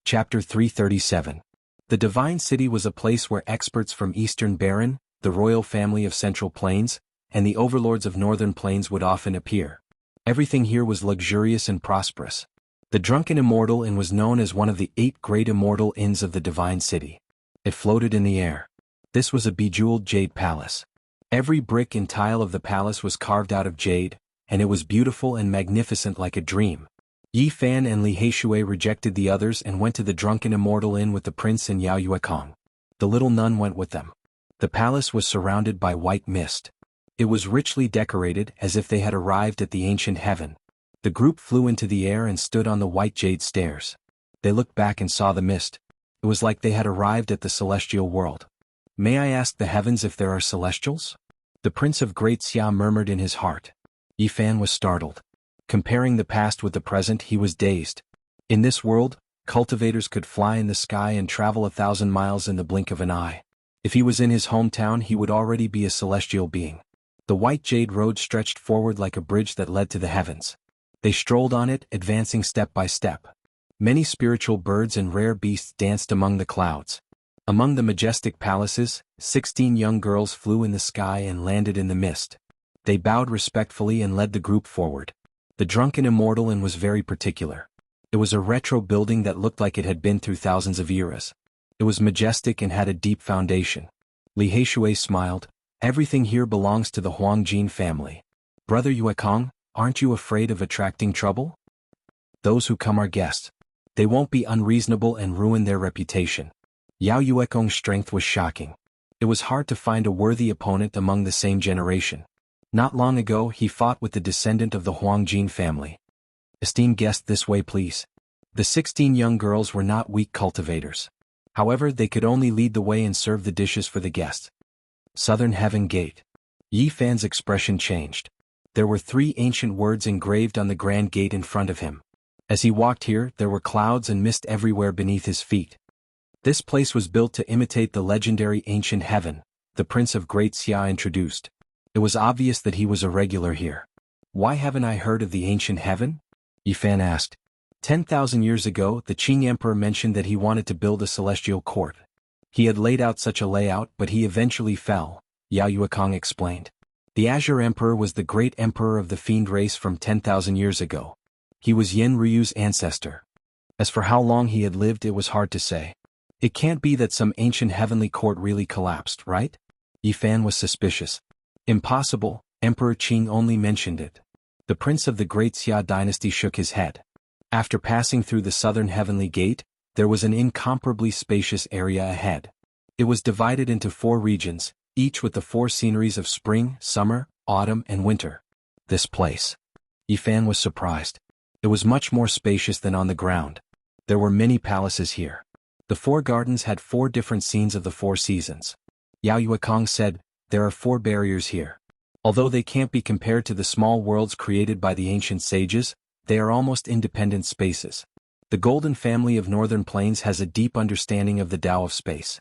Chapter 337. The Divine City was a place where experts from Eastern Baron, the royal family of Central Plains, and the overlords of Northern Plains would often appear. Everything here was luxurious and prosperous. The Drunken Immortal Inn was known as one of the 8 great immortal inns of the Divine City. It floated in the air. This was a bejeweled jade palace. Every brick and tile of the palace was carved out of jade, and it was beautiful and magnificent like a dream. Yi Fan and Li Heishui rejected the others and went to the Drunken Immortal Inn with the prince and Yao Yuekong. The little nun went with them. The palace was surrounded by white mist. It was richly decorated as if they had arrived at the ancient heaven. The group flew into the air and stood on the white jade stairs. They looked back and saw the mist. It was like they had arrived at the celestial world. "May I ask the heavens if there are celestials?" The Prince of Great Xia murmured in his heart. Yi Fan was startled. Comparing the past with the present, he was dazed. In this world, cultivators could fly in the sky and travel 1,000 miles in the blink of an eye. If he was in his hometown, he would already be a celestial being. The white jade road stretched forward like a bridge that led to the heavens. They strolled on it, advancing step by step. Many spiritual birds and rare beasts danced among the clouds. Among the majestic palaces, 16 young girls flew in the sky and landed in the mist. They bowed respectfully and led the group forward. The Drunken Immortal Inn was very particular. It was a retro building that looked like it had been through thousands of eras. It was majestic and had a deep foundation. Li Heishui smiled. "Everything here belongs to the Huangjin family. Brother Yuekong, aren't you afraid of attracting trouble? Those who come are guests. They won't be unreasonable and ruin their reputation." Yao Yuekong's strength was shocking. It was hard to find a worthy opponent among the same generation. Not long ago he fought with the descendant of the Huangjin family. "Esteemed guest, this way please." The 16 young girls were not weak cultivators. However, they could only lead the way and serve the dishes for the guests. Southern Heaven Gate. Yi Fan's expression changed. There were 3 ancient words engraved on the grand gate in front of him. As he walked here, there were clouds and mist everywhere beneath his feet. This place was built to imitate the legendary ancient heaven, the Prince of Great Xia introduced. It was obvious that he was a regular here. "Why haven't I heard of the ancient heaven?" Yi Fan asked. 10,000 years ago, the Qing Emperor mentioned that he wanted to build a celestial court. He had laid out such a layout, but he eventually fell, Yao Yuekong explained. The Azure Emperor was the great emperor of the fiend race from 10,000 years ago. He was Yin Ryu's ancestor. As for how long he had lived, it was hard to say. It can't be that some ancient heavenly court really collapsed, right? Yi Fan was suspicious. Impossible, Emperor Qing only mentioned it. The prince of the Great Xia dynasty shook his head. After passing through the southern heavenly gate, there was an incomparably spacious area ahead. It was divided into 4 regions, each with the 4 sceneries of spring, summer, autumn, and winter. This place. Yi Fan was surprised. It was much more spacious than on the ground. There were many palaces here. The 4 gardens had 4 different scenes of the 4 seasons. Yao Yuekong said, "There are 4 barriers here. Although they can't be compared to the small worlds created by the ancient sages, they are almost independent spaces. The Golden Family of Northern Plains has a deep understanding of the Tao of space."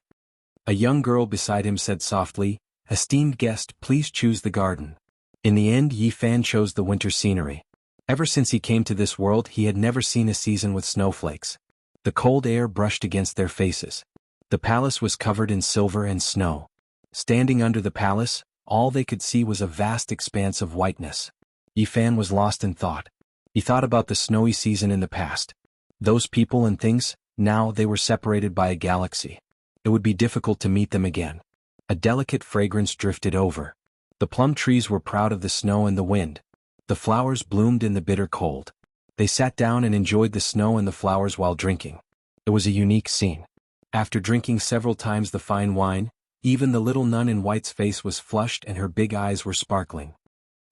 A young girl beside him said softly, "Esteemed guest, please choose the garden." In the end, Yi Fan chose the winter scenery. Ever since he came to this world, he had never seen a season with snowflakes. The cold air brushed against their faces. The palace was covered in silver and snow. Standing under the palace, all they could see was a vast expanse of whiteness. Yi Fan was lost in thought. He thought about the snowy season in the past. Those people and things, now they were separated by a galaxy. It would be difficult to meet them again. A delicate fragrance drifted over. The plum trees were proud of the snow and the wind. The flowers bloomed in the bitter cold. They sat down and enjoyed the snow and the flowers while drinking. It was a unique scene. After drinking several times the fine wine, even the little nun in white's face was flushed and her big eyes were sparkling.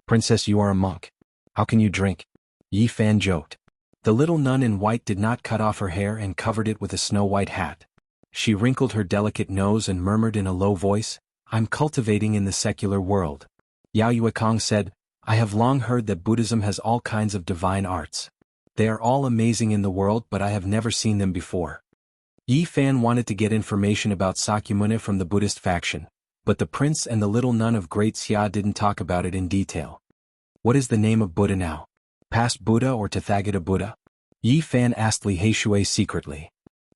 "Princess, you are a monk. How can you drink?" Yi Fan joked. The little nun in white did not cut off her hair and covered it with a snow-white hat. She wrinkled her delicate nose and murmured in a low voice, "I'm cultivating in the secular world." Yao Yuekong said, "I have long heard that Buddhism has all kinds of divine arts. They are all amazing in the world, but I have never seen them before." Yi Fan wanted to get information about Sakyamuni from the Buddhist faction, but the prince and the little nun of Great Xia didn't talk about it in detail. "What is the name of Buddha now? Past Buddha or Tathagata Buddha?" Yi Fan asked Li Heishui secretly.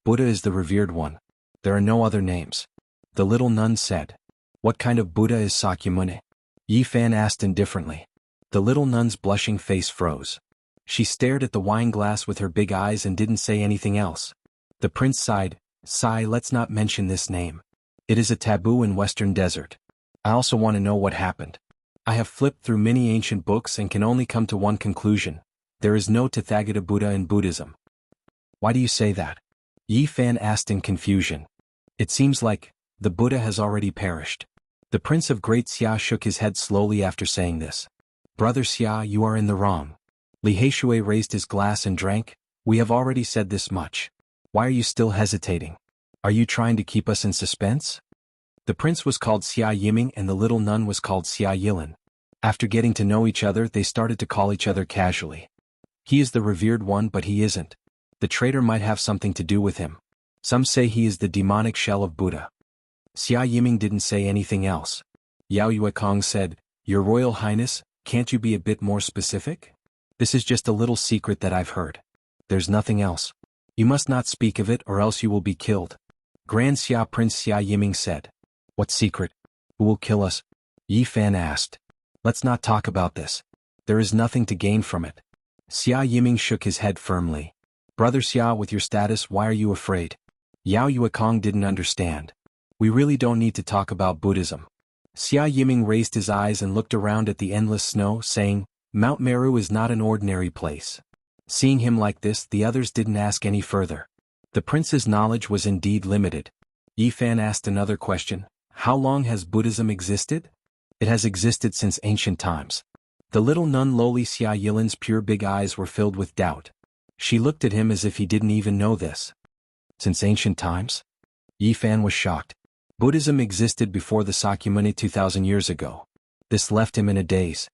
Buddha is the revered one. There are no other names. The little nun said. What kind of Buddha is Sakyamuni? Yi Fan asked indifferently. The little nun's blushing face froze. She stared at the wine glass with her big eyes and didn't say anything else. The prince sighed. Sigh, let's not mention this name. It is a taboo in Western Desert. I also want to know what happened. I have flipped through many ancient books and can only come to one conclusion. There is no Tathagata Buddha in Buddhism. Why do you say that? Yi Fan asked in confusion. It seems like the Buddha has already perished. The Prince of Great Xia shook his head slowly after saying this. Brother Xia, you are in the wrong. Li Heishui raised his glass and drank. We have already said this much. Why are you still hesitating? Are you trying to keep us in suspense? The prince was called Xia Yiming and the little nun was called Xia Yilin. After getting to know each other, they started to call each other casually. He is the revered one, but he isn't. The traitor might have something to do with him. Some say he is the demonic shell of Buddha. Xia Yiming didn't say anything else. Yao Yuekong said, Your Royal Highness, can't you be a bit more specific? This is just a little secret that I've heard. There's nothing else. You must not speak of it or else you will be killed. Grand Xia Prince Xia Yiming said. What secret? Who will kill us? Yi Fan asked. Let's not talk about this. There is nothing to gain from it. Xia Yiming shook his head firmly. Brother Xia, with your status, why are you afraid? Yao Yuekong didn't understand. We really don't need to talk about Buddhism. Xia Yiming raised his eyes and looked around at the endless snow, saying, Mount Meru is not an ordinary place. Seeing him like this, the others didn't ask any further. The prince's knowledge was indeed limited. Yi Fan asked another question. How long has Buddhism existed? It has existed since ancient times. The little nun lowly Xia Yilin's pure big eyes were filled with doubt. She looked at him as if he didn't even know this. Since ancient times? Yi Fan was shocked. Buddhism existed before the Sakyamuni 2,000 years ago. This left him in a daze.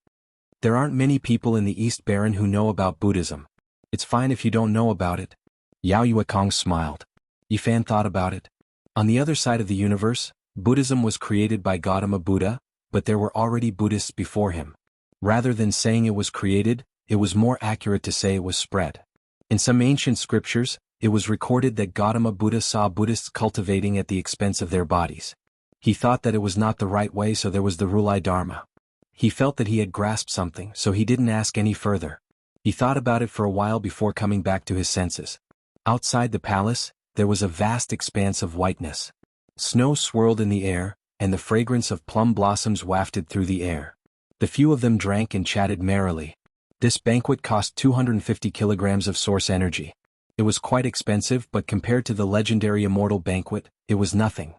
There aren't many people in the East Baron who know about Buddhism. It's fine if you don't know about it. Yao Yuekong smiled. Yi Fan thought about it. On the other side of the universe, Buddhism was created by Gautama Buddha, but there were already Buddhists before him. Rather than saying it was created, it was more accurate to say it was spread. In some ancient scriptures, it was recorded that Gautama Buddha saw Buddhists cultivating at the expense of their bodies. He thought that it was not the right way, so there was the Rulai Dharma. He felt that he had grasped something, so he didn't ask any further. He thought about it for a while before coming back to his senses. Outside the palace, there was a vast expanse of whiteness. Snow swirled in the air, and the fragrance of plum blossoms wafted through the air. The few of them drank and chatted merrily. This banquet cost 250 kilograms of source energy. It was quite expensive, but compared to the legendary Immortal Banquet, it was nothing.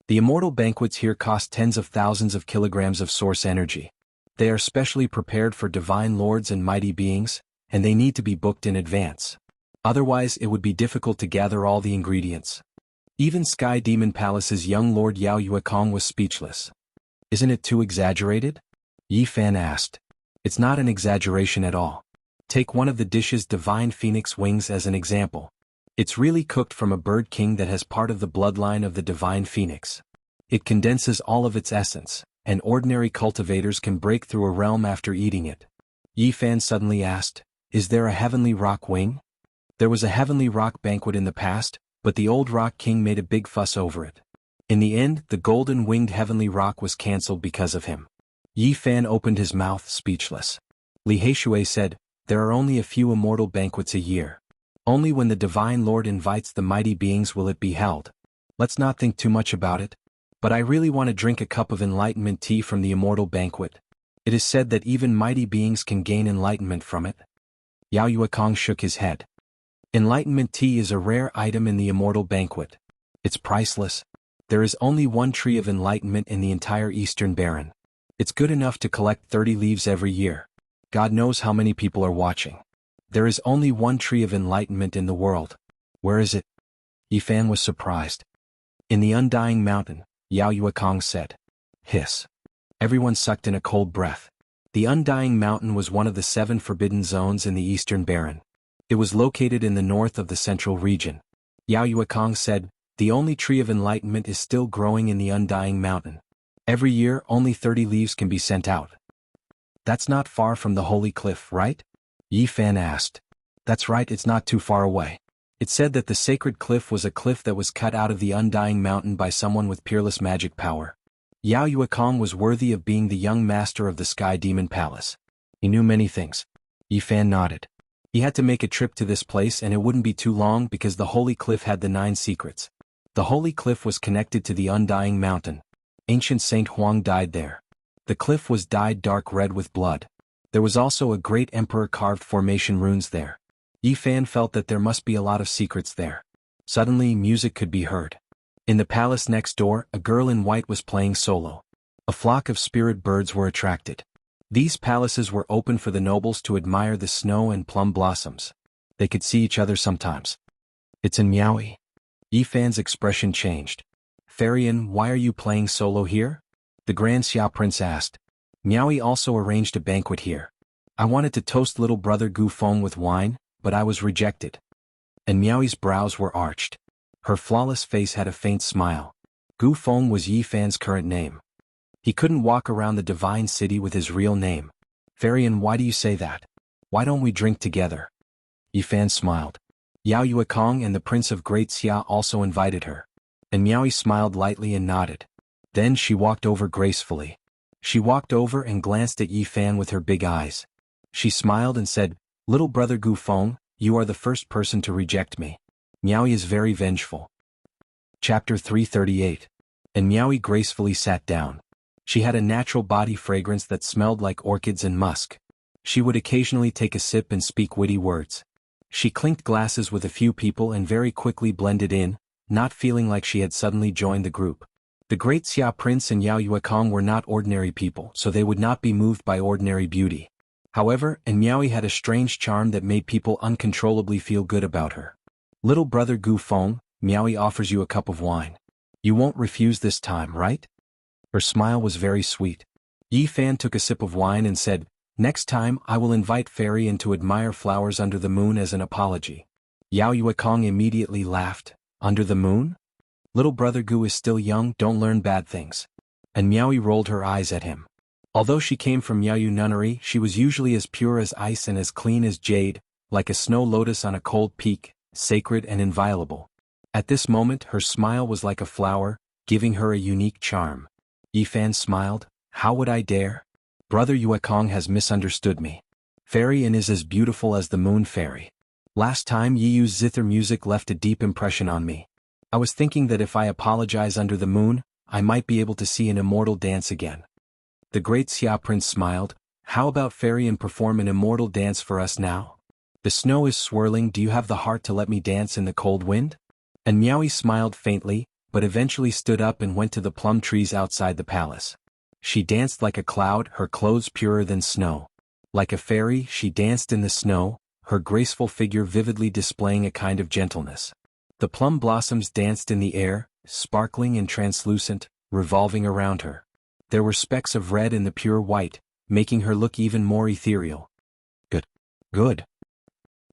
The Immortal Banquets here cost tens of thousands of kilograms of source energy. They are specially prepared for divine lords and mighty beings, and they need to be booked in advance. Otherwise, it would be difficult to gather all the ingredients. Even Sky Demon Palace's young Lord Yao Yuekong was speechless. Isn't it too exaggerated? Yi Fan asked. It's not an exaggeration at all. Take one of the dishes divine phoenix wings as an example. It's really cooked from a bird king that has part of the bloodline of the divine phoenix. It condenses all of its essence, and ordinary cultivators can break through a realm after eating it. Yi Fan suddenly asked, Is there a heavenly rock wing? There was a heavenly rock banquet in the past, but the old rock king made a big fuss over it. In the end, the golden-winged heavenly rock was cancelled because of him. Yi Fan opened his mouth, speechless. Li Heishui said, There are only a few immortal banquets a year. Only when the Divine Lord invites the mighty beings will it be held. Let's not think too much about it. But I really want to drink a cup of enlightenment tea from the immortal banquet. It is said that even mighty beings can gain enlightenment from it. Yao Yuekong shook his head. Enlightenment tea is a rare item in the immortal banquet. It's priceless. There is only one tree of enlightenment in the entire Eastern Baron. It's good enough to collect 30 leaves every year. God knows how many people are watching. There is only one tree of enlightenment in the world. Where is it? Yi Fan was surprised. In the Undying Mountain, Yao Yuekong said. Hiss. Everyone sucked in a cold breath. The Undying Mountain was one of the 7 forbidden zones in the Eastern Baron. It was located in the north of the central region. Yao Yuekong said, The only tree of enlightenment is still growing in the Undying Mountain. Every year, only 30 leaves can be sent out. That's not far from the Holy Cliff, right? Yi Fan asked. That's right, it's not too far away. It said that the sacred cliff was a cliff that was cut out of the undying mountain by someone with peerless magic power. Yao Yuekong was worthy of being the young master of the Sky Demon Palace. He knew many things. Yi Fan nodded. He had to make a trip to this place and it wouldn't be too long because the Holy Cliff had the 9 secrets. The Holy Cliff was connected to the undying mountain. Ancient Saint Huang died there. The cliff was dyed dark red with blood. There was also a great emperor carved formation runes there. Yi Fan felt that there must be a lot of secrets there. Suddenly music could be heard. In the palace next door, a girl in white was playing solo. A flock of spirit birds were attracted. These palaces were open for the nobles to admire the snow and plum blossoms. They could see each other sometimes. It's in Miaoyi. Yi Fan's expression changed. Farian, why are you playing solo here? The Grand Xia Prince asked. Miaoyi also arranged a banquet here. I wanted to toast little brother Gu Feng with wine, but I was rejected. And Miaoyi's brows were arched. Her flawless face had a faint smile. Gu Feng was Yi Fan's current name. He couldn't walk around the divine city with his real name. Farian, why do you say that? Why don't we drink together? Yi Fan smiled. Yao Yuekong and the Prince of Great Xia also invited her. And Miaoyi smiled lightly and nodded. Then she walked over gracefully. She walked over and glanced at Yi Fan with her big eyes. She smiled and said, Little brother Gu Feng, you are the first person to reject me. Miaoyi is very vengeful. Chapter 338. And Miaoyi gracefully sat down. She had a natural body fragrance that smelled like orchids and musk. She would occasionally take a sip and speak witty words. She clinked glasses with a few people and very quickly blended in, not feeling like she had suddenly joined the group. The Great Xia Prince and Yao Yuekong were not ordinary people, so they would not be moved by ordinary beauty. However, Miaoyi had a strange charm that made people uncontrollably feel good about her. Little brother Gu Feng, Miaoyi offers you a cup of wine. You won't refuse this time, right? Her smile was very sweet. Yi Fan took a sip of wine and said, Next time I will invite Fairy in to admire flowers under the moon as an apology. Yao Yuekong immediately laughed. Under the moon? Little brother Gu is still young, don't learn bad things. And Miaoyi rolled her eyes at him. Although she came from Yaoyu nunnery, she was usually as pure as ice and as clean as jade, like a snow lotus on a cold peak, sacred and inviolable. At this moment her smile was like a flower, giving her a unique charm. Yi Fan smiled. How would I dare? Brother Yuekong has misunderstood me. Fairy Yin is as beautiful as the moon fairy. Last time Yi Yu's zither music left a deep impression on me. I was thinking that if I apologize under the moon, I might be able to see an immortal dance again. The Great Xia Prince smiled. How about Fairy Yin perform an immortal dance for us now? The snow is swirling, do you have the heart to let me dance in the cold wind? And Miaoyi smiled faintly, but eventually stood up and went to the plum trees outside the palace. She danced like a cloud, her clothes purer than snow. Like a fairy, she danced in the snow, her graceful figure vividly displaying a kind of gentleness. The plum blossoms danced in the air, sparkling and translucent, revolving around her. There were specks of red in the pure white, making her look even more ethereal. Good. Good.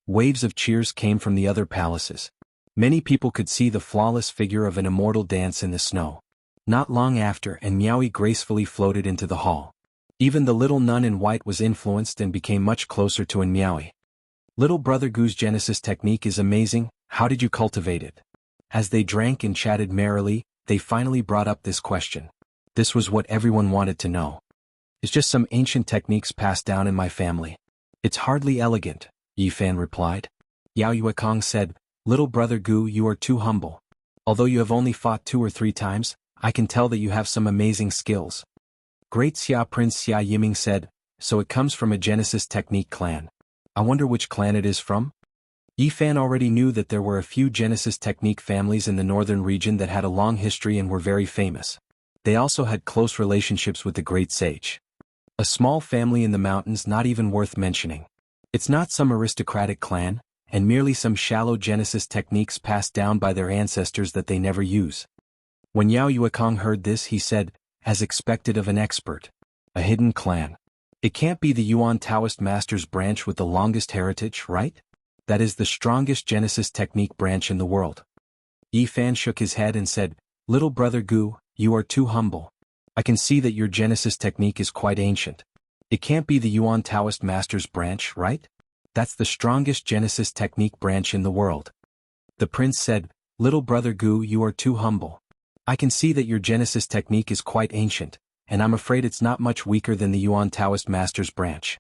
Waves of cheers came from the other palaces. Many people could see the flawless figure of an immortal dance in the snow. Not long after, and Miaoyi gracefully floated into the hall. Even the little nun in white was influenced and became much closer to Miaoyi. Little brother Gu's Genesis technique is amazing, how did you cultivate it? As they drank and chatted merrily, they finally brought up this question. This was what everyone wanted to know. It's just some ancient techniques passed down in my family. It's hardly elegant, Yi Fan replied. Yao Yuekong said, Little brother Gu, you are too humble. Although you have only fought 2 or 3 times, I can tell that you have some amazing skills. Great Xia Prince Xia Yiming said, so it comes from a Genesis technique clan. I wonder which clan it is from? Yi Fan already knew that there were a few Genesis technique families in the northern region that had a long history and were very famous. They also had close relationships with the great sage. A small family in the mountains not even worth mentioning. It's not some aristocratic clan, and merely some shallow Genesis techniques passed down by their ancestors that they never use. When Yao Yuekong heard this he said, as expected of an expert. A hidden clan. It can't be the Yuan Taoist Masters branch with the longest heritage, right? That is the strongest Genesis technique branch in the world. Yi Fan shook his head and said, Little brother Gu, you are too humble. I can see that your Genesis technique is quite ancient. It can't be the Yuan Taoist Masters branch, right? That's the strongest Genesis technique branch in the world. The prince said, "Little brother Gu, you are too humble. I can see that your Genesis technique is quite ancient, and I'm afraid it's not much weaker than the Yuan Taoist master's branch.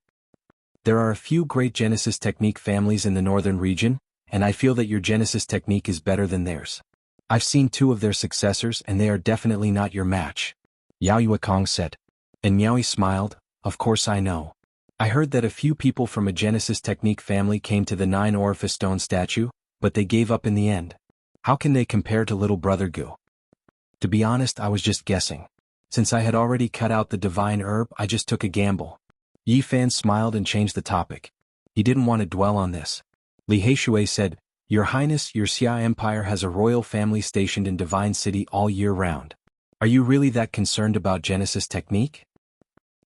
There are a few great Genesis technique families in the northern region, and I feel that your Genesis technique is better than theirs. I've seen 2 of their successors and they are definitely not your match," Yao Yuekong said. And Miaoyi smiled, "Of course I know. I heard that a few people from a Genesis technique family came to the 9-orifice stone statue, but they gave up in the end. How can they compare to little brother Gu?" To be honest, I was just guessing. Since I had already cut out the divine herb, I just took a gamble. Yi Fan smiled and changed the topic. He didn't want to dwell on this. Li Heishui said, "Your Highness, your Xia Empire has a royal family stationed in Divine City all year round. Are you really that concerned about Genesis technique?"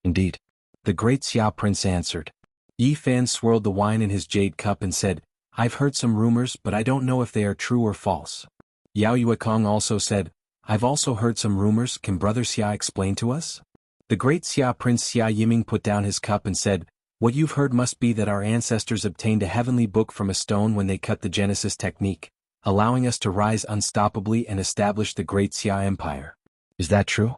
"Indeed," the great Xia prince answered. Yi Fan swirled the wine in his jade cup and said, "I've heard some rumors, but I don't know if they are true or false." Yao Yuekong also said, "I've also heard some rumors, can Brother Xia explain to us?" The great Xia Prince Xia Yiming put down his cup and said, "What you've heard must be that our ancestors obtained a heavenly book from a stone when they cut the Genesis technique, allowing us to rise unstoppably and establish the great Xia Empire. Is that true?"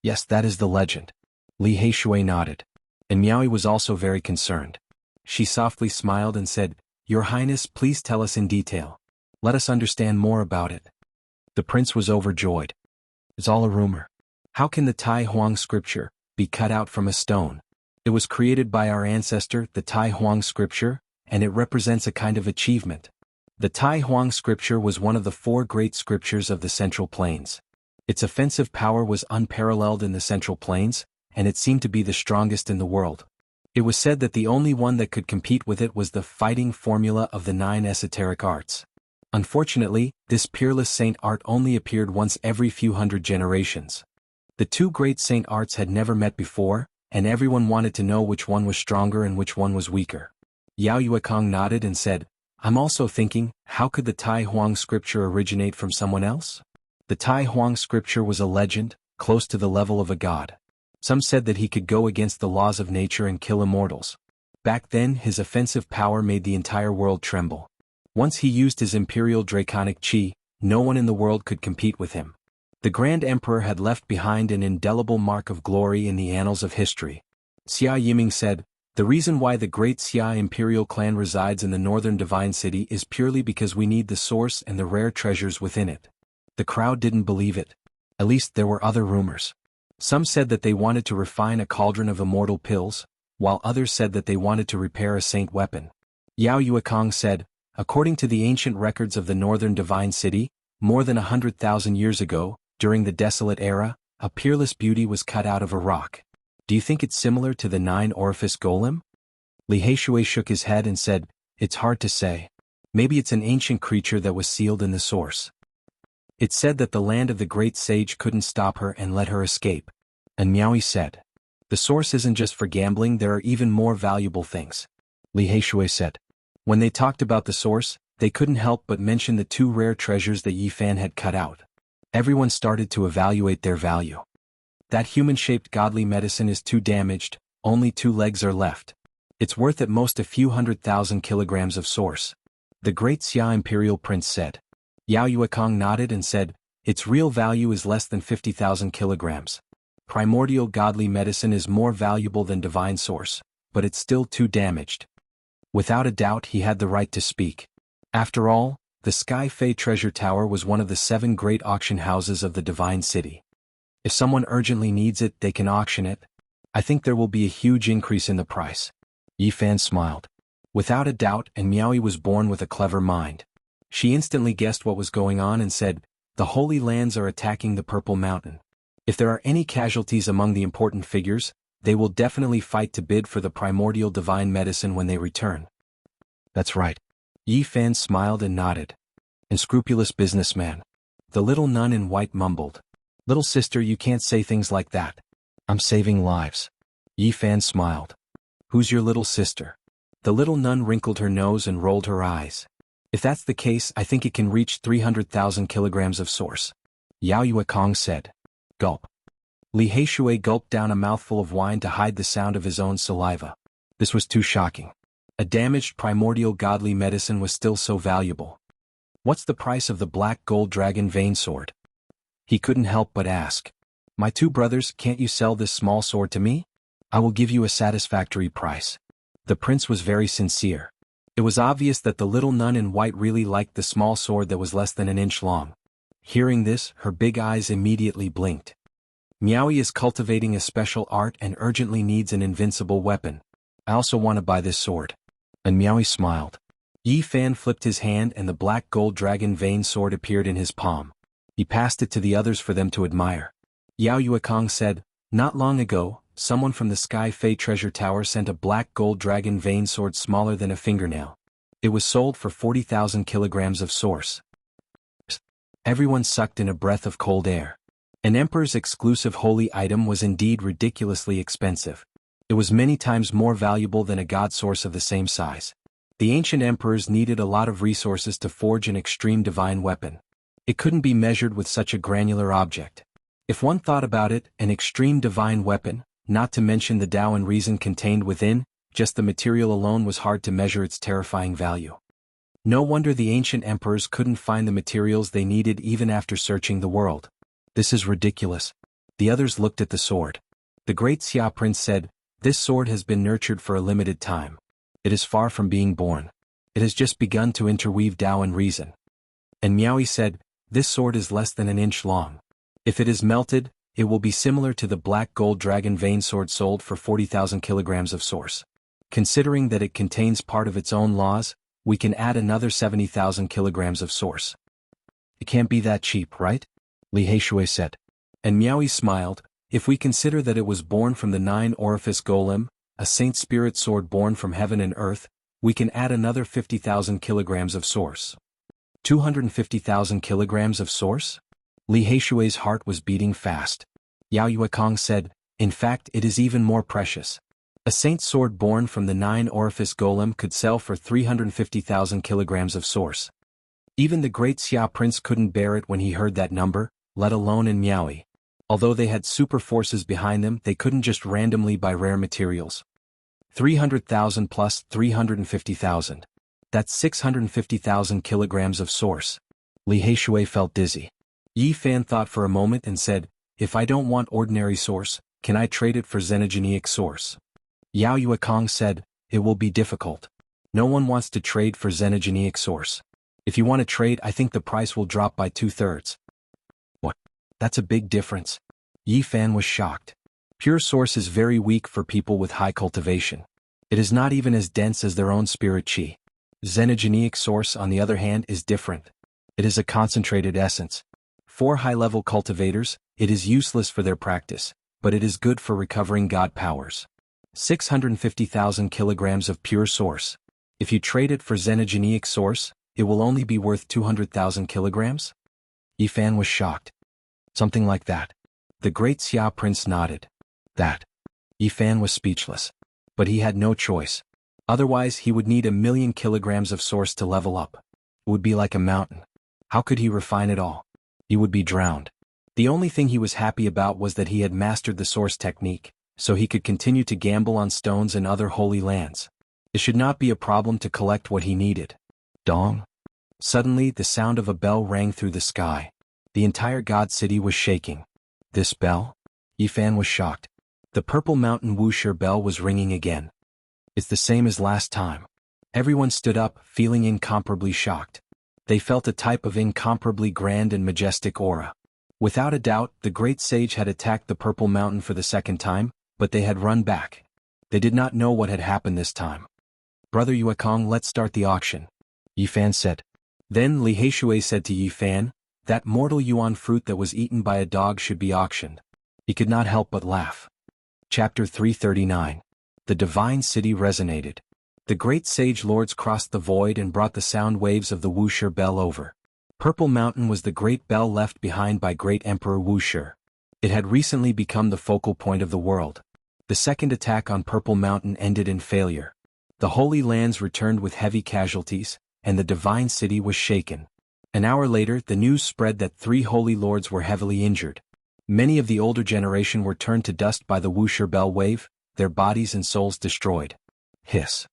"Yes, that is the legend." Li Heishui nodded. And Miaoyi was also very concerned. She softly smiled and said, "Your Highness, please tell us in detail. Let us understand more about it." The prince was overjoyed. "It's all a rumor. How can the Tai Huang scripture be cut out from a stone? It was created by our ancestor, the Tai Huang scripture, and it represents a kind of achievement. The Tai Huang scripture was one of the 4 great scriptures of the Central Plains. Its offensive power was unparalleled in the Central Plains, and it seemed to be the strongest in the world. It was said that the only one that could compete with it was the fighting formula of the 9 esoteric arts. Unfortunately, this peerless saint art only appeared once every few hundred generations. The 2 great saint arts had never met before, and everyone wanted to know which one was stronger and which one was weaker. Yao Yuekong nodded and said, "I'm also thinking, how could the Tai Huang scripture originate from someone else? The Tai Huang scripture was a legend, close to the level of a god. Some said that he could go against the laws of nature and kill immortals. Back then, his offensive power made the entire world tremble. Once he used his imperial draconic chi, no one in the world could compete with him. The Grand Emperor had left behind an indelible mark of glory in the annals of history." Xia Yiming said, "The reason why the great Xia imperial clan resides in the northern Divine City is purely because we need the source and the rare treasures within it." The crowd didn't believe it. At least there were other rumors. Some said that they wanted to refine a cauldron of immortal pills, while others said that they wanted to repair a saint weapon. Yao Yuekong said, "According to the ancient records of the northern Divine City, more than 100,000 years ago, during the desolate era, a peerless beauty was cut out of a rock. Do you think it's similar to the 9-orifice golem?" Li Heishui shook his head and said, "It's hard to say. Maybe it's an ancient creature that was sealed in the source. It's said that the land of the great sage couldn't stop her and let her escape." And Miaoyi said, "The source isn't just for gambling, there are even more valuable things." Li Heishui said. When they talked about the source, they couldn't help but mention the 2 rare treasures that Yi Fan had cut out. Everyone started to evaluate their value. "That human-shaped godly medicine is too damaged, only 2 legs are left. It's worth at most a few 100,000 kilograms of source," the great Xia imperial prince said. Yao Yuekong nodded and said, "Its real value is less than 50,000 kilograms. Primordial godly medicine is more valuable than divine source, but it's still too damaged." Without a doubt he had the right to speak. After all, the Sky Fei Treasure Tower was one of the 7 great auction houses of the Divine City. If someone urgently needs it, they can auction it. I think there will be a huge increase in the price. Yi Fan smiled. Without a doubt, and Miaoyi was born with a clever mind. She instantly guessed what was going on and said, "The Holy Lands are attacking the Purple Mountain. If there are any casualties among the important figures, they will definitely fight to bid for the primordial divine medicine when they return." "That's right." Yi Fan smiled and nodded. "Unscrupulous businessman." The little nun in white mumbled, "Little sister, you can't say things like that. I'm saving lives." Yi Fan smiled. "Who's your little sister?" The little nun wrinkled her nose and rolled her eyes. "If that's the case, I think it can reach 300,000 kilograms of source." Yao Yuekong said. Gulp. Li Heishui gulped down a mouthful of wine to hide the sound of his own saliva. This was too shocking. A damaged primordial godly medicine was still so valuable. "What's the price of the black gold dragon vein sword?" He couldn't help but ask. "My two brothers, can't you sell this small sword to me? I will give you a satisfactory price." The prince was very sincere. It was obvious that the little nun in white really liked the small sword that was less than an inch long. Hearing this, her big eyes immediately blinked. "Miaoi is cultivating a special art and urgently needs an invincible weapon. I also want to buy this sword." And Miaoi smiled. Yi Fan flipped his hand and the black gold dragon vein sword appeared in his palm. He passed it to the others for them to admire. Yao Yuekong said, "Not long ago, someone from the Sky Fei treasure tower sent a black gold dragon vein sword smaller than a fingernail. It was sold for 40,000 kilograms of source." Everyone sucked in a breath of cold air. An emperor's exclusive holy item was indeed ridiculously expensive. It was many times more valuable than a god source of the same size. The ancient emperors needed a lot of resources to forge an extreme divine weapon. It couldn't be measured with such a granular object. If one thought about it, an extreme divine weapon, not to mention the Tao and reason contained within, just the material alone was hard to measure its terrifying value. No wonder the ancient emperors couldn't find the materials they needed even after searching the world. "This is ridiculous." The others looked at the sword. The great Xia prince said, "This sword has been nurtured for a limited time. It is far from being born. It has just begun to interweave Tao and reason." And Miaoi said, "This sword is less than an inch long. If it is melted, it will be similar to the black gold dragon vein sword sold for 40,000 kilograms of source. Considering that it contains part of its own laws, we can add another 70,000 kilograms of source. It can't be that cheap, right?" Li Heishui said. And Miaoi smiled, "If we consider that it was born from the 9-orifice golem, a saint spirit sword born from heaven and earth, we can add another 50,000 kilograms of source." 250,000 kilograms of source? Li Heishui's heart was beating fast. Yao Yuekong said, "In fact, it is even more precious. A saint sword born from the 9-orifice golem could sell for 350,000 kilograms of source." Even the great Xia prince couldn't bear it when he heard that number, let alone in Miaoi. Although they had super forces behind them, they couldn't just randomly buy rare materials. 300,000 plus 350,000. That's 650,000 kilograms of source. Li Heishui felt dizzy. Yi Fan thought for a moment and said, "If I don't want ordinary source, can I trade it for xenogeneic source?" Yao Yuekong said, "It will be difficult. No one wants to trade for xenogeneic source. If you want to trade, I think the price will drop by 2/3. "What? That's a big difference." Yi Fan was shocked. Pure source is very weak for people with high cultivation. It is not even as dense as their own spirit chi. Xenogeneic source, on the other hand, is different. It is a concentrated essence. For high-level cultivators, it is useless for their practice, but it is good for recovering god powers. 650,000 kilograms of pure source. If you trade it for xenogeneic source, it will only be worth 200,000 kilograms? Yi Fan was shocked. Something like that. The great Xia prince nodded. That. Yi Fan was speechless. But he had no choice. Otherwise he would need 1,000,000 kilograms of source to level up. It would be like a mountain. How could he refine it all? He would be drowned. The only thing he was happy about was that he had mastered the source technique, so he could continue to gamble on stones and other holy lands. It should not be a problem to collect what he needed. Dong. Suddenly the sound of a bell rang through the sky. The entire god city was shaking. This bell? Yi Fan was shocked. The Purple Mountain Wuxia bell was ringing again. It's the same as last time. Everyone stood up, feeling incomparably shocked. They felt a type of incomparably grand and majestic aura. Without a doubt, the great sage had attacked the Purple Mountain for the second time, but they had run back. They did not know what had happened this time. "Brother Yuekong, let's start the auction," Yi Fan said. Then Li Heishui said to Yi Fan, "That mortal yuan fruit that was eaten by a dog should be auctioned." He could not help but laugh. Chapter 339. The Divine City resonated. The great sage lords crossed the void and brought the sound waves of the Wuxia bell over. Purple Mountain was the great bell left behind by great Emperor Wuxia. It had recently become the focal point of the world. The second attack on Purple Mountain ended in failure. The Holy Lands returned with heavy casualties, and the Divine City was shaken. An hour later, the news spread that 3 holy lords were heavily injured. Many of the older generation were turned to dust by the Wuxia bell wave, their bodies and souls destroyed. Hiss.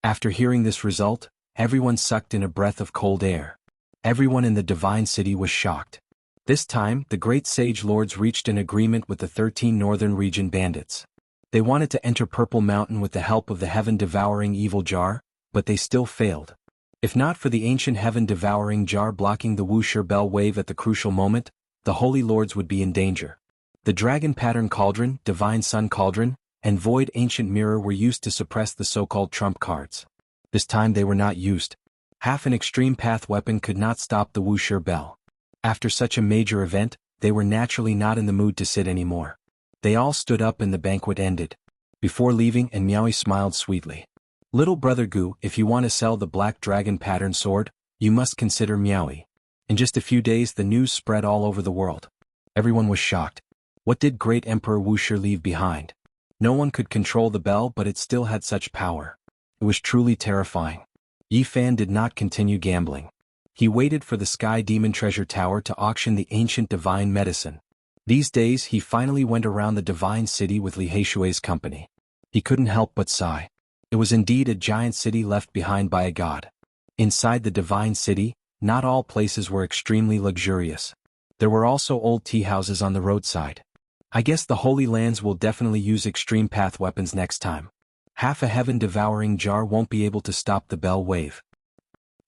After hearing this result, everyone sucked in a breath of cold air. Everyone in the divine city was shocked. This time, the great sage lords reached an agreement with the 13 northern region bandits. They wanted to enter Purple Mountain with the help of the heaven-devouring evil jar, but they still failed. If not for the ancient heaven-devouring jar blocking the Wuxia bell wave at the crucial moment, the holy lords would be in danger. The dragon pattern cauldron, divine sun cauldron, and void ancient mirror were used to suppress the so-called trump cards. This time they were not used. Half an extreme path weapon could not stop the Wuxia bell. After such a major event, they were naturally not in the mood to sit anymore. They all stood up and the banquet ended. Before leaving, and Meowie smiled sweetly. Little brother Gu, if you want to sell the black dragon pattern sword, you must consider Meowie. In just a few days the news spread all over the world. Everyone was shocked. What did great Emperor Wuxia leave behind? No one could control the bell, but it still had such power. It was truly terrifying. Yi Fan did not continue gambling. He waited for the Sky Demon Treasure Tower to auction the ancient divine medicine. These days he finally went around the divine city with Li Heishui's company. He couldn't help but sigh. It was indeed a giant city left behind by a god. Inside the divine city, not all places were extremely luxurious. There were also old tea houses on the roadside. I guess the Holy Lands will definitely use extreme path weapons next time. Half a heaven-devouring jar won't be able to stop the bell wave.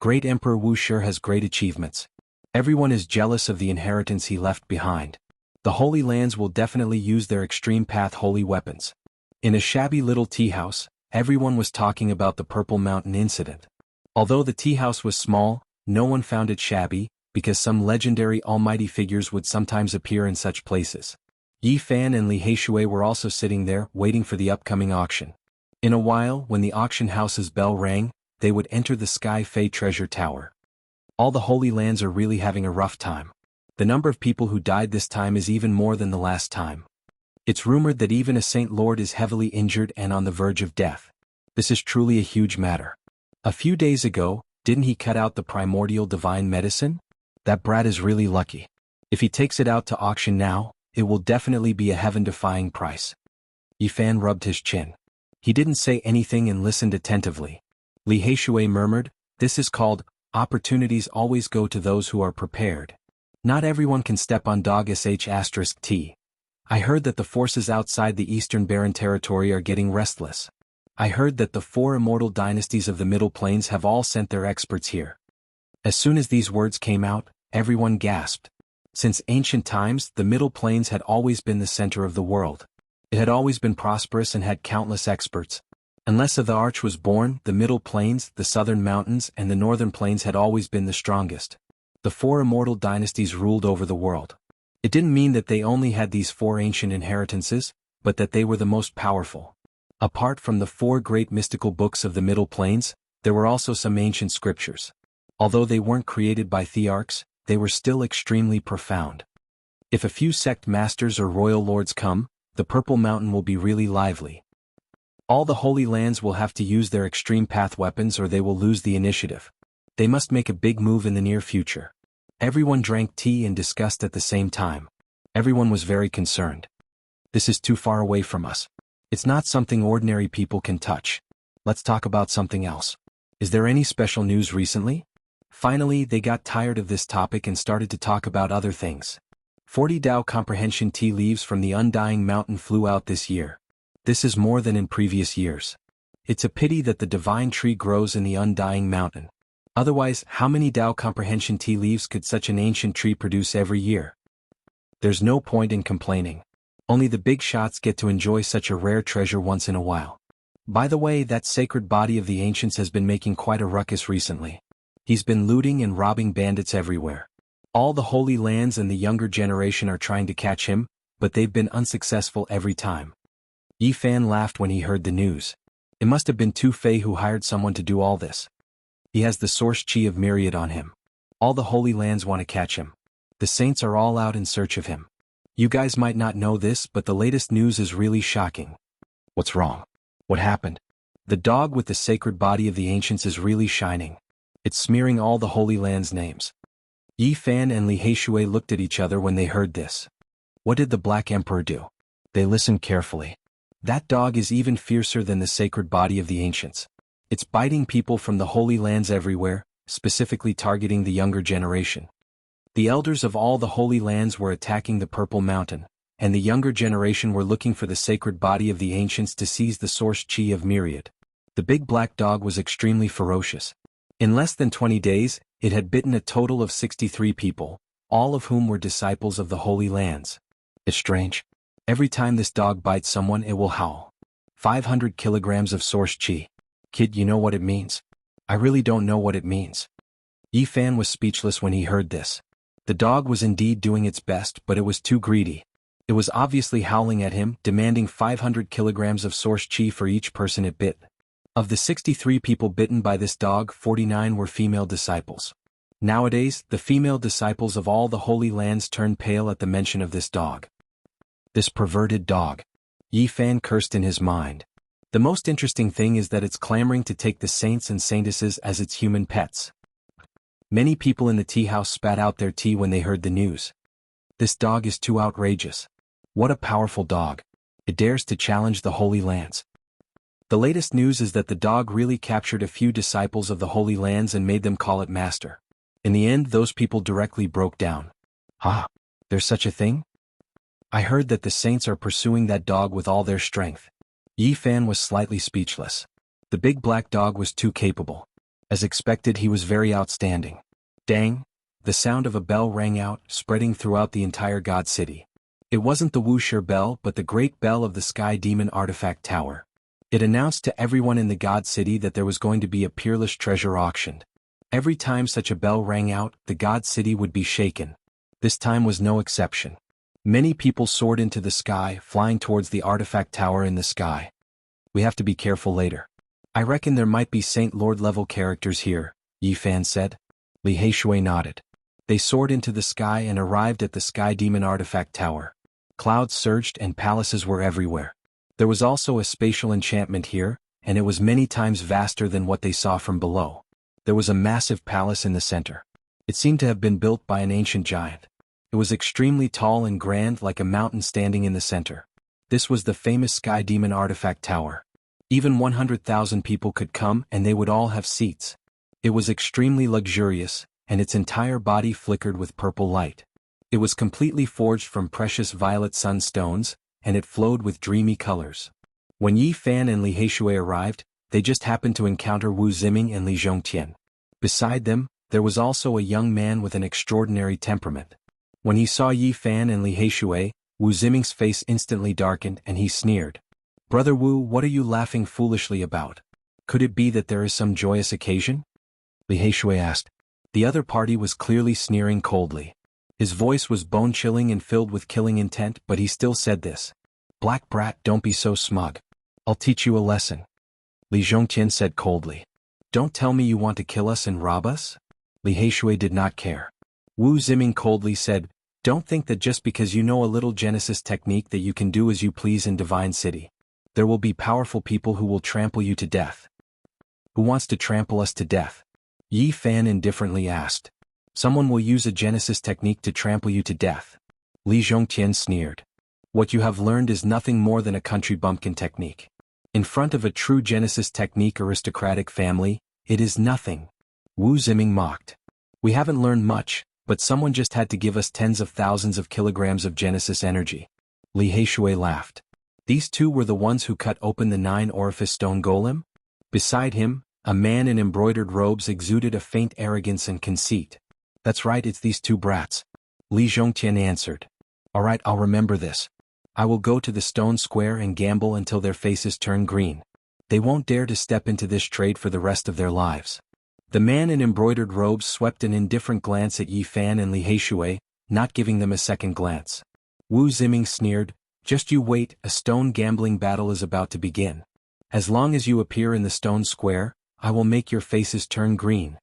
Great Emperor Wuxia has great achievements. Everyone is jealous of the inheritance he left behind. The Holy Lands will definitely use their extreme path holy weapons. In a shabby little tea house, everyone was talking about the Purple Mountain incident. Although the tea house was small, no one found it shabby, because some legendary almighty figures would sometimes appear in such places. Yi Fan and Li Heishui were also sitting there, waiting for the upcoming auction. In a while, when the auction house's bell rang, they would enter the Sky Fei Treasure Tower. All the Holy Lands are really having a rough time. The number of people who died this time is even more than the last time. It's rumored that even a Saint Lord is heavily injured and on the verge of death. This is truly a huge matter. A few days ago, didn't he cut out the primordial divine medicine? That brat is really lucky. If he takes it out to auction now, it will definitely be a heaven-defying price. Yi Fan rubbed his chin. He didn't say anything and listened attentively. Li Heishui murmured, "This is called, opportunities always go to those who are prepared. Not everyone can step on dog sh*t. I heard that the forces outside the Eastern Barren Territory are getting restless. I heard that the 4 immortal dynasties of the Middle Plains have all sent their experts here." As soon as these words came out, everyone gasped. Since ancient times, the Middle Plains had always been the center of the world. It had always been prosperous and had countless experts. Unless the Arch was born, the Middle Plains, the Southern Mountains, and the Northern Plains had always been the strongest. The 4 immortal dynasties ruled over the world. It didn't mean that they only had these 4 ancient inheritances, but that they were the most powerful. Apart from the 4 great mystical books of the Middle Plains, there were also some ancient scriptures. Although they weren't created by thearchs, they were still extremely profound. If a few sect masters or royal lords come, the Purple Mountain will be really lively. All the Holy Lands will have to use their extreme path weapons or they will lose the initiative. They must make a big move in the near future. Everyone drank tea and discussed at the same time. Everyone was very concerned. This is too far away from us. It's not something ordinary people can touch. Let's talk about something else. Is there any special news recently? Finally, they got tired of this topic and started to talk about other things. 40 Dao comprehension tea leaves from the Undying Mountain flew out this year. This is more than in previous years. It's a pity that the divine tree grows in the Undying Mountain. Otherwise, how many Dao comprehension tea leaves could such an ancient tree produce every year? There's no point in complaining. Only the big shots get to enjoy such a rare treasure once in a while. By the way, that sacred body of the ancients has been making quite a ruckus recently. He's been looting and robbing bandits everywhere. All the Holy Lands and the younger generation are trying to catch him, but they've been unsuccessful every time. Yi Fan laughed when he heard the news. It must have been Tu Fei who hired someone to do all this. He has the source chi of Myriad on him. All the Holy Lands want to catch him. The saints are all out in search of him. You guys might not know this, but the latest news is really shocking. What's wrong? What happened? The dog with the sacred body of the ancients is really shining. It's smearing all the Holy Lands' names. Yi Fan and Li Heishui looked at each other when they heard this. What did the Black Emperor do? They listened carefully. That dog is even fiercer than the sacred body of the ancients. It's biting people from the Holy Lands everywhere, specifically targeting the younger generation. The elders of all the Holy Lands were attacking the Purple Mountain, and the younger generation were looking for the sacred body of the ancients to seize the source chi of Myriad. The big black dog was extremely ferocious. In less than 20 days, it had bitten a total of 63 people, all of whom were disciples of the Holy Lands. It's strange. Every time this dog bites someone, it will howl. 500 kilograms of source chi. Kid, you know what it means? I really don't know what it means. Yi Fan was speechless when he heard this. The dog was indeed doing its best, but it was too greedy. It was obviously howling at him, demanding 500 kilograms of source chi for each person it bit. Of the 63 people bitten by this dog, 49 were female disciples. Nowadays, the female disciples of all the Holy Lands turned pale at the mention of this dog. This perverted dog. Yi Fan cursed in his mind. The most interesting thing is that it's clamoring to take the saints and saintesses as its human pets. Many people in the tea house spat out their tea when they heard the news. This dog is too outrageous. What a powerful dog. It dares to challenge the Holy Lands. The latest news is that the dog really captured a few disciples of the Holy Lands and made them call it master. In the end, those people directly broke down. There's such a thing? I heard that the saints are pursuing that dog with all their strength. Yi Fan was slightly speechless. The big black dog was too capable. As expected, he was very outstanding. Dang! The sound of a bell rang out, spreading throughout the entire God City. It wasn't the Wuxia bell, but the great bell of the Sky Demon Artifact Tower. It announced to everyone in the God City that there was going to be a peerless treasure auctioned. Every time such a bell rang out, the God City would be shaken. This time was no exception. Many people soared into the sky, flying towards the artifact tower in the sky. We have to be careful later. I reckon there might be Saint Lord level characters here, Yi Fan said. Li Heishui nodded. They soared into the sky and arrived at the Sky Demon Artifact Tower. Clouds surged and palaces were everywhere. There was also a spatial enchantment here, and it was many times vaster than what they saw from below. There was a massive palace in the center. It seemed to have been built by an ancient giant. It was extremely tall and grand, like a mountain standing in the center. This was the famous Sky Demon Artifact Tower. Even 100,000 people could come and they would all have seats. It was extremely luxurious, and its entire body flickered with purple light. It was completely forged from precious violet sunstones, and it flowed with dreamy colors. When Yi Fan and Li Heishui arrived, they just happened to encounter Wu Ziming and Li Zhongtian. Beside them, there was also a young man with an extraordinary temperament. When he saw Yi Fan and Li Heishui, Wu Ziming's face instantly darkened and he sneered. Brother Wu, what are you laughing foolishly about? Could it be that there is some joyous occasion? Li Heishui asked. The other party was clearly sneering coldly. His voice was bone-chilling and filled with killing intent, but he still said this. Black brat, don't be so smug. I'll teach you a lesson. Li Zhongtian said coldly. Don't tell me you want to kill us and rob us? Li Heishui did not care. Wu Ziming coldly said, don't think that just because you know a little Genesis technique that you can do as you please in Divine City. There will be powerful people who will trample you to death. Who wants to trample us to death? Yi Fan indifferently asked. Someone will use a Genesis technique to trample you to death. Li Zhongtian sneered. What you have learned is nothing more than a country bumpkin technique. In front of a true Genesis technique aristocratic family, it is nothing. Wu Ziming mocked. We haven't learned much, but someone just had to give us tens of thousands of kilograms of Genesis energy. Li Heishui laughed. These two were the ones who cut open the 9-orifice stone golem? Beside him, a man in embroidered robes exuded a faint arrogance and conceit. That's right, it's these two brats. Li Zhongtian answered. All right, I'll remember this. I will go to the stone square and gamble until their faces turn green. They won't dare to step into this trade for the rest of their lives. The man in embroidered robes swept an indifferent glance at Yi Fan and Li Heishui, not giving them a second glance. Wu Ziming sneered, just you wait, a stone gambling battle is about to begin. As long as you appear in the stone square, I will make your faces turn green.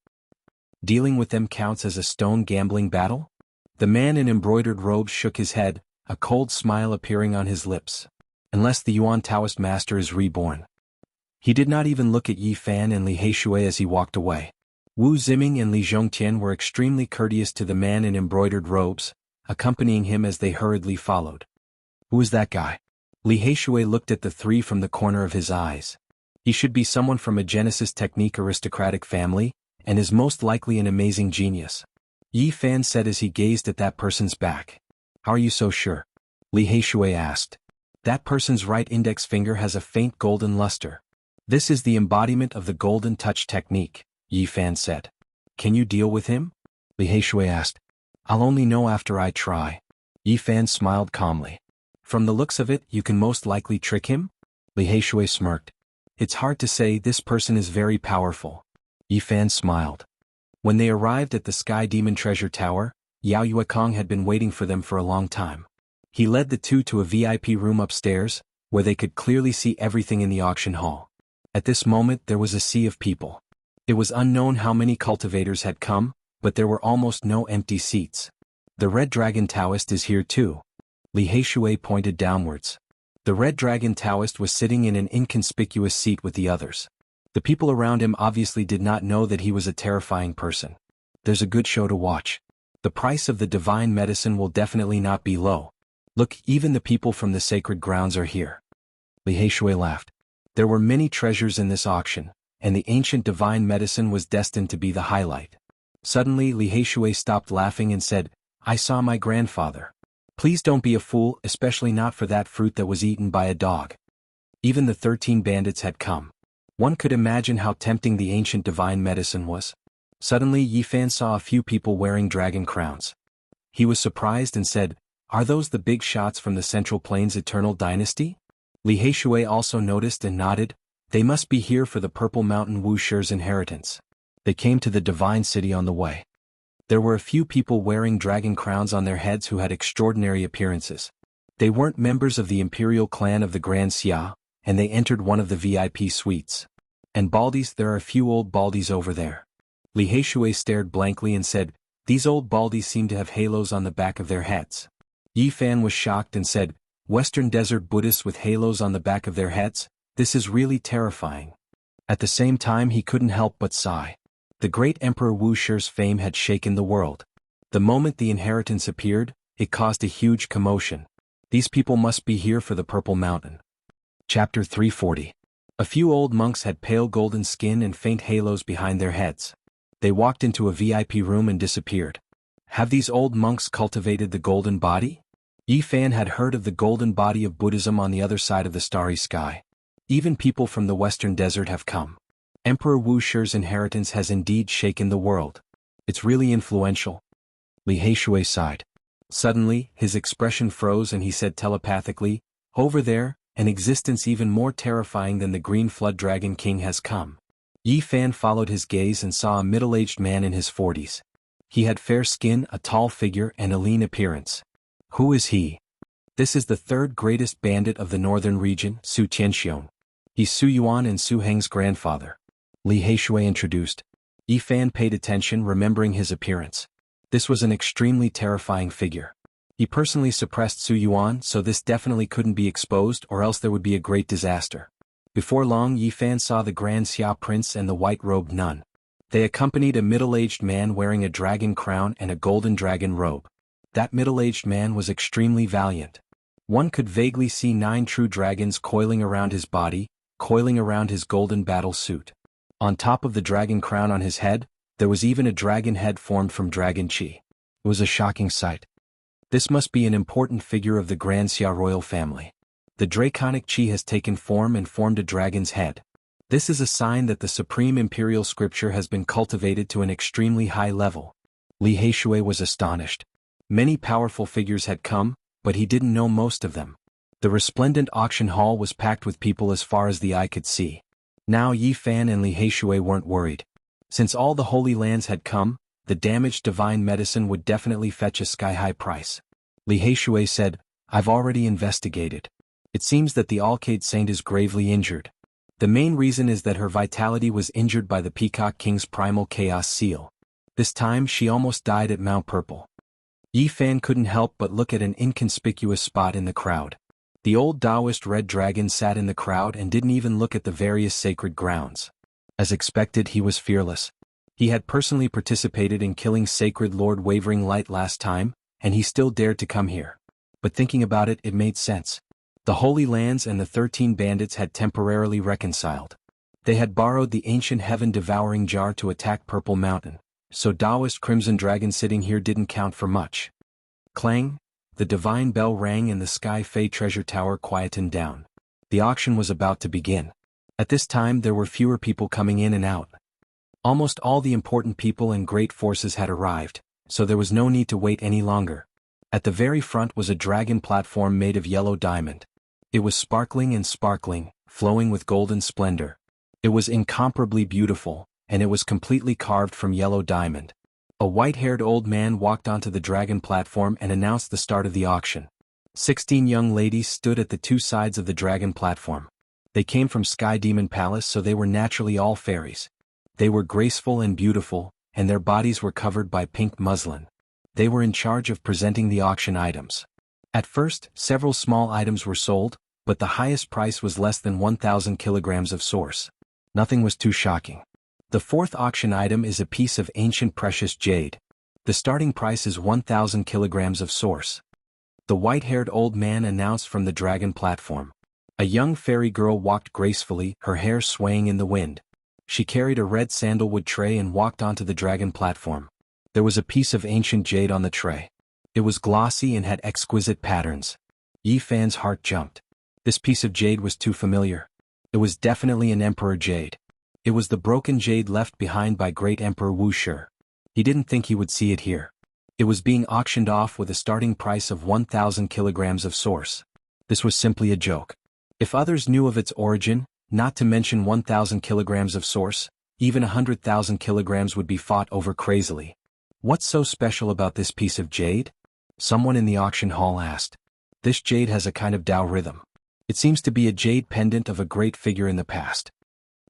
Dealing with them counts as a stone gambling battle? The man in embroidered robes shook his head, a cold smile appearing on his lips. Unless the Yuan Taoist master is reborn. He did not even look at Yi Fan and Li Heishui as he walked away. Wu Ziming and Li Zhongtian were extremely courteous to the man in embroidered robes, accompanying him as they hurriedly followed. Who is that guy? Li Heishui looked at the three from the corner of his eyes. He should be someone from a Genesis technique aristocratic family, and is most likely an amazing genius. Yi Fan said as he gazed at that person's back. How are you so sure? Li Heishui asked. That person's right index finger has a faint golden luster. This is the embodiment of the golden touch technique, Yi Fan said. Can you deal with him? Li Heishui asked. I'll only know after I try. Yi Fan smiled calmly. From the looks of it, you can most likely trick him? Li Heishui smirked. It's hard to say, this person is very powerful. Yi Fan smiled. When they arrived at the Sky Demon Treasure Tower, Yao Yuekong had been waiting for them for a long time. He led the two to a VIP room upstairs, where they could clearly see everything in the auction hall. At this moment there was a sea of people. It was unknown how many cultivators had come, but there were almost no empty seats. The Red Dragon Taoist is here too. Li Heishui pointed downwards. The Red Dragon Taoist was sitting in an inconspicuous seat with the others. The people around him obviously did not know that he was a terrifying person. There's a good show to watch. The price of the divine medicine will definitely not be low. Look, even the people from the sacred grounds are here. Li Heishui laughed. There were many treasures in this auction, and the ancient divine medicine was destined to be the highlight. Suddenly Li Heishui stopped laughing and said, I saw my grandfather. Please don't be a fool, especially not for that fruit that was eaten by a dog. Even the 13 bandits had come. One could imagine how tempting the ancient divine medicine was. Suddenly Yi Fan saw a few people wearing dragon crowns. He was surprised and said, Are those the big shots from the Central Plains Eternal Dynasty? Li Heishui also noticed and nodded. They must be here for the Purple Mountain Wuxia's inheritance. They came to the Divine City on the way. There were a few people wearing dragon crowns on their heads who had extraordinary appearances. They weren't members of the imperial clan of the Grand Xia, and they entered one of the VIP suites. And baldies, there are a few old baldies over there. Li Heishui stared blankly and said, These old baldies seem to have halos on the back of their heads. Yi Fan was shocked and said, Western Desert Buddhists with halos on the back of their heads? This is really terrifying. At the same time he couldn't help but sigh. The great Emperor Wuxia's fame had shaken the world. The moment the inheritance appeared, it caused a huge commotion. These people must be here for the Purple Mountain. Chapter 340. A few old monks had pale golden skin and faint halos behind their heads. They walked into a VIP room and disappeared. Have these old monks cultivated the golden body? Yi Fan had heard of the golden body of Buddhism on the other side of the starry sky. Even people from the Western Desert have come. Emperor Wuxia's inheritance has indeed shaken the world. It's really influential. Li Heishui sighed. Suddenly, his expression froze and he said telepathically, Over there, an existence even more terrifying than the Green Flood Dragon King has come. Yi Fan followed his gaze and saw a middle-aged man in his 40s. He had fair skin, a tall figure, and a lean appearance. Who is he? This is the third greatest bandit of the northern region, Su Tianxiong. He's Su Yuan and Su Heng's grandfather. Li Heishui introduced. Yi Fan paid attention, remembering his appearance. This was an extremely terrifying figure. He personally suppressed Su Yuan, so this definitely couldn't be exposed or else there would be a great disaster. Before long Yi Fan saw the Grand Xia Prince and the white-robed nun. They accompanied a middle-aged man wearing a dragon crown and a golden dragon robe. That middle-aged man was extremely valiant. One could vaguely see 9 true dragons coiling around his body, coiling around his golden battle suit. On top of the dragon crown on his head, there was even a dragon head formed from dragon chi. It was a shocking sight. This must be an important figure of the Grand Xia royal family. The draconic chi has taken form and formed a dragon's head. This is a sign that the supreme imperial scripture has been cultivated to an extremely high level. Li Heishui was astonished. Many powerful figures had come, but he didn't know most of them. The resplendent auction hall was packed with people as far as the eye could see. Now Yi Fan and Li Heishui weren't worried. Since all the Holy Lands had come, the damaged divine medicine would definitely fetch a sky-high price. Li Heishui said, I've already investigated. It seems that the Alcade Saint is gravely injured. The main reason is that her vitality was injured by the Peacock King's primal chaos seal. This time she almost died at Mount Purple. Yi Fan couldn't help but look at an inconspicuous spot in the crowd. The old Taoist red dragon sat in the crowd and didn't even look at the various sacred grounds. As expected, he was fearless. He had personally participated in killing Sacred Lord Wavering Light last time, and he still dared to come here. But thinking about it, it made sense. The Holy Lands and the 13 bandits had temporarily reconciled. They had borrowed the ancient heaven-devouring jar to attack Purple Mountain, so Taoist Crimson Dragon sitting here didn't count for much. Clang! The divine bell rang and the Sky Fae treasure tower quietened down. The auction was about to begin. At this time there were fewer people coming in and out. Almost all the important people and great forces had arrived, so there was no need to wait any longer. At the very front was a dragon platform made of yellow diamond. It was sparkling and sparkling, flowing with golden splendor. It was incomparably beautiful, and it was completely carved from yellow diamond. A white-haired old man walked onto the dragon platform and announced the start of the auction. 16 young ladies stood at the two sides of the dragon platform. They came from Sky Demon Palace, so they were naturally all fairies. They were graceful and beautiful, and their bodies were covered by pink muslin. They were in charge of presenting the auction items. At first, several small items were sold, but the highest price was less than 1,000 kilograms of source. Nothing was too shocking. The fourth auction item is a piece of ancient precious jade. The starting price is 1,000 kilograms of source. The white-haired old man announced from the dragon platform. A young fairy girl walked gracefully, her hair swaying in the wind. She carried a red sandalwood tray and walked onto the dragon platform. There was a piece of ancient jade on the tray. It was glossy and had exquisite patterns. Yi Fan's heart jumped. This piece of jade was too familiar. It was definitely an emperor jade. It was the broken jade left behind by great Emperor Wuxia. He didn't think he would see it here. It was being auctioned off with a starting price of 1,000 kilograms of source. This was simply a joke. If others knew of its origin, not to mention 1,000 kilograms of source, even 100,000 kilograms would be fought over crazily. What's so special about this piece of jade? Someone in the auction hall asked. This jade has a kind of Tao rhythm. It seems to be a jade pendant of a great figure in the past.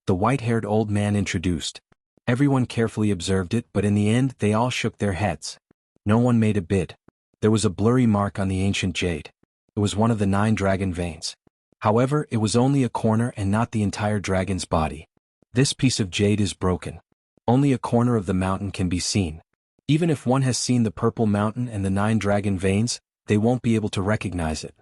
The white-haired old man introduced. Everyone carefully observed it, but in the end they all shook their heads. No one made a bid. There was a blurry mark on the ancient jade. It was one of the 9 dragon veins. However, it was only a corner and not the entire dragon's body. This piece of jade is broken. Only a corner of the mountain can be seen. Even if one has seen the Purple Mountain and the 9 dragon veins, they won't be able to recognize it.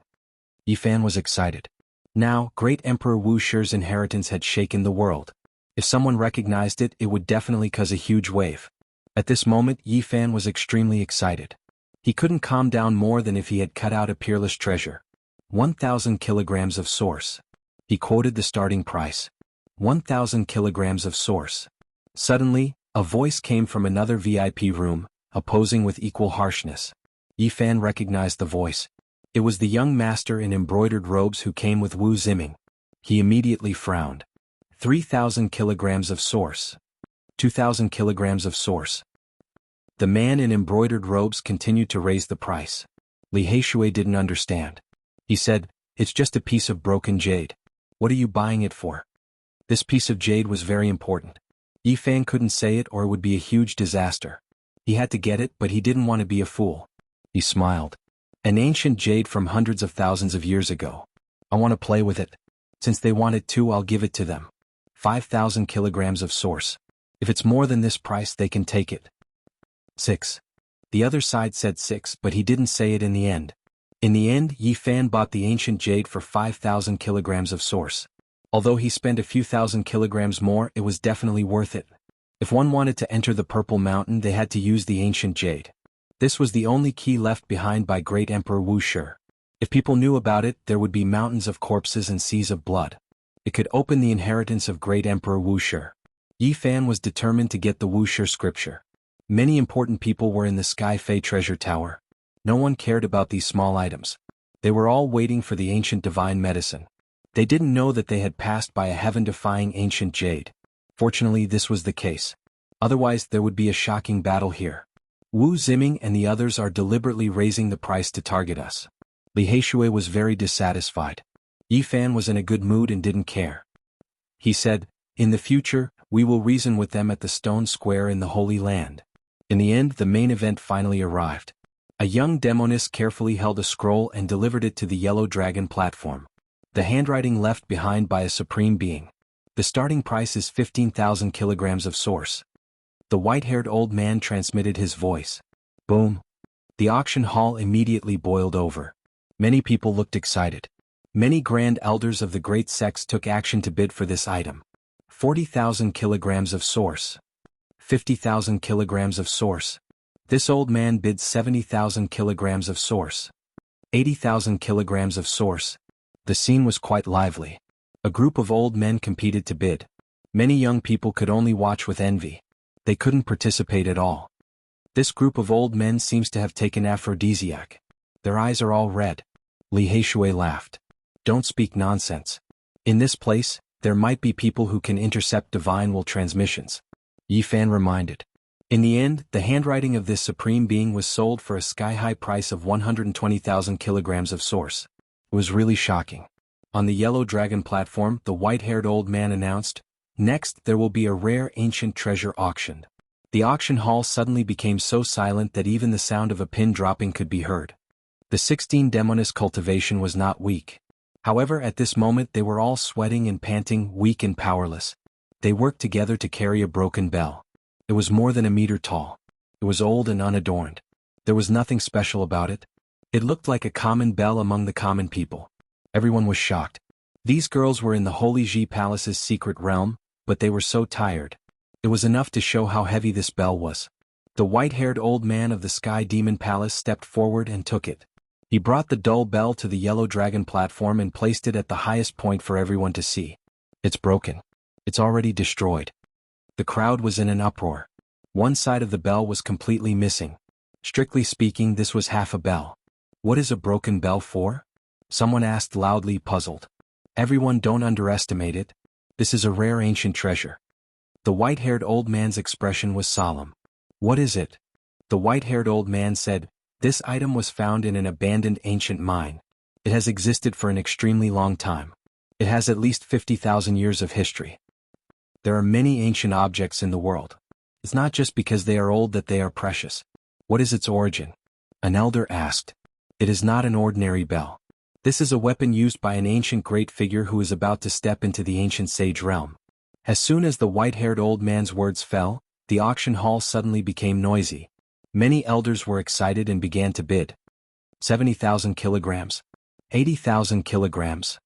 Yi Fan was excited. Now, great Emperor Wuxia's inheritance had shaken the world. If someone recognized it, it would definitely cause a huge wave. At this moment, Yi Fan was extremely excited. He couldn't calm down more than if he had cut out a peerless treasure. 1,000 kilograms of source. He quoted the starting price. 1,000 kilograms of source. Suddenly, a voice came from another VIP room, opposing with equal harshness. Yi Fan recognized the voice. It was the young master in embroidered robes who came with Wu Ziming. He immediately frowned. 3,000 kilograms of source. 2,000 kilograms of source. The man in embroidered robes continued to raise the price. Li Heishui didn't understand. He said, "It's just a piece of broken jade. What are you buying it for?" This piece of jade was very important. Yi Fan couldn't say it or it would be a huge disaster. He had to get it, but he didn't want to be a fool. He smiled. An ancient jade from hundreds of thousands of years ago. I want to play with it. Since they want it too, I'll give it to them. 5,000 kilograms of source. If it's more than this price, they can take it. 6. The other side said 6, but he didn't say it in the end. In the end, Yi Fan bought the ancient jade for 5,000 kilograms of source. Although he spent a few thousand kilograms more, it was definitely worth it. If one wanted to enter the Purple Mountain, they had to use the ancient jade. This was the only key left behind by great Emperor Wuxia. If people knew about it, there would be mountains of corpses and seas of blood. It could open the inheritance of great Emperor Wuxia. Yi Fan was determined to get the Wuxia scripture. Many important people were in the Sky Fae treasure tower. No one cared about these small items. They were all waiting for the ancient divine medicine. They didn't know that they had passed by a heaven-defying ancient jade. Fortunately, this was the case. Otherwise, there would be a shocking battle here. Wu Ziming and the others are deliberately raising the price to target us. Li Heishui was very dissatisfied. Yi Fan was in a good mood and didn't care. He said, "In the future, we will reason with them at the stone square in the Holy Land." In the end, the main event finally arrived. A young demoness carefully held a scroll and delivered it to the yellow dragon platform. The handwriting left behind by a supreme being. The starting price is 15,000 kilograms of source. The white-haired old man transmitted his voice. Boom. The auction hall immediately boiled over. Many people looked excited. Many grand elders of the great sects took action to bid for this item. 40,000 kilograms of source. 50,000 kilograms of source. This old man bid 70,000 kilograms of source. 80,000 kilograms of source. The scene was quite lively. A group of old men competed to bid. Many young people could only watch with envy. They couldn't participate at all. This group of old men seems to have taken aphrodisiac. Their eyes are all red. Li Heishui laughed. Don't speak nonsense. In this place, there might be people who can intercept divine will transmissions. Yi Fan reminded. In the end, the handwriting of this supreme being was sold for a sky-high price of 120,000 kilograms of source. It was really shocking. On the Yellow Dragon platform, the white-haired old man announced, "Next, there will be a rare ancient treasure auctioned." The auction hall suddenly became so silent that even the sound of a pin dropping could be heard. The 16 demoness cultivation was not weak. However, at this moment they were all sweating and panting, weak and powerless. They worked together to carry a broken bell. It was more than a meter tall. It was old and unadorned. There was nothing special about it. It looked like a common bell among the common people. Everyone was shocked. These girls were in the Holy Ji Palace's secret realm, but they were so tired. It was enough to show how heavy this bell was. The white-haired old man of the Sky Demon Palace stepped forward and took it. He brought the dull bell to the Yellow Dragon platform and placed it at the highest point for everyone to see. It's broken. It's already destroyed. The crowd was in an uproar. One side of the bell was completely missing. Strictly speaking, this was half a bell. What is a broken bell for? Someone asked loudly, puzzled. Everyone, don't underestimate it. This is a rare ancient treasure. The white-haired old man's expression was solemn. What is it? The white-haired old man said, this item was found in an abandoned ancient mine. It has existed for an extremely long time. It has at least 50,000 years of history. There are many ancient objects in the world. It's not just because they are old that they are precious. What is its origin? An elder asked. It is not an ordinary bell. This is a weapon used by an ancient great figure who is about to step into the ancient sage realm. As soon as the white-haired old man's words fell, the auction hall suddenly became noisy. Many elders were excited and began to bid. 70,000 kilograms. 80,000 kilograms.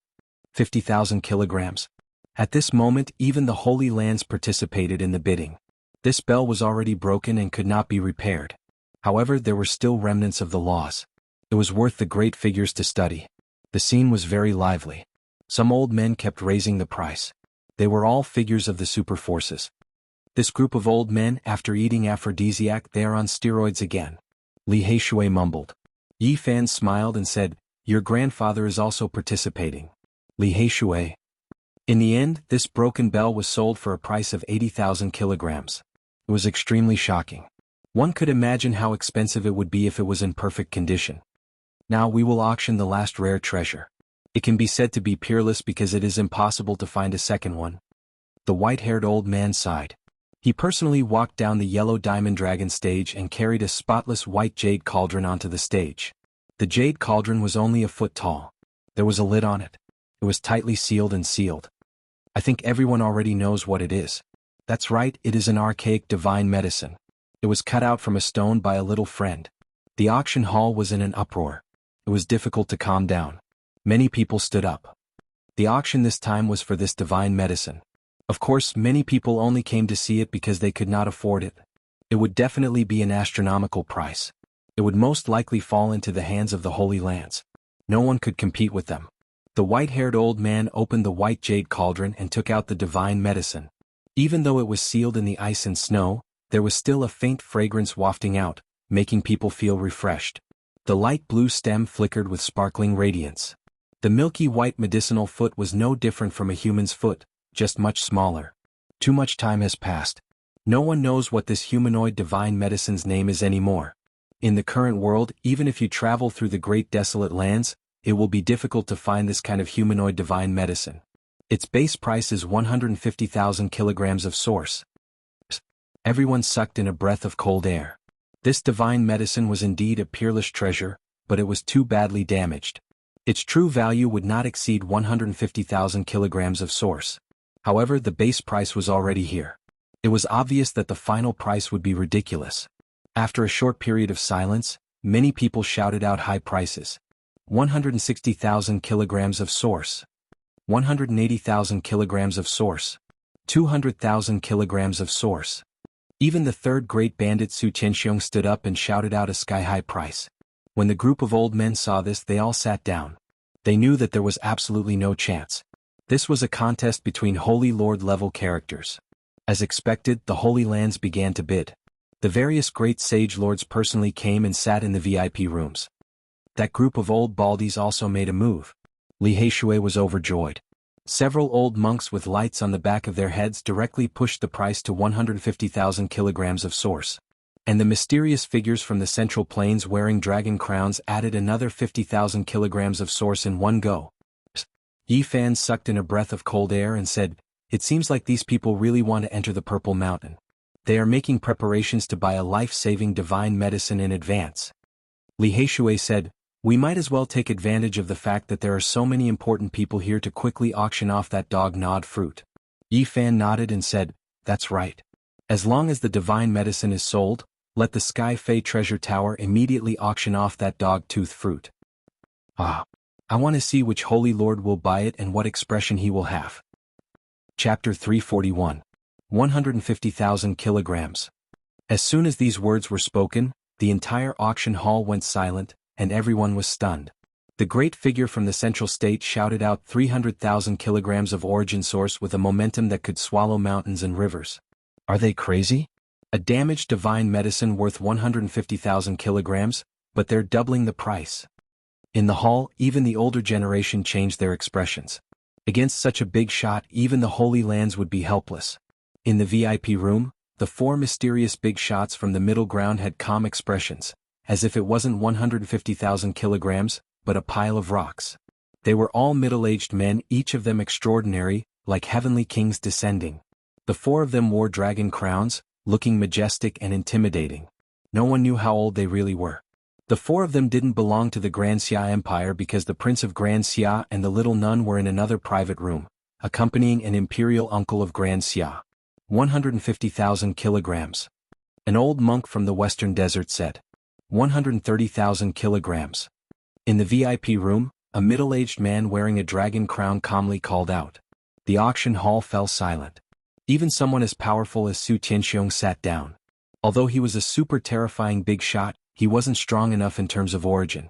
50,000 kilograms. At this moment, even the Holy Lands participated in the bidding. This bell was already broken and could not be repaired. However, there were still remnants of the laws. It was worth the great figures to study. The scene was very lively. Some old men kept raising the price. They were all figures of the super forces. This group of old men, after eating aphrodisiac, they are on steroids again. Li Heishui mumbled. Yi Fan smiled and said, your grandfather is also participating. Li Heishui. In the end, this broken bell was sold for a price of 80,000 kilograms. It was extremely shocking. One could imagine how expensive it would be if it was in perfect condition. Now we will auction the last rare treasure. It can be said to be peerless because it is impossible to find a second one. The white-haired old man sighed. He personally walked down the yellow diamond dragon stage and carried a spotless white jade cauldron onto the stage. The jade cauldron was only a foot tall. There was a lid on it. It was tightly sealed and sealed. I think everyone already knows what it is. That's right, it is an archaic divine medicine. It was cut out from a stone by a little friend. The auction hall was in an uproar. It was difficult to calm down. Many people stood up. The auction this time was for this divine medicine. Of course, many people only came to see it because they could not afford it. It would definitely be an astronomical price. It would most likely fall into the hands of the Holy Lands. No one could compete with them. The white-haired old man opened the white jade cauldron and took out the divine medicine. Even though it was sealed in the ice and snow, there was still a faint fragrance wafting out, making people feel refreshed. The light blue stem flickered with sparkling radiance. The milky white medicinal foot was no different from a human's foot, just much smaller. Too much time has passed. No one knows what this humanoid divine medicine's name is anymore. In the current world, even if you travel through the great desolate lands, it will be difficult to find this kind of humanoid divine medicine. Its base price is 150,000 kilograms of source. Everyone sucked in a breath of cold air. This divine medicine was indeed a peerless treasure, but it was too badly damaged. Its true value would not exceed 150,000 kilograms of source. However, the base price was already here. It was obvious that the final price would be ridiculous. After a short period of silence, many people shouted out high prices. 160,000 kilograms of source. 180,000 kilograms of source. 200,000 kilograms of source. Even the third great bandit Su Tianxiong stood up and shouted out a sky-high price. When the group of old men saw this, they all sat down. They knew that there was absolutely no chance. This was a contest between Holy Lord-level characters. As expected, the Holy Lands began to bid. The various great sage lords personally came and sat in the VIP rooms. That group of old baldies also made a move. Li Heishui was overjoyed. Several old monks with lights on the back of their heads directly pushed the price to 150,000 kilograms of source. And the mysterious figures from the Central Plains wearing dragon crowns added another 50,000 kilograms of source in one go. Yi Fan sucked in a breath of cold air and said, "It seems like these people really want to enter the Purple Mountain. They are making preparations to buy a life-saving divine medicine in advance." Li Heishui said, "We might as well take advantage of the fact that there are so many important people here to quickly auction off that dog-gnawed fruit." Yi Fan nodded and said, "That's right. As long as the divine medicine is sold, let the Sky Fei Treasure Tower immediately auction off that dog-tooth fruit. I want to see which Holy Lord will buy it and what expression he will have." Chapter 341. 150,000 kilograms. As soon as these words were spoken, the entire auction hall went silent, and everyone was stunned. The great figure from the central state shouted out 300,000 kilograms of origin source with a momentum that could swallow mountains and rivers. Are they crazy? A damaged divine medicine worth 150,000 kilograms, but they're doubling the price. In the hall, even the older generation changed their expressions. Against such a big shot, even the Holy Lands would be helpless. In the VIP room, the four mysterious big shots from the middle ground had calm expressions, as if it wasn't 150,000 kilograms, but a pile of rocks. They were all middle-aged men, each of them extraordinary, like heavenly kings descending. The four of them wore dragon crowns, looking majestic and intimidating. No one knew how old they really were. The four of them didn't belong to the Grand Xia Empire because the Prince of Grand Xia and the little nun were in another private room, accompanying an imperial uncle of Grand Xia. 150,000 kilograms. An old monk from the western desert said. 130,000 kilograms. In the VIP room, a middle-aged man wearing a dragon crown calmly called out. The auction hall fell silent. Even someone as powerful as Su Tianxiong sat down. Although he was a super terrifying big shot, he wasn't strong enough in terms of origin.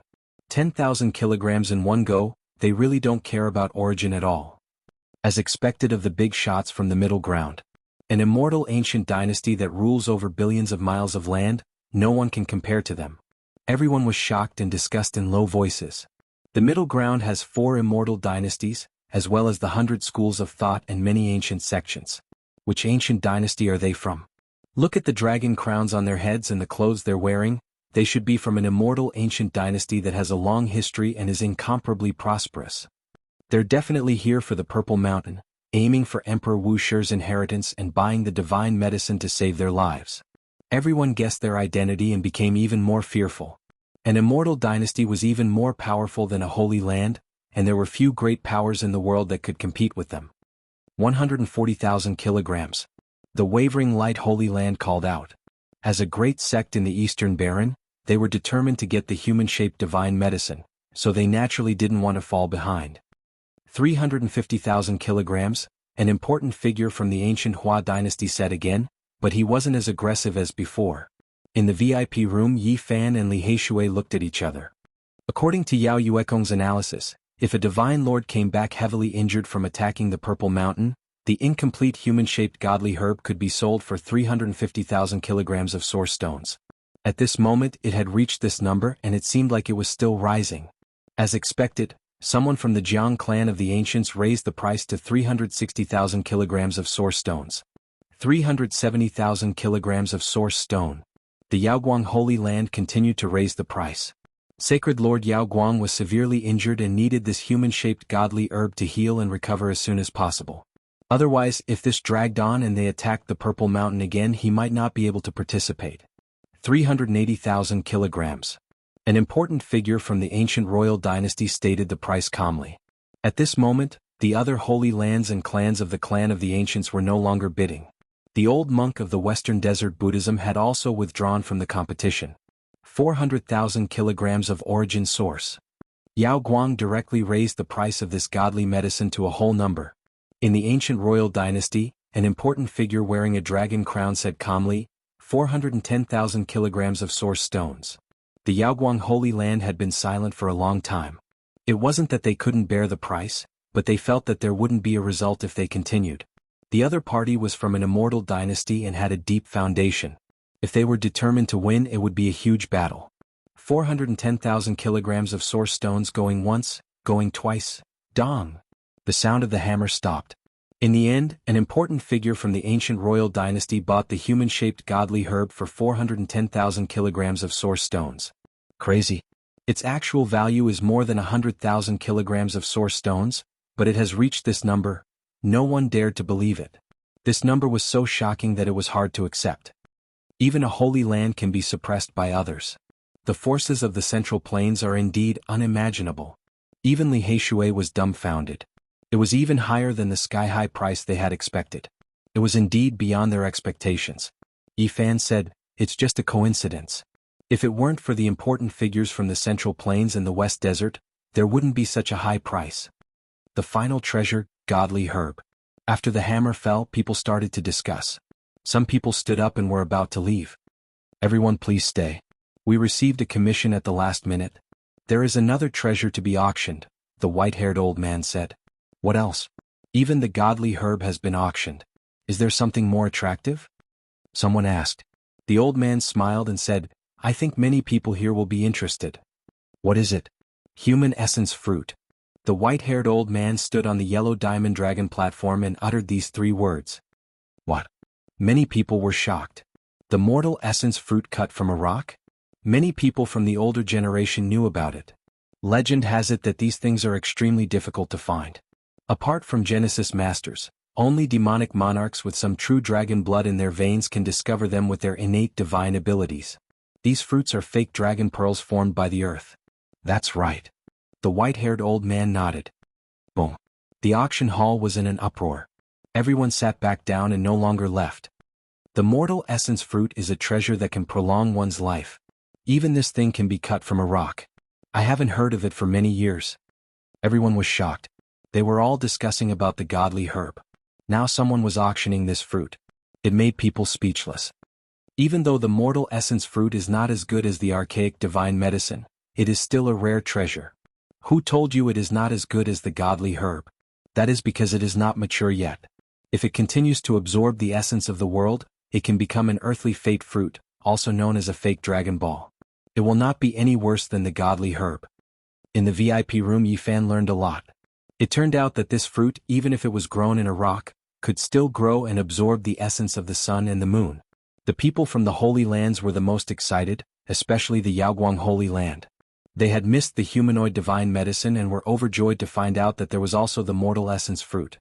10,000 kilograms in one go, they really don't care about origin at all. As expected of the big shots from the middle ground. An immortal ancient dynasty that rules over billions of miles of land, no one can compare to them. Everyone was shocked and discussed in low voices. The middle ground has 4 immortal dynasties, as well as the 100 schools of thought and many ancient sections. Which ancient dynasty are they from? Look at the dragon crowns on their heads and the clothes they're wearing. They should be from an immortal ancient dynasty that has a long history and is incomparably prosperous. They're definitely here for the Purple Mountain, aiming for Emperor Wu Shi's inheritance and buying the divine medicine to save their lives. Everyone guessed their identity and became even more fearful. An immortal dynasty was even more powerful than a holy land, and there were few great powers in the world that could compete with them. 140,000 kilograms. The wavering light Holy Land called out. As a great sect in the Eastern Baron, they were determined to get the human-shaped divine medicine, so they naturally didn't want to fall behind. 350,000 kilograms, an important figure from the ancient Hua dynasty said again, but he wasn't as aggressive as before. In the VIP room, Yi Fan and Li Heishui looked at each other. According to Yao Yuekong's analysis, if a divine lord came back heavily injured from attacking the Purple Mountain, the incomplete human-shaped godly herb could be sold for 350,000 kilograms of source stones. At this moment it had reached this number and it seemed like it was still rising. As expected, someone from the Jiang clan of the ancients raised the price to 360,000 kilograms of source stones. 370,000 kilograms of source stone. The Yaoguang Holy Land continued to raise the price. Sacred Lord Yaoguang was severely injured and needed this human-shaped godly herb to heal and recover as soon as possible. Otherwise, if this dragged on and they attacked the Purple Mountain again, he might not be able to participate. 380,000 kilograms. An important figure from the ancient royal dynasty stated the price calmly. At this moment, the other holy lands and clans of the clan of the ancients were no longer bidding. The old monk of the Western Desert Buddhism had also withdrawn from the competition. 400,000 kilograms of origin source. Yao Guang directly raised the price of this godly medicine to a whole number. In the ancient royal dynasty, an important figure wearing a dragon crown said calmly, 410,000 kilograms of source stones. The Yaoguang Holy Land had been silent for a long time. It wasn't that they couldn't bear the price, but they felt that there wouldn't be a result if they continued. The other party was from an immortal dynasty and had a deep foundation. If they were determined to win, it would be a huge battle. 410,000 kilograms of source stones going once, going twice. Dong! The sound of the hammer stopped. In the end, an important figure from the ancient royal dynasty bought the human-shaped godly herb for 410,000 kilograms of source stones. Crazy. Its actual value is more than 100,000 kilograms of source stones, but it has reached this number. No one dared to believe it. This number was so shocking that it was hard to accept. Even a holy land can be suppressed by others. The forces of the Central Plains are indeed unimaginable. Even Li Heishui was dumbfounded. It was even higher than the sky-high price they had expected. It was indeed beyond their expectations. Yi Fan said, "It's just a coincidence. If it weren't for the important figures from the Central Plains and the West Desert, there wouldn't be such a high price." The final treasure, godly herb. After the hammer fell, people started to discuss. Some people stood up and were about to leave. "Everyone please stay. We received a commission at the last minute. There is another treasure to be auctioned," the white-haired old man said. "What else?" "Even the godly herb has been auctioned. Is there something more attractive?" someone asked. The old man smiled and said, "I think many people here will be interested." "What is it?" "Human essence fruit." The white-haired old man stood on the yellow diamond dragon platform and uttered these 3 words. "What?" Many people were shocked. The mortal essence fruit cut from a rock? Many people from the older generation knew about it. Legend has it that these things are extremely difficult to find. Apart from Genesis masters, only demonic monarchs with some true dragon blood in their veins can discover them with their innate divine abilities. These fruits are fake dragon pearls formed by the earth. That's right. The white-haired old man nodded. Boom. The auction hall was in an uproar. Everyone sat back down and no longer left. The mortal essence fruit is a treasure that can prolong one's life. Even this thing can be cut from a rock. I haven't heard of it for many years. Everyone was shocked. They were all discussing about the godly herb. Now someone was auctioning this fruit. It made people speechless. Even though the mortal essence fruit is not as good as the archaic divine medicine, it is still a rare treasure. Who told you it is not as good as the godly herb? That is because it is not mature yet. If it continues to absorb the essence of the world, it can become an earthly fate fruit, also known as a fake dragon ball. It will not be any worse than the godly herb. In the VIP room, Yi Fan learned a lot. It turned out that this fruit, even if it was grown in a rock, could still grow and absorb the essence of the sun and the moon. The people from the Holy Lands were the most excited, especially the Yaoguang Holy Land. They had missed the humanoid divine medicine and were overjoyed to find out that there was also the mortal essence fruit.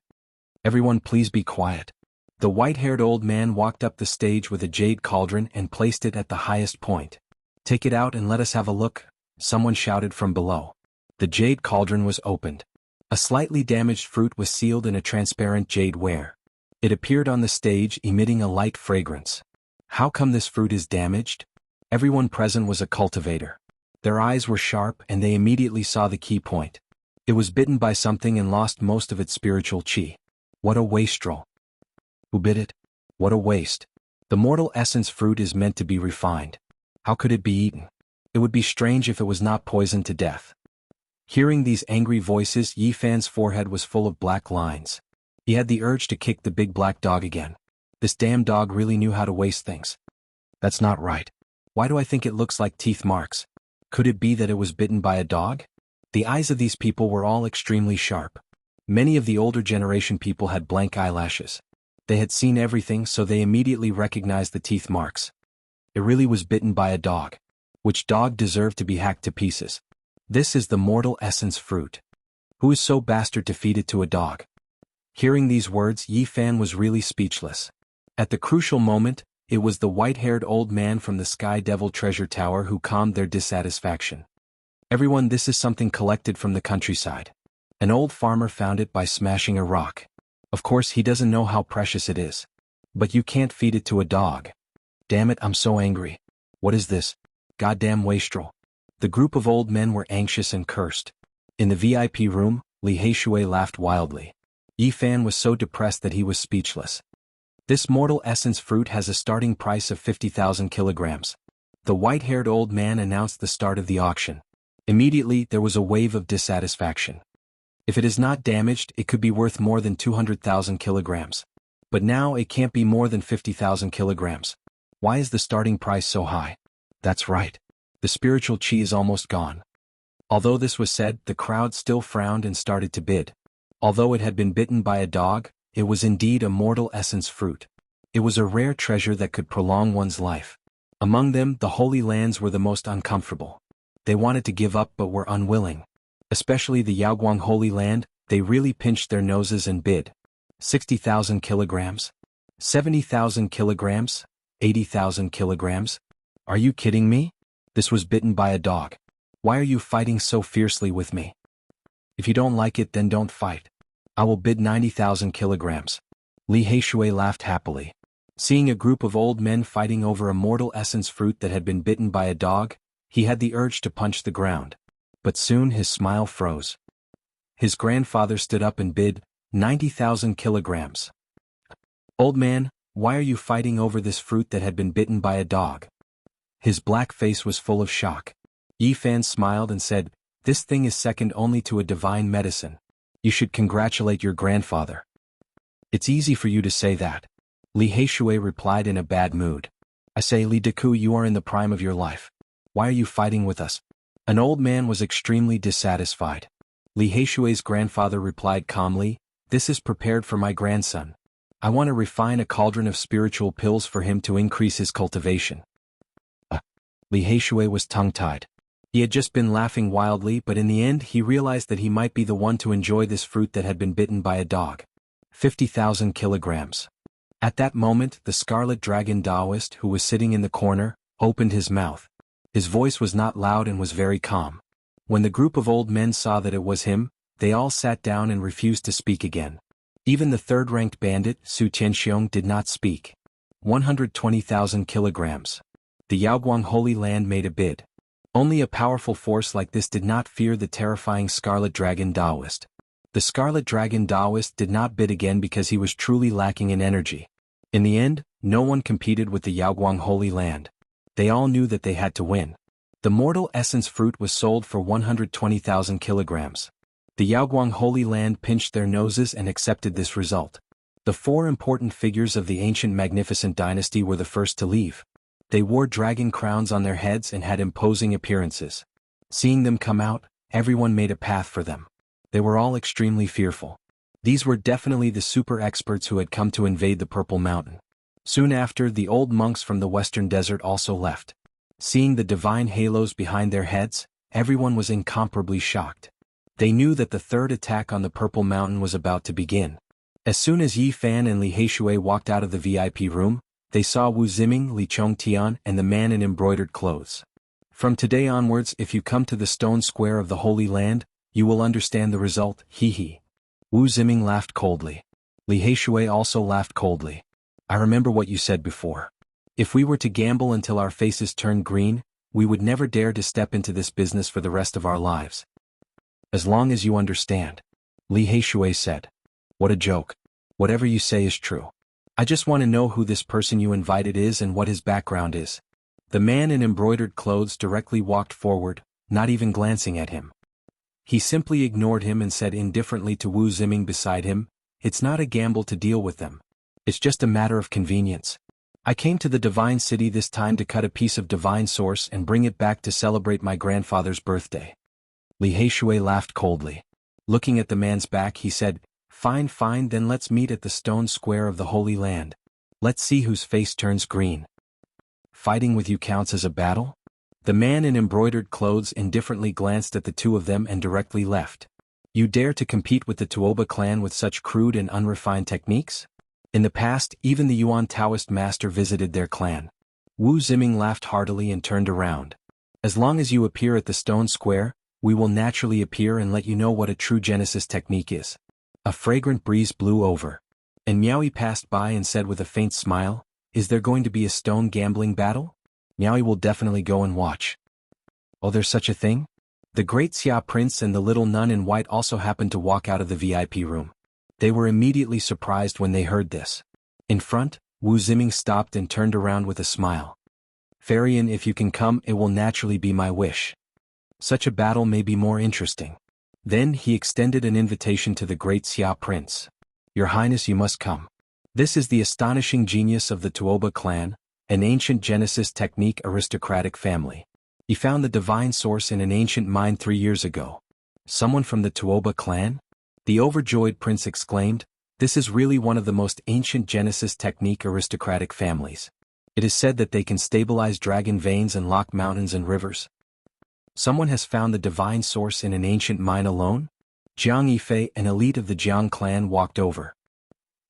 "Everyone please be quiet." The white-haired old man walked up the stage with a jade cauldron and placed it at the highest point. "Take it out and let us have a look," someone shouted from below. The jade cauldron was opened. A slightly damaged fruit was sealed in a transparent jade ware. It appeared on the stage, emitting a light fragrance. How come this fruit is damaged? Everyone present was a cultivator. Their eyes were sharp and they immediately saw the key point. It was bitten by something and lost most of its spiritual chi. What a wastrel. Who bit it? What a waste. The mortal essence fruit is meant to be refined. How could it be eaten? It would be strange if it was not poisoned to death. Hearing these angry voices, Yi Fan's forehead was full of black lines. He had the urge to kick the big black dog again. This damn dog really knew how to waste things. That's not right. Why do I think it looks like teeth marks? Could it be that it was bitten by a dog? The eyes of these people were all extremely sharp. Many of the older generation people had blank eyelashes. They had seen everything, so they immediately recognized the teeth marks. It really was bitten by a dog. Which dog deserved to be hacked to pieces? This is the mortal essence fruit. Who is so bastard to feed it to a dog? Hearing these words, Yi Fan was really speechless. At the crucial moment, it was the white-haired old man from the Sky Devil Treasure Tower who calmed their dissatisfaction. "Everyone, this is something collected from the countryside. An old farmer found it by smashing a rock. Of course, he doesn't know how precious it is. But you can't feed it to a dog. Damn it, I'm so angry. What is this? Goddamn wastrel." The group of old men were anxious and cursed. In the VIP room, Li Heishui laughed wildly. Yi Fan was so depressed that he was speechless. This mortal essence fruit has a starting price of 50,000 kilograms. The white-haired old man announced the start of the auction. Immediately, there was a wave of dissatisfaction. If it is not damaged, it could be worth more than 200,000 kilograms. But now it can't be more than 50,000 kilograms. Why is the starting price so high? That's right. The spiritual chi is almost gone. Although this was said, the crowd still frowned and started to bid. Although it had been bitten by a dog, it was indeed a mortal essence fruit. It was a rare treasure that could prolong one's life. Among them, the Holy Lands were the most uncomfortable. They wanted to give up but were unwilling. Especially the Yaoguang Holy Land, they really pinched their noses and bid. 60,000 kilograms? 70,000 kilograms? 80,000 kilograms? Are you kidding me? This was bitten by a dog. Why are you fighting so fiercely with me? If you don't like it, then don't fight. I will bid 90,000 kilograms. Li Heishui laughed happily. Seeing a group of old men fighting over a mortal essence fruit that had been bitten by a dog, he had the urge to punch the ground. But soon his smile froze. His grandfather stood up and bid 90,000 kilograms. Old man, why are you fighting over this fruit that had been bitten by a dog? His black face was full of shock. Yi Fan smiled and said, this thing is second only to a divine medicine. You should congratulate your grandfather. It's easy for you to say that. Li Heishui replied in a bad mood. I say, Li Deku, you are in the prime of your life. Why are you fighting with us? An old man was extremely dissatisfied. Li Heishui's grandfather replied calmly, this is prepared for my grandson. I want to refine a cauldron of spiritual pills for him to increase his cultivation. Li Heishui was tongue-tied. He had just been laughing wildly, but in the end he realized that he might be the one to enjoy this fruit that had been bitten by a dog. 50,000 kilograms. At that moment, the Scarlet Dragon Taoist, who was sitting in the corner, opened his mouth. His voice was not loud and was very calm. When the group of old men saw that it was him, they all sat down and refused to speak again. Even the third-ranked bandit, Su Tianxiong, did not speak. 120,000 kilograms. The Yaoguang Holy Land made a bid. Only a powerful force like this did not fear the terrifying Scarlet Dragon Taoist. The Scarlet Dragon Taoist did not bid again because he was truly lacking in energy. In the end, no one competed with the Yaoguang Holy Land. They all knew that they had to win. The mortal essence fruit was sold for 120,000 kilograms. The Yaoguang Holy Land pinched their noses and accepted this result. The four important figures of the ancient magnificent dynasty were the first to leave. They wore dragon crowns on their heads and had imposing appearances. Seeing them come out, everyone made a path for them. They were all extremely fearful. These were definitely the super experts who had come to invade the Purple Mountain. Soon after, the old monks from the western desert also left. Seeing the divine halos behind their heads, everyone was incomparably shocked. They knew that the third attack on the Purple Mountain was about to begin. As soon as Yi Fan and Li Heishui walked out of the VIP room, they saw Wu Ziming, Li Chongtian, and the man in embroidered clothes. From today onwards, if you come to the stone square of the Holy Land, you will understand the result, he. Wu Ziming laughed coldly. Li Heishui also laughed coldly. I remember what you said before. If we were to gamble until our faces turned green, we would never dare to step into this business for the rest of our lives. As long as you understand. Li Heishui said. What a joke. Whatever you say is true. I just want to know who this person you invited is and what his background is. The man in embroidered clothes directly walked forward, not even glancing at him. He simply ignored him and said indifferently to Wu Ziming beside him, it's not a gamble to deal with them. It's just a matter of convenience. I came to the Divine City this time to cut a piece of divine source and bring it back to celebrate my grandfather's birthday. Li Heishui laughed coldly. Looking at the man's back, he said, Fine, then let's meet at the stone square of the Holy Land. Let's see whose face turns green. Fighting with you counts as a battle? The man in embroidered clothes indifferently glanced at the two of them and directly left. You dare to compete with the Tuoba clan with such crude and unrefined techniques? In the past, even the Yuan Taoist master visited their clan. Wu Ziming laughed heartily and turned around. As long as you appear at the stone square, we will naturally appear and let you know what a true Genesis technique is. A fragrant breeze blew over. And Miaoyi passed by and said with a faint smile, is there going to be a stone gambling battle? Miaoyi will definitely go and watch. Oh, there's such a thing? The great Xia prince and the little nun in white also happened to walk out of the VIP room. They were immediately surprised when they heard this. In front, Wu Ziming stopped and turned around with a smile. Farian, if you can come, it will naturally be my wish. Such a battle may be more interesting. Then he extended an invitation to the great Xia prince. Your Highness, you must come. This is the astonishing genius of the Tuoba clan, an ancient Genesis technique aristocratic family. He found the divine source in an ancient mine 3 years ago. Someone from the Tuoba clan? The overjoyed prince exclaimed, this is really one of the most ancient Genesis technique aristocratic families. It is said that they can stabilize dragon veins and lock mountains and rivers. Someone has found the divine source in an ancient mine alone? Jiang Yifei, an elite of the Jiang clan, walked over.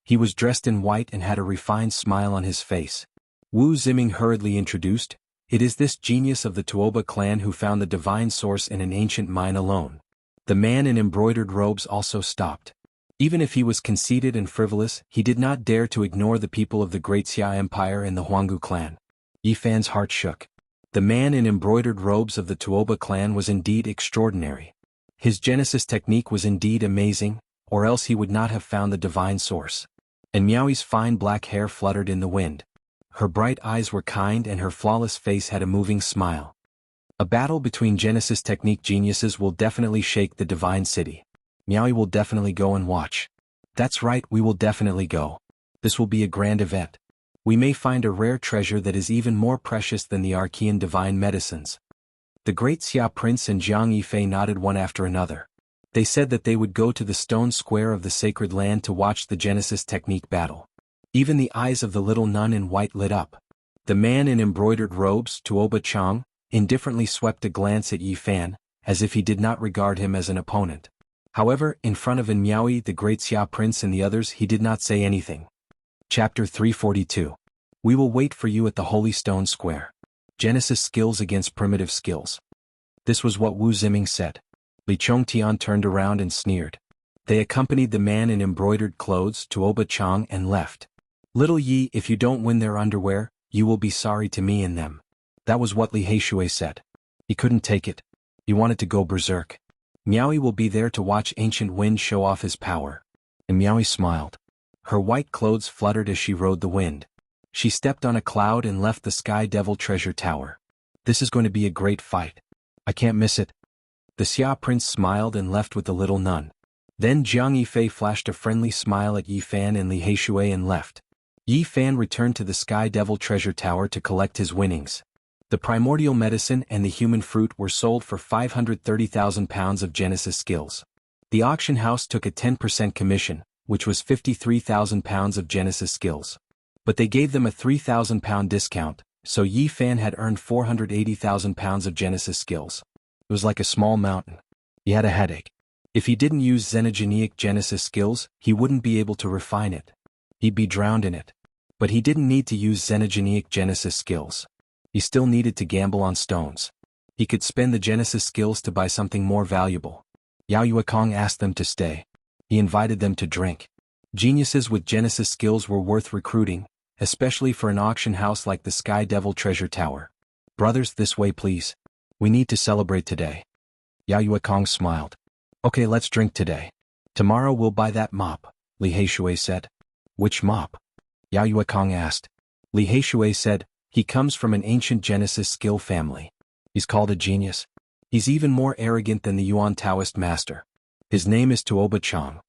He was dressed in white and had a refined smile on his face. Wu Ziming hurriedly introduced, it is this genius of the Tuoba clan who found the divine source in an ancient mine alone. The man in embroidered robes also stopped. Even if he was conceited and frivolous, he did not dare to ignore the people of the Great Xia Empire and the Huanggu clan. Yi Fan's heart shook. The man in embroidered robes of the Tuoba clan was indeed extraordinary. His Genesis technique was indeed amazing, or else he would not have found the divine source. And Miaoi's fine black hair fluttered in the wind. Her bright eyes were kind and her flawless face had a moving smile. A battle between Genesis technique geniuses will definitely shake the divine city. Miaoi will definitely go and watch. That's right, we will definitely go. This will be a grand event. We may find a rare treasure that is even more precious than the Archean divine medicines. The great Xia prince and Jiang Yifei nodded one after another. They said that they would go to the stone square of the sacred land to watch the Genesis technique battle. Even the eyes of the little nun in white lit up. The man in embroidered robes, Tuoba Chang, indifferently swept a glance at Yi Fan, as if he did not regard him as an opponent. However, in front of Miaoi, the great Xia prince and the others, he did not say anything. Chapter 342. We will wait for you at the Holy Stone Square. Genesis skills against primitive skills. This was what Wu Ziming said. Li Chongtian turned around and sneered. They accompanied the man in embroidered clothes, Tuoba Chang, and left. Little Yi, if you don't win their underwear, you will be sorry to me in them. That was what Li Heishui said. He couldn't take it. He wanted to go berserk. Miaoi will be there to watch Ancient Wind show off his power. And Miaoi smiled. Her white clothes fluttered as she rode the wind. She stepped on a cloud and left the Sky Devil Treasure Tower. This is going to be a great fight. I can't miss it. The Xia prince smiled and left with the little nun. Then Jiang Yifei flashed a friendly smile at Yi Fan and Li Heishui and left. Yi Fan returned to the Sky Devil Treasure Tower to collect his winnings. The primordial medicine and the human fruit were sold for 530,000 pounds of Genesis skills. The auction house took a 10% commission, which was 53,000 pounds of Genesis skills. But they gave them a 3,000 pound discount, so Yi Fan had earned 480,000 pounds of Genesis skills. It was like a small mountain. He had a headache. If he didn't use Xenogeneic Genesis skills, he wouldn't be able to refine it. He'd be drowned in it. But he didn't need to use Xenogeneic Genesis skills. He still needed to gamble on stones. He could spend the Genesis skills to buy something more valuable. Yao Yuekong asked them to stay. He invited them to drink. Geniuses with Genesis skills were worth recruiting, especially for an auction house like the Sky Devil Treasure Tower. Brothers, this way please. We need to celebrate today. Yao Yuekong smiled. Okay, let's drink today. Tomorrow we'll buy that mop, Li Heishui said. Which mop? Yao Yuekong asked. Li Heishui said, he comes from an ancient Genesis skill family. He's called a genius. He's even more arrogant than the Yuan Taoist master. His name is Tuoba Chang.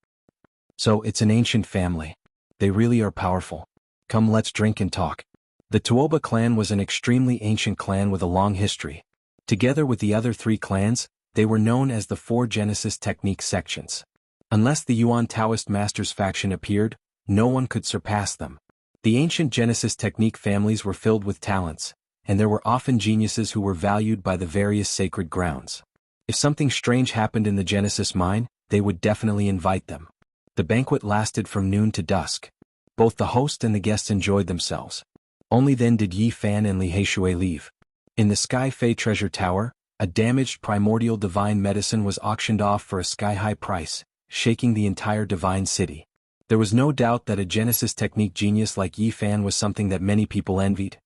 So it's an ancient family. They really are powerful. Come, let's drink and talk. The Tuoba clan was an extremely ancient clan with a long history. Together with the other 3 clans, they were known as the 4 Genesis technique sections. Unless the Yuan Taoist masters faction appeared, no one could surpass them. The ancient Genesis technique families were filled with talents, and there were often geniuses who were valued by the various sacred grounds. If something strange happened in the Genesis mine, they would definitely invite them. The banquet lasted from noon to dusk. Both the host and the guests enjoyed themselves. Only then did Yi Fan and Li Heishui leave. In the Sky Fei Treasure Tower, a damaged primordial divine medicine was auctioned off for a sky-high price, shaking the entire divine city. There was no doubt that a Genesis technique genius like Yi Fan was something that many people envied.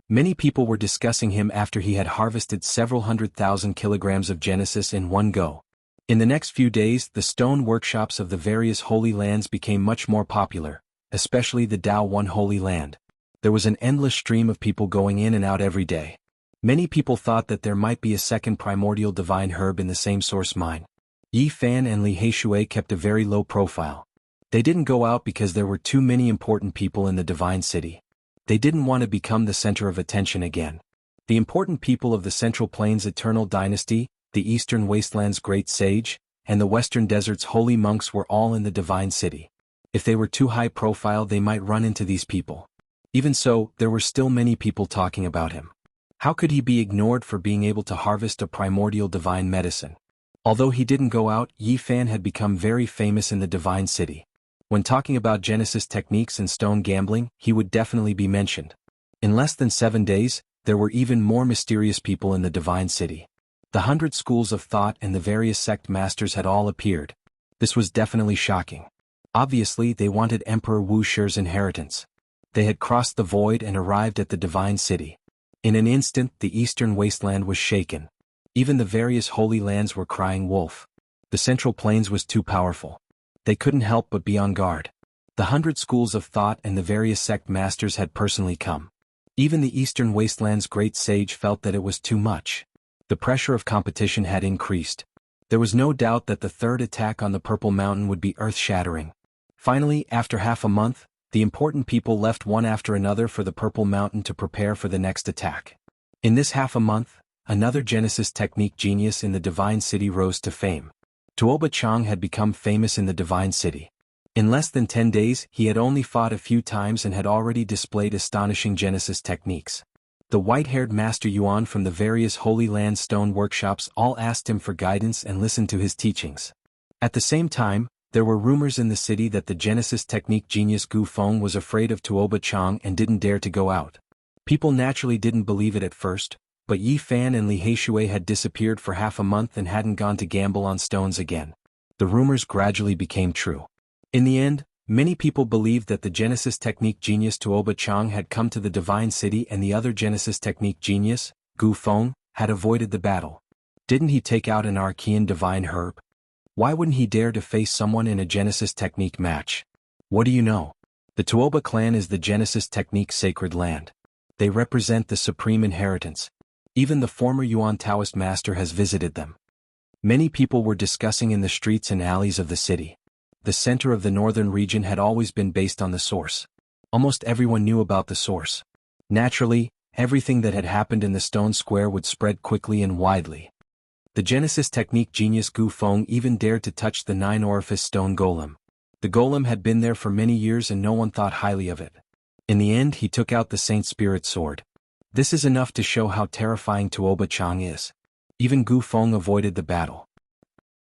Many people were discussing him after he had harvested several 100,000 kilograms of Genesis in one go. In the next few days, the stone workshops of the various holy lands became much more popular, especially the Tao One Holy Land. There was an endless stream of people going in and out every day. Many people thought that there might be a second primordial divine herb in the same source mine. Yi Fan and Li Heishui kept a very low profile. They didn't go out because there were too many important people in the divine city. They didn't want to become the center of attention again. The important people of the Central Plains Eternal Dynasty, the Eastern Wasteland's Great Sage, and the Western Desert's holy monks were all in the divine city. If they were too high profile, they might run into these people. Even so, there were still many people talking about him. How could he be ignored for being able to harvest a primordial divine medicine? Although he didn't go out, Yi Fan had become very famous in the divine city. When talking about Genesis techniques and stone gambling, he would definitely be mentioned. In less than 7 days, there were even more mysterious people in the divine city. The 100 schools of thought and the various sect masters had all appeared. This was definitely shocking. Obviously, they wanted Emperor Wu Shi's inheritance. They had crossed the void and arrived at the divine city. In an instant, the eastern wasteland was shaken. Even the various holy lands were crying wolf. The Central Plains was too powerful. They couldn't help but be on guard. The 100 schools of thought and the various sect masters had personally come. Even the Eastern Wasteland's great sage felt that it was too much. The pressure of competition had increased. There was no doubt that the third attack on the Purple Mountain would be earth-shattering. Finally, after half a month, the important people left one after another for the Purple Mountain to prepare for the next attack. In this half a month, another Genesis technique genius in the divine city rose to fame. Tuoba Chang had become famous in the divine city. In less than 10 days, he had only fought a few times and had already displayed astonishing Genesis techniques. The white-haired Master Yuan from the various Holy Land stone workshops all asked him for guidance and listened to his teachings. At the same time, there were rumors in the city that the Genesis technique genius Gu Feng was afraid of Tuoba Chang and didn't dare to go out. People naturally didn't believe it at first, but Yi Fan and Li Heishui had disappeared for half a month and hadn't gone to gamble on stones again. The rumors gradually became true. In the end, many people believed that the Genesis technique genius Tuoba Chang had come to the divine city and the other Genesis technique genius, Gu Feng, had avoided the battle. Didn't he take out an Archean divine herb? Why wouldn't he dare to face someone in a Genesis technique match? What do you know? The Tuoba clan is the Genesis technique sacred land. They represent the supreme inheritance. Even the former Yuan Taoist master has visited them. Many people were discussing in the streets and alleys of the city. The center of the northern region had always been based on the source. Almost everyone knew about the source. Naturally, everything that had happened in the stone square would spread quickly and widely. The Genesis technique genius Gu Feng even dared to touch the 9-orifice stone golem. The golem had been there for many years and no one thought highly of it. In the end, he took out the Saint Spirit sword. This is enough to show how terrifying Tuoba Chang is. Even Gu Feng avoided the battle.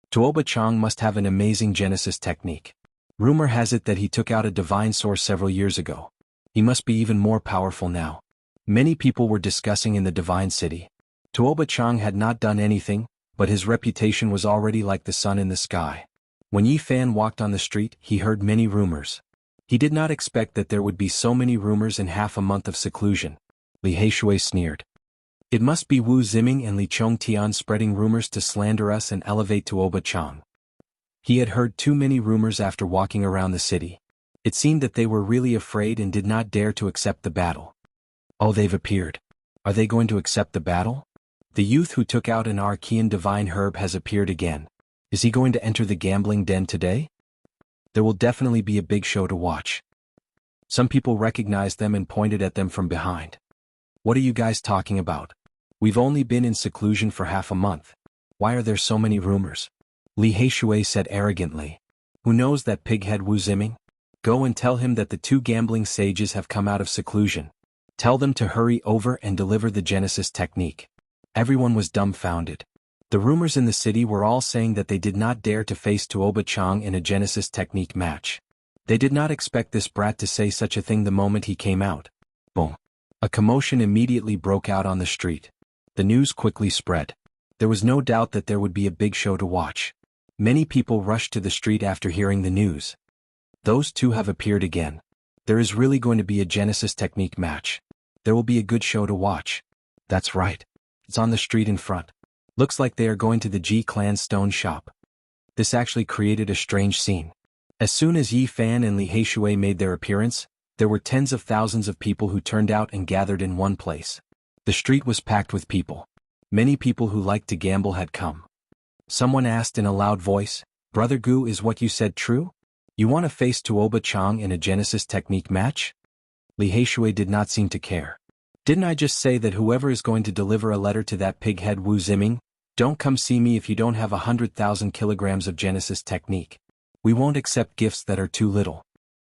Tuoba Chang must have an amazing Genesis technique. Rumor has it that he took out a divine source several years ago. He must be even more powerful now. Many people were discussing in the divine city. Tuoba Chang had not done anything, but his reputation was already like the sun in the sky. When Yi Fan walked on the street, he heard many rumors. He did not expect that there would be so many rumors in half a month of seclusion. Li Heishui sneered. It must be Wu Ziming and Li Chongtian spreading rumors to slander us and elevate Tuoba Chang. He had heard too many rumors after walking around the city. It seemed that they were really afraid and did not dare to accept the battle. Oh, they've appeared. Are they going to accept the battle? The youth who took out an Archean divine herb has appeared again. Is he going to enter the gambling den today? There will definitely be a big show to watch. Some people recognized them and pointed at them from behind. What are you guys talking about? We've only been in seclusion for half a month. Why are there so many rumors? Li Heishui said arrogantly. Who knows that pighead Wu Ziming? Go and tell him that the 2 gambling sages have come out of seclusion. Tell them to hurry over and deliver the Genesis technique. Everyone was dumbfounded. The rumors in the city were all saying that they did not dare to face Tuoba Chang in a Genesis technique match. They did not expect this brat to say such a thing the moment he came out. Boom. A commotion immediately broke out on the street. The news quickly spread. There was no doubt that there would be a big show to watch. Many people rushed to the street after hearing the news. Those 2 have appeared again. There is really going to be a Genesis technique match. There will be a good show to watch. That's right. It's on the street in front. Looks like they are going to the G Clan stone shop. This actually created a strange scene. As soon as Yi Fan and Li Heishui made their appearance, there were tens of thousands of people who turned out and gathered in one place. The street was packed with people. Many people who liked to gamble had come. Someone asked in a loud voice, "Brother Gu, is what you said true? You want to face Tuoba Chang in a Genesis technique match?" Li Heishui did not seem to care. "Didn't I just say that whoever is going to deliver a letter to that pighead Wu Ziming, don't come see me if you don't have 100,000 kilograms of Genesis technique. We won't accept gifts that are too little."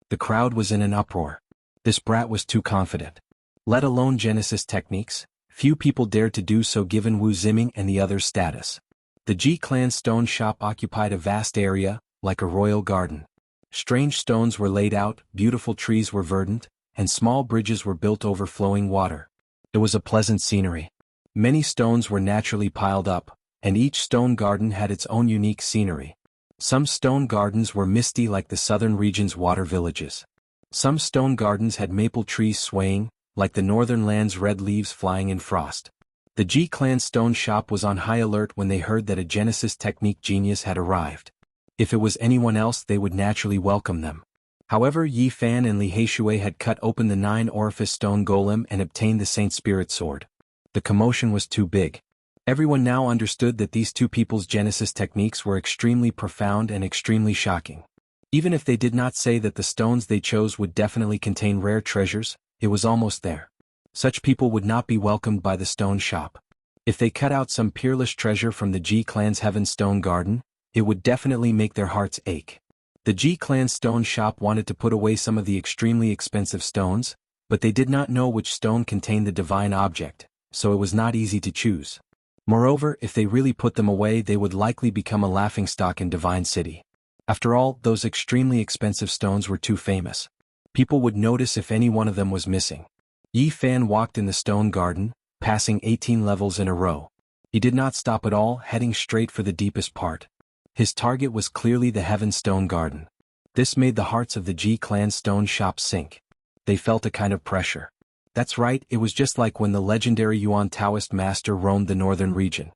The crowd was in an uproar. This brat was too confident. Let alone Genesis techniques, few people dared to do so given Wu Ziming and the others' status. The Ji clan stone shop occupied a vast area, like a royal garden. Strange stones were laid out, beautiful trees were verdant, and small bridges were built over flowing water. It was a pleasant scenery. Many stones were naturally piled up, and each stone garden had its own unique scenery. Some stone gardens were misty like the southern region's water villages. Some stone gardens had maple trees swaying, like the northern land's red leaves flying in frost. The Ji clan stone shop was on high alert when they heard that a Genesis technique genius had arrived. If it was anyone else, they would naturally welcome them. However, Yi Fan and Li Heishui had cut open the 9-orifice stone golem and obtained the Saint Spirit sword. The commotion was too big. Everyone now understood that these two people's Genesis techniques were extremely profound and extremely shocking. Even if they did not say that the stones they chose would definitely contain rare treasures, it was almost there. Such people would not be welcomed by the stone shop. If they cut out some peerless treasure from the Ji clan's Heaven Stone Garden, it would definitely make their hearts ache. The Ji clan stone shop wanted to put away some of the extremely expensive stones, but they did not know which stone contained the divine object, so it was not easy to choose. Moreover, if they really put them away, they would likely become a laughingstock in Divine City. After all, those extremely expensive stones were too famous. People would notice if any one of them was missing. Yi Fan walked in the stone garden, passing 18 levels in a row. He did not stop at all, heading straight for the deepest part. His target was clearly the Heaven Stone Garden. This made the hearts of the Ji clan stone shop sink. They felt a kind of pressure. That's right, it was just like when the legendary Yuan Taoist master roamed the northern region.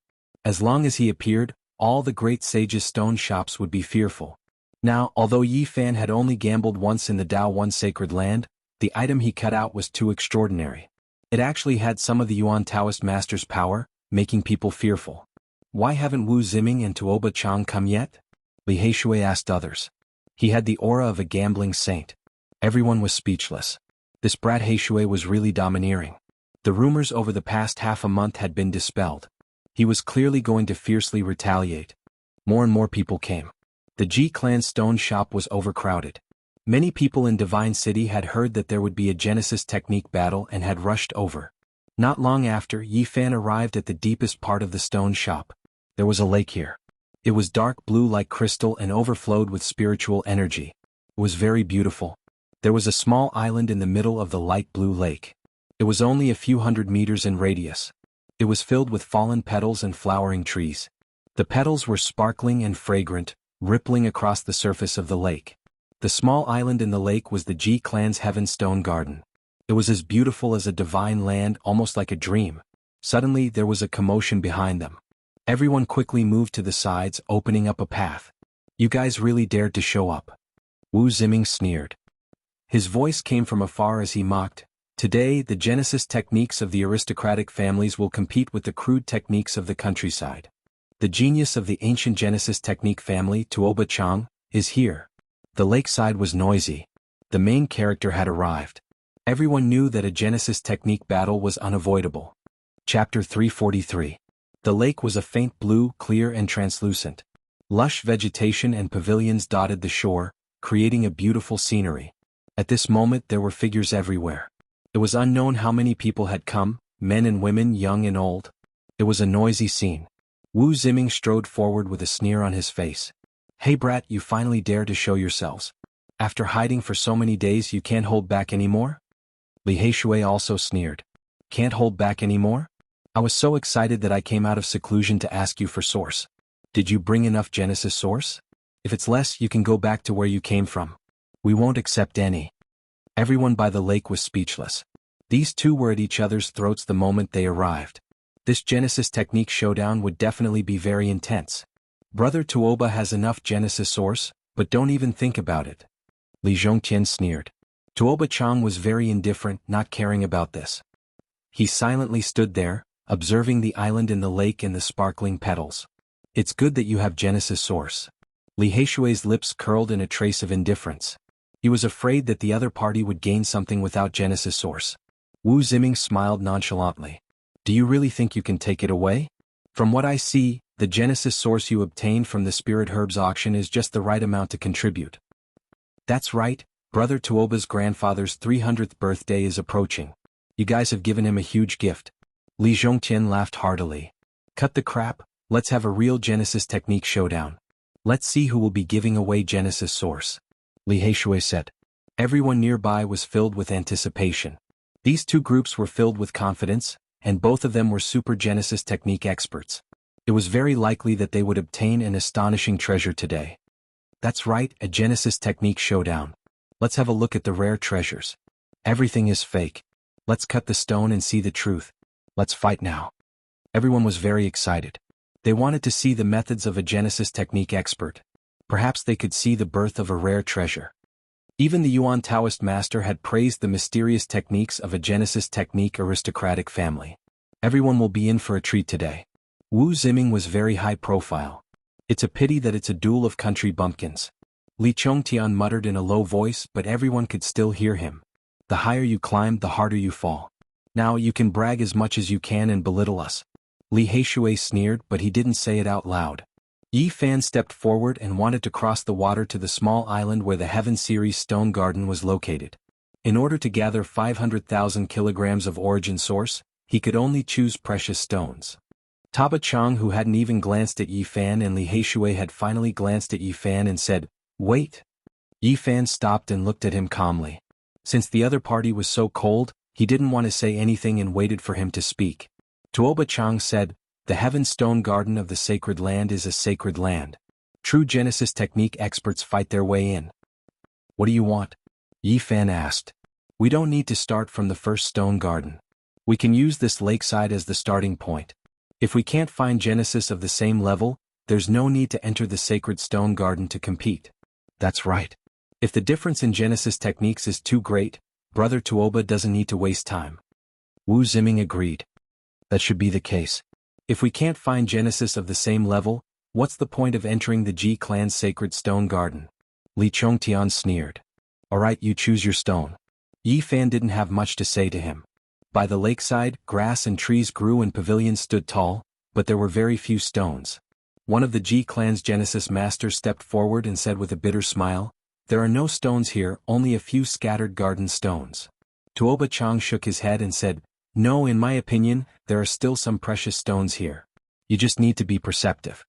As long as he appeared, all the great sages' stone shops would be fearful. Now, although Yi Fan had only gambled once in the Dao One Sacred Land, the item he cut out was too extraordinary. It actually had some of the Yuan Taoist master's power, making people fearful. Why haven't Wu Ziming and Tuoba Chang come yet? Li Heishui asked others. He had the aura of a gambling saint. Everyone was speechless. This brat Heishui was really domineering. The rumors over the past half a month had been dispelled. He was clearly going to fiercely retaliate. More and more people came. The Ji clan stone shop was overcrowded. Many people in Divine City had heard that there would be a Genesis technique battle and had rushed over. Not long after, Yi Fan arrived at the deepest part of the stone shop. There was a lake here. It was dark blue like crystal and overflowed with spiritual energy. It was very beautiful. There was a small island in the middle of the light blue lake. It was only a few hundred meters in radius. It was filled with fallen petals and flowering trees. The petals were sparkling and fragrant, rippling across the surface of the lake. The small island in the lake was the Ji clan's Heaven Stone Garden. It was as beautiful as a divine land, almost like a dream. Suddenly, there was a commotion behind them. Everyone quickly moved to the sides, opening up a path. "You guys really dared to show up." Wu Ziming sneered. His voice came from afar as he mocked, "Today, the Genesis techniques of the aristocratic families will compete with the crude techniques of the countryside. The genius of the ancient Genesis technique family, Tuoba Chang, is here." The lakeside was noisy. The main character had arrived. Everyone knew that a Genesis technique battle was unavoidable. Chapter 343. The lake was a faint blue, clear and translucent. Lush vegetation and pavilions dotted the shore, creating a beautiful scenery. At this moment there were figures everywhere. It was unknown how many people had come, men and women, young and old. It was a noisy scene. Wu Ziming strode forward with a sneer on his face. "Hey brat, you finally dare to show yourselves. After hiding for so many days you can't hold back anymore?" Li Heishui also sneered. "Can't hold back anymore? I was so excited that I came out of seclusion to ask you for source. Did you bring enough Genesis source? If it's less, you can go back to where you came from. We won't accept any." Everyone by the lake was speechless. These two were at each other's throats the moment they arrived. This Genesis technique showdown would definitely be very intense. "Brother Tuoba has enough Genesis source, But don't even think about it. Li Zhongtian sneered. Tuoba Chang was very indifferent, not caring about this. He silently stood there, observing the island in the lake and the sparkling petals. It's good that you have Genesis Source. Li Heishui's lips curled in a trace of indifference. He was afraid that the other party would gain something without Genesis Source. Wu Ziming smiled nonchalantly. Do you really think you can take it away? From what I see, the Genesis Source you obtained from the Spirit Herbs auction is just the right amount to contribute. That's right, Brother Tuoba's grandfather's 300th birthday is approaching. You guys have given him a huge gift. Li Zhongtian laughed heartily. Cut the crap, let's have a real Genesis technique showdown. Let's see who will be giving away Genesis Source. Li Heishui said. Everyone nearby was filled with anticipation. These two groups were filled with confidence, and both of them were super Genesis technique experts. It was very likely that they would obtain an astonishing treasure today. That's right, a Genesis technique showdown. Let's have a look at the rare treasures. Everything is fake. Let's cut the stone and see the truth. Let's fight now. Everyone was very excited. They wanted to see the methods of a Genesis technique expert. Perhaps they could see the birth of a rare treasure. Even the Yuan Taoist master had praised the mysterious techniques of a Genesis technique aristocratic family. Everyone will be in for a treat today. Wu Ziming was very high profile. It's a pity that it's a duel of country bumpkins. Li Chongtian muttered in a low voice, but everyone could still hear him. The higher you climb, the harder you fall. Now you can brag as much as you can and belittle us. Li Heishui sneered, but he didn't say it out loud. Yi Fan stepped forward and wanted to cross the water to the small island where the Heaven Series Stone Garden was located. In order to gather 500,000 kilograms of origin source, he could only choose precious stones. Taba Chang, who hadn't even glanced at Yi Fan, and Li Heishui had finally glanced at Yi Fan and said, "Wait." Yi Fan stopped and looked at him calmly. Since the other party was so cold, he didn't want to say anything and waited for him to speak. Tuoba Chang said, "The Heaven Stone Garden of the Sacred Land is a sacred land. True Genesis technique experts fight their way in." "What do you want?" Yi Fan asked. "We don't need to start from the first stone garden. We can use this lakeside as the starting point. If we can't find Genesis of the same level, there's no need to enter the sacred stone garden to compete." "That's right. If the difference in Genesis techniques is too great, Brother Tuoba doesn't need to waste time." Wu Ziming agreed. "That should be the case. If we can't find Genesis of the same level, what's the point of entering the Ji clan's sacred stone garden?" Li Chongtian sneered. "Alright, you choose your stone." Yi Fan didn't have much to say to him. By the lakeside, grass and trees grew and pavilions stood tall, but there were very few stones. One of the Ji clan's Genesis masters stepped forward and said with a bitter smile, "There are no stones here, only a few scattered garden stones." Tuoba Chang shook his head and said, "No, in my opinion, there are still some precious stones here. You just need to be perceptive."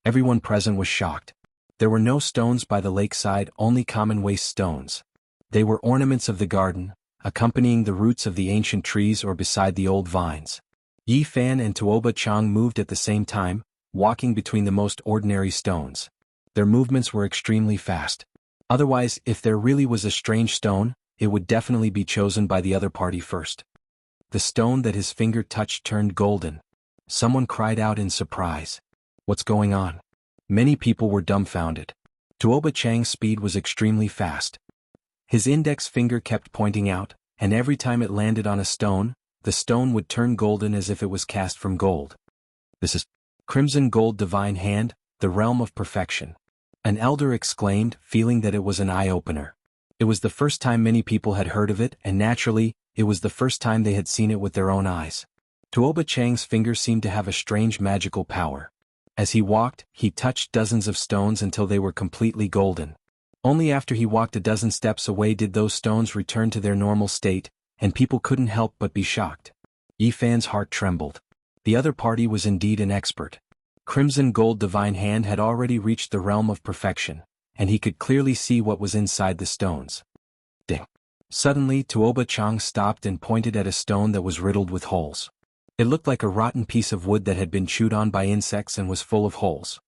Everyone present was shocked. There were no stones by the lakeside, only common waste stones. They were ornaments of the garden, accompanying the roots of the ancient trees or beside the old vines. Yi Fan and Tuoba Chang moved at the same time, walking between the most ordinary stones. Their movements were extremely fast. Otherwise, if there really was a strange stone, it would definitely be chosen by the other party first. The stone that his finger touched turned golden. Someone cried out in surprise. "What's going on?" Many people were dumbfounded. Tuoba Chang's speed was extremely fast. His index finger kept pointing out, and every time it landed on a stone, the stone would turn golden as if it was cast from gold. "This is Crimson Gold Divine Hand, the realm of perfection." An elder exclaimed, feeling that it was an eye-opener. It was the first time many people had heard of it, and naturally, it was the first time they had seen it with their own eyes. Tuoba Chang's finger seemed to have a strange magical power. As he walked, he touched dozens of stones until they were completely golden. Only after he walked a dozen steps away did those stones return to their normal state, and people couldn't help but be shocked. Yi Fan's heart trembled. The other party was indeed an expert. Crimson Gold Divine Hand had already reached the realm of perfection, and he could clearly see what was inside the stones. Ding! Suddenly, Tuoba Chang stopped and pointed at a stone that was riddled with holes. It looked like a rotten piece of wood that had been chewed on by insects and was full of holes.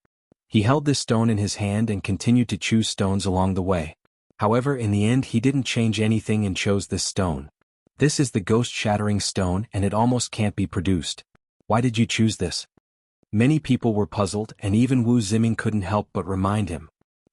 He held this stone in his hand and continued to choose stones along the way. However, in the end he didn't change anything and chose this stone. "This is the ghost-shattering stone, and it almost can't be produced. Why did you choose this?" Many people were puzzled, and even Wu Ziming couldn't help but remind him.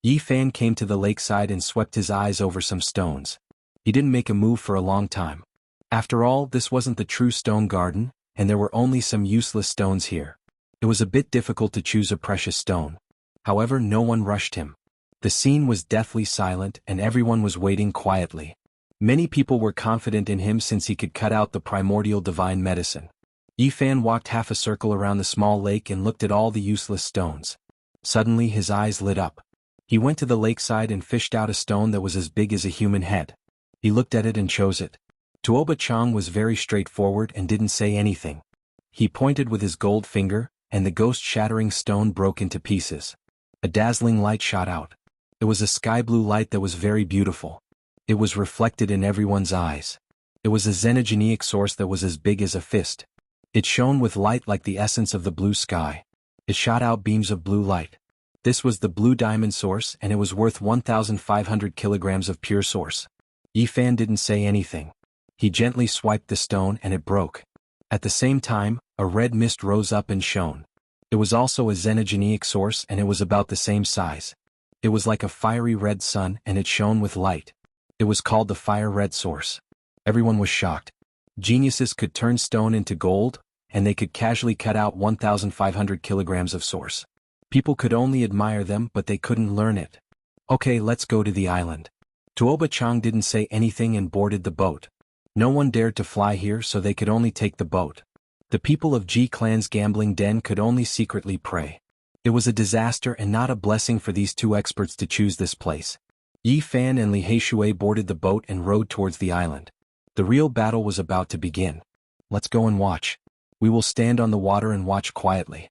Yi Fan came to the lakeside and swept his eyes over some stones. He didn't make a move for a long time. After all, this wasn't the true stone garden, and there were only some useless stones here. It was a bit difficult to choose a precious stone. However, no one rushed him. The scene was deathly silent and everyone was waiting quietly. Many people were confident in him since he could cut out the primordial divine medicine. Yi Fan walked half a circle around the small lake and looked at all the useless stones. Suddenly his eyes lit up. He went to the lakeside and fished out a stone that was as big as a human head. He looked at it and chose it. Tuoba Chang was very straightforward and didn't say anything. He pointed with his gold finger, and the ghost-shattering stone broke into pieces. A dazzling light shot out. It was a sky-blue light that was very beautiful. It was reflected in everyone's eyes. It was a xenogenic source that was as big as a fist. It shone with light like the essence of the blue sky. It shot out beams of blue light. This was the blue diamond source and it was worth 1,500 kilograms of pure source. Yi Fan didn't say anything. He gently swiped the stone and it broke. At the same time, a red mist rose up and shone. It was also a xenogenic source and it was about the same size. It was like a fiery red sun and it shone with light. It was called the fire red source. Everyone was shocked. Geniuses could turn stone into gold, and they could casually cut out 1,500 kilograms of source. People could only admire them but they couldn't learn it. Okay, let's go to the island. Tuoba Chang didn't say anything and boarded the boat. No one dared to fly here so they could only take the boat. The people of Ji Clan's gambling den could only secretly pray. It was a disaster and not a blessing for these two experts to choose this place. Yi Fan and Li Heishui boarded the boat and rowed towards the island. The real battle was about to begin. Let's go and watch. We will stand on the water and watch quietly.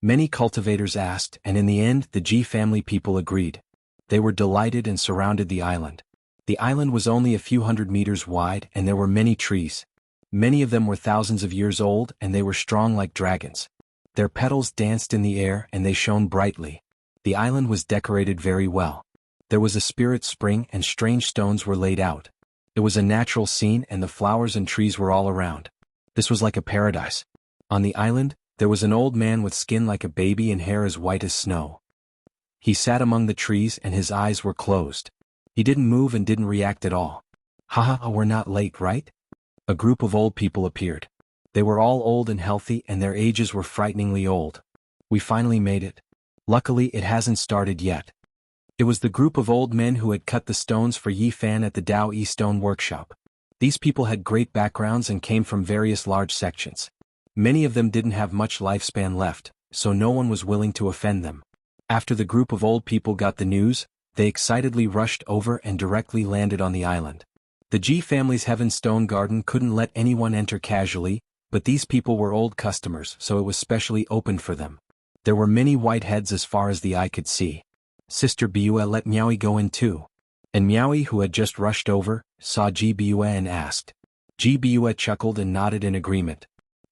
Many cultivators asked, and in the end the Ji family people agreed. They were delighted and surrounded the island. The island was only a few hundred meters wide and there were many trees. Many of them were thousands of years old and they were strong like dragons. Their petals danced in the air and they shone brightly. The island was decorated very well. There was a spirit spring and strange stones were laid out. It was a natural scene and the flowers and trees were all around. This was like a paradise. On the island, there was an old man with skin like a baby and hair as white as snow. He sat among the trees and his eyes were closed. He didn't move and didn't react at all. Haha, we're not late, right? A group of old people appeared. They were all old and healthy and their ages were frighteningly old. We finally made it. Luckily, it hasn't started yet. It was the group of old men who had cut the stones for Yi Fan at the Dao Yi Stone Workshop. These people had great backgrounds and came from various large sections. Many of them didn't have much lifespan left, so no one was willing to offend them. After the group of old people got the news, they excitedly rushed over and directly landed on the island. The Ji family's Heaven Stone Garden couldn't let anyone enter casually, but these people were old customers so it was specially opened for them. There were many white heads as far as the eye could see. Sister Bua let Miaoi go in too. And Miaoi, who had just rushed over, saw Ji Bua and asked. Ji Bua chuckled and nodded in agreement.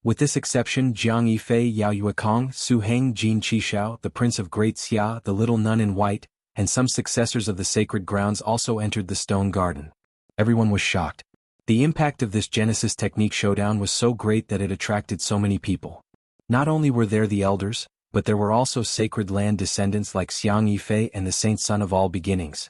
With this exception, Jiang Yifei, Yao Yuekong, Su Heng, Jin Qishao, the Prince of Great Xia, the Little Nun in White, and some successors of the sacred grounds also entered the stone garden. Everyone was shocked. The impact of this Genesis technique showdown was so great that it attracted so many people. Not only were there the elders, but there were also sacred land descendants like Xiang Yifei and the Saint Son of All Beginnings.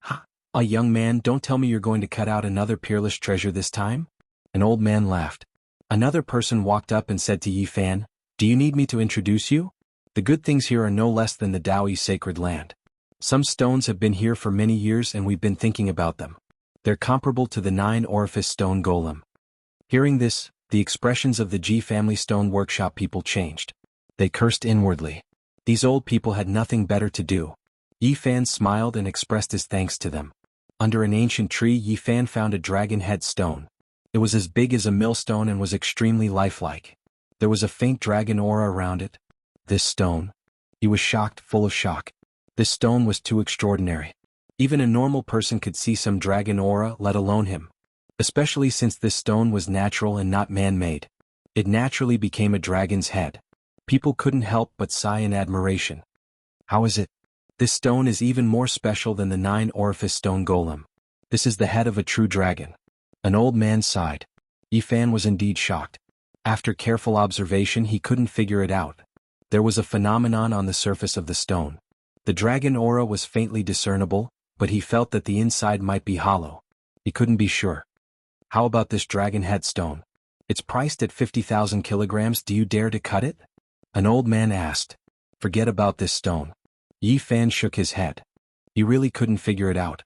Ha! A young man, don't tell me you're going to cut out another peerless treasure this time? An old man laughed. Another person walked up and said to Yi Fan, do you need me to introduce you? The good things here are no less than the Daoi sacred land. Some stones have been here for many years and we've been thinking about them. They're comparable to the 9-orifice stone golem. Hearing this, the expressions of the Ji family stone workshop people changed. They cursed inwardly. These old people had nothing better to do. Yi Fan smiled and expressed his thanks to them. Under an ancient tree, Yi Fan found a dragon head stone. It was as big as a millstone and was extremely lifelike. There was a faint dragon aura around it. This stone? He was shocked, full of shock. This stone was too extraordinary. Even a normal person could see some dragon aura, let alone him. Especially since this stone was natural and not man-made. It naturally became a dragon's head. People couldn't help but sigh in admiration. How is it? This stone is even more special than the 9-orifice stone golem. This is the head of a true dragon. An old man sighed. Yi Fan was indeed shocked. After careful observation he couldn't figure it out. There was a phenomenon on the surface of the stone. The dragon aura was faintly discernible, but he felt that the inside might be hollow. He couldn't be sure. How about this dragon head stone? It's priced at 50,000 kilograms. Do you dare to cut it? An old man asked. Forget about this stone. Yi Fan shook his head. He really couldn't figure it out.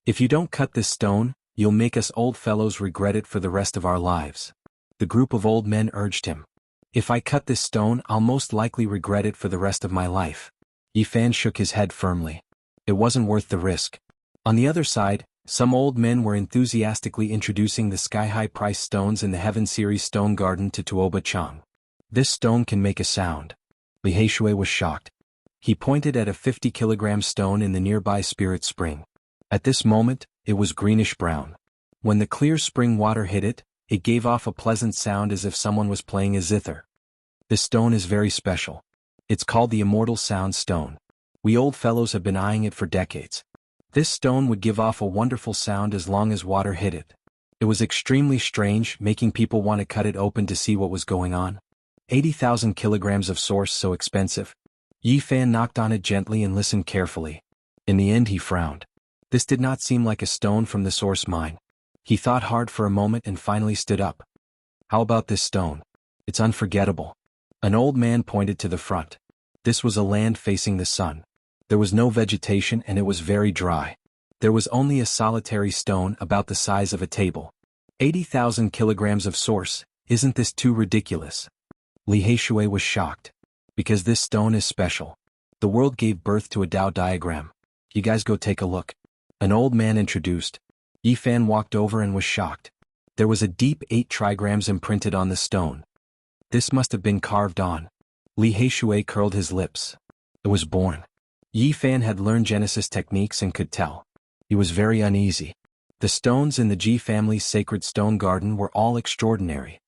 If you don't cut this stone, you'll make us old fellows regret it for the rest of our lives. The group of old men urged him. If I cut this stone, I'll most likely regret it for the rest of my life. Yi Fan shook his head firmly. It wasn't worth the risk. On the other side, some old men were enthusiastically introducing the sky-high price stones in the Heaven Series stone garden to Tuoba Chang. This stone can make a sound. Li Haishui was shocked. He pointed at a 50-kilogram stone in the nearby spirit spring. At this moment, it was greenish-brown. When the clear spring water hit it, it gave off a pleasant sound as if someone was playing a zither. This stone is very special. It's called the Immortal Sound Stone. We old fellows have been eyeing it for decades. This stone would give off a wonderful sound as long as water hit it. It was extremely strange, making people want to cut it open to see what was going on. 80,000 kilograms of source, so expensive. Yi Fan knocked on it gently and listened carefully. In the end he frowned. This did not seem like a stone from the source mine. He thought hard for a moment and finally stood up. How about this stone? It's unforgettable. An old man pointed to the front. This was a land facing the sun. There was no vegetation and it was very dry. There was only a solitary stone about the size of a table. 80,000 kilograms of source, isn't this too ridiculous? Li Haishui was shocked. Because this stone is special. The world gave birth to a Tao diagram. You guys go take a look. An old man introduced. Yi Fan walked over and was shocked. There was a deep 8 trigrams imprinted on the stone. This must have been carved on. Li Haishui curled his lips. It was born. Yi Fan had learned Genesis techniques and could tell. He was very uneasy. The stones in the Ji family's sacred stone garden were all extraordinary.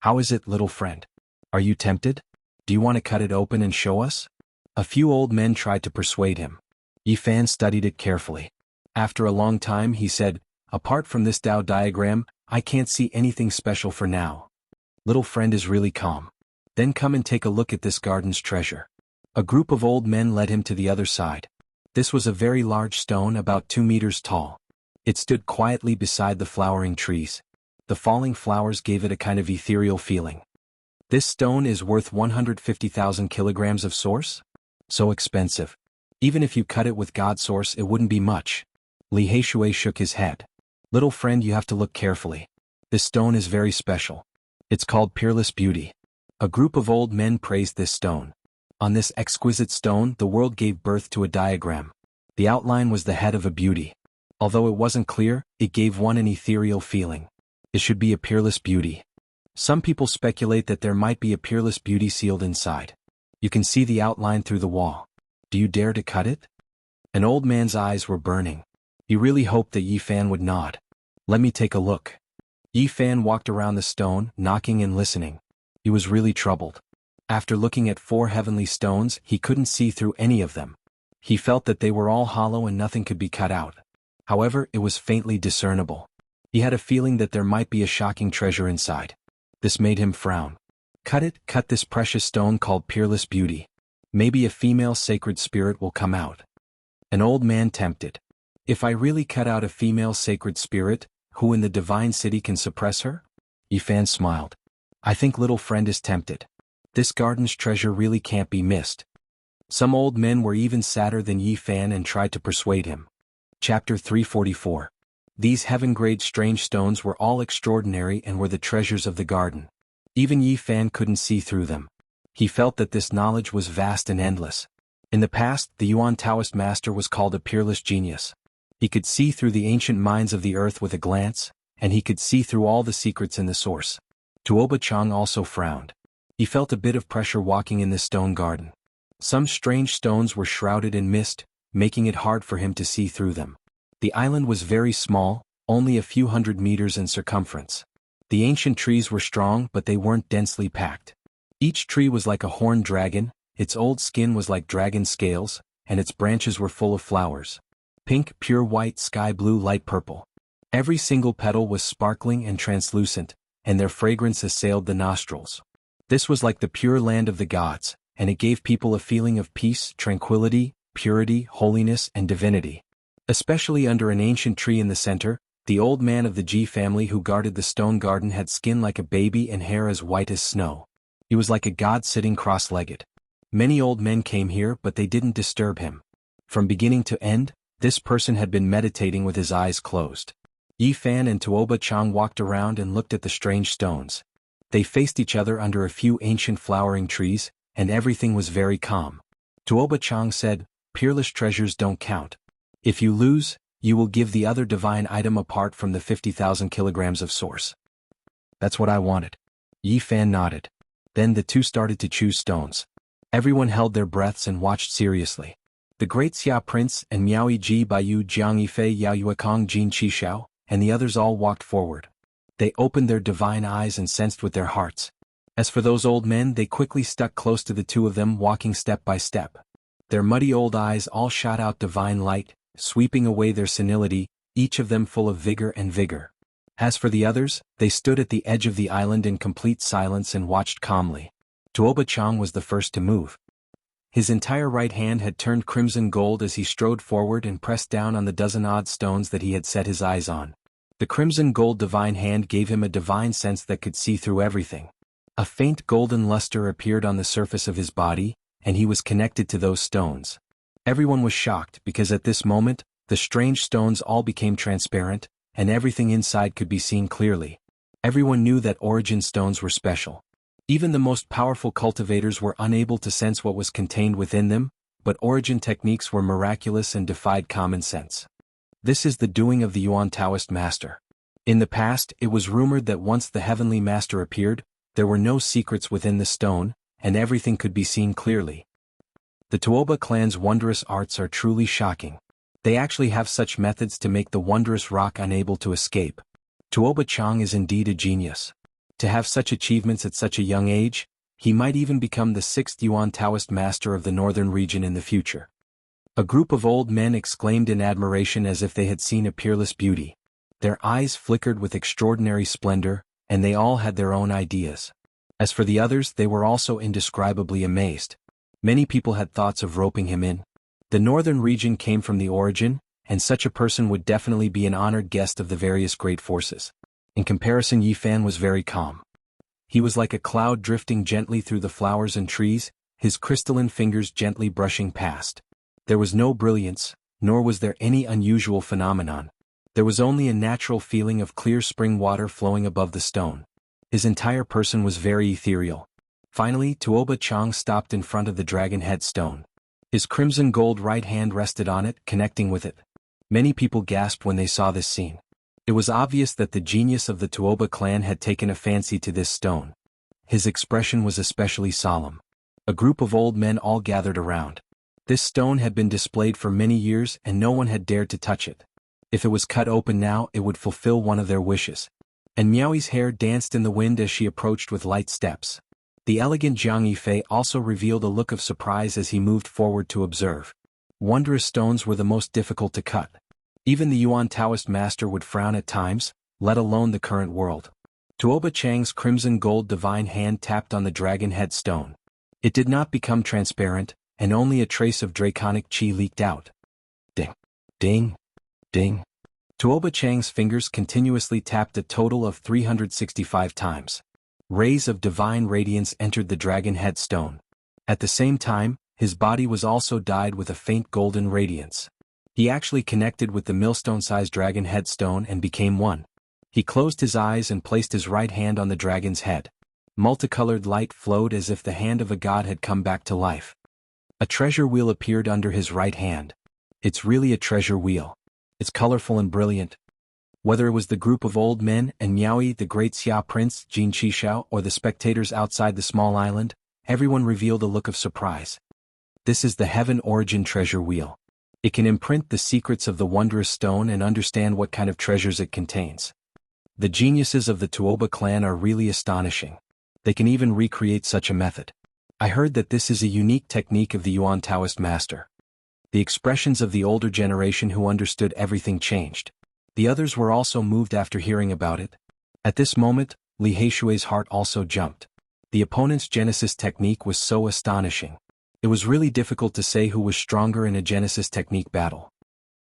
How is it, little friend? Are you tempted? Do you want to cut it open and show us? A few old men tried to persuade him. Yi Fan studied it carefully. After a long time he said, apart from this Tao diagram, I can't see anything special for now. Little friend is really calm. Then come and take a look at this garden's treasure. A group of old men led him to the other side. This was a very large stone about 2 meters tall. It stood quietly beside the flowering trees. The falling flowers gave it a kind of ethereal feeling. This stone is worth 150,000 kilograms of source? So expensive. Even if you cut it with God's source, it wouldn't be much. Li Haishui shook his head. Little friend, you have to look carefully. This stone is very special. It's called Peerless Beauty. A group of old men praised this stone. On this exquisite stone, the world gave birth to a diagram. The outline was the head of a beauty. Although it wasn't clear, it gave one an ethereal feeling. It should be a peerless beauty. Some people speculate that there might be a peerless beauty sealed inside. You can see the outline through the wall. Do you dare to cut it? An old man's eyes were burning. He really hoped that Yi Fan would nod. Let me take a look. Yi Fan walked around the stone, knocking and listening. He was really troubled. After looking at 4 heavenly stones, he couldn't see through any of them. He felt that they were all hollow and nothing could be cut out. However, it was faintly discernible. He had a feeling that there might be a shocking treasure inside. This made him frown. Cut this precious stone called Peerless Beauty. Maybe a female sacred spirit will come out. An old man tempted. If I really cut out a female sacred spirit, who in the divine city can suppress her? Yi Fan smiled. I think little friend is tempted. This garden's treasure really can't be missed. Some old men were even sadder than Yi Fan and tried to persuade him. Chapter 344. These heaven-grade strange stones were all extraordinary and were the treasures of the garden. Even Yi Fan couldn't see through them. He felt that this knowledge was vast and endless. In the past, the Yuan Taoist master was called a peerless genius. He could see through the ancient minds of the earth with a glance, and he could see through all the secrets in the source. Tuoba Chang also frowned. He felt a bit of pressure walking in this stone garden. Some strange stones were shrouded in mist, making it hard for him to see through them. The island was very small, only a few hundred meters in circumference. The ancient trees were strong, but they weren't densely packed. Each tree was like a horned dragon, its old skin was like dragon scales, and its branches were full of flowers. Pink, pure white, sky blue, light purple. Every single petal was sparkling and translucent, and their fragrance assailed the nostrils. This was like the pure land of the gods, and it gave people a feeling of peace, tranquility, purity, holiness, and divinity. Especially under an ancient tree in the center, the old man of the Ji family who guarded the stone garden had skin like a baby and hair as white as snow. He was like a god sitting cross-legged. Many old men came here but they didn't disturb him. From beginning to end, this person had been meditating with his eyes closed. Yi Fan and Tuoba Chang walked around and looked at the strange stones. They faced each other under a few ancient flowering trees, and everything was very calm. Tuoba Chang said, "Peerless treasures don't count. If you lose, you will give the other divine item apart from the 50,000 kilograms of source." "That's what I wanted." Yi Fan nodded. Then the two started to choose stones. Everyone held their breaths and watched seriously. The great Xia Prince and Miaoyi Ji Baiyu Jiang Yifei Yao Yuekong Jin Qishao, and the others all walked forward. They opened their divine eyes and sensed with their hearts. As for those old men, they quickly stuck close to the two of them, walking step by step. Their muddy old eyes all shot out divine light, sweeping away their senility, each of them full of vigor and vigor. As for the others, they stood at the edge of the island in complete silence and watched calmly. Tuoba Chang was the first to move. His entire right hand had turned crimson gold as he strode forward and pressed down on the dozen-odd stones that he had set his eyes on. The crimson gold divine hand gave him a divine sense that could see through everything. A faint golden luster appeared on the surface of his body, and he was connected to those stones. Everyone was shocked because at this moment, the strange stones all became transparent, and everything inside could be seen clearly. Everyone knew that origin stones were special. Even the most powerful cultivators were unable to sense what was contained within them, but origin techniques were miraculous and defied common sense. This is the doing of the Yuan Taoist master. In the past, it was rumored that once the heavenly master appeared, there were no secrets within the stone, and everything could be seen clearly. The Tuoba clan's wondrous arts are truly shocking. They actually have such methods to make the wondrous rock unable to escape. Tuoba Chang is indeed a genius. To have such achievements at such a young age, he might even become the 6th Yuan Taoist master of the northern region in the future. A group of old men exclaimed in admiration as if they had seen a peerless beauty. Their eyes flickered with extraordinary splendor, and they all had their own ideas. As for the others, they were also indescribably amazed. Many people had thoughts of roping him in. The northern region came from the origin, and such a person would definitely be an honored guest of the various great forces. In comparison, Yi Fan was very calm. He was like a cloud drifting gently through the flowers and trees, his crystalline fingers gently brushing past. There was no brilliance, nor was there any unusual phenomenon. There was only a natural feeling of clear spring water flowing above the stone. His entire person was very ethereal. Finally, Tuoba Chang stopped in front of the dragon head stone. His crimson gold right hand rested on it, connecting with it. Many people gasped when they saw this scene. It was obvious that the genius of the Tuoba clan had taken a fancy to this stone. His expression was especially solemn. A group of old men all gathered around. This stone had been displayed for many years and no one had dared to touch it. If it was cut open now, it would fulfill one of their wishes. And Miaoi's hair danced in the wind as she approached with light steps. The elegant Jiang Yifei also revealed a look of surprise as he moved forward to observe. Wondrous stones were the most difficult to cut. Even the Yuan Taoist master would frown at times, let alone the current world. Tuoba Chang's crimson gold divine hand tapped on the dragon head stone. It did not become transparent, and only a trace of draconic qi leaked out. Ding, ding, ding. Tuoba Chang's fingers continuously tapped a total of 365 times. Rays of divine radiance entered the dragon head stone. At the same time, his body was also dyed with a faint golden radiance. He actually connected with the millstone-sized dragon head stone and became one. He closed his eyes and placed his right hand on the dragon's head. Multicolored light flowed as if the hand of a god had come back to life. A treasure wheel appeared under his right hand. It's really a treasure wheel. It's colorful and brilliant. Whether it was the group of old men and Miaoi, the great Xia Prince, Jin Qishao, or the spectators outside the small island, everyone revealed a look of surprise. This is the Heaven Origin Treasure Wheel. It can imprint the secrets of the wondrous stone and understand what kind of treasures it contains. The geniuses of the Tuoba clan are really astonishing. They can even recreate such a method. I heard that this is a unique technique of the Yuan Taoist master. The expressions of the older generation who understood everything changed. The others were also moved after hearing about it. At this moment, Li Heishui's heart also jumped. The opponent's Genesis technique was so astonishing. It was really difficult to say who was stronger in a Genesis technique battle.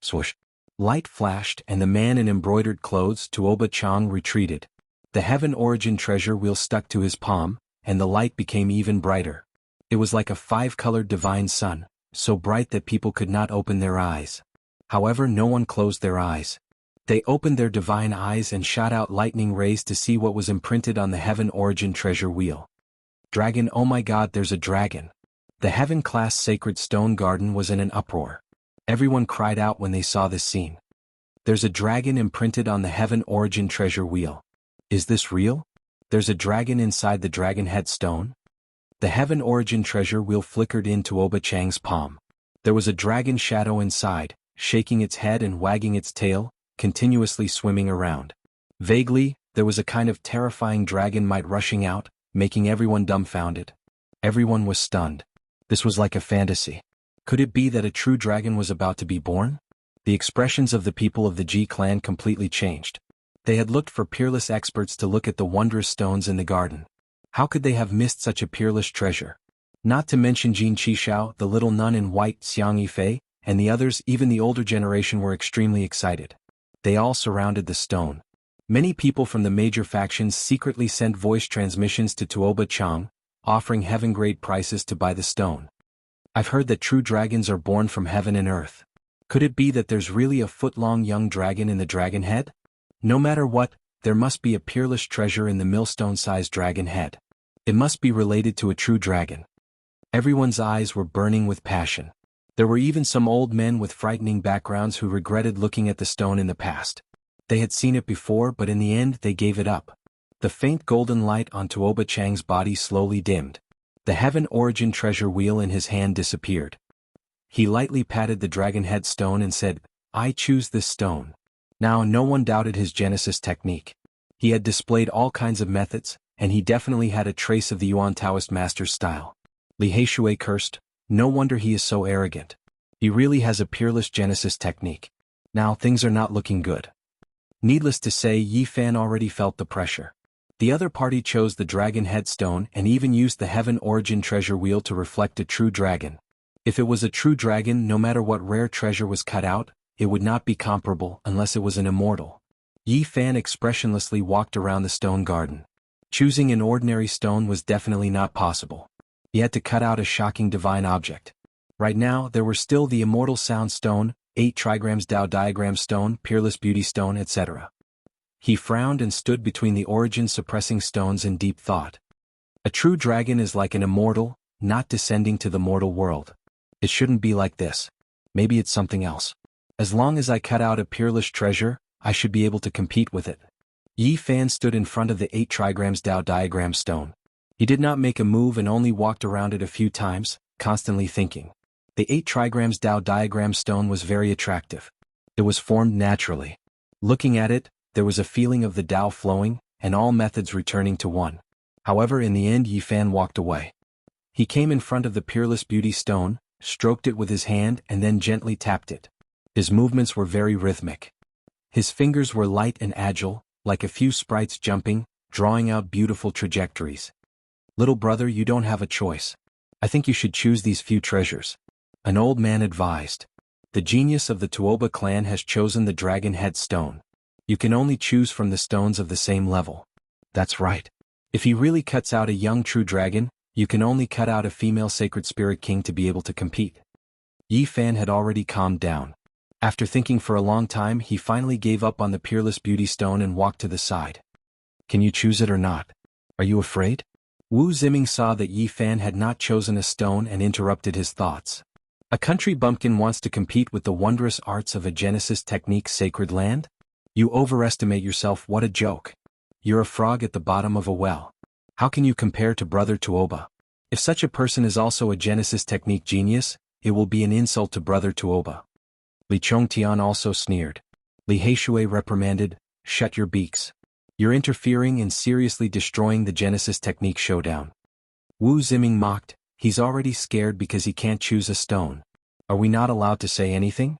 Swoosh. Light flashed and the man in embroidered clothes, Tuoba Chang, retreated. The heaven origin treasure wheel stuck to his palm, and the light became even brighter. It was like a five-colored divine sun, so bright that people could not open their eyes. However, no one closed their eyes. They opened their divine eyes and shot out lightning rays to see what was imprinted on the heaven origin treasure wheel. Dragon! Oh my God, there's a dragon! The heaven-class sacred stone garden was in an uproar. Everyone cried out when they saw this scene. There's a dragon imprinted on the heaven origin treasure wheel. Is this real? There's a dragon inside the dragon head stone? The heaven origin treasure wheel flickered into Oba Chang's palm. There was a dragon shadow inside, shaking its head and wagging its tail, continuously swimming around. Vaguely, there was a kind of terrifying dragon might rushing out, making everyone dumbfounded. Everyone was stunned. This was like a fantasy. Could it be that a true dragon was about to be born? The expressions of the people of the Ji clan completely changed. They had looked for peerless experts to look at the wondrous stones in the garden. How could they have missed such a peerless treasure? Not to mention Jin Qishao, the little nun in white, Xiang Yifei, and the others. Even the older generation were extremely excited. They all surrounded the stone. Many people from the major factions secretly sent voice transmissions to Tuoba Chang, offering heaven-grade prices to buy the stone. I've heard that true dragons are born from heaven and earth. Could it be that there's really a foot-long young dragon in the dragon head? No matter what, there must be a peerless treasure in the millstone-sized dragon head. It must be related to a true dragon. Everyone's eyes were burning with passion. There were even some old men with frightening backgrounds who regretted looking at the stone in the past. They had seen it before, but in the end they gave it up. The faint golden light on Tuoba Chang's body slowly dimmed. The heaven origin treasure wheel in his hand disappeared. He lightly patted the dragon head stone and said, "I choose this stone." Now no one doubted his Genesis technique. He had displayed all kinds of methods, and he definitely had a trace of the Yuan Taoist master's style. Li Heishui cursed, "No wonder he is so arrogant. He really has a peerless Genesis technique. Now things are not looking good." Needless to say, Yi Fan already felt the pressure. The other party chose the dragon headstone and even used the heaven origin treasure wheel to reflect a true dragon. If it was a true dragon, no matter what rare treasure was cut out, it would not be comparable unless it was an immortal. Yi Fan expressionlessly walked around the stone garden. Choosing an ordinary stone was definitely not possible. He had to cut out a shocking divine object. Right now, there were still the immortal sound stone, 8 trigrams Dao diagram stone, peerless beauty stone, etc. He frowned and stood between the origin-suppressing stones in deep thought. A true dragon is like an immortal, not descending to the mortal world. It shouldn't be like this. Maybe it's something else. As long as I cut out a peerless treasure, I should be able to compete with it. Yi Fan stood in front of the 8 trigrams Dao diagram stone. He did not make a move and only walked around it a few times, constantly thinking. The 8 trigrams Dao diagram stone was very attractive. It was formed naturally. Looking at it, there was a feeling of the Dao flowing, and all methods returning to one. However, in the end, Yi Fan walked away. He came in front of the peerless beauty stone, stroked it with his hand and then gently tapped it. His movements were very rhythmic. His fingers were light and agile, like a few sprites jumping, drawing out beautiful trajectories. "Little brother, you don't have a choice. I think you should choose these few treasures," an old man advised. "The genius of the Tuoba clan has chosen the dragon head stone. You can only choose from the stones of the same level." "That's right. If he really cuts out a young true dragon, you can only cut out a female sacred spirit king to be able to compete." Yi Fan had already calmed down. After thinking for a long time, he finally gave up on the peerless beauty stone and walked to the side. "Can you choose it or not? Are you afraid?" Wu Ziming saw that Yi Fan had not chosen a stone and interrupted his thoughts. "A country bumpkin wants to compete with the wondrous arts of a Genesis technique sacred land? You overestimate yourself. What a joke. You're a frog at the bottom of a well. How can you compare to Brother Tuoba? If such a person is also a Genesis technique genius, it will be an insult to Brother Tuoba." Li Chongtian also sneered. Li Heishui reprimanded, "Shut your beaks. You're interfering and seriously destroying the Genesis technique showdown." Wu Ziming mocked, "He's already scared because he can't choose a stone. Are we not allowed to say anything?"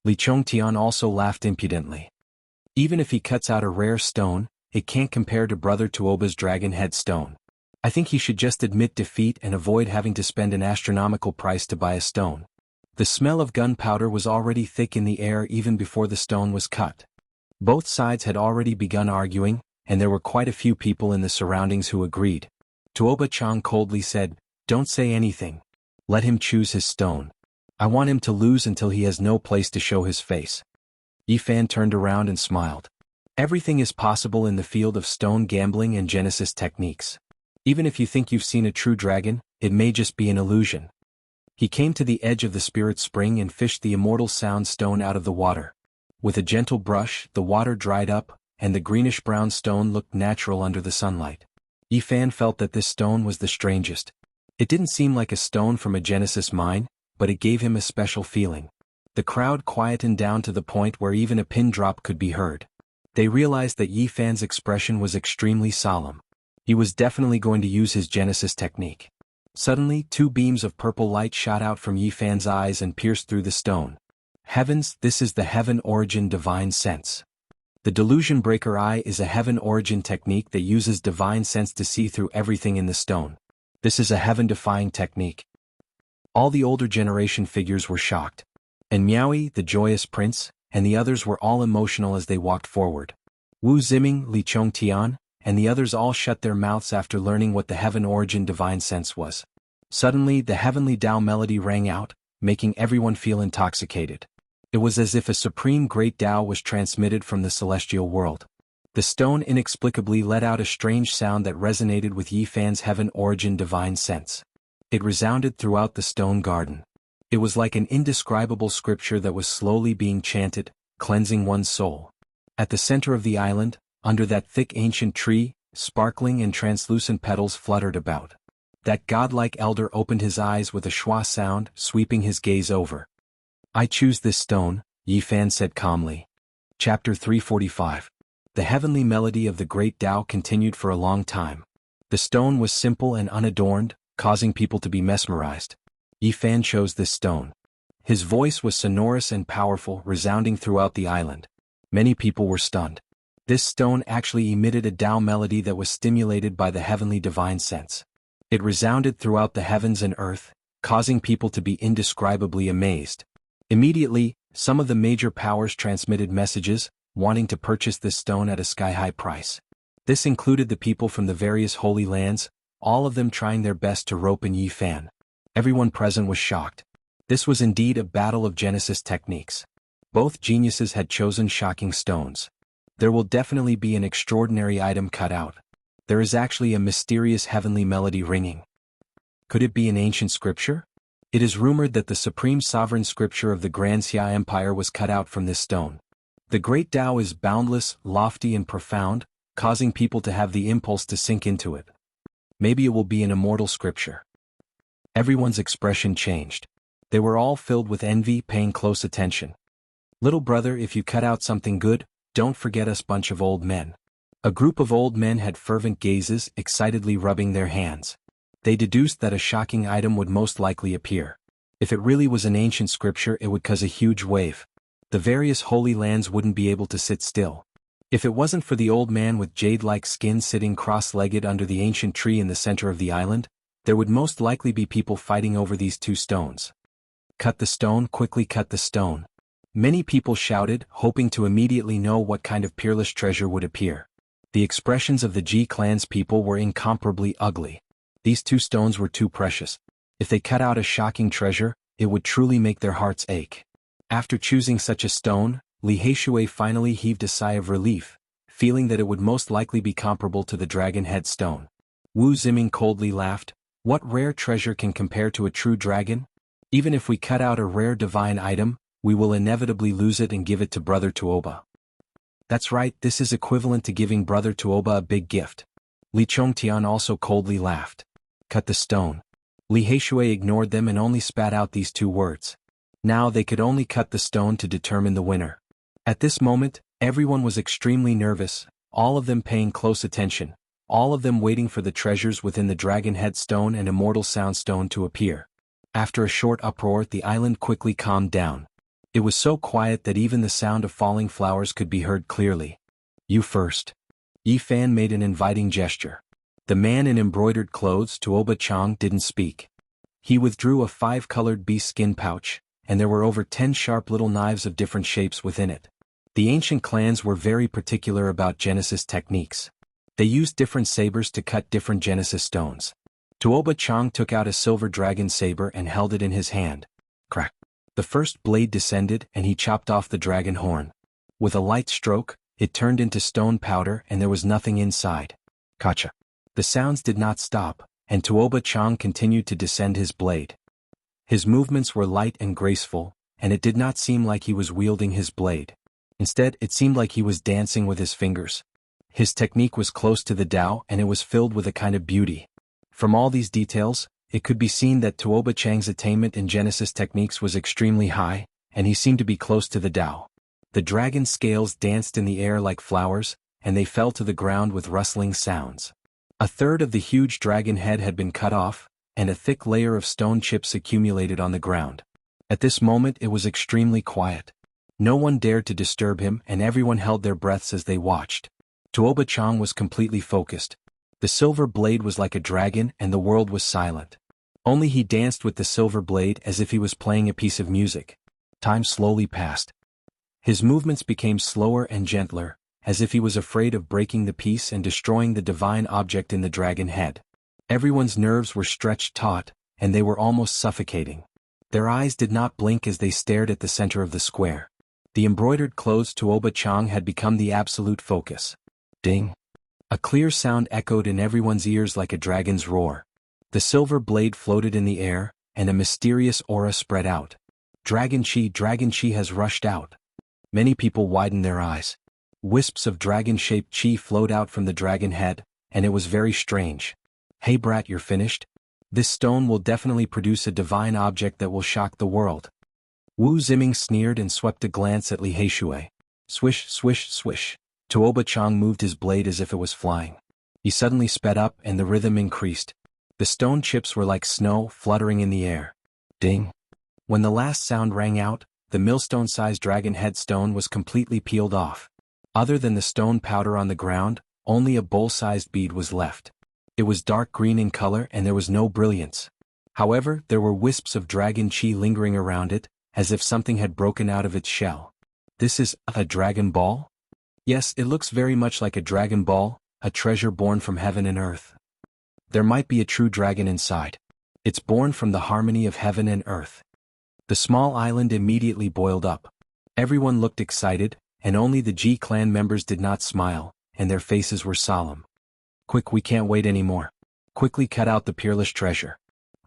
Li Chongtian also laughed impudently. "Even if he cuts out a rare stone, it can't compare to Brother Tuoba's dragon head stone. I think he should just admit defeat and avoid having to spend an astronomical price to buy a stone. The smell of gunpowder was already thick in the air even before the stone was cut. Both sides had already begun arguing, and there were quite a few people in the surroundings who agreed. Tuoba-chan coldly said, "Don't say anything. Let him choose his stone. I want him to lose until he has no place to show his face." Yifan turned around and smiled. Everything is possible in the field of stone gambling and Genesis techniques. Even if you think you've seen a true dragon, it may just be an illusion. He came to the edge of the spirit spring and fished the immortal sound stone out of the water. With a gentle brush, the water dried up, and the greenish-brown stone looked natural under the sunlight. Yifan felt that this stone was the strangest. It didn't seem like a stone from a Genesis mine, but it gave him a special feeling. The crowd quietened down to the point where even a pin drop could be heard. They realized that Yifan's expression was extremely solemn. He was definitely going to use his Genesis technique. Suddenly, two beams of purple light shot out from Yifan's eyes and pierced through the stone. Heavens, this is the Heaven Origin Divine Sense. The Delusion Breaker Eye is a Heaven Origin technique that uses divine sense to see through everything in the stone. This is a heaven-defying technique. All the older generation figures were shocked. And Miaoi, the joyous prince, and the others were all emotional as they walked forward. Wu Ziming, Li Chongtian, and the others all shut their mouths after learning what the Heaven Origin Divine Sense was. Suddenly, the heavenly Tao melody rang out, making everyone feel intoxicated. It was as if a supreme great Tao was transmitted from the celestial world. The stone inexplicably let out a strange sound that resonated with Yifan's Heaven Origin Divine Sense. It resounded throughout the stone garden. It was like an indescribable scripture that was slowly being chanted, cleansing one's soul. At the center of the island, under that thick ancient tree, sparkling and translucent petals fluttered about. That godlike elder opened his eyes with a schwa sound, sweeping his gaze over. "I choose this stone," Yifan said calmly. Chapter 345. The heavenly melody of the great Tao continued for a long time. The stone was simple and unadorned, causing people to be mesmerized. Yifan chose this stone. His voice was sonorous and powerful, resounding throughout the island. Many people were stunned. This stone actually emitted a Tao melody that was stimulated by the heavenly divine sense. It resounded throughout the heavens and earth, causing people to be indescribably amazed. Immediately, some of the major powers transmitted messages, wanting to purchase this stone at a sky-high price. This included the people from the various holy lands, all of them trying their best to rope in Yifan. Everyone present was shocked. This was indeed a battle of Genesis techniques. Both geniuses had chosen shocking stones. There will definitely be an extraordinary item cut out. There is actually a mysterious heavenly melody ringing. Could it be an ancient scripture? It is rumored that the supreme sovereign scripture of the Grand Xia Empire was cut out from this stone. The great Tao is boundless, lofty and profound, causing people to have the impulse to sink into it. Maybe it will be an immortal scripture. Everyone's expression changed. They were all filled with envy, paying close attention. "Little brother, if you cut out something good, don't forget us bunch of old men." A group of old men had fervent gazes, excitedly rubbing their hands. They deduced that a shocking item would most likely appear. If it really was an ancient scripture, it would cause a huge wave. The various holy lands wouldn't be able to sit still. If it wasn't for the old man with jade-like skin sitting cross-legged under the ancient tree in the center of the island, there would most likely be people fighting over these two stones. "Cut the stone, quickly cut the stone." Many people shouted, hoping to immediately know what kind of peerless treasure would appear. The expressions of the Ji clan's people were incomparably ugly. These two stones were too precious. If they cut out a shocking treasure, it would truly make their hearts ache. After choosing such a stone, Li Heishui finally heaved a sigh of relief, feeling that it would most likely be comparable to the dragon head stone. Wu Ziming coldly laughed. "What rare treasure can compare to a true dragon? Even if we cut out a rare divine item, we will inevitably lose it and give it to Brother Tuoba." "That's right, this is equivalent to giving Brother Tuoba a big gift." Li Chongtian also coldly laughed. "Cut the stone." Li Heishui ignored them and only spat out these two words. Now they could only cut the stone to determine the winner. At this moment, everyone was extremely nervous, all of them paying close attention, all of them waiting for the treasures within the dragon head stone and immortal sound stone to appear. After a short uproar, the island quickly calmed down. It was so quiet that even the sound of falling flowers could be heard clearly. "You first." Yifan made an inviting gesture. The man in embroidered clothes, Tuoba Chang, didn't speak. He withdrew a 5-colored bee skin pouch, and there were over 10 sharp little knives of different shapes within it. The ancient clans were very particular about Genesis techniques. They used different sabers to cut different Genesis stones. Tuoba Chang took out a silver dragon saber and held it in his hand. Crack! The first blade descended and he chopped off the dragon horn. With a light stroke, it turned into stone powder and there was nothing inside. Kacha! The sounds did not stop, and Tuoba Chang continued to descend his blade. His movements were light and graceful, and it did not seem like he was wielding his blade. Instead, it seemed like he was dancing with his fingers. His technique was close to the Tao and it was filled with a kind of beauty. From all these details, it could be seen that Tuoba Chang's attainment in Genesis techniques was extremely high, and he seemed to be close to the Tao. The dragon's scales danced in the air like flowers, and they fell to the ground with rustling sounds. A third of the huge dragon head had been cut off, and a thick layer of stone chips accumulated on the ground. At this moment it was extremely quiet. No one dared to disturb him and everyone held their breaths as they watched. Tuoba Chang was completely focused. The silver blade was like a dragon and the world was silent. Only he danced with the silver blade as if he was playing a piece of music. Time slowly passed. His movements became slower and gentler, as if he was afraid of breaking the piece and destroying the divine object in the dragon head. Everyone's nerves were stretched taut, and they were almost suffocating. Their eyes did not blink as they stared at the center of the square. The embroidered clothes Tuoba Chang had become the absolute focus. Ding! A clear sound echoed in everyone's ears like a dragon's roar. The silver blade floated in the air, and a mysterious aura spread out. Dragon chi has rushed out. Many people widened their eyes. Wisps of dragon-shaped chi flowed out from the dragon head, and it was very strange. Hey brat, you're finished? This stone will definitely produce a divine object that will shock the world. Wu Ziming sneered and swept a glance at Li Heishui. Swish, swish, swish. Tuoba Chang moved his blade as if it was flying. He suddenly sped up and the rhythm increased. The stone chips were like snow fluttering in the air. Ding! When the last sound rang out, the millstone-sized dragon head stone was completely peeled off. Other than the stone powder on the ground, only a bowl-sized bead was left. It was dark green in color and there was no brilliance. However, there were wisps of dragon chi lingering around it, as if something had broken out of its shell. This is a dragon ball? Yes, it looks very much like a dragon ball, a treasure born from heaven and earth. There might be a true dragon inside. It's born from the harmony of heaven and earth. The small island immediately boiled up. Everyone looked excited, and only the Ji clan members did not smile, and their faces were solemn. Quick, we can't wait anymore. Quickly cut out the peerless treasure.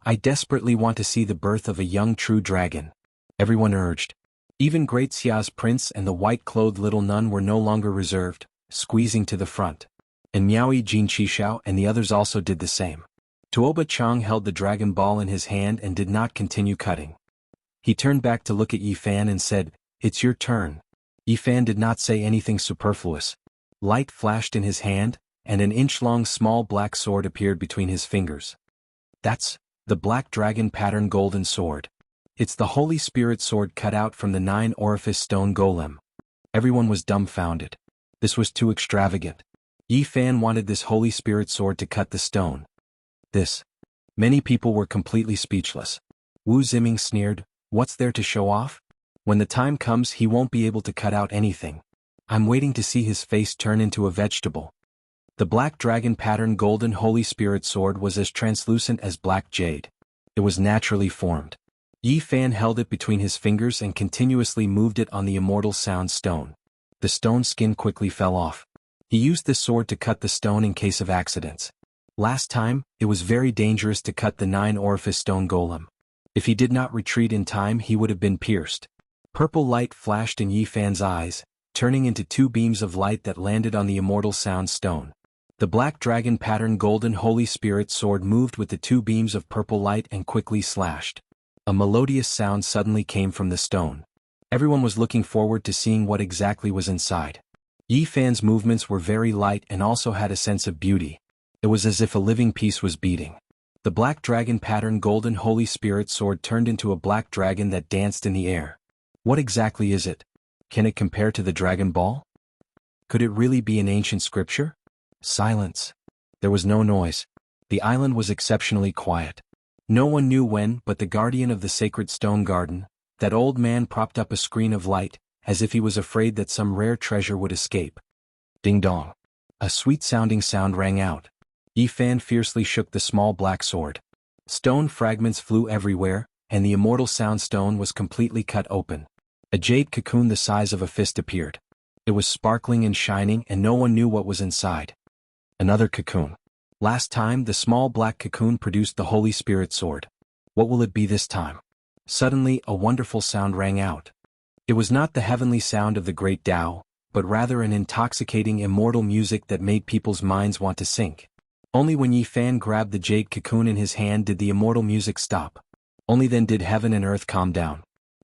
I desperately want to see the birth of a young true dragon. Everyone urged. Even Great Xia's prince and the white-clothed little nun were no longer reserved, squeezing to the front. And Miaoyi Jin Qishao and the others also did the same. Tuoba Chang held the dragon ball in his hand and did not continue cutting. He turned back to look at Yi Fan and said, "It's your turn." Yi Fan did not say anything superfluous. Light flashed in his hand, and an inch-long small black sword appeared between his fingers. That's the black dragon pattern golden sword. It's the Holy Spirit sword cut out from the 9-orifice stone golem. Everyone was dumbfounded. This was too extravagant. Yi Fan wanted this Holy Spirit sword to cut the stone. Many people were completely speechless. Wu Ziming sneered, "What's there to show off? When the time comes he won't be able to cut out anything. I'm waiting to see his face turn into a vegetable." The black dragon pattern golden Holy Spirit sword was as translucent as black jade. It was naturally formed. Yi Fan held it between his fingers and continuously moved it on the immortal sound stone. The stone skin quickly fell off. He used this sword to cut the stone in case of accidents. Last time, it was very dangerous to cut the 9-orifice stone golem. If he did not retreat in time he would have been pierced. Purple light flashed in Yi Fan's eyes, turning into 2 beams of light that landed on the immortal sound stone. The black dragon pattern golden Holy Spirit sword moved with the 2 beams of purple light and quickly slashed. A melodious sound suddenly came from the stone. Everyone was looking forward to seeing what exactly was inside. Yi Fan's movements were very light and also had a sense of beauty. It was as if a living piece was beating. The black dragon pattern golden Holy Spirit sword turned into a black dragon that danced in the air. What exactly is it? Can it compare to the Dragon Ball? Could it really be an ancient scripture? Silence. There was no noise. The island was exceptionally quiet. No one knew when, but the guardian of the sacred stone garden, that old man, propped up a screen of light, as if he was afraid that some rare treasure would escape. Ding dong. A sweet-sounding sound rang out. Yi Fan fiercely shook the small black sword. Stone fragments flew everywhere, and the immortal sound stone was completely cut open. A jade cocoon the size of a fist appeared. It was sparkling and shining, and no one knew what was inside. Another cocoon. Last time, the small black cocoon produced the Holy Spirit sword. What will it be this time? Suddenly, a wonderful sound rang out. It was not the heavenly sound of the great Tao, but rather an intoxicating immortal music that made people's minds want to sink. Only when Yi Fan grabbed the jade cocoon in his hand did the immortal music stop. Only then did heaven and earth calm down.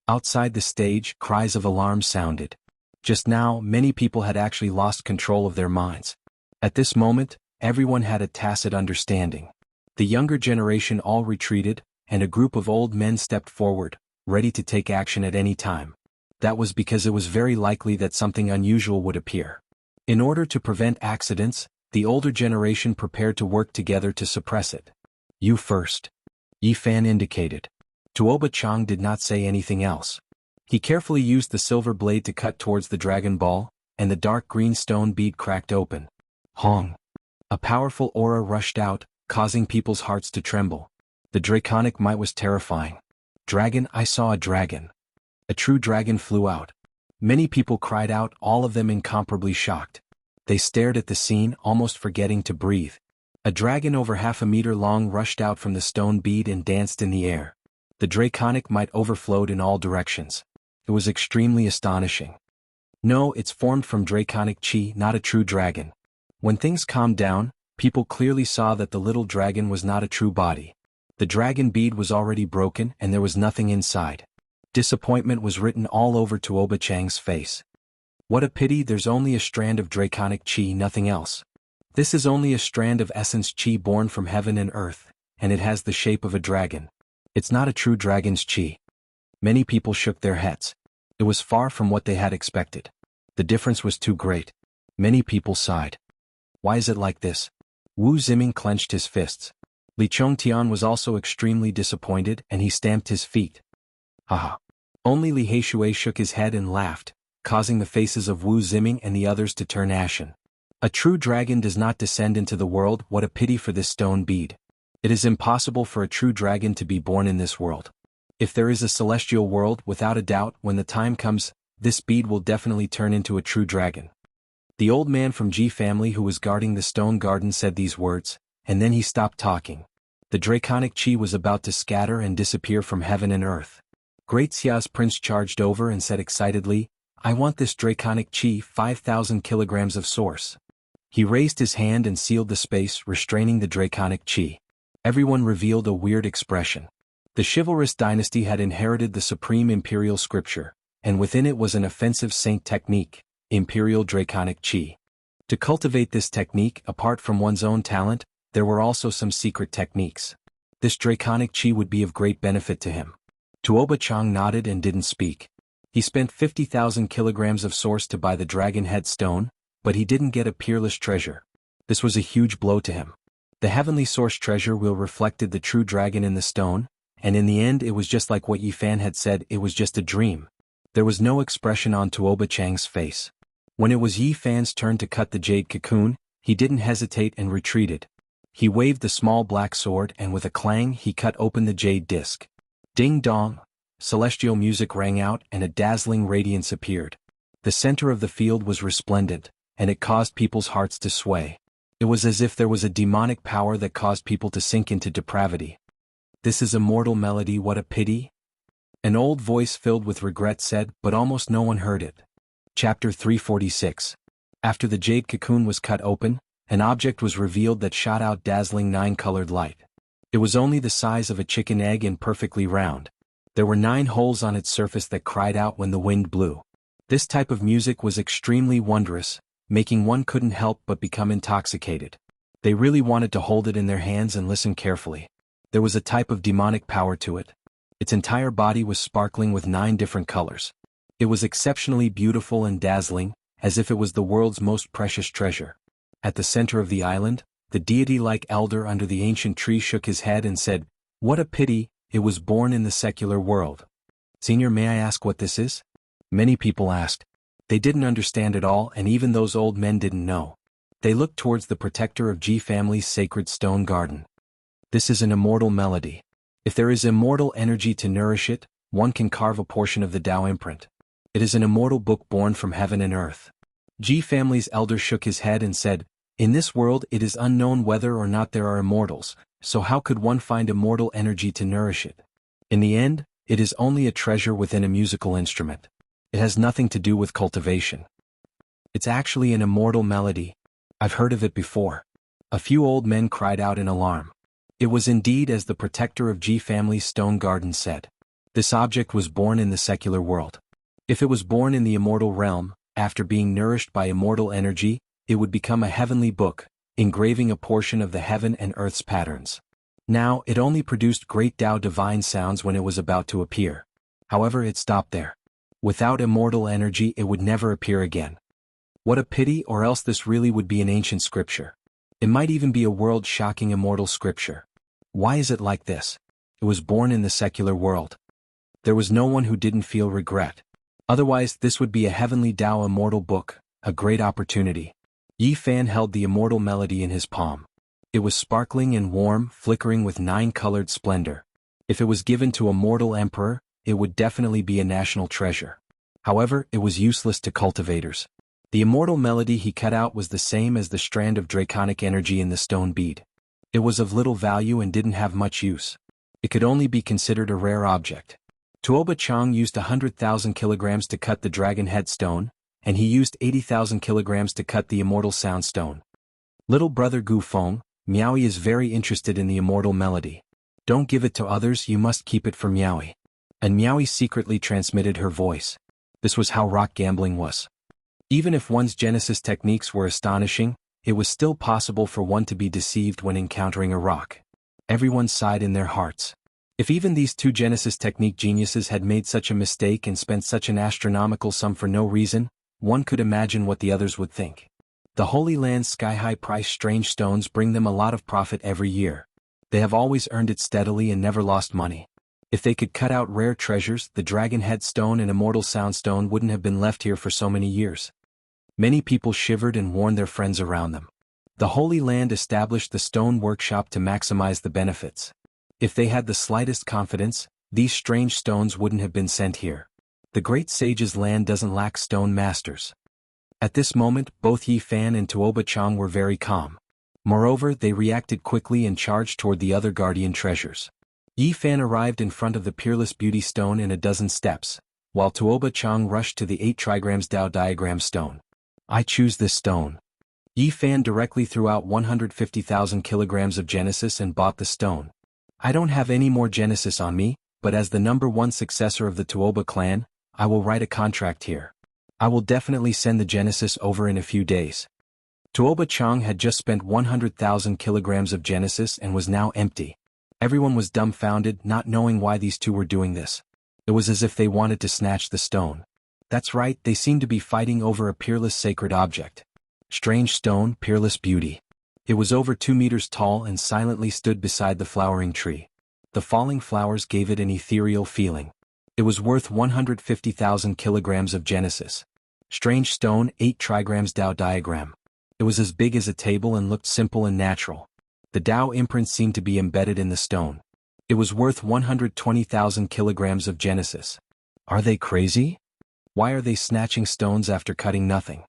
Outside the stage, cries of alarm sounded. Just now, many people had actually lost control of their minds. At this moment, everyone had a tacit understanding. The younger generation all retreated, and a group of old men stepped forward, ready to take action at any time. That was because it was very likely that something unusual would appear. In order to prevent accidents, the older generation prepared to work together to suppress it. You first. Yi Fan indicated. Tuoba Chang did not say anything else. He carefully used the silver blade to cut towards the dragon ball, and the dark green stone bead cracked open. Hong. A powerful aura rushed out, causing people's hearts to tremble. The draconic might was terrifying. Dragon, I saw a dragon. A true dragon flew out. Many people cried out, all of them incomparably shocked. They stared at the scene, almost forgetting to breathe. A dragon over 1/2 meter long rushed out from the stone bead and danced in the air. The draconic might overflowed in all directions. It was extremely astonishing. No, it's formed from draconic chi, not a true dragon. When things calmed down, people clearly saw that the little dragon was not a true body. The dragon bead was already broken and there was nothing inside. Disappointment was written all over Tuoba Chang's face. What a pity, there's only a strand of draconic chi, nothing else. This is only a strand of essence chi born from heaven and earth, and it has the shape of a dragon. It's not a true dragon's chi. Many people shook their heads. It was far from what they had expected. The difference was too great. Many people sighed. Why is it like this? Wu Ziming clenched his fists. Li Chongtian was also extremely disappointed, and he stamped his feet. Haha. Only Li Heishui shook his head and laughed, causing the faces of Wu Ziming and the others to turn ashen. A true dragon does not descend into the world. What a pity for this stone bead. It is impossible for a true dragon to be born in this world. If there is a celestial world, without a doubt, when the time comes, this bead will definitely turn into a true dragon. The old man from Ji family who was guarding the stone garden said these words, and then he stopped talking. The draconic chi was about to scatter and disappear from heaven and earth. Great Xia's prince charged over and said excitedly, I want this draconic chi, 5,000 kilograms of source. He raised his hand and sealed the space, restraining the draconic chi. Everyone revealed a weird expression. The chivalrous dynasty had inherited the supreme imperial scripture, and within it was an offensive saint technique, imperial draconic chi. To cultivate this technique, apart from one's own talent, there were also some secret techniques. This draconic chi would be of great benefit to him. Tuoba Chang nodded and didn't speak. He spent 50,000 kilograms of source to buy the dragon head stone, but he didn't get a peerless treasure. This was a huge blow to him. The heavenly source treasure will reflected the true dragon in the stone, and in the end it was just like what Yi Fan had said, it was just a dream. There was no expression on Tuoba Chang's face. When it was Yi Fan's turn to cut the jade cocoon, he didn't hesitate and retreated. He waved the small black sword and with a clang he cut open the jade disc. Ding dong! Celestial music rang out and a dazzling radiance appeared. The center of the field was resplendent, and it caused people's hearts to sway. It was as if there was a demonic power that caused people to sink into depravity. This is a mortal melody, what a pity! An old voice filled with regret said, but almost no one heard it. Chapter 346. After the jade cocoon was cut open, an object was revealed that shot out dazzling 9-colored light. It was only the size of a chicken egg and perfectly round. There were 9 holes on its surface that cried out when the wind blew. This type of music was extremely wondrous, making one couldn't help but become intoxicated. They really wanted to hold it in their hands and listen carefully. There was a type of demonic power to it. Its entire body was sparkling with 9 different colors. It was exceptionally beautiful and dazzling, as if it was the world's most precious treasure. At the center of the island, the deity-like elder under the ancient tree shook his head and said, "What a pity, it was born in the secular world." "Senior, may I ask what this is?" Many people asked. They didn't understand at all, and even those old men didn't know. They looked towards the protector of Ji family's sacred stone garden. "This is an immortal melody. If there is immortal energy to nourish it, one can carve a portion of the Tao imprint. It is an immortal book born from heaven and earth." Ji family's elder shook his head and said, "In this world it is unknown whether or not there are immortals, so how could one find immortal energy to nourish it? In the end, it is only a treasure within a musical instrument. It has nothing to do with cultivation. It's actually an immortal melody. I've heard of it before." A few old men cried out in alarm. It was indeed as the protector of Ji family's stone garden said. This object was born in the secular world. If it was born in the immortal realm, after being nourished by immortal energy, it would become a heavenly book, engraving a portion of the heaven and earth's patterns. Now, it only produced great Tao divine sounds when it was about to appear. However, it stopped there. Without immortal energy, it would never appear again. What a pity, or else this really would be an ancient scripture. It might even be a world-shocking immortal scripture. Why is it like this? It was born in the secular world. There was no one who didn't feel regret. Otherwise, this would be a heavenly Tao immortal book, a great opportunity. Yi Fan held the immortal melody in his palm. It was sparkling and warm, flickering with 9-colored splendor. If it was given to a mortal emperor, it would definitely be a national treasure. However, it was useless to cultivators. The immortal melody he cut out was the same as the strand of draconic energy in the stone bead. It was of little value and didn't have much use. It could only be considered a rare object. Tuoba Chang used 100,000 kilograms to cut the dragon head stone, and he used 80,000 kilograms to cut the immortal sound stone. Little brother Gu Feng, Miaoi is very interested in the immortal melody. "Don't give it to others, you must keep it for Miaoi." And Miaoi secretly transmitted her voice. This was how rock gambling was. Even if one's Genesis techniques were astonishing, it was still possible for one to be deceived when encountering a rock. Everyone sighed in their hearts. If even these two Genesis technique geniuses had made such a mistake and spent such an astronomical sum for no reason, one could imagine what the others would think. The Holy Land's sky-high price strange stones bring them a lot of profit every year. They have always earned it steadily and never lost money. If they could cut out rare treasures, the dragon head stone and immortal sound stone wouldn't have been left here for so many years. Many people shivered and warned their friends around them. The Holy Land established the stone workshop to maximize the benefits. If they had the slightest confidence, these strange stones wouldn't have been sent here. The great sage's land doesn't lack stone masters. At this moment, both Yi Fan and Tuoba Chang were very calm. Moreover, they reacted quickly and charged toward the other guardian treasures. Yi Fan arrived in front of the Peerless Beauty stone in a dozen steps, while Tuoba Chang rushed to the 8 trigrams Tao diagram stone. "I choose this stone." Yi Fan directly threw out 150,000 kilograms of Genesis and bought the stone. "I don't have any more Genesis on me, but as the #1 successor of the Tuoba clan, I will write a contract here. I will definitely send the Genesis over in a few days." Tuoba Chang had just spent 100,000 kilograms of Genesis and was now empty. Everyone was dumbfounded, not knowing why these two were doing this. It was as if they wanted to snatch the stone. That's right, they seemed to be fighting over a peerless sacred object. Strange stone, peerless beauty. It was over 2 meters tall and silently stood beside the flowering tree. The falling flowers gave it an ethereal feeling. It was worth 150,000 kilograms of Genesis. Strange stone, 8 trigrams Tao diagram. It was as big as a table and looked simple and natural. The Tao imprint seemed to be embedded in the stone. It was worth 120,000 kilograms of Genesis. Are they crazy? Why are they snatching stones after cutting nothing?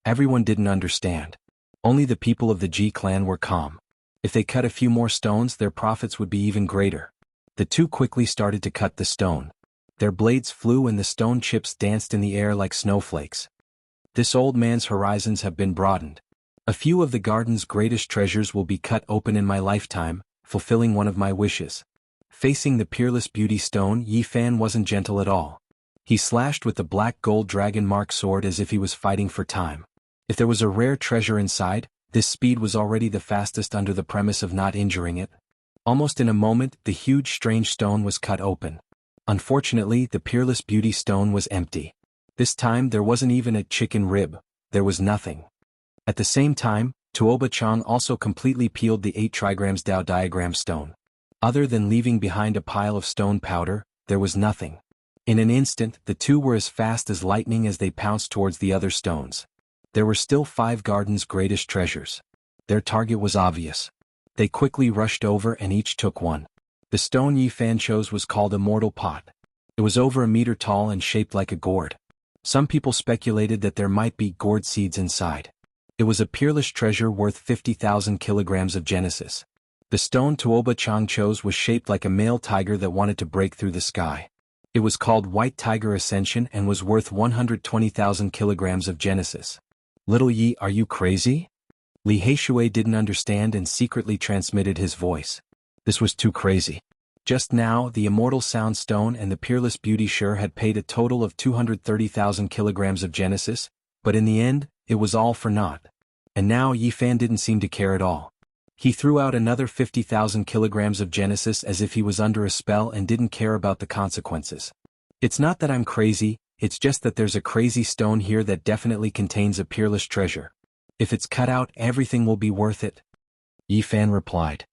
Everyone didn't understand. Only the people of the Ji clan were calm. If they cut a few more stones, their profits would be even greater. The two quickly started to cut the stone. Their blades flew and the stone chips danced in the air like snowflakes. This old man's horizons have been broadened. A few of the garden's greatest treasures will be cut open in my lifetime, fulfilling one of my wishes. Facing the Peerless Beauty stone, Yi Fan wasn't gentle at all. He slashed with the black gold dragon mark sword as if he was fighting for time. If there was a rare treasure inside, this speed was already the fastest under the premise of not injuring it. Almost in a moment, the huge strange stone was cut open. Unfortunately, the Peerless Beauty stone was empty. This time there wasn't even a chicken rib, there was nothing. At the same time, Tuoba Chang also completely peeled the 8 trigrams Dao diagram stone. Other than leaving behind a pile of stone powder, there was nothing. In an instant, the two were as fast as lightning as they pounced towards the other stones. There were still 5 gardens' greatest treasures. Their target was obvious. They quickly rushed over and each took one. The stone Yi Fan chose was called Immortal Pot. It was over a meter tall and shaped like a gourd. Some people speculated that there might be gourd seeds inside. It was a peerless treasure worth 50,000 kilograms of Genesis. The stone Tuoba Chang chose was shaped like a male tiger that wanted to break through the sky. It was called White Tiger Ascension and was worth 120,000 kilograms of Genesis. Little Yi, are you crazy? Li Heishui didn't understand and secretly transmitted his voice. This was too crazy. Just now, the Immortal Sound Stone and the Peerless Beauty Sure had paid a total of 230,000 kilograms of Genesis, but in the end, it was all for naught. And now Yi Fan didn't seem to care at all. He threw out another 50,000 kilograms of Genesis as if he was under a spell and didn't care about the consequences. It's not that I'm crazy, it's just that there's a crazy stone here that definitely contains a peerless treasure. If it's cut out, everything will be worth it. Yi Fan replied.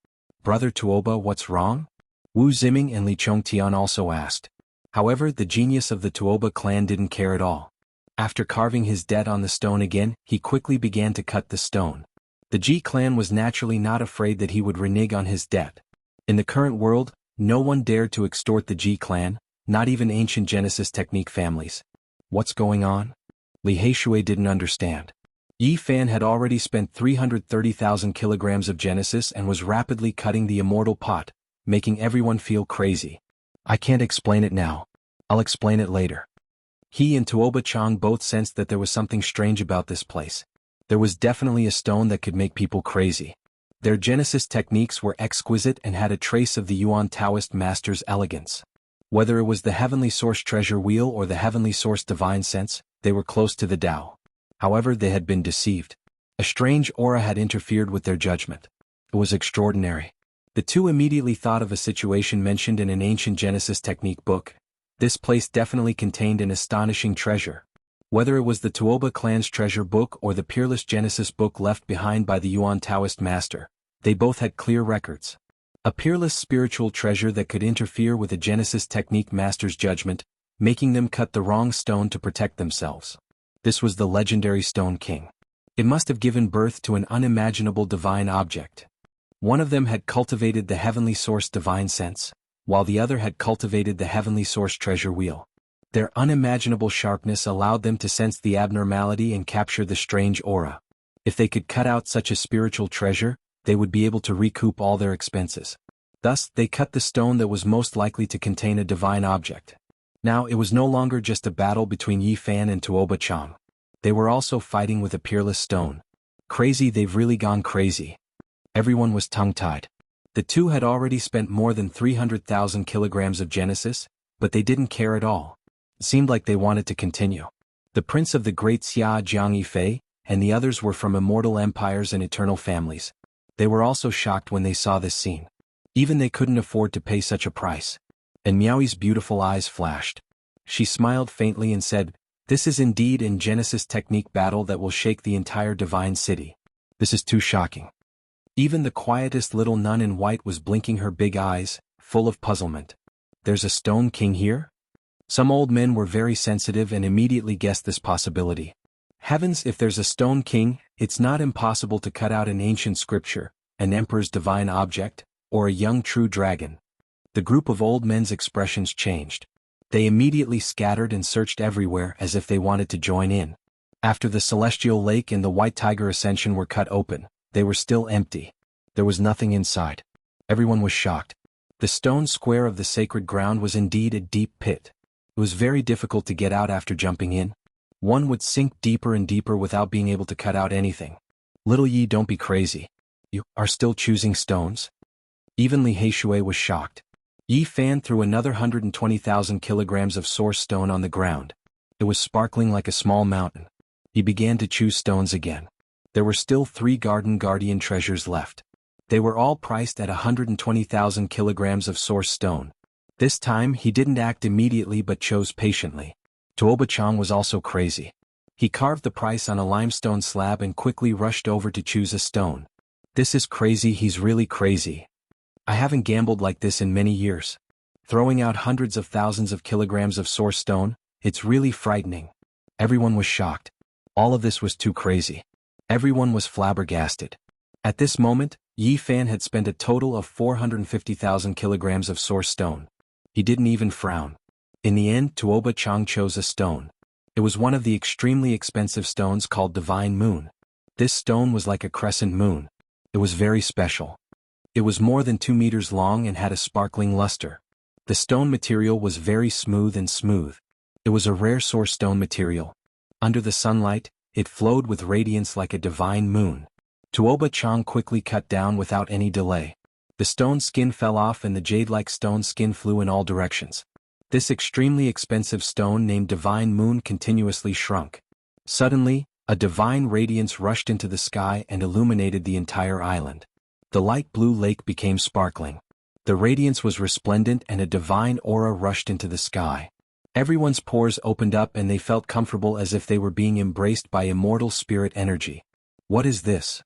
Brother Tuoba, what's wrong? Wu Ziming and Li Chongtian also asked. However, the genius of the Tuoba clan didn't care at all. After carving his debt on the stone again, he quickly began to cut the stone. The Ji clan was naturally not afraid that he would renege on his debt. In the current world, no one dared to extort the Ji clan, not even ancient Genesis technique families. What's going on? Li Heishui didn't understand. Yi Fan had already spent 330,000 kilograms of Genesis and was rapidly cutting the Immortal Pot, making everyone feel crazy. I can't explain it now. I'll explain it later. He and Tuoba Chang both sensed that there was something strange about this place. There was definitely a stone that could make people crazy. Their Genesis techniques were exquisite and had a trace of the Yuan Taoist master's elegance. Whether it was the Heavenly Source Treasure Wheel or the Heavenly Source Divine Sense, they were close to the Tao. However, they had been deceived. A strange aura had interfered with their judgment. It was extraordinary. The two immediately thought of a situation mentioned in an ancient Genesis technique book. This place definitely contained an astonishing treasure. Whether it was the Tuoba clan's treasure book or the peerless Genesis book left behind by the Yuan Taoist master, they both had clear records. A peerless spiritual treasure that could interfere with a Genesis technique master's judgment, making them cut the wrong stone to protect themselves. This was the legendary Stone King. It must have given birth to an unimaginable divine object. One of them had cultivated the Heavenly Source Divine Sense, while the other had cultivated the Heavenly Source Treasure Wheel. Their unimaginable sharpness allowed them to sense the abnormality and capture the strange aura. If they could cut out such a spiritual treasure, they would be able to recoup all their expenses. Thus, they cut the stone that was most likely to contain a divine object. Now it was no longer just a battle between Yi Fan and Tuoba Chang. They were also fighting with a peerless stone. Crazy, they've really gone crazy. Everyone was tongue-tied. The two had already spent more than 300,000 kilograms of Genesis, but they didn't care at all. It seemed like they wanted to continue. The prince of the great Xia Jiang Yifei, and the others were from immortal empires and eternal families. They were also shocked when they saw this scene. Even they couldn't afford to pay such a price. And Miaoi's beautiful eyes flashed. She smiled faintly and said, "This is indeed a Genesis technique battle that will shake the entire divine city. This is too shocking." Even the quietest little nun in white was blinking her big eyes, full of puzzlement. There's a Stone King here? Some old men were very sensitive and immediately guessed this possibility. Heavens, if there's a Stone King, it's not impossible to cut out an ancient scripture, an emperor's divine object, or a young true dragon. The group of old men's expressions changed. They immediately scattered and searched everywhere as if they wanted to join in. After the Celestial Lake and the White Tiger Ascension were cut open, they were still empty. There was nothing inside. Everyone was shocked. The stone square of the sacred ground was indeed a deep pit. It was very difficult to get out after jumping in. One would sink deeper and deeper without being able to cut out anything. Little Yi, don't be crazy. You are still choosing stones? Even Li Heishui was shocked. Yi Fan threw another 120,000 kilograms of source stone on the ground. It was sparkling like a small mountain. He began to choose stones again. There were still 3 Garden Guardian treasures left. They were all priced at 120,000 kilograms of source stone. This time he didn't act immediately but chose patiently. Tuoba Chang was also crazy. He carved the price on a limestone slab and quickly rushed over to choose a stone. This is crazy, he's really crazy. I haven't gambled like this in many years. Throwing out hundreds of thousands of kilograms of source stone, it's really frightening. Everyone was shocked. All of this was too crazy. Everyone was flabbergasted. At this moment, Yi Fan had spent a total of 450,000 kilograms of source stone. He didn't even frown. In the end, Tuoba Chang chose a stone. It was one of the extremely expensive stones called Divine Moon. This stone was like a crescent moon. It was very special. It was more than 2 meters long and had a sparkling luster. The stone material was very smooth and smooth. It was a rare source stone material. Under the sunlight, it flowed with radiance like a divine moon. Tuoba Chang quickly cut down without any delay. The stone skin fell off and the jade-like stone skin flew in all directions. This extremely expensive stone named Divine Moon continuously shrunk. Suddenly, a divine radiance rushed into the sky and illuminated the entire island. The light blue lake became sparkling. The radiance was resplendent and a divine aura rushed into the sky. Everyone's pores opened up and they felt comfortable as if they were being embraced by immortal spirit energy. What is this?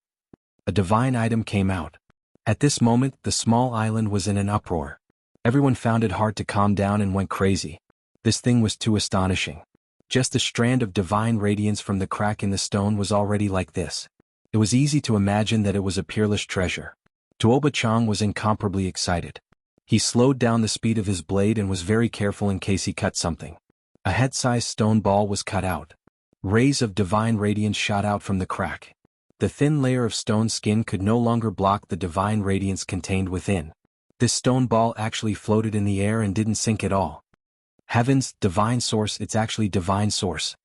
A divine item came out. At this moment, the small island was in an uproar. Everyone found it hard to calm down and went crazy. This thing was too astonishing. Just a strand of divine radiance from the crack in the stone was already like this. It was easy to imagine that it was a peerless treasure. Tuoba Chang was incomparably excited. He slowed down the speed of his blade and was very careful in case he cut something. A head-sized stone ball was cut out. Rays of divine radiance shot out from the crack. The thin layer of stone skin could no longer block the divine radiance contained within. This stone ball actually floated in the air and didn't sink at all. Heavens, divine source, it's actually divine source.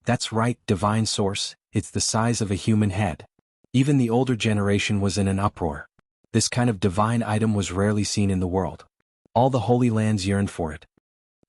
That's right, divine source, it's the size of a human head. Even the older generation was in an uproar. This kind of divine item was rarely seen in the world. All the Holy Lands yearned for it.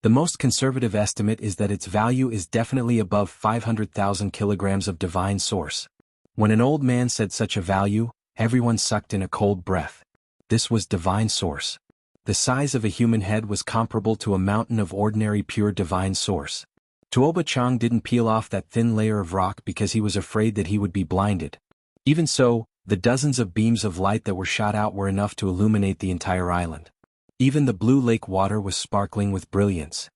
The most conservative estimate is that its value is definitely above 500,000 kilograms of divine source. When an old man said such a value, everyone sucked in a cold breath. This was divine source. The size of a human head was comparable to a mountain of ordinary pure divine source. Tuoba Chang didn't peel off that thin layer of rock because he was afraid that he would be blinded. Even so, the dozens of beams of light that were shot out were enough to illuminate the entire island. Even the blue lake water was sparkling with brilliance.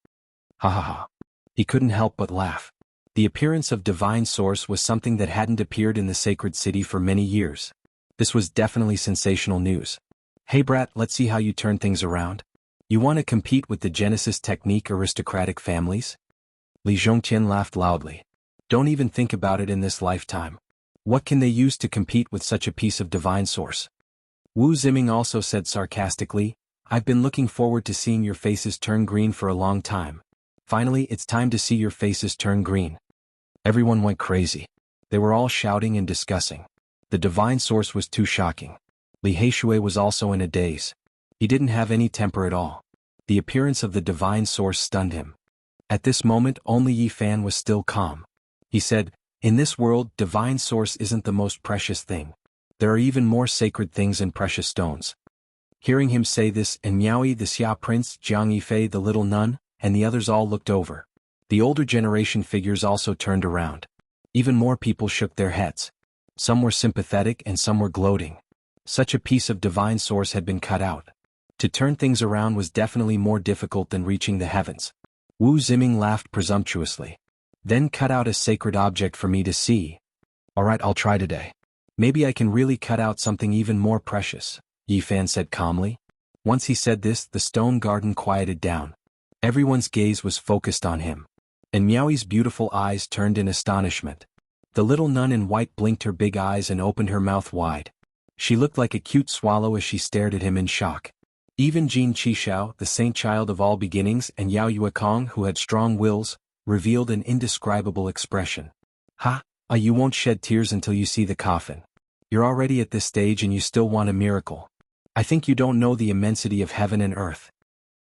Ha ha ha. He couldn't help but laugh. The appearance of divine source was something that hadn't appeared in the sacred city for many years. This was definitely sensational news. Hey brat, let's see how you turn things around. You want to compete with the Genesis technique aristocratic families? Li Zhongqian laughed loudly. Don't even think about it in this lifetime. What can they use to compete with such a piece of divine source? Wu Ziming also said sarcastically, I've been looking forward to seeing your faces turn green for a long time. Finally, it's time to see your faces turn green. Everyone went crazy. They were all shouting and discussing. The divine source was too shocking. Li Heishui was also in a daze. He didn't have any temper at all. The appearance of the divine source stunned him. At this moment, only Yi Fan was still calm. He said, in this world, divine source isn't the most precious thing. There are even more sacred things and precious stones. Hearing him say this, and Miaoyi the Xia prince, Jiang Yifei the little nun, and the others all looked over. The older generation figures also turned around. Even more people shook their heads. Some were sympathetic and some were gloating. Such a piece of divine source had been cut out. To turn things around was definitely more difficult than reaching the heavens. Wu Ziming laughed presumptuously. Then cut out a sacred object for me to see. Alright, I'll try today. Maybe I can really cut out something even more precious, Yi Fan said calmly. Once he said this, the stone garden quieted down. Everyone's gaze was focused on him. And Miaoyi's beautiful eyes turned in astonishment. The little nun in white blinked her big eyes and opened her mouth wide. She looked like a cute swallow as she stared at him in shock. Even Jin Qishao, the saint child of all beginnings, and Yao Yuekong, who had strong wills, revealed an indescribable expression. You won't shed tears until you see the coffin. You're already at this stage and you still want a miracle. I think you don't know the immensity of heaven and earth.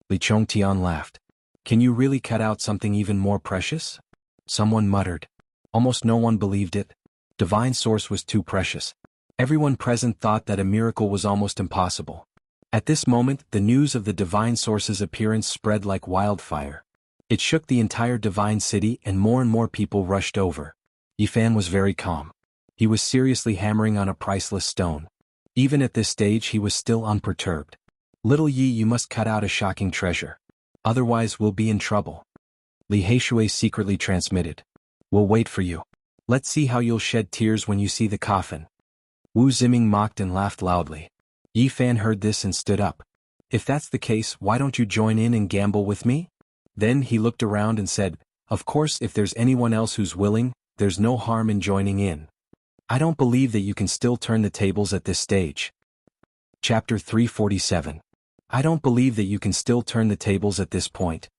Li Chongtian laughed. Can you really cut out something even more precious? Someone muttered. Almost no one believed it. Divine source was too precious. Everyone present thought that a miracle was almost impossible. At this moment, the news of the divine source's appearance spread like wildfire. It shook the entire divine city and more people rushed over. Yi Fan was very calm. He was seriously hammering on a priceless stone. Even at this stage he was still unperturbed. Little Yi, you must cut out a shocking treasure. Otherwise we'll be in trouble. Li Heishui secretly transmitted. We'll wait for you. Let's see how you'll shed tears when you see the coffin. Wu Ziming mocked and laughed loudly. Yi Fan heard this and stood up. If that's the case, why don't you join in and gamble with me? Then he looked around and said, of course, if there's anyone else who's willing, there's no harm in joining in. I don't believe that you can still turn the tables at this stage. Chapter 347. I don't believe that you can still turn the tables at this point.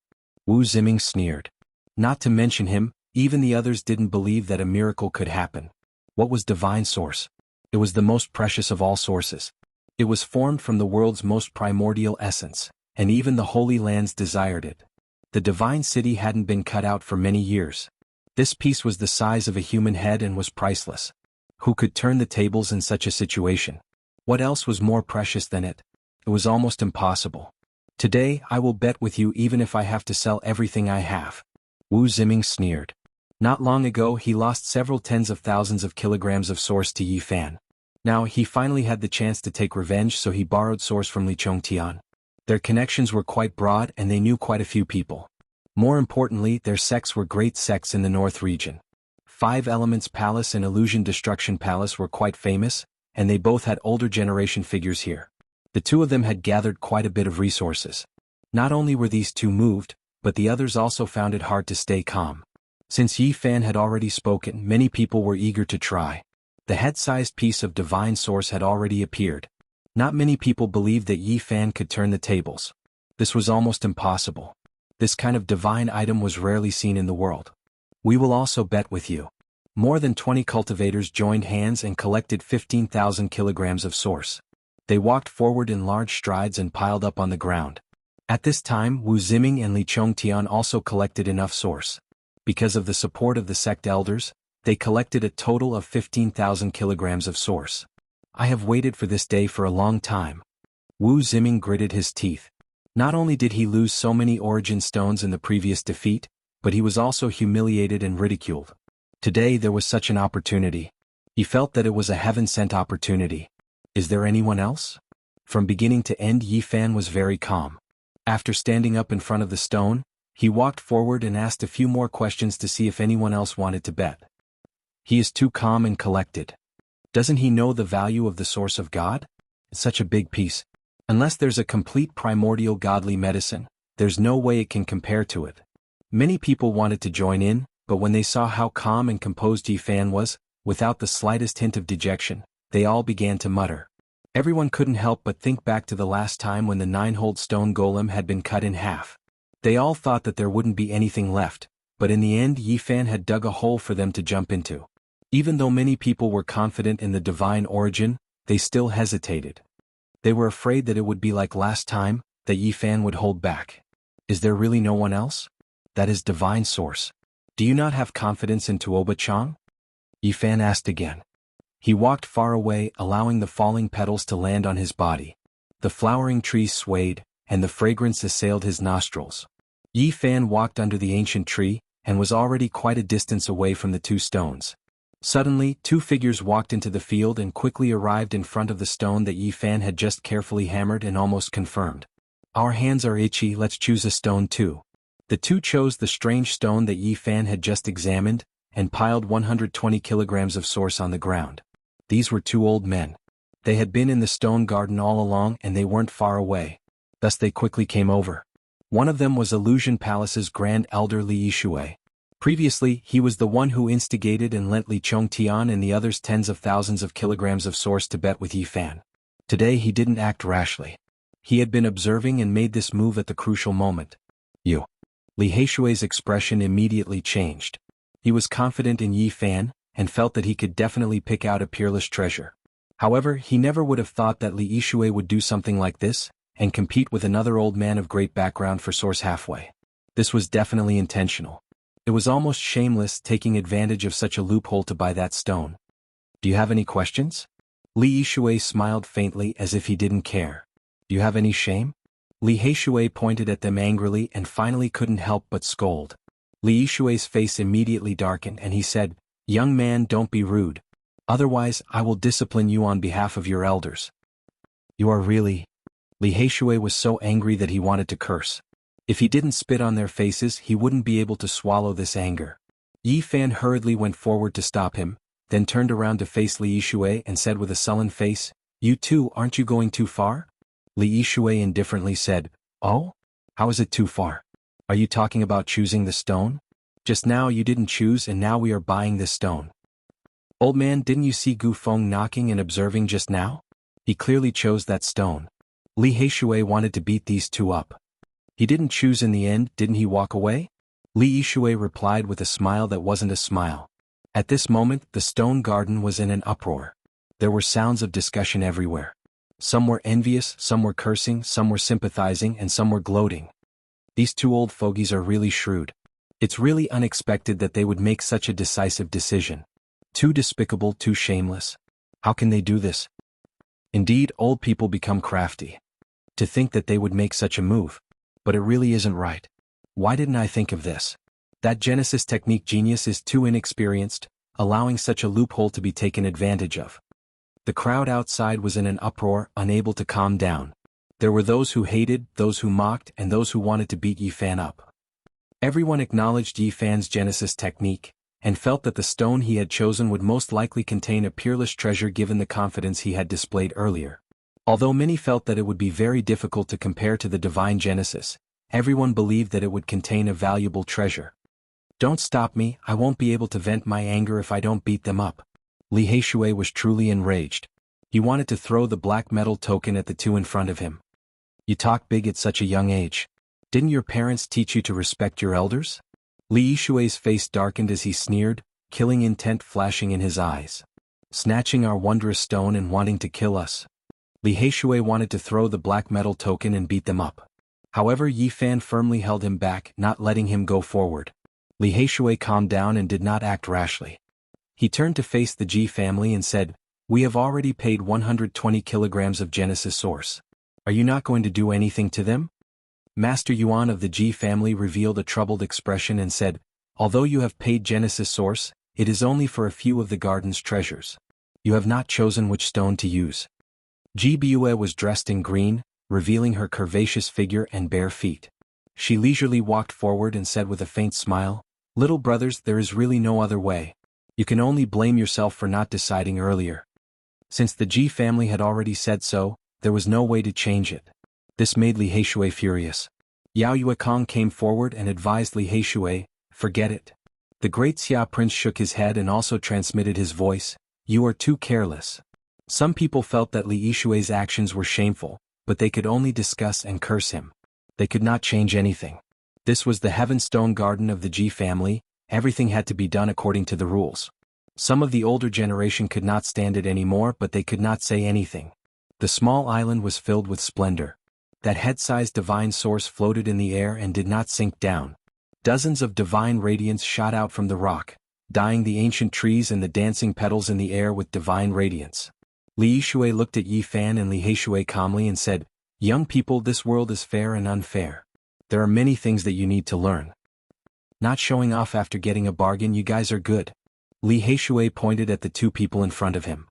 Wu Ziming sneered. Not to mention him, even the others didn't believe that a miracle could happen. What was divine source? It was the most precious of all sources. It was formed from the world's most primordial essence, and even the Holy Lands desired it. The divine city hadn't been cut out for many years. This piece was the size of a human head and was priceless. Who could turn the tables in such a situation? What else was more precious than it? It was almost impossible. Today I will bet with you even if I have to sell everything I have. Wu Ziming sneered. Not long ago he lost several tens of thousands of kilograms of source to Yi Fan. Now he finally had the chance to take revenge, so he borrowed source from Li Chongtian. Their connections were quite broad and they knew quite a few people. More importantly, their sects were great sects in the North region. 5 Elements Palace and Illusion Destruction Palace were quite famous, and they both had older generation figures here. The two of them had gathered quite a bit of resources. Not only were these two moved, but the others also found it hard to stay calm. Since Yi Fan had already spoken, many people were eager to try. The head-sized piece of divine source had already appeared. Not many people believed that Yi Fan could turn the tables. This was almost impossible. This kind of divine item was rarely seen in the world. We will also bet with you. More than 20 cultivators joined hands and collected 15,000 kilograms of source. They walked forward in large strides and piled up on the ground. At this time, Wu Ziming and Li Chongtian also collected enough source. Because of the support of the sect elders, they collected a total of 15,000 kilograms of source. I have waited for this day for a long time. Wu Ziming gritted his teeth. Not only did he lose so many origin stones in the previous defeat, but he was also humiliated and ridiculed. Today there was such an opportunity. He felt that it was a heaven-sent opportunity. Is there anyone else? From beginning to end, Yi Fan was very calm. After standing up in front of the stone, he walked forward and asked a few more questions to see if anyone else wanted to bet. He is too calm and collected. Doesn't he know the value of the source of God? It's such a big piece. Unless there's a complete primordial godly medicine, there's no way it can compare to it. Many people wanted to join in, but when they saw how calm and composed Yi Fan was, without the slightest hint of dejection, they all began to mutter. Everyone couldn't help but think back to the last time when the 9-holed stone golem had been cut in half. They all thought that there wouldn't be anything left, but in the end Yi Fan had dug a hole for them to jump into. Even though many people were confident in the divine origin, they still hesitated. They were afraid that it would be like last time, that Yi Fan would hold back. Is there really no one else? That is divine source. Do you not have confidence in Tuoba Chang? Yi Fan asked again. He walked far away, allowing the falling petals to land on his body. The flowering trees swayed, and the fragrance assailed his nostrils. Yi Fan walked under the ancient tree, and was already quite a distance away from the two stones. Suddenly, 2 figures walked into the field and quickly arrived in front of the stone that Yi Fan had just carefully hammered and almost confirmed. Our hands are itchy, let's choose a stone too. The two chose the strange stone that Yi Fan had just examined, and piled 120 kilograms of source on the ground. These were 2 old men. They had been in the stone garden all along and they weren't far away. Thus they quickly came over. One of them was Illusion Palace's Grand Elder Li Yishui. Previously, he was the one who instigated and lent Li Chongtian and the others tens of thousands of kilograms of source to bet with Yi Fan. Today he didn't act rashly. He had been observing and made this move at the crucial moment. You. Li Heishui's expression immediately changed. He was confident in Yi Fan, and felt that he could definitely pick out a peerless treasure. However, he never would have thought that Li Yishui would do something like this, and compete with another old man of great background for source halfway. This was definitely intentional. It was almost shameless, taking advantage of such a loophole to buy that stone. Do you have any questions? Li Yishui smiled faintly as if he didn't care. Do you have any shame? Li Heishui pointed at them angrily and finally couldn't help but scold. Li Yishui's face immediately darkened and he said, Young man, don't be rude. Otherwise, I will discipline you on behalf of your elders. You are really... Li Heishui was so angry that he wanted to curse. If he didn't spit on their faces, he wouldn't be able to swallow this anger. Yi Fan hurriedly went forward to stop him, then turned around to face Li Yishui and said with a sullen face, "You too, aren't you going too far?" Li Yishui indifferently said, "Oh? How is it too far? Are you talking about choosing the stone? Just now you didn't choose and now we are buying this stone." "Old man, didn't you see Gu Feng knocking and observing just now? He clearly chose that stone." Li Heishui wanted to beat these two up. "He didn't choose in the end, didn't he walk away?" Li Yishui replied with a smile that wasn't a smile. At this moment, the stone garden was in an uproar. There were sounds of discussion everywhere. Some were envious, some were cursing, some were sympathizing, and some were gloating. These two old fogies are really shrewd. It's really unexpected that they would make such a decisive decision. Too despicable, too shameless. How can they do this? Indeed, old people become crafty. To think that they would make such a move. But it really isn't right. Why didn't I think of this? That Genesis technique genius is too inexperienced, allowing such a loophole to be taken advantage of. The crowd outside was in an uproar, unable to calm down. There were those who hated, those who mocked, and those who wanted to beat Yi Fan up. Everyone acknowledged Yi Fan's Genesis technique, and felt that the stone he had chosen would most likely contain a peerless treasure given the confidence he had displayed earlier. Although many felt that it would be very difficult to compare to the divine Genesis, everyone believed that it would contain a valuable treasure. "Don't stop me, I won't be able to vent my anger if I don't beat them up." Li Heishui was truly enraged. He wanted to throw the black metal token at the two in front of him. "You talk big at such a young age. Didn't your parents teach you to respect your elders?" Li Yishui's face darkened as he sneered, killing intent flashing in his eyes. "Snatching our wondrous stone and wanting to kill us." Li Heishui wanted to throw the black metal token and beat them up. However, Yi Fan firmly held him back, not letting him go forward. Li Heishui calmed down and did not act rashly. He turned to face the Ji family and said, "We have already paid 120 kilograms of Genesis source. Are you not going to do anything to them?" Master Yuan of the Ji family revealed a troubled expression and said, "Although you have paid Genesis source, it is only for a few of the garden's treasures. You have not chosen which stone to use." Ji Bue was dressed in green, revealing her curvaceous figure and bare feet. She leisurely walked forward and said with a faint smile, "Little brothers, there is really no other way. You can only blame yourself for not deciding earlier." Since the Ji family had already said so, there was no way to change it. This made Li Heishui furious. Yao Yuekong came forward and advised Li Heishui, "Forget it." The great Xia prince shook his head and also transmitted his voice, "You are too careless." Some people felt that Li Yishui's actions were shameful, but they could only discuss and curse him. They could not change anything. This was the Heavenstone Garden of the Ji family, everything had to be done according to the rules. Some of the older generation could not stand it anymore, but they could not say anything. The small island was filled with splendor. That head-sized divine source floated in the air and did not sink down. Dozens of divine radiance shot out from the rock, dyeing the ancient trees and the dancing petals in the air with divine radiance. Li Yishui looked at Yi Fan and Li Heishui calmly and said, "Young people, this world is fair and unfair. There are many things that you need to learn. Not showing off after getting a bargain, you guys are good." Li Heishui pointed at the two people in front of him.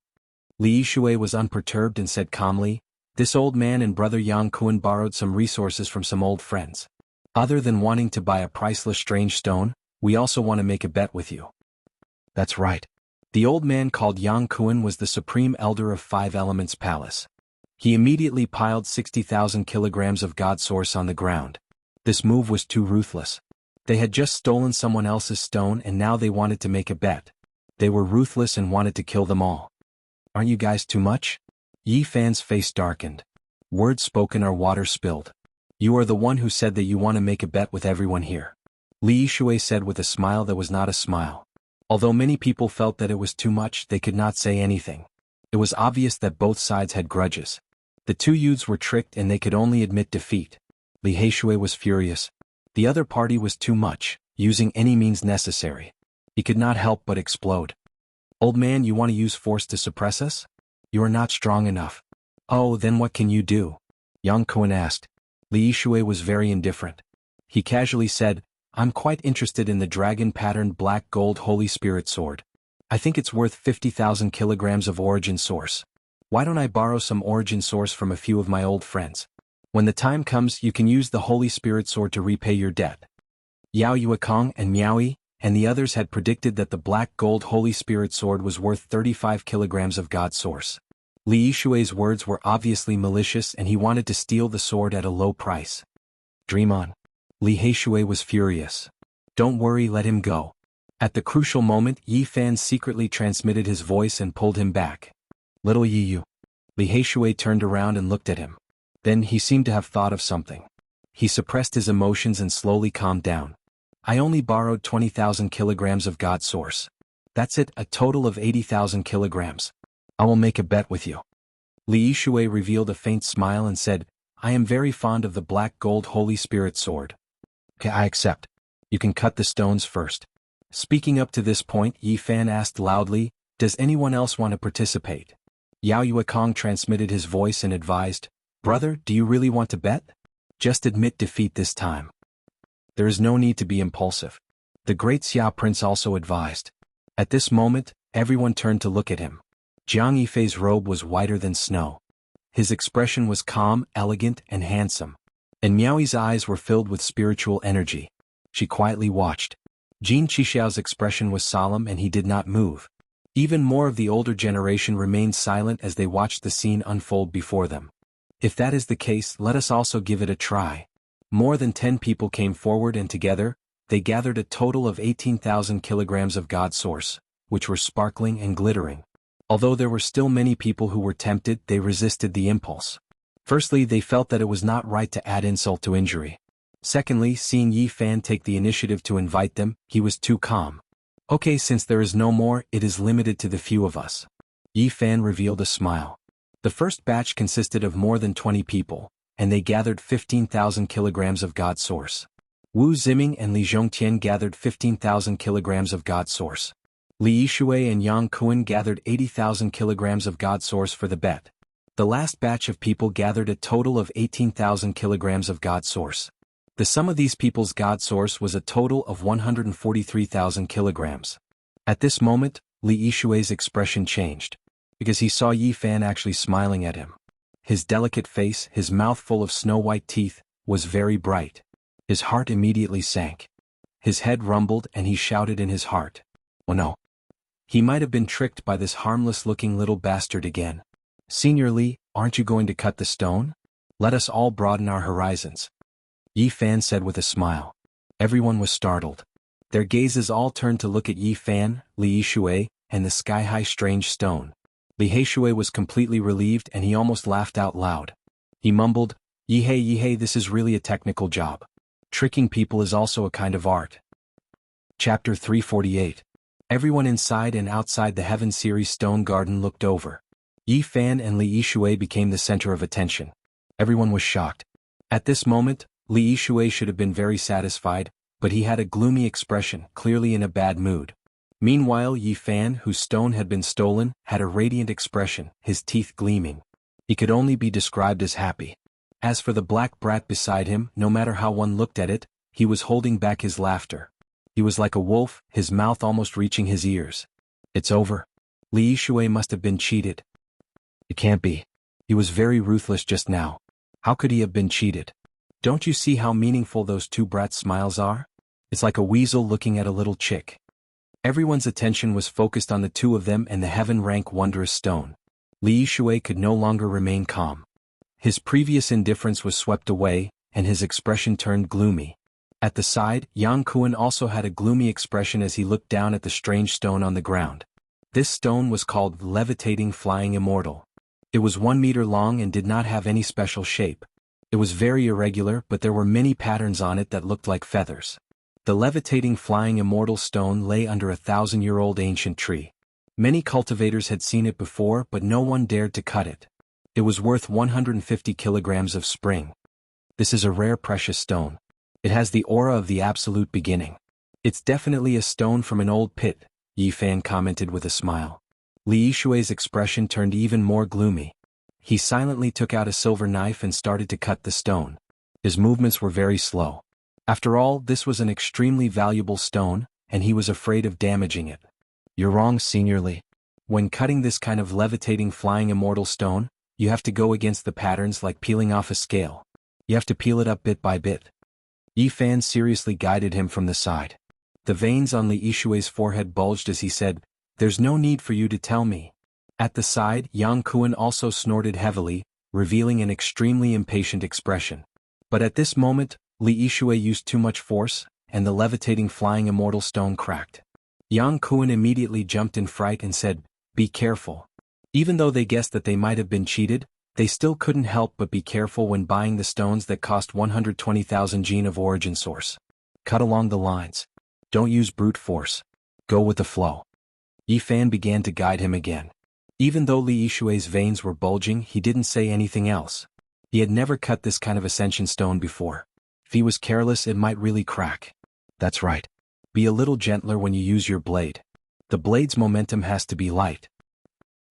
Li Yishui was unperturbed and said calmly, "This old man and brother Yang Kuan borrowed some resources from some old friends. Other than wanting to buy a priceless strange stone, we also want to make a bet with you." "That's right." The old man called Yang Kuan was the supreme elder of Five Elements Palace. He immediately piled 60,000 kilograms of God Source on the ground. This move was too ruthless. They had just stolen someone else's stone and now they wanted to make a bet. They were ruthless and wanted to kill them all. "Aren't you guys too much?" Yi Fan's face darkened. "Words spoken are water spilled. You are the one who said that you want to make a bet with everyone here." Li Yishui said with a smile that was not a smile. Although many people felt that it was too much, they could not say anything. It was obvious that both sides had grudges. The two youths were tricked and they could only admit defeat. Li Heishui was furious. The other party was too much, using any means necessary. He could not help but explode. "Old man, you want to use force to suppress us? You are not strong enough." "Oh, then what can you do?" Yang Kuan asked. Li Yishui was very indifferent. He casually said, "I'm quite interested in the dragon-patterned black gold Holy Spirit sword. I think it's worth 50,000 kilograms of origin source. Why don't I borrow some origin source from a few of my old friends? When the time comes, you can use the Holy Spirit sword to repay your debt. Yao Yuekong and Miaoyi and the others had predicted that the black gold Holy Spirit sword was worth 35 kilograms of God source. Li Yishui's words were obviously malicious and he wanted to steal the sword at a low price. Dream on. Li Heishui was furious. Don't worry, let him go. At the crucial moment, Yi Fan secretly transmitted his voice and pulled him back. Little Yi Yu. Li Heishui turned around and looked at him. Then he seemed to have thought of something. He suppressed his emotions and slowly calmed down. I only borrowed 20,000 kilograms of God source. That's it, a total of 80,000 kilograms. I will make a bet with you. Li Yishui revealed a faint smile and said, I am very fond of the black gold Holy Spirit sword. Okay, I accept. You can cut the stones first. Speaking up to this point, Yi Fan asked loudly, does anyone else want to participate? Yao Yuekong transmitted his voice and advised, brother, do you really want to bet? Just admit defeat this time. There is no need to be impulsive. The great Xia Prince also advised. At this moment, everyone turned to look at him. Jiang Yifei's robe was whiter than snow. His expression was calm, elegant, and handsome. And Miaoyi's eyes were filled with spiritual energy. She quietly watched. Jin Qixiao's expression was solemn and he did not move. Even more of the older generation remained silent as they watched the scene unfold before them. If that is the case, let us also give it a try. More than 10 people came forward and together, they gathered a total of 18,000 kilograms of God source, which were sparkling and glittering. Although there were still many people who were tempted, they resisted the impulse. Firstly, they felt that it was not right to add insult to injury. Secondly, seeing Yi Fan take the initiative to invite them, he was too calm. Okay, since there is no more, it is limited to the few of us. Yi Fan revealed a smile. The first batch consisted of more than 20 people, and they gathered 15,000 kilograms of God source. Wu Ziming and Li Zhongtian gathered 15,000 kilograms of God source. Li Yishui and Yang Kuan gathered 80,000 kilograms of God source for the bet. The last batch of people gathered a total of 18,000 kilograms of God source. The sum of these people's God source was a total of 143,000 kilograms. At this moment, Li Yishui's expression changed, because he saw Yi Fan actually smiling at him. His delicate face, his mouth full of snow-white teeth, was very bright. His heart immediately sank. His head rumbled and he shouted in his heart, oh no. He might have been tricked by this harmless-looking little bastard again. Senior Li, aren't you going to cut the stone? Let us all broaden our horizons. Yi Fan said with a smile. Everyone was startled. Their gazes all turned to look at Yi Fan, Li Yishui, and the sky-high strange stone. Li Heishui was completely relieved and he almost laughed out loud. He mumbled, Yihei, this is really a technical job. Tricking people is also a kind of art. Chapter 348. Everyone inside and outside the Heaven Series Stone Garden looked over. Yi Fan and Li Yishui became the center of attention. Everyone was shocked. At this moment, Li Yishui should have been very satisfied, but he had a gloomy expression, clearly in a bad mood. Meanwhile, Yi Fan, whose stone had been stolen, had a radiant expression, his teeth gleaming. He could only be described as happy. As for the black brat beside him, no matter how one looked at it, he was holding back his laughter. He was like a wolf, his mouth almost reaching his ears. It's over. Li Yishui must have been cheated. It can't be. He was very ruthless just now. How could he have been cheated? Don't you see how meaningful those two brats' smiles are? It's like a weasel looking at a little chick. Everyone's attention was focused on the two of them and the heaven-rank wondrous stone. Li Yishui could no longer remain calm. His previous indifference was swept away, and his expression turned gloomy. At the side, Yang Kuan also had a gloomy expression as he looked down at the strange stone on the ground. This stone was called Levitating Flying Immortal. It was 1 meter long and did not have any special shape. It was very irregular, but there were many patterns on it that looked like feathers. The levitating flying immortal stone lay under a 1,000-year-old ancient tree. Many cultivators had seen it before, but no one dared to cut it. It was worth 150 kilograms of spring. This is a rare precious stone. It has the aura of the absolute beginning. It's definitely a stone from an old pit, Yi Fan commented with a smile. Li Yishui's expression turned even more gloomy. He silently took out a silver knife and started to cut the stone. His movements were very slow. After all, this was an extremely valuable stone, and he was afraid of damaging it. You're wrong, Senior Li. When cutting this kind of levitating flying immortal stone, you have to go against the patterns like peeling off a scale. You have to peel it up bit by bit. Yi Fan seriously guided him from the side. The veins on Li Yishui's forehead bulged as he said, "There's no need for you to tell me." At the side, Yang Kuan also snorted heavily, revealing an extremely impatient expression. But at this moment, Li Yishui used too much force, and the levitating flying immortal stone cracked. Yang Kuan immediately jumped in fright and said, "Be careful." Even though they guessed that they might have been cheated, they still couldn't help but be careful when buying the stones that cost 120,000 gene of origin source. Cut along the lines. Don't use brute force. Go with the flow. Yi Fan began to guide him again. Even though Li Yishui's veins were bulging, he didn't say anything else. He had never cut this kind of ascension stone before. If he was careless, it might really crack. That's right. Be a little gentler when you use your blade. The blade's momentum has to be light.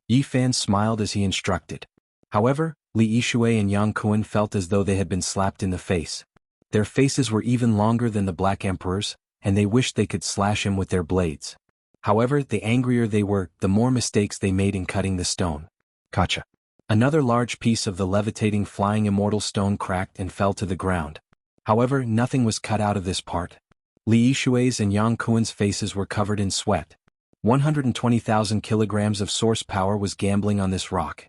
Yi Fan smiled as he instructed. However, Li Yishui and Yang Kuan felt as though they had been slapped in the face. Their faces were even longer than the Black Emperor's, and they wished they could slash him with their blades. However, the angrier they were, the more mistakes they made in cutting the stone. Gotcha. Another large piece of the levitating flying immortal stone cracked and fell to the ground. However, nothing was cut out of this part. Li Yishui's and Yang Kuan's faces were covered in sweat. 120,000 kilograms of source power was gambling on this rock.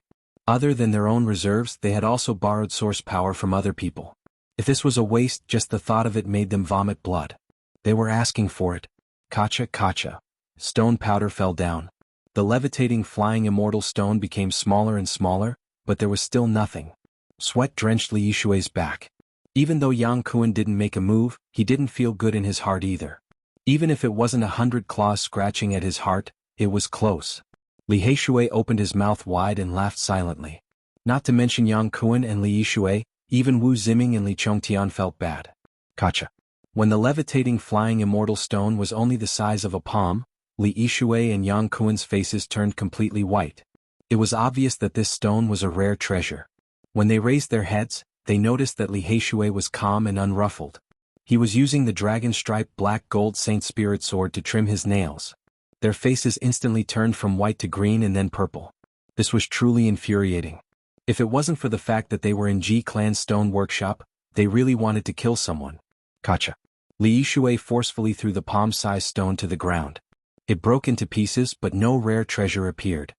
Other than their own reserves, they had also borrowed source power from other people. If this was a waste, just the thought of it made them vomit blood. They were asking for it. Kacha kacha. Stone powder fell down. The levitating flying immortal stone became smaller and smaller, but there was still nothing. Sweat drenched Li Yishui's back. Even though Yang Kuan didn't make a move, he didn't feel good in his heart either. Even if it wasn't 100 claws scratching at his heart, it was close. Li Yishui opened his mouth wide and laughed silently. Not to mention Yang Kuan and Li Yishui, even Wu Ziming and Li Chongtian felt bad. Gotcha. When the levitating flying immortal stone was only the size of a palm, Li Yishui and Yang Kuan's faces turned completely white. It was obvious that this stone was a rare treasure. When they raised their heads, they noticed that Li Yishui was calm and unruffled. He was using the dragon-striped black gold Saint Spirit sword to trim his nails. Their faces instantly turned from white to green and then purple. This was truly infuriating. If it wasn't for the fact that they were in Ji Clan's stone workshop, they really wanted to kill someone. Gotcha. Li Yishui forcefully threw the palm-sized stone to the ground. It broke into pieces, but no rare treasure appeared.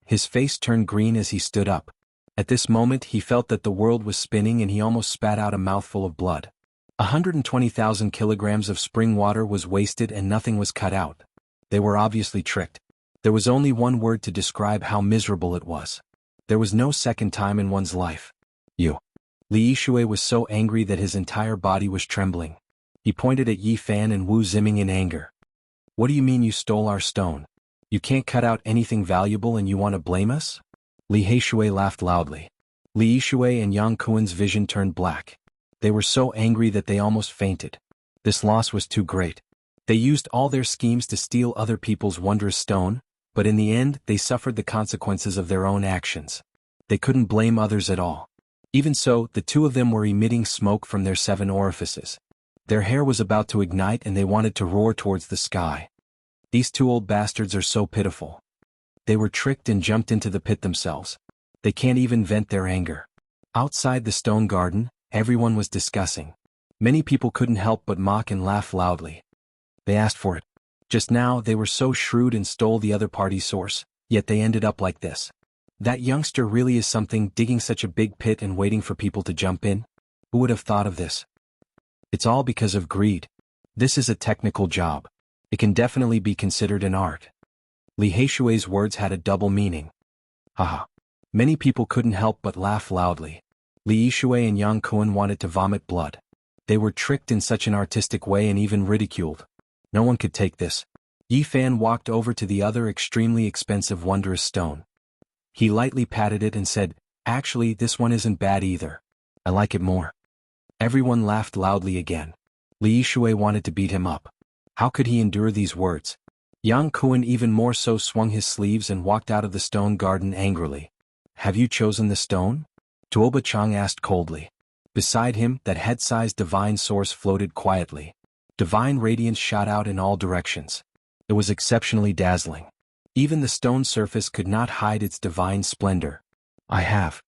His face turned green as he stood up. At this moment he felt that the world was spinning and he almost spat out a mouthful of blood. 120,000 kilograms of spring water was wasted and nothing was cut out. They were obviously tricked. There was only one word to describe how miserable it was. There was no second time in one's life. You. Li Yishui was so angry that his entire body was trembling. He pointed at Yi Fan and Wu Ziming in anger. What do you mean you stole our stone? You can't cut out anything valuable and you want to blame us? Li Yishui laughed loudly. Li Yishui and Yang Kuan's vision turned black. They were so angry that they almost fainted. This loss was too great. They used all their schemes to steal other people's wondrous stone, but in the end they suffered the consequences of their own actions. They couldn't blame others at all. Even so, the two of them were emitting smoke from their 7 orifices. Their hair was about to ignite and they wanted to roar towards the sky. These two old bastards are so pitiful. They were tricked and jumped into the pit themselves. They can't even vent their anger. Outside the stone garden, everyone was discussing. Many people couldn't help but mock and laugh loudly. They asked for it. Just now they were so shrewd and stole the other party's source, yet they ended up like this. That youngster really is something, digging such a big pit and waiting for people to jump in. Who would have thought of this? It's all because of greed. This is a technical job. It can definitely be considered an art. Li Yishui's words had a double meaning. Haha. Many people couldn't help but laugh loudly. Li Yishui and Yang Kuan wanted to vomit blood. They were tricked in such an artistic way and even ridiculed. No one could take this. Yi Fan walked over to the other extremely expensive wondrous stone. He lightly patted it and said, "Actually, this one isn't bad either. I like it more." Everyone laughed loudly again. Li Yishui wanted to beat him up. How could he endure these words? Yang Kuan even more so swung his sleeves and walked out of the stone garden angrily. "Have you chosen the stone?" Tuoba Chang asked coldly. Beside him, that head-sized divine source floated quietly. Divine radiance shot out in all directions. It was exceptionally dazzling. Even the stone surface could not hide its divine splendor. I have.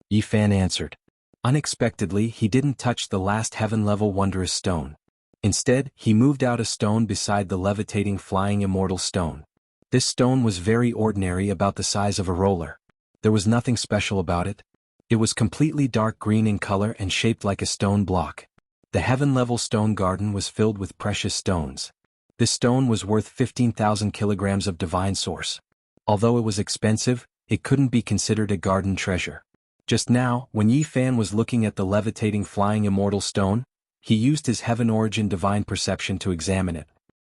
Yi Fan answered. Unexpectedly, he didn't touch the last heaven-level wondrous stone. Instead, he moved out a stone beside the levitating flying immortal stone. This stone was very ordinary, about the size of a roller. There was nothing special about it. It was completely dark green in color and shaped like a stone block. The heaven-level stone garden was filled with precious stones. This stone was worth 15,000 kilograms of divine source. Although it was expensive, it couldn't be considered a garden treasure. Just now, when Yi Fan was looking at the levitating flying immortal stone, he used his heaven origin divine perception to examine it.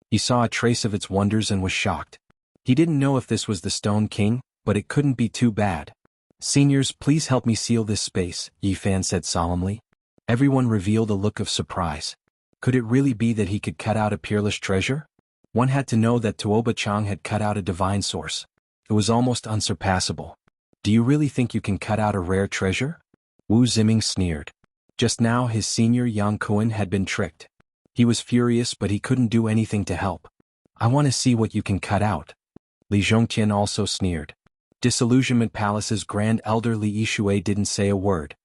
He saw a trace of its wonders and was shocked. He didn't know if this was the Stone King, but it couldn't be too bad. Seniors, please help me seal this space, Yi Fan said solemnly. Everyone revealed a look of surprise. Could it really be that he could cut out a peerless treasure? One had to know that Tuoba Chang had cut out a divine source. It was almost unsurpassable. Do you really think you can cut out a rare treasure? Wu Ziming sneered. Just now his senior Yang Kuan had been tricked. He was furious, but he couldn't do anything to help. I want to see what you can cut out. Li Zhongtian also sneered. Disillusionment Palace's Grand Elder Li Yishui didn't say a word.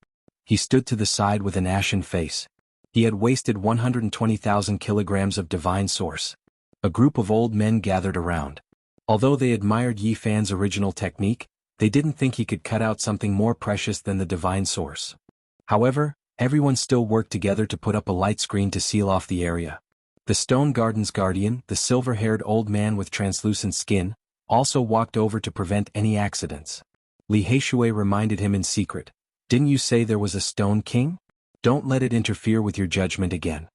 He stood to the side with an ashen face. He had wasted 120,000 kilograms of divine source. A group of old men gathered around. Although they admired Yi Fan's original technique, they didn't think he could cut out something more precious than the divine source. However, everyone still worked together to put up a light screen to seal off the area. The Stone Garden's guardian, the silver-haired old man with translucent skin, also walked over to prevent any accidents. Li Heishui reminded him in secret. Didn't you say there was a Stone King? Don't let it interfere with your judgment again.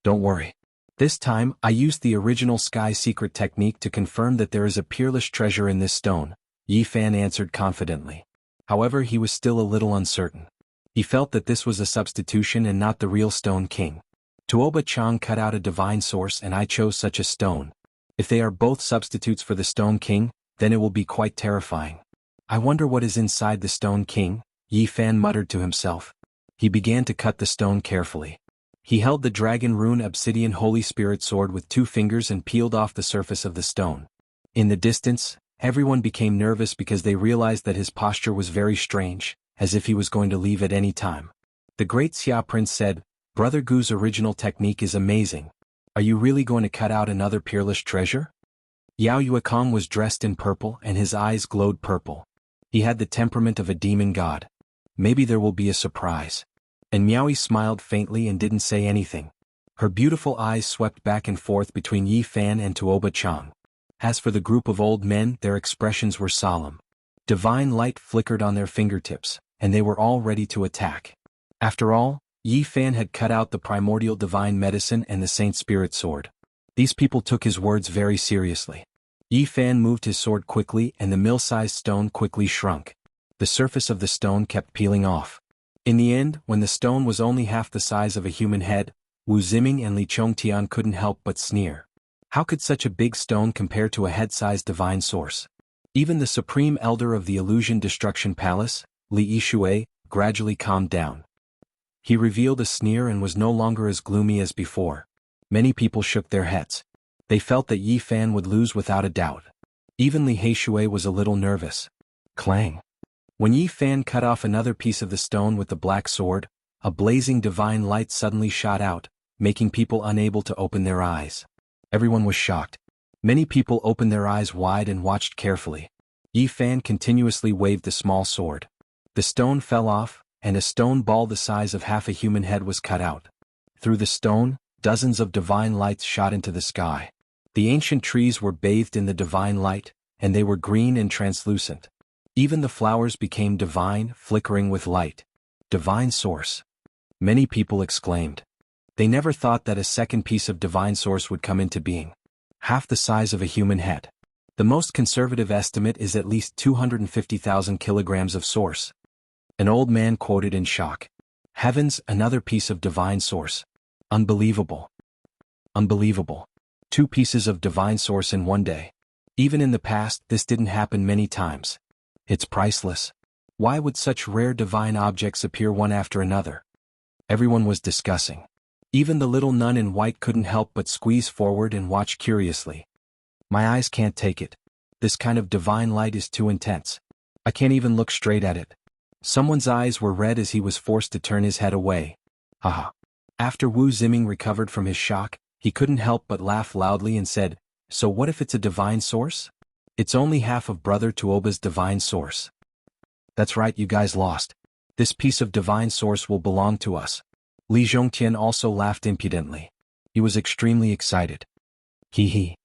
Don't worry. This time, I used the original Sky Secret technique to confirm that there is a peerless treasure in this stone, Yi Fan answered confidently. However, he was still a little uncertain. He felt that this was a substitution and not the real Stone King. Tuoba Chang cut out a divine source and I chose such a stone. If they are both substitutes for the Stone King, then it will be quite terrifying. I wonder what is inside the Stone King, Yi Fan muttered to himself. He began to cut the stone carefully. He held the Dragon Rune Obsidian Holy Spirit sword with 2 fingers and peeled off the surface of the stone. In the distance, everyone became nervous because they realized that his posture was very strange, as if he was going to leave at any time. The great Xia Prince said, Brother Gu's original technique is amazing. Are you really going to cut out another peerless treasure? Yao Yuekong was dressed in purple and his eyes glowed purple. He had the temperament of a demon god. Maybe there will be a surprise. And Miaoyi smiled faintly and didn't say anything. Her beautiful eyes swept back and forth between Yi Fan and Tuoba Chang. As for the group of old men, their expressions were solemn. Divine light flickered on their fingertips, and they were all ready to attack. After all, Yi Fan had cut out the primordial divine medicine and the Saint Spirit sword. These people took his words very seriously. Yi Fan moved his sword quickly and the mill-sized stone quickly shrunk. The surface of the stone kept peeling off. In the end, when the stone was only half the size of a human head, Wu Ziming and Li Chongtian couldn't help but sneer. How could such a big stone compare to a head-sized divine source? Even the Supreme Elder of the Illusion Destruction Palace, Li Yishui, gradually calmed down. He revealed a sneer and was no longer as gloomy as before. Many people shook their heads. They felt that Yi Fan would lose without a doubt. Even Li Heishui was a little nervous. Clang. When Yi Fan cut off another piece of the stone with the black sword, a blazing divine light suddenly shot out, making people unable to open their eyes. Everyone was shocked. Many people opened their eyes wide and watched carefully. Yi Fan continuously waved the small sword. The stone fell off, and a stone ball the size of half a human head was cut out. Through the stone, dozens of divine lights shot into the sky. The ancient trees were bathed in the divine light, and they were green and translucent. Even the flowers became divine, flickering with light. Divine source. Many people exclaimed. They never thought that a second piece of divine source would come into being. Half the size of a human head. The most conservative estimate is at least 250,000 kilograms of source. An old man quoted in shock. Heavens, another piece of divine source. Unbelievable. Unbelievable. 2 pieces of divine source in one day. Even in the past, this didn't happen many times. It's priceless. Why would such rare divine objects appear one after another? Everyone was discussing. Even the little nun in white couldn't help but squeeze forward and watch curiously. My eyes can't take it. This kind of divine light is too intense. I can't even look straight at it. Someone's eyes were red as he was forced to turn his head away. Haha. After Wu Ziming recovered from his shock, he couldn't help but laugh loudly and said, "So what if it's a divine source? It's only half of Brother Tuoba's divine source." "That's right, you guys lost. This piece of divine source will belong to us." Li Zhongtian also laughed impudently. He was extremely excited. Hee hee.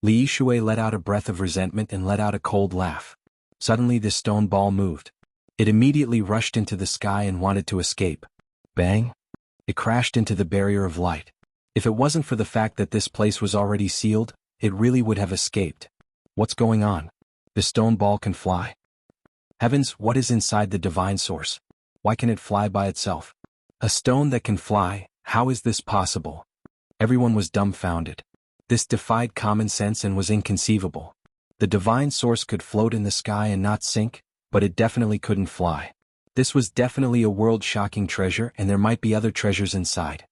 Li Yishui let out a breath of resentment and let out a cold laugh. Suddenly the stone ball moved. It immediately rushed into the sky and wanted to escape. Bang! It crashed into the barrier of light. If it wasn't for the fact that this place was already sealed, it really would have escaped. What's going on? The stone ball can fly. Heavens, what is inside the divine source? Why can it fly by itself? A stone that can fly, how is this possible? Everyone was dumbfounded. This defied common sense and was inconceivable. The divine source could float in the sky and not sink, but it definitely couldn't fly. This was definitely a world-shocking treasure, and there might be other treasures inside.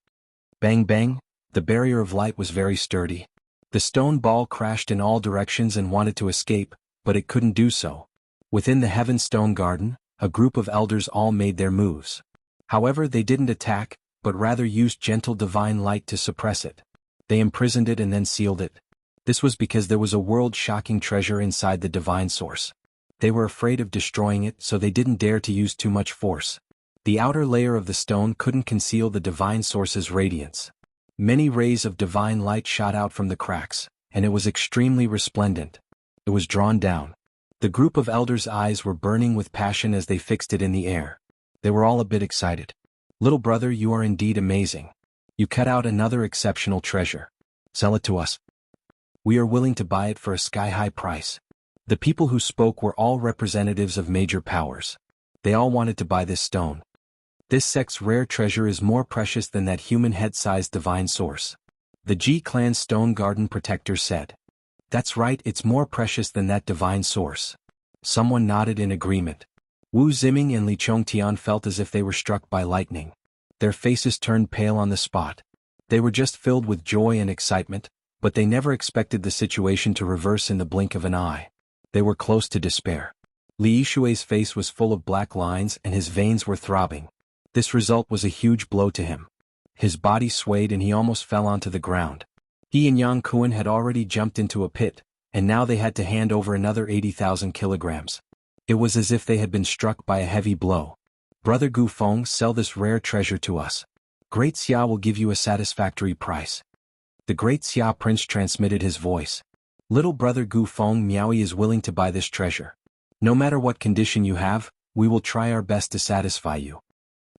Bang bang, the barrier of light was very sturdy. The stone ball crashed in all directions and wanted to escape, but it couldn't do so. Within the Heaven Stone Garden, a group of elders all made their moves. However, they didn't attack, but rather used gentle divine light to suppress it. They imprisoned it and then sealed it. This was because there was a world-shocking treasure inside the divine source. They were afraid of destroying it, so they didn't dare to use too much force. The outer layer of the stone couldn't conceal the divine source's radiance. Many rays of divine light shot out from the cracks, and it was extremely resplendent. It was drawn down. The group of elders' eyes were burning with passion as they fixed it in the air. They were all a bit excited. "Little brother, you are indeed amazing. You cut out another exceptional treasure. Sell it to us. We are willing to buy it for a sky-high price." The people who spoke were all representatives of major powers. They all wanted to buy this stone. This sect's rare treasure is more precious than that human head-sized divine source. The Ji Clan's Stone Garden Protector said. "That's right, it's more precious than that divine source." Someone nodded in agreement. Wu Ziming and Li Chongtian felt as if they were struck by lightning. Their faces turned pale on the spot. They were just filled with joy and excitement, but they never expected the situation to reverse in the blink of an eye. They were close to despair. Li Yishui's face was full of black lines and his veins were throbbing. This result was a huge blow to him. His body swayed and he almost fell onto the ground. He and Yang Kuan had already jumped into a pit, and now they had to hand over another 80,000 kilograms. It was as if they had been struck by a heavy blow. "Brother Gu Feng, sell this rare treasure to us. Great Xia will give you a satisfactory price." The Great Xia Prince transmitted his voice. "Little brother Gu Feng, Miaoi is willing to buy this treasure. No matter what condition you have, we will try our best to satisfy you."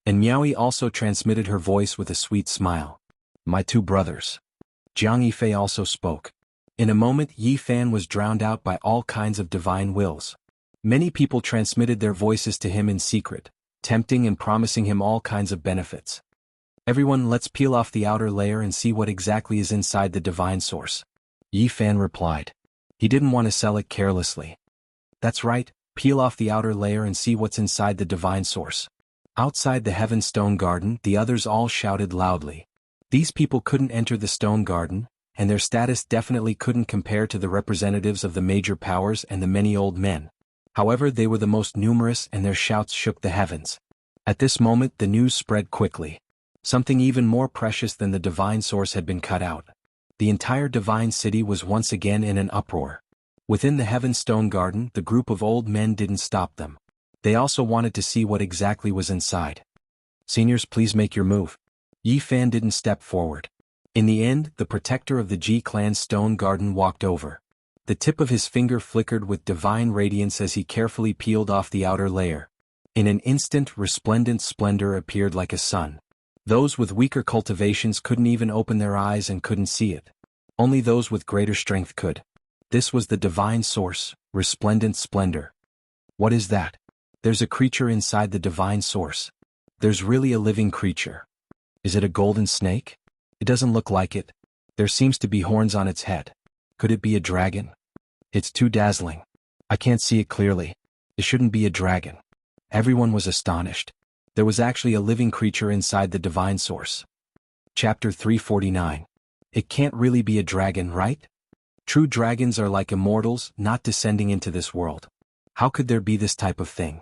And Miaoi also transmitted her voice with a sweet smile. "My two brothers." Jiang Yifei also spoke. In a moment, Yi Fan was drowned out by all kinds of divine wills. Many people transmitted their voices to him in secret, tempting and promising him all kinds of benefits. "Everyone, let's peel off the outer layer and see what exactly is inside the divine source." Yi Fan replied. He didn't want to sell it carelessly. "That's right, peel off the outer layer and see what's inside the divine source." Outside the Heaven Stone Garden, the others all shouted loudly. These people couldn't enter the stone garden, and their status definitely couldn't compare to the representatives of the major powers and the many old men. However, they were the most numerous and their shouts shook the heavens. At this moment the news spread quickly. Something even more precious than the divine source had been cut out. The entire divine city was once again in an uproar. Within the Heaven Stone Garden, the group of old men didn't stop them. They also wanted to see what exactly was inside. "Seniors, please make your move." Yi Fan didn't step forward. In the end, the protector of the Ji Clan's Stone Garden walked over. The tip of his finger flickered with divine radiance as he carefully peeled off the outer layer. In an instant, resplendent splendor appeared like a sun. Those with weaker cultivations couldn't even open their eyes and couldn't see it. Only those with greater strength could. This was the divine source, resplendent splendor. What is that? There's a creature inside the divine source. There's really a living creature. Is it a golden snake? It doesn't look like it. There seems to be horns on its head. Could it be a dragon? It's too dazzling. I can't see it clearly. It shouldn't be a dragon. Everyone was astonished. There was actually a living creature inside the divine source. Chapter 349. It can't really be a dragon, right? True dragons are like immortals, not descending into this world. How could there be this type of thing?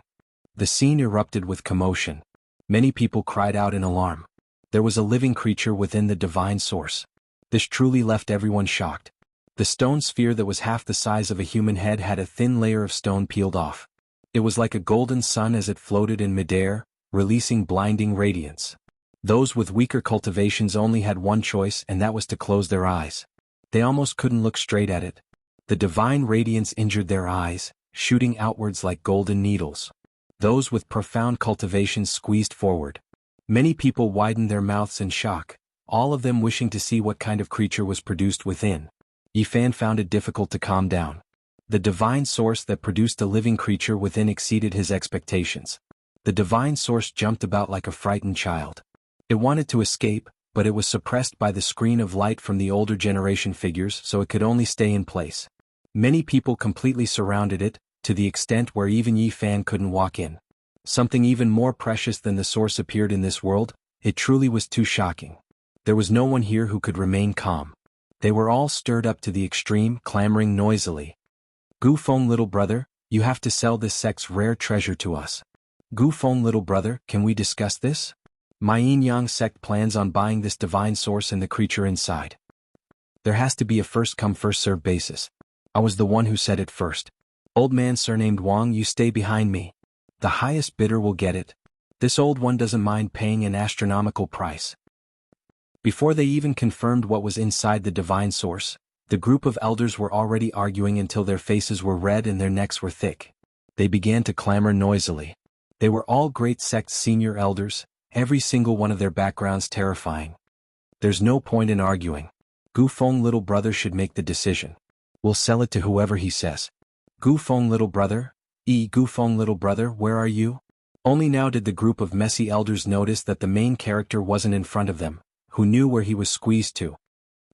The scene erupted with commotion. Many people cried out in alarm. There was a living creature within the divine source. This truly left everyone shocked. The stone sphere that was half the size of a human head had a thin layer of stone peeled off. It was like a golden sun as it floated in midair, releasing blinding radiance. Those with weaker cultivations only had one choice, and that was to close their eyes. They almost couldn't look straight at it. The divine radiance injured their eyes, shooting outwards like golden needles. Those with profound cultivations squeezed forward. Many people widened their mouths in shock, all of them wishing to see what kind of creature was produced within. Yifan found it difficult to calm down. The divine source that produced a living creature within exceeded his expectations. The divine source jumped about like a frightened child. It wanted to escape, but it was suppressed by the screen of light from the older generation figures, so it could only stay in place. Many people completely surrounded it, to the extent where even Yifan couldn't walk in. Something even more precious than the source appeared in this world. It truly was too shocking. There was no one here who could remain calm. They were all stirred up to the extreme, clamoring noisily. Gu Feng, little brother, you have to sell this sect's rare treasure to us. Gu Feng, little brother, can we discuss this? My Yin Yang sect plans on buying this divine source and the creature inside. There has to be a first-come first-served basis. I was the one who said it first. Old man surnamed Wang, you stay behind me. The highest bidder will get it. This old one doesn't mind paying an astronomical price. Before they even confirmed what was inside the divine source, the group of elders were already arguing until their faces were red and their necks were thick. They began to clamor noisily. They were all great sect's senior elders, every single one of their backgrounds terrifying. There's no point in arguing. Gu Feng, little brother, should make the decision. We'll sell it to whoever he says. Gu Feng, little brother? Gu Feng, little brother, where are you? Only now did the group of messy elders notice that the main character wasn't in front of them, who knew where he was squeezed to.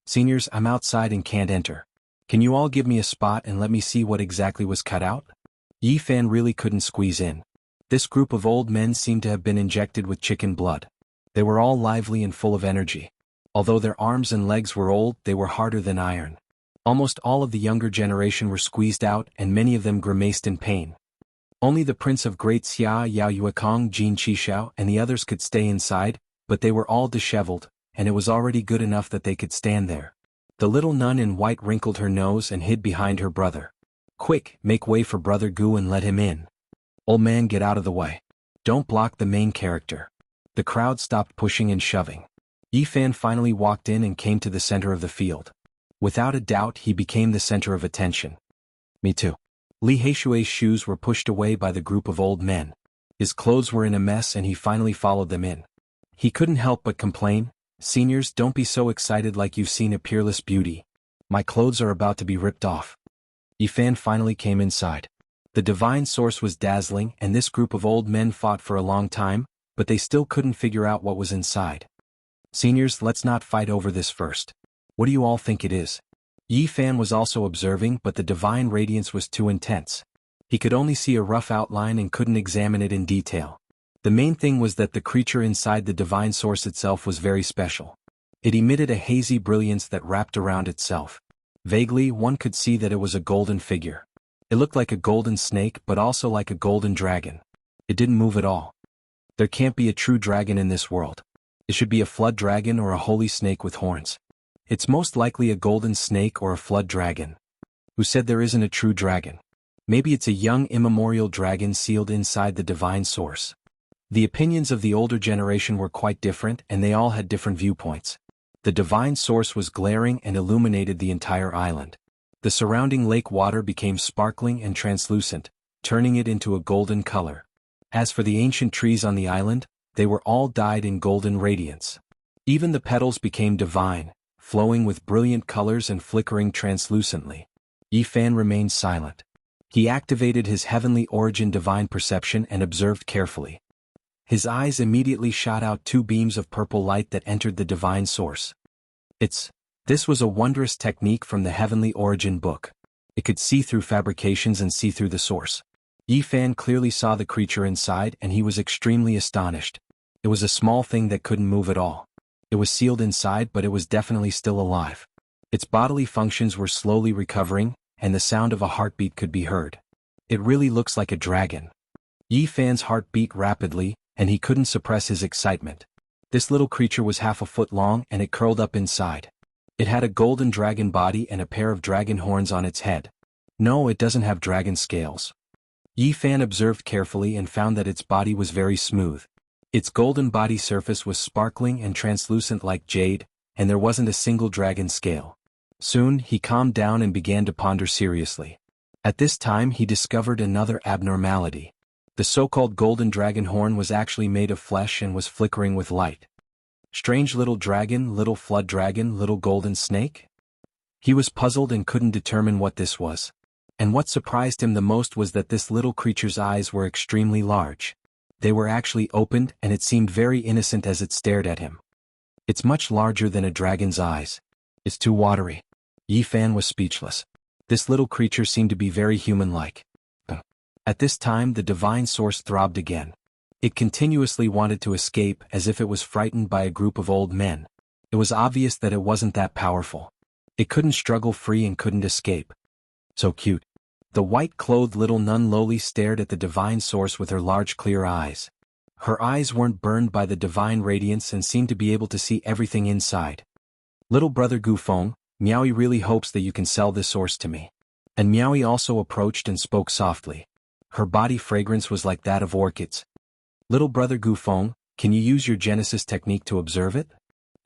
Seniors, I'm outside and can't enter. Can you all give me a spot and let me see what exactly was cut out? Yifan really couldn't squeeze in. This group of old men seemed to have been injected with chicken blood. They were all lively and full of energy. Although their arms and legs were old, they were harder than iron. Almost all of the younger generation were squeezed out, and many of them grimaced in pain. Only the Prince of Great Xia Yao Yuekong, Jin Qishao, and the others could stay inside, but they were all disheveled, and it was already good enough that they could stand there. The little nun in white wrinkled her nose and hid behind her brother. Quick, make way for Brother Gu and let him in. Old man, get out of the way. Don't block the main character. The crowd stopped pushing and shoving. Yifan finally walked in and came to the center of the field. Without a doubt, he became the center of attention. Me too. Li Heishui's shoes were pushed away by the group of old men. His clothes were in a mess and he finally followed them in. He couldn't help but complain, Seniors, don't be so excited like you've seen a peerless beauty. My clothes are about to be ripped off. Yifan finally came inside. The divine source was dazzling and this group of old men fought for a long time, but they still couldn't figure out what was inside. Seniors, let's not fight over this first. What do you all think it is? Yifan was also observing, but the divine radiance was too intense. He could only see a rough outline and couldn't examine it in detail. The main thing was that the creature inside the divine source itself was very special. It emitted a hazy brilliance that wrapped around itself. Vaguely, one could see that it was a golden figure. It looked like a golden snake but also like a golden dragon. It didn't move at all. There can't be a true dragon in this world. It should be a flood dragon or a holy snake with horns. It's most likely a golden snake or a flood dragon. Who said there isn't a true dragon? Maybe it's a young immemorial dragon sealed inside the divine source. The opinions of the older generation were quite different and they all had different viewpoints. The divine source was glaring and illuminated the entire island. The surrounding lake water became sparkling and translucent, turning it into a golden color. As for the ancient trees on the island, they were all dyed in golden radiance. Even the petals became divine, flowing with brilliant colors and flickering translucently. Yifan remained silent. He activated his heavenly origin divine perception and observed carefully. His eyes immediately shot out two beams of purple light that entered the divine source. This was a wondrous technique from the Heavenly Origin book. It could see through fabrications and see through the source. Yifan clearly saw the creature inside and he was extremely astonished. It was a small thing that couldn't move at all. It was sealed inside but it was definitely still alive. Its bodily functions were slowly recovering, and the sound of a heartbeat could be heard. It really looks like a dragon. Yi Fan's heart beat rapidly, and he couldn't suppress his excitement. This little creature was half a foot long and it curled up inside. It had a golden dragon body and a pair of dragon horns on its head. No, it doesn't have dragon scales. Yi Fan observed carefully and found that its body was very smooth. Its golden body surface was sparkling and translucent like jade, and there wasn't a single dragon scale. Soon, he calmed down and began to ponder seriously. At this time he discovered another abnormality. The so-called golden dragon horn was actually made of flesh and was flickering with light. Strange little dragon, little flood dragon, little golden snake? He was puzzled and couldn't determine what this was. And what surprised him the most was that this little creature's eyes were extremely large. They were actually opened and it seemed very innocent as it stared at him. It's much larger than a dragon's eyes. It's too watery. Yi Fan was speechless. This little creature seemed to be very human-like. At this time the divine source throbbed again. It continuously wanted to escape as if it was frightened by a group of old men. It was obvious that it wasn't that powerful. It couldn't struggle free and couldn't escape. So cute. The white-clothed little nun lowly stared at the divine source with her large clear eyes. Her eyes weren't burned by the divine radiance and seemed to be able to see everything inside. Little brother Gufeng, Miaoi really hopes that you can sell this source to me. And Miaoi also approached and spoke softly. Her body fragrance was like that of orchids. Little brother Gufeng, can you use your Genesis technique to observe it?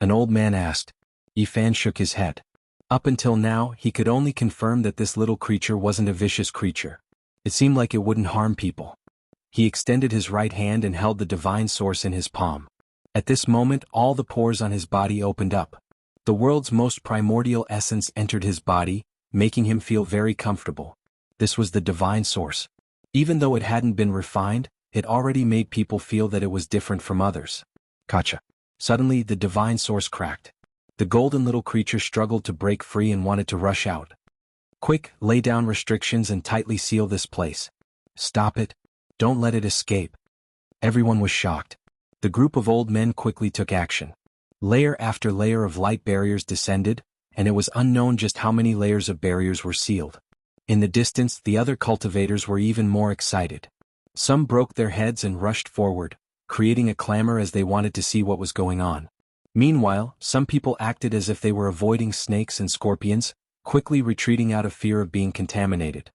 An old man asked. Yi Fan shook his head. Up until now, he could only confirm that this little creature wasn't a vicious creature. It seemed like it wouldn't harm people. He extended his right hand and held the divine source in his palm. At this moment, all the pores on his body opened up. The world's most primordial essence entered his body, making him feel very comfortable. This was the divine source. Even though it hadn't been refined, it already made people feel that it was different from others. Gotcha. Suddenly, the divine source cracked. The golden little creature struggled to break free and wanted to rush out. Quick, lay down restrictions and tightly seal this place. Stop it. Don't let it escape. Everyone was shocked. The group of old men quickly took action. Layer after layer of light barriers descended, and it was unknown just how many layers of barriers were sealed. In the distance, the other cultivators were even more excited. Some broke their heads and rushed forward, creating a clamor as they wanted to see what was going on. Meanwhile, some people acted as if they were avoiding snakes and scorpions, quickly retreating out of fear of being contaminated.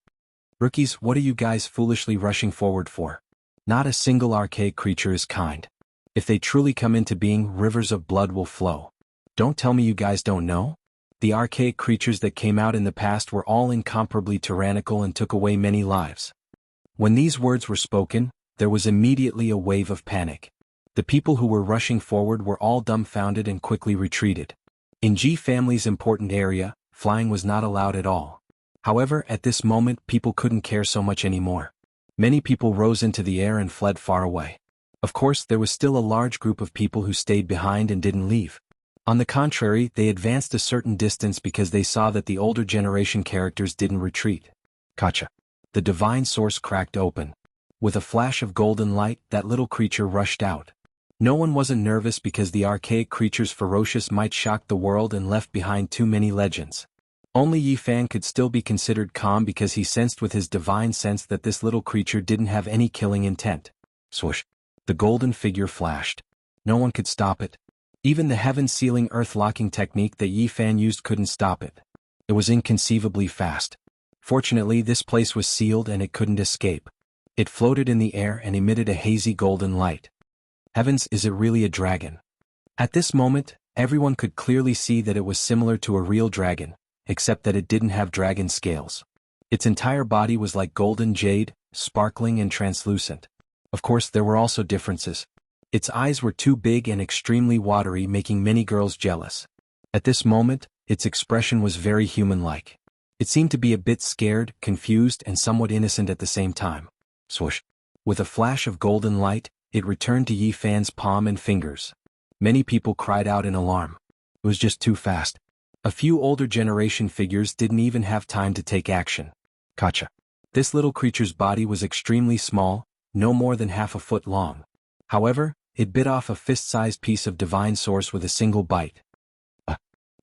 Rookies, what are you guys foolishly rushing forward for? Not a single archaic creature is kind. If they truly come into being, rivers of blood will flow. Don't tell me you guys don't know? The archaic creatures that came out in the past were all incomparably tyrannical and took away many lives. When these words were spoken, there was immediately a wave of panic. The people who were rushing forward were all dumbfounded and quickly retreated. In Ji family's important area, flying was not allowed at all. However, at this moment people couldn't care so much anymore. Many people rose into the air and fled far away. Of course, there was still a large group of people who stayed behind and didn't leave. On the contrary, they advanced a certain distance because they saw that the older generation characters didn't retreat. Gotcha. The divine source cracked open. With a flash of golden light, that little creature rushed out. No one wasn't nervous because the archaic creature's ferocious might shocked the world and left behind too many legends. Only Yi Fan could still be considered calm because he sensed with his divine sense that this little creature didn't have any killing intent. Swoosh. The golden figure flashed. No one could stop it. Even the heaven-sealing earth-locking technique that Yi Fan used couldn't stop it. It was inconceivably fast. Fortunately, this place was sealed and it couldn't escape. It floated in the air and emitted a hazy golden light. Heavens, is it really a dragon? At this moment, everyone could clearly see that it was similar to a real dragon, except that it didn't have dragon scales. Its entire body was like golden jade, sparkling and translucent. Of course, there were also differences. Its eyes were too big and extremely watery, making many girls jealous. At this moment, its expression was very human-like. It seemed to be a bit scared, confused, and somewhat innocent at the same time. Swoosh. With a flash of golden light, it returned to Yi Fan's palm and fingers. Many people cried out in alarm. It was just too fast. A few older generation figures didn't even have time to take action. Gotcha. This little creature's body was extremely small, no more than half a foot long. However, it bit off a fist-sized piece of divine source with a single bite.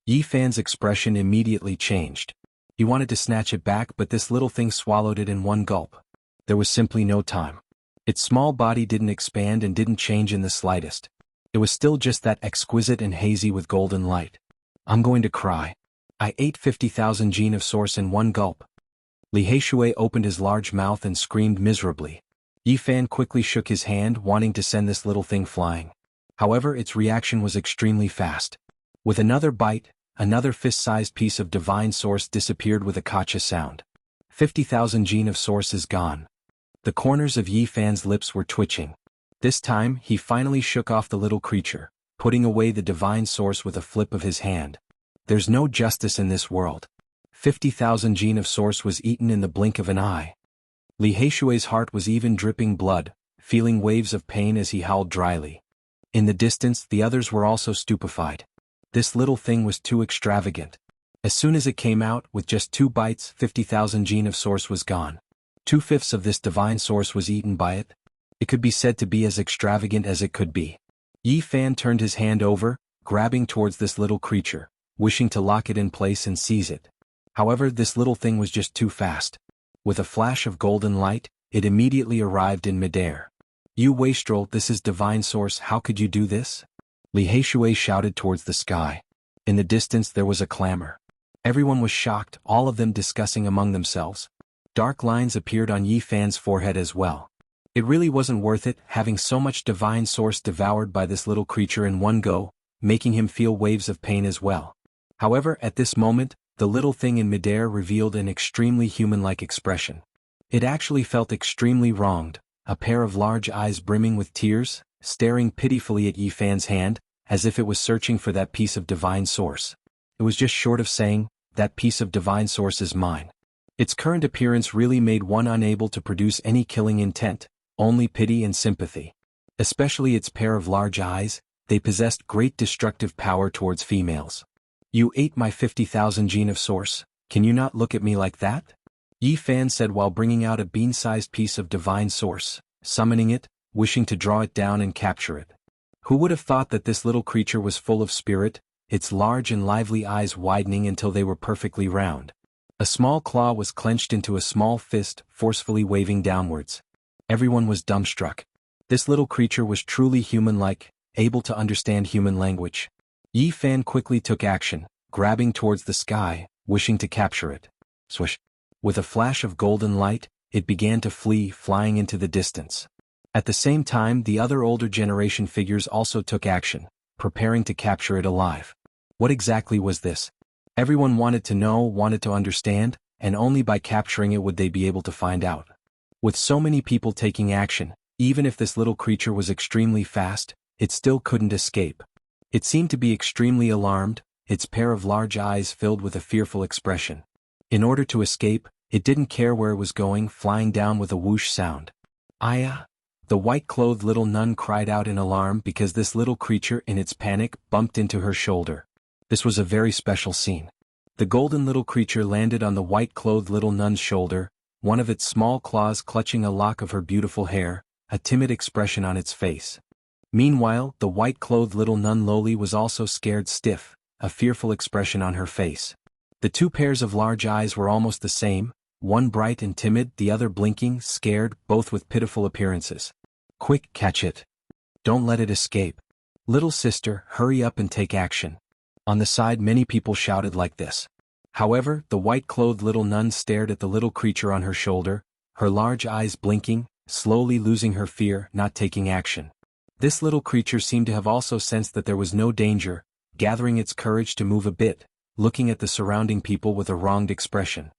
Yi Fan's expression immediately changed. He wanted to snatch it back, but this little thing swallowed it in one gulp. There was simply no time. Its small body didn't expand and didn't change in the slightest. It was still just that exquisite and hazy with golden light. I'm going to cry. I ate 50,000 gene of source in one gulp. Li Heishui opened his large mouth and screamed miserably. Yi Fan quickly shook his hand, wanting to send this little thing flying. However, its reaction was extremely fast. With another bite, another fist-sized piece of divine source disappeared with a kacha sound. 50,000 gene of source is gone. The corners of Yi Fan's lips were twitching. This time, he finally shook off the little creature, putting away the divine source with a flip of his hand. There's no justice in this world. 50,000 gene of source was eaten in the blink of an eye. Li Heishui's heart was even dripping blood, feeling waves of pain as he howled dryly. In the distance, the others were also stupefied. This little thing was too extravagant. As soon as it came out, with just 2 bites, 50,000 gene of source was gone. 2/5 of this divine source was eaten by it. It could be said to be as extravagant as it could be. Yi Fan turned his hand over, grabbing towards this little creature, wishing to lock it in place and seize it. However, this little thing was just too fast. With a flash of golden light, it immediately arrived in midair. You wastrel, this is divine source, how could you do this? Li Heishui shouted towards the sky. In the distance there was a clamor. Everyone was shocked, all of them discussing among themselves. Dark lines appeared on Yi Fan's forehead as well. It really wasn't worth it, having so much divine source devoured by this little creature in one go, making him feel waves of pain as well. However, at this moment, the little thing in midair revealed an extremely human-like expression. It actually felt extremely wronged, a pair of large eyes brimming with tears, staring pitifully at Yi Fan's hand, as if it was searching for that piece of divine source. It was just short of saying, that piece of divine source is mine. Its current appearance really made one unable to produce any killing intent, only pity and sympathy. Especially its pair of large eyes, they possessed great destructive power towards females. You ate my 50,000 gene of source, can you not look at me like that? Yi Fan said while bringing out a bean-sized piece of divine source, summoning it, wishing to draw it down and capture it. Who would have thought that this little creature was full of spirit, its large and lively eyes widening until they were perfectly round. A small claw was clenched into a small fist, forcefully waving downwards. Everyone was dumbstruck. This little creature was truly human-like, able to understand human language. Yi Fan quickly took action, grabbing towards the sky, wishing to capture it. Swish! With a flash of golden light, it began to flee, flying into the distance. At the same time, the other older generation figures also took action, preparing to capture it alive. What exactly was this? Everyone wanted to know, wanted to understand, and only by capturing it would they be able to find out. With so many people taking action, even if this little creature was extremely fast, it still couldn't escape. It seemed to be extremely alarmed, its pair of large eyes filled with a fearful expression. In order to escape, it didn't care where it was going, flying down with a whoosh sound. Aya! The white-clothed little nun cried out in alarm because this little creature in its panic bumped into her shoulder. This was a very special scene. The golden little creature landed on the white-clothed little nun's shoulder, one of its small claws clutching a lock of her beautiful hair, a timid expression on its face. Meanwhile, the white-clothed little nun Loli was also scared stiff, a fearful expression on her face. The 2 pairs of large eyes were almost the same, one bright and timid, the other blinking, scared, both with pitiful appearances. Quick, catch it. Don't let it escape. Little sister, hurry up and take action. On the side many people shouted like this. However, the white-clothed little nun stared at the little creature on her shoulder, her large eyes blinking, slowly losing her fear, not taking action. This little creature seemed to have also sensed that there was no danger, gathering its courage to move a bit, looking at the surrounding people with a wronged expression.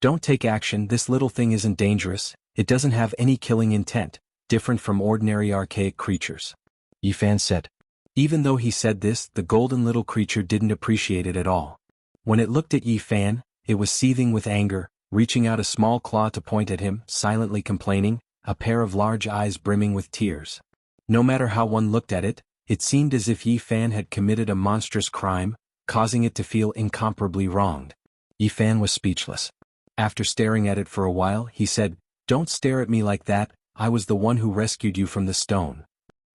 Don't take action, this little thing isn't dangerous, it doesn't have any killing intent, different from ordinary archaic creatures. Yi Fan said. Even though he said this, the golden little creature didn't appreciate it at all. When it looked at Yi Fan, it was seething with anger, reaching out a small claw to point at him, silently complaining, a pair of large eyes brimming with tears. No matter how one looked at it, it seemed as if Yi Fan had committed a monstrous crime, causing it to feel incomparably wronged. Yi Fan was speechless. After staring at it for a while, he said, "Don't stare at me like that, I was the one who rescued you from the stone.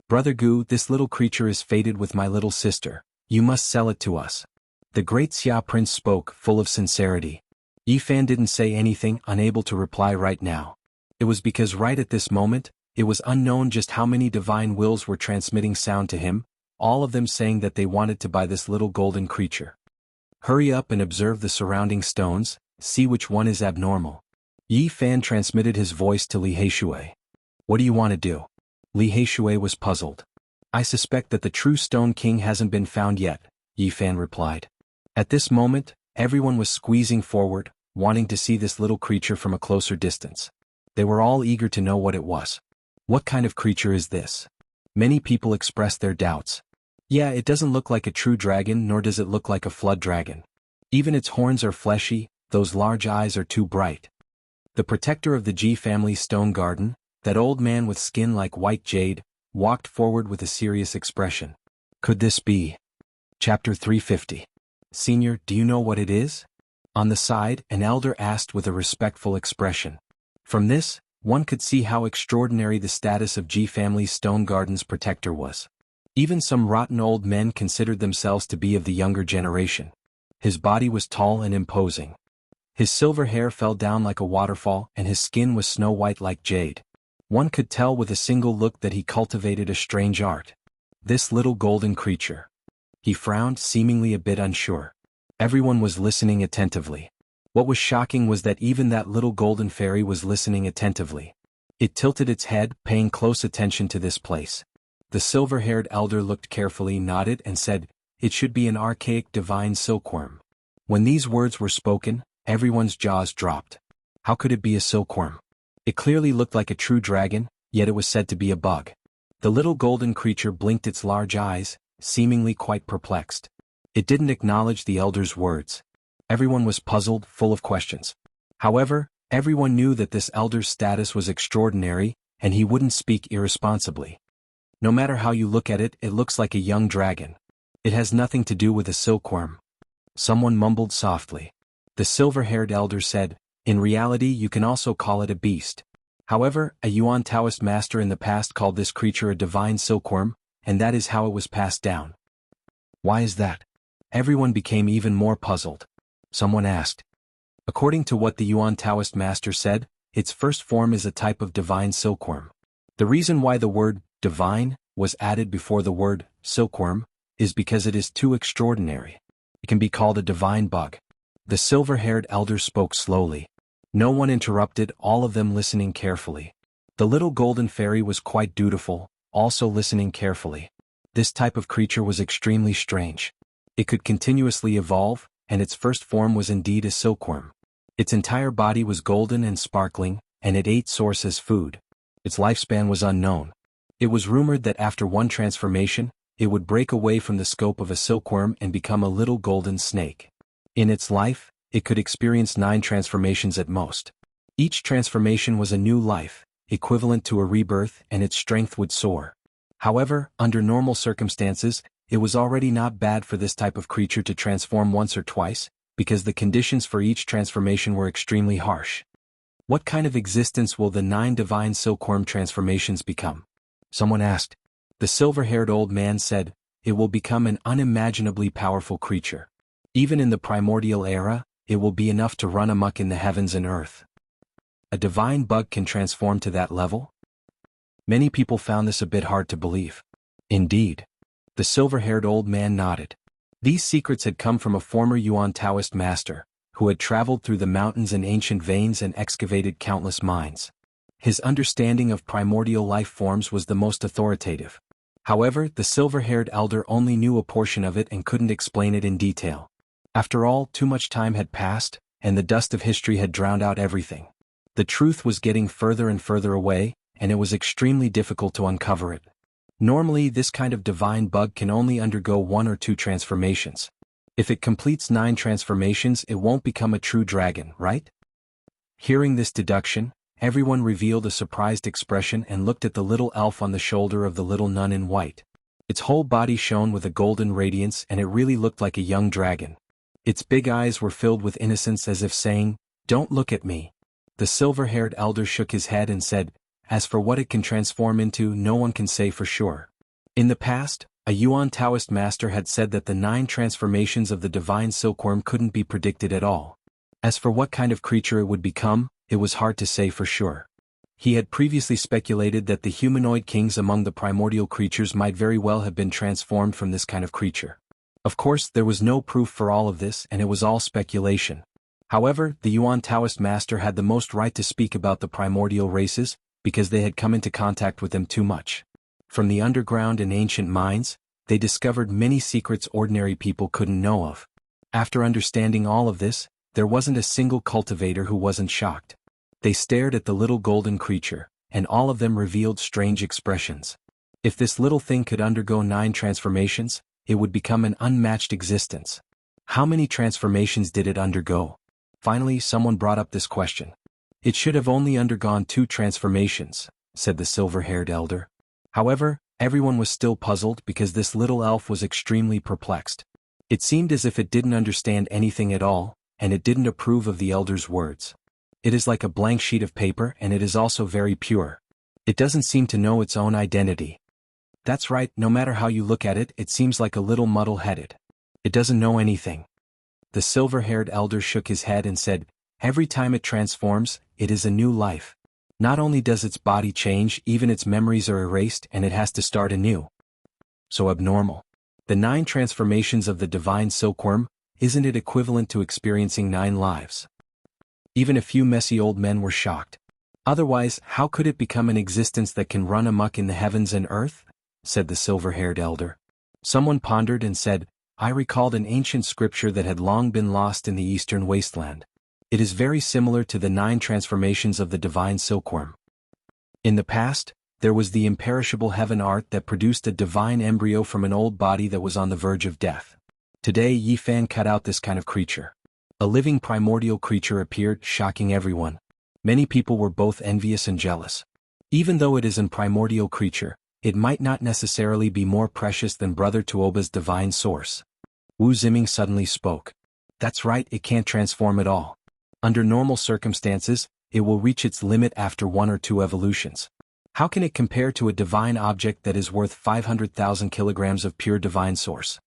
Brother Gu, this little creature is fated with my little sister, you must sell it to us." The great Xia prince spoke, full of sincerity. Yi Fan didn't say anything, unable to reply right now. It was because right at this moment, it was unknown just how many divine wills were transmitting sound to him, all of them saying that they wanted to buy this little golden creature. Hurry up and observe the surrounding stones, see which one is abnormal. Yi Fan transmitted his voice to Li Heishui. What do you want to do? Li Heishui was puzzled. I suspect that the true Stone King hasn't been found yet, Yi Fan replied. At this moment, everyone was squeezing forward, wanting to see this little creature from a closer distance. They were all eager to know what it was. What kind of creature is this? Many people expressed their doubts. Yeah, it doesn't look like a true dragon, nor does it look like a flood dragon. Even its horns are fleshy, those large eyes are too bright. The protector of the Ji family stone garden, that old man with skin like white jade, walked forward with a serious expression. Could this be? Chapter 350. Senior, do you know what it is? On the side, an elder asked with a respectful expression. From this, one could see how extraordinary the status of Ji family's stone garden's protector was. Even some rotten old men considered themselves to be of the younger generation. His body was tall and imposing. His silver hair fell down like a waterfall and his skin was snow-white like jade. One could tell with a single look that he cultivated a strange art. This little golden creature. He frowned, seemingly a bit unsure. Everyone was listening attentively. What was shocking was that even that little golden fairy was listening attentively. It tilted its head, paying close attention to this place. The silver-haired elder looked carefully, nodded, and said, "It should be an archaic divine silkworm." When these words were spoken, everyone's jaws dropped. How could it be a silkworm? It clearly looked like a true dragon, yet it was said to be a bug. The little golden creature blinked its large eyes, seemingly quite perplexed. It didn't acknowledge the elder's words. Everyone was puzzled, full of questions. However, everyone knew that this elder's status was extraordinary, and he wouldn't speak irresponsibly. No matter how you look at it, it looks like a young dragon. It has nothing to do with a silkworm. Someone mumbled softly. The silver-haired elder said, "In reality you can also call it a beast. However, a Yuan Taoist master in the past called this creature a divine silkworm, and that is how it was passed down." Why is that? Everyone became even more puzzled. Someone asked. According to what the Yuan Taoist master said, its first form is a type of divine silkworm. The reason why the word divine was added before the word silkworm is because it is too extraordinary. It can be called a divine bug. The silver-haired elder spoke slowly. No one interrupted, all of them listening carefully. The little golden fairy was quite dutiful, also listening carefully. This type of creature was extremely strange. It could continuously evolve, and its first form was indeed a silkworm. Its entire body was golden and sparkling, and it ate source as food. Its lifespan was unknown. It was rumored that after one transformation, it would break away from the scope of a silkworm and become a little golden snake. In its life, it could experience 9 transformations at most. Each transformation was a new life, equivalent to a rebirth, and its strength would soar. However, under normal circumstances, it was already not bad for this type of creature to transform once or twice, because the conditions for each transformation were extremely harsh. What kind of existence will the 9 divine silkworm transformations become? Someone asked. The silver-haired old man said, "It will become an unimaginably powerful creature. Even in the primordial era, it will be enough to run amok in the heavens and earth." A divine bug can transform to that level? Many people found this a bit hard to believe. Indeed. The silver-haired old man nodded. These secrets had come from a former Yuan Taoist master, who had traveled through the mountains and ancient veins and excavated countless mines. His understanding of primordial life forms was the most authoritative. However, the silver-haired elder only knew a portion of it and couldn't explain it in detail. After all, too much time had passed, and the dust of history had drowned out everything. The truth was getting further and further away, and it was extremely difficult to uncover it. Normally, this kind of divine bug can only undergo 1 or 2 transformations. If it completes 9 transformations, it won't become a true dragon, right? Hearing this deduction, everyone revealed a surprised expression and looked at the little elf on the shoulder of the little nun in white. Its whole body shone with a golden radiance and it really looked like a young dragon. Its big eyes were filled with innocence as if saying, "Don't look at me." The silver-haired elder shook his head and said, "As for what it can transform into, no one can say for sure. In the past, A Yuan Taoist master had said that the 9 transformations of the divine silkworm couldn't be predicted at all. As for what kind of creature it would become, it was hard to say for sure. He had previously speculated that the humanoid kings among the primordial creatures might very well have been transformed from this kind of creature. Of course, there was no proof for all of this and it was all speculation. However, the Yuan Taoist master had the most right to speak about the primordial races, because they had come into contact with them too much. From the underground and ancient mines, they discovered many secrets ordinary people couldn't know of. After understanding all of this, there wasn't a single cultivator who wasn't shocked. They stared at the little golden creature, and all of them revealed strange expressions. If this little thing could undergo 9 transformations, it would become an unmatched existence. How many transformations did it undergo? Finally, someone brought up this question. It should have only undergone 2 transformations, said the silver-haired elder. However, everyone was still puzzled because this little elf was extremely perplexed. It seemed as if it didn't understand anything at all, and it didn't approve of the elder's words. It is like a blank sheet of paper and it is also very pure. It doesn't seem to know its own identity. That's right, no matter how you look at it, it seems like a little muddle-headed. It doesn't know anything. The silver-haired elder shook his head and said, every time it transforms, it is a new life. Not only does its body change, even its memories are erased and it has to start anew. So abnormal. The 9 transformations of the divine silkworm, isn't it equivalent to experiencing 9 lives? Even a few messy old men were shocked. Otherwise, how could it become an existence that can run amok in the heavens and earth? Said the silver-haired elder. Someone pondered and said, I recalled an ancient scripture that had long been lost in the eastern wasteland. It is very similar to the 9 transformations of the divine silkworm. In the past, there was the imperishable heaven art that produced a divine embryo from an old body that was on the verge of death. Today Yi Fan cut out this kind of creature. A living primordial creature appeared, shocking everyone. Many people were both envious and jealous. Even though it is a primordial creature, it might not necessarily be more precious than Brother Tuoba's divine source. Wu Ziming suddenly spoke. That's right, it can't transform at all. Under normal circumstances, it will reach its limit after 1 or 2 evolutions. How can it compare to a divine object that is worth 500,000 kilograms of pure divine source?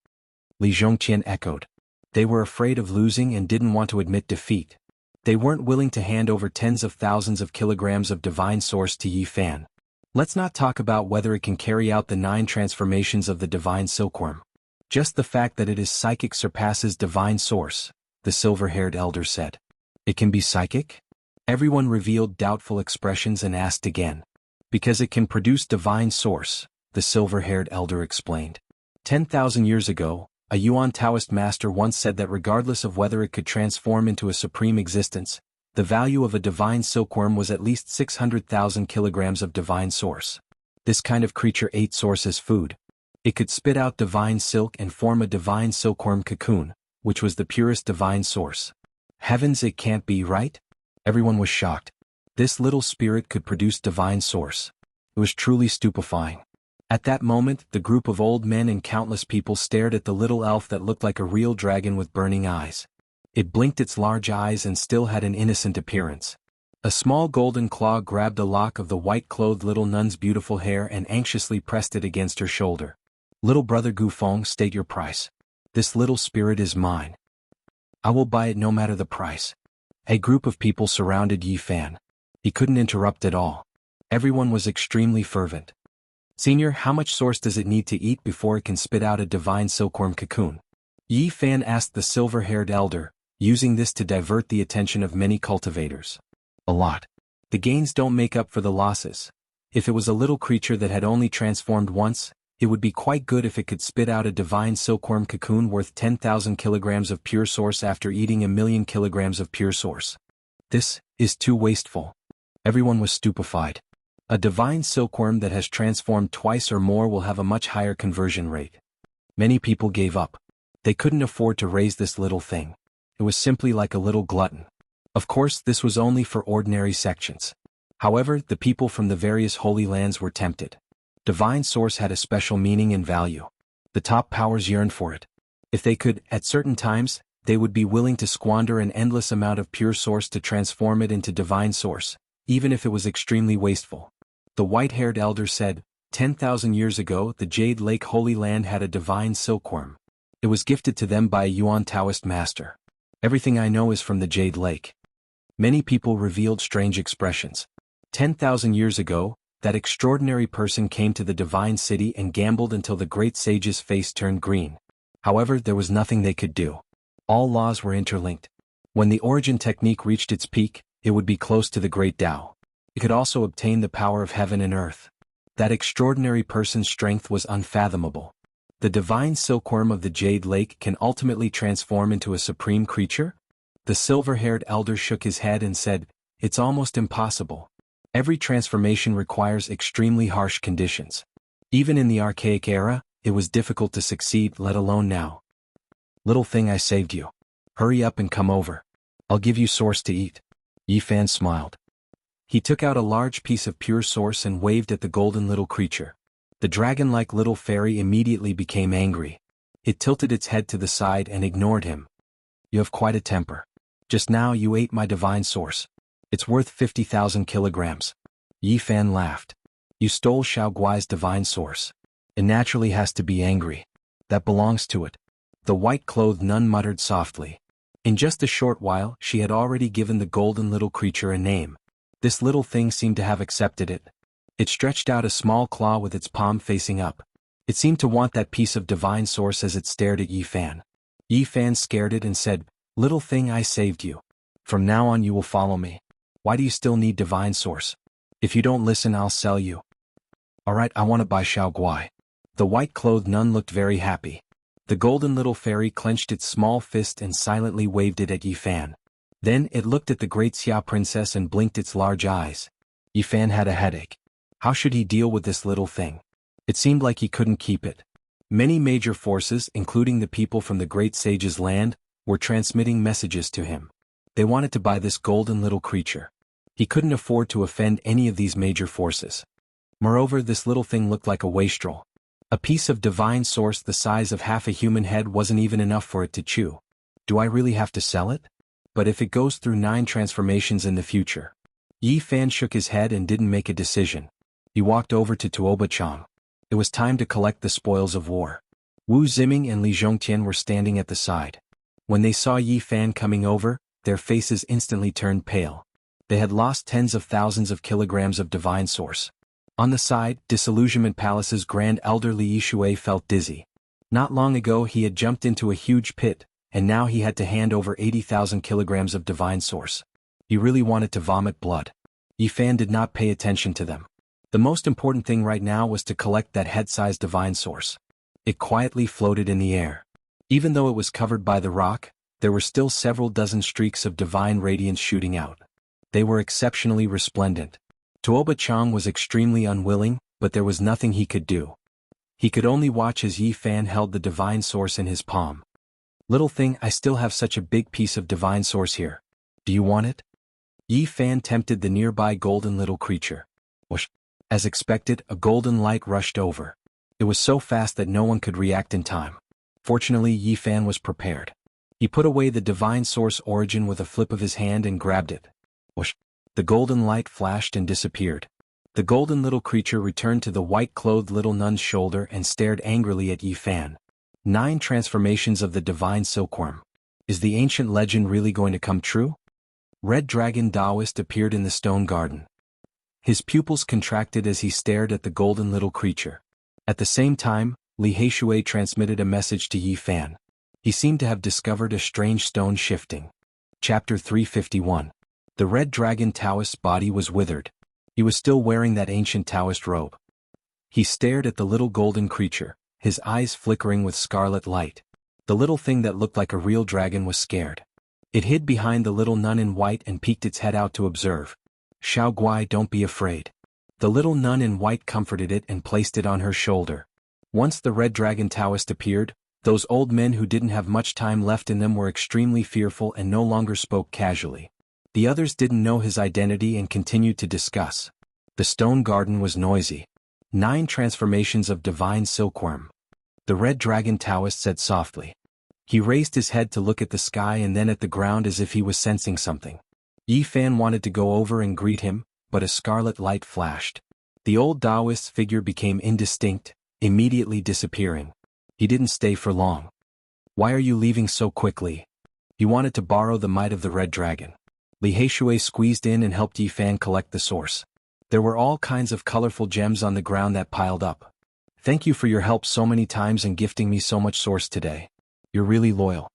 Li Zhongqian echoed. They were afraid of losing and didn't want to admit defeat. They weren't willing to hand over tens of thousands of kilograms of divine source to Yi Fan. Let's not talk about whether it can carry out the 9 transformations of the divine silkworm. Just the fact that it is psychic surpasses divine source, the silver-haired elder said. It can be psychic? Everyone revealed doubtful expressions and asked again. Because it can produce divine source, the silver-haired elder explained. 10,000 years ago, a Yuan Taoist master once said that regardless of whether it could transform into a supreme existence, the value of a divine silkworm was at least 600,000 kilograms of divine source. This kind of creature ate source as food. It could spit out divine silk and form a divine silkworm cocoon, which was the purest divine source. Heavens, it can't be right? Everyone was shocked. This little spirit could produce divine source. It was truly stupefying. At that moment, the group of old men and countless people stared at the little elf that looked like a real dragon with burning eyes. It blinked its large eyes and still had an innocent appearance. A small golden claw grabbed a lock of the white-clothed little nun's beautiful hair and anxiously pressed it against her shoulder. Little brother Gufeng, state your price. This little spirit is mine. I will buy it no matter the price. A group of people surrounded Yi Fan. He couldn't interrupt at all. Everyone was extremely fervent. Senior, how much source does it need to eat before it can spit out a divine silkworm cocoon? Yi Fan asked the silver-haired elder, using this to divert the attention of many cultivators. A lot. The gains don't make up for the losses. If it was a little creature that had only transformed once, it would be quite good if it could spit out a divine silkworm cocoon worth 10,000 kilograms of pure source after eating 1,000,000 kilograms of pure source. This is too wasteful. Everyone was stupefied. A divine silkworm that has transformed twice or more will have a much higher conversion rate. Many people gave up. They couldn't afford to raise this little thing. It was simply like a little glutton. Of course, this was only for ordinary sections. However, the people from the various holy lands were tempted. Divine source had a special meaning and value. The top powers yearned for it. If they could, at certain times, they would be willing to squander an endless amount of pure source to transform it into divine source, even if it was extremely wasteful. The white-haired elder said, 10,000 years ago, the Jade Lake Holy Land had a divine silkworm. It was gifted to them by a Yuan Taoist master. Everything I know is from the Jade Lake. Many people revealed strange expressions. 10,000 years ago, that extraordinary person came to the divine city and gambled until the great sage's face turned green. However, there was nothing they could do. All laws were interlinked. When the origin technique reached its peak, it would be close to the great Tao. It could also obtain the power of heaven and earth. That extraordinary person's strength was unfathomable. The divine silkworm of the Jade Lake can ultimately transform into a supreme creature? The silver-haired elder shook his head and said, "It's almost impossible. Every transformation requires extremely harsh conditions. Even in the archaic era, it was difficult to succeed, let alone now. Little thing, I saved you. Hurry up and come over. I'll give you source to eat." Yi Fan smiled. He took out a large piece of pure source and waved at the golden little creature. The dragon-like little fairy immediately became angry. It tilted its head to the side and ignored him. "You have quite a temper. Just now you ate my divine source. It's worth 50,000 kilograms. Yi Fan laughed. "You stole Xiao Guai's divine source. It naturally has to be angry. That belongs to it." The white-clothed nun muttered softly. In just a short while, she had already given the golden little creature a name. This little thing seemed to have accepted it. It stretched out a small claw with its palm facing up. It seemed to want that piece of divine source as it stared at Yi Fan. Yi Fan scared it and said, "Little thing, I saved you. From now on you will follow me. Why do you still need divine source? If you don't listen, I'll sell you." "Alright, I want to buy Xiao Guai." The white-clothed nun looked very happy. The golden little fairy clenched its small fist and silently waved it at Yi Fan. Then it looked at the great Xia princess and blinked its large eyes. Yi Fan had a headache. How should he deal with this little thing? It seemed like he couldn't keep it. Many major forces, including the people from the great sage's land, were transmitting messages to him. They wanted to buy this golden little creature. He couldn't afford to offend any of these major forces. Moreover, this little thing looked like a wastrel. A piece of divine source the size of half a human head wasn't even enough for it to chew. Do I really have to sell it? But if it goes through 9 transformations in the future? Yi Fan shook his head and didn't make a decision. He walked over to Tuoba-chang. It was time to collect the spoils of war. Wu Ziming and Li Zhongtian were standing at the side. When they saw Yi Fan coming over, their faces instantly turned pale. They had lost tens of thousands of kilograms of divine source. On the side, Disillusionment Palace's grand elder Li Yishui felt dizzy. Not long ago he had jumped into a huge pit, and now he had to hand over 80,000 kilograms of divine source. He really wanted to vomit blood. Yi Fan did not pay attention to them. The most important thing right now was to collect that head-sized divine source. It quietly floated in the air. Even though it was covered by the rock, there were still several dozen streaks of divine radiance shooting out. They were exceptionally resplendent. Tuoba-chang was extremely unwilling, but there was nothing he could do. He could only watch as Yi Fan held the divine source in his palm. "Little thing, I still have such a big piece of divine source here. Do you want it?" Yi Fan tempted the nearby golden little creature. Whoosh! As expected, a golden light rushed over. It was so fast that no one could react in time. Fortunately, Yi Fan was prepared. He put away the divine source origin with a flip of his hand and grabbed it. Whoosh! The golden light flashed and disappeared. The golden little creature returned to the white-clothed little nun's shoulder and stared angrily at Yi Fan. 9 transformations of the divine silkworm. Is the ancient legend really going to come true? Red Dragon Taoist appeared in the stone garden. His pupils contracted as he stared at the golden little creature. At the same time, Li Heishui transmitted a message to Yi Fan. He seemed to have discovered a strange stone shifting. Chapter 351. The Red Dragon Taoist's body was withered. He was still wearing that ancient Taoist robe. He stared at the little golden creature, his eyes flickering with scarlet light. The little thing that looked like a real dragon was scared. It hid behind the little nun in white and peeked its head out to observe. "Xiao Guai, don't be afraid." The little nun in white comforted it and placed it on her shoulder. Once the Red Dragon Taoist appeared, those old men who didn't have much time left in them were extremely fearful and no longer spoke casually. The others didn't know his identity and continued to discuss. The stone garden was noisy. 9 transformations of divine silkworm. The Red Dragon Taoist said softly. He raised his head to look at the sky and then at the ground as if he was sensing something. Yi Fan wanted to go over and greet him, but a scarlet light flashed. The old Taoist's figure became indistinct, immediately disappearing. He didn't stay for long. Why are you leaving so quickly? He wanted to borrow the might of the red dragon. Li Heishui squeezed in and helped Yi Fan collect the source. There were all kinds of colorful gems on the ground that piled up. Thank you for your help so many times and gifting me so much source today. You're really loyal.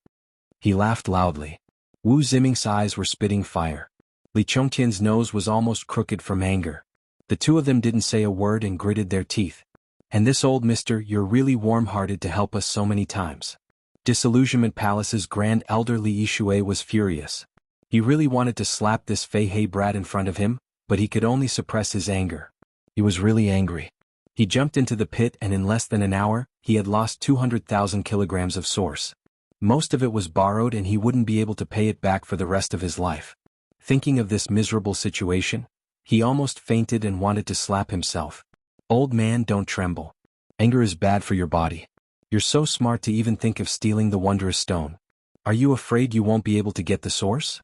He laughed loudly. Wu Ziming's eyes were spitting fire. Li Chongtian's nose was almost crooked from anger. The two of them didn't say a word and gritted their teeth. And this old mister, you're really warm-hearted to help us so many times. Disillusionment Palace's Grand Elder Li Yishui was furious. He really wanted to slap this Fei He brat in front of him, but he could only suppress his anger. He was really angry. He jumped into the pit and in less than an hour, he had lost 200,000 kilograms of source. Most of it was borrowed and he wouldn't be able to pay it back for the rest of his life. Thinking of this miserable situation, he almost fainted and wanted to slap himself. Old man, don't tremble. Anger is bad for your body. You're so smart to even think of stealing the wondrous stone. Are you afraid you won't be able to get the source?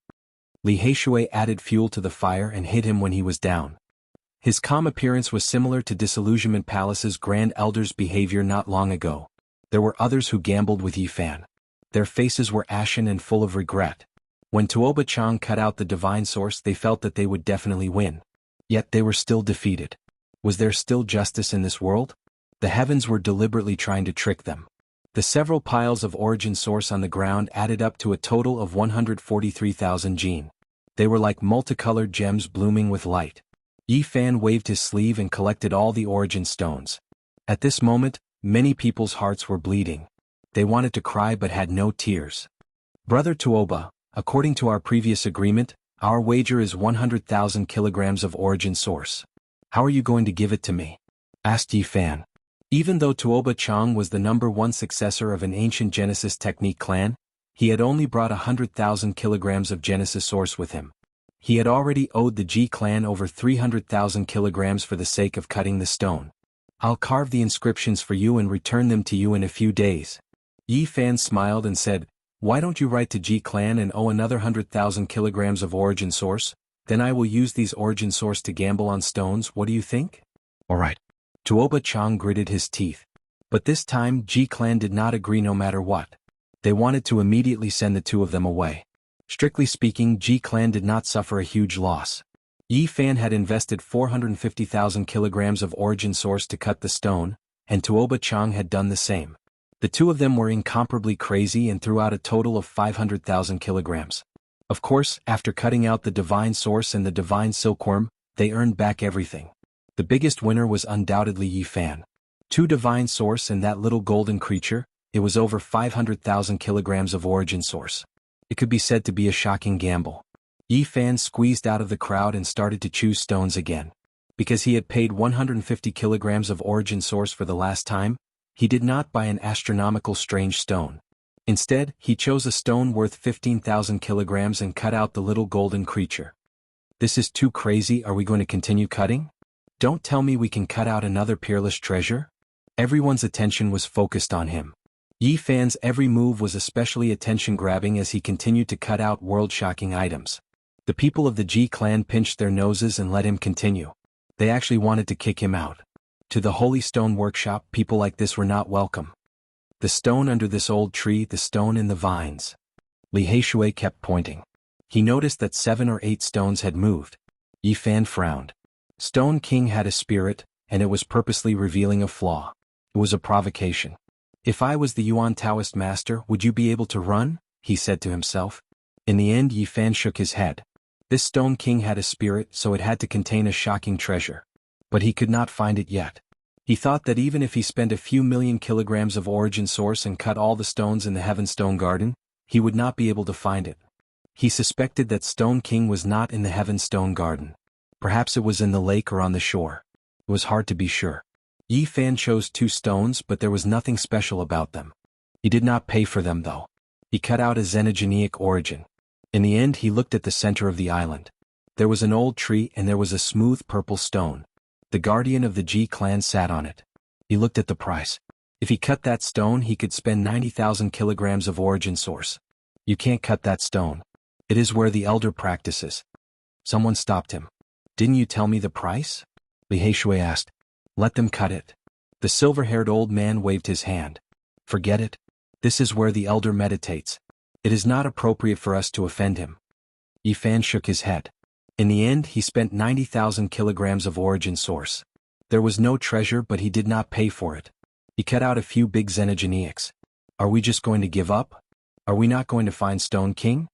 Li Heishui added fuel to the fire and hit him when he was down. His calm appearance was similar to Disillusionment Palace's Grand Elder's behavior not long ago. There were others who gambled with Yi Fan. Their faces were ashen and full of regret. When Tuoba Chang cut out the divine source, they felt that they would definitely win. Yet they were still defeated. Was there still justice in this world? The heavens were deliberately trying to trick them. The several piles of origin source on the ground added up to a total of 143,000 jin. They were like multicolored gems blooming with light. Yi Fan waved his sleeve and collected all the origin stones. At this moment, many people's hearts were bleeding. They wanted to cry but had no tears. Brother Tuoba, according to our previous agreement, our wager is 100,000 kilograms of origin source. How are you going to give it to me? Asked Yi Fan. Even though Tuoba Chang was the #1 successor of an ancient Genesis technique clan, he had only brought 100,000 kilograms of Genesis source with him. He had already owed the Ji clan over 300,000 kilograms for the sake of cutting the stone. I'll carve the inscriptions for you and return them to you in a few days. Yi Fan smiled and said, why don't you write to Ji clan and owe another 100,000 kilograms of origin source? Then I will use these origin source to gamble on stones, what do you think? Alright. Tuoba Chang gritted his teeth. But this time Ji clan did not agree no matter what. They wanted to immediately send the two of them away. Strictly speaking, Ji clan did not suffer a huge loss. Yi Fan had invested 450,000 kilograms of origin source to cut the stone, and Tuoba Chang had done the same. The two of them were incomparably crazy and threw out a total of 500,000 kilograms. Of course, after cutting out the divine source and the divine silkworm, they earned back everything. The biggest winner was undoubtedly Yi Fan. 2 divine source and that little golden creature, it was over 500,000 kilograms of origin source. It could be said to be a shocking gamble. Yi Fan squeezed out of the crowd and started to choose stones again. Because he had paid 150 kilograms of origin source for the last time, he did not buy an astronomical strange stone. Instead, he chose a stone worth 15,000 kilograms and cut out the little golden creature. This is too crazy, are we going to continue cutting? Don't tell me we can cut out another peerless treasure? Everyone's attention was focused on him. Yi Fan's every move was especially attention-grabbing as he continued to cut out world-shocking items. The people of the Ji clan pinched their noses and let him continue. They actually wanted to kick him out. To the Holy Stone Workshop, people like this were not welcome. The stone under this old tree, the stone in the vines. Li Heishui kept pointing. He noticed that 7 or 8 stones had moved. Yi Fan frowned. Stone King had a spirit, and it was purposely revealing a flaw. It was a provocation. If I was the Yuan Taoist master, would you be able to run? He said to himself. In the end, Yi Fan shook his head. This Stone King had a spirit, so it had to contain a shocking treasure. But he could not find it yet. He thought that even if he spent a few million kilograms of origin source and cut all the stones in the Heaven Stone Garden, he would not be able to find it. He suspected that Stone King was not in the Heaven Stone Garden. Perhaps it was in the lake or on the shore. It was hard to be sure. Yi Fan chose 2 stones, but there was nothing special about them. He did not pay for them though. He cut out a xenogeneic origin. In the end, he looked at the center of the island. There was an old tree and there was a smooth purple stone. The guardian of the Ji clan sat on it. He looked at the price. If he cut that stone, he could spend 90,000 kilograms of origin source. You can't cut that stone. It is where the elder practices. Someone stopped him. Didn't you tell me the price? Li Heishui asked. Let them cut it. The silver-haired old man waved his hand. Forget it. This is where the elder meditates. It is not appropriate for us to offend him. Yi Fan shook his head. In the end he spent 90,000 kilograms of origin source. There was no treasure but he did not pay for it. He cut out a few big xenogeneics. Are we just going to give up? Are we not going to find Stone King?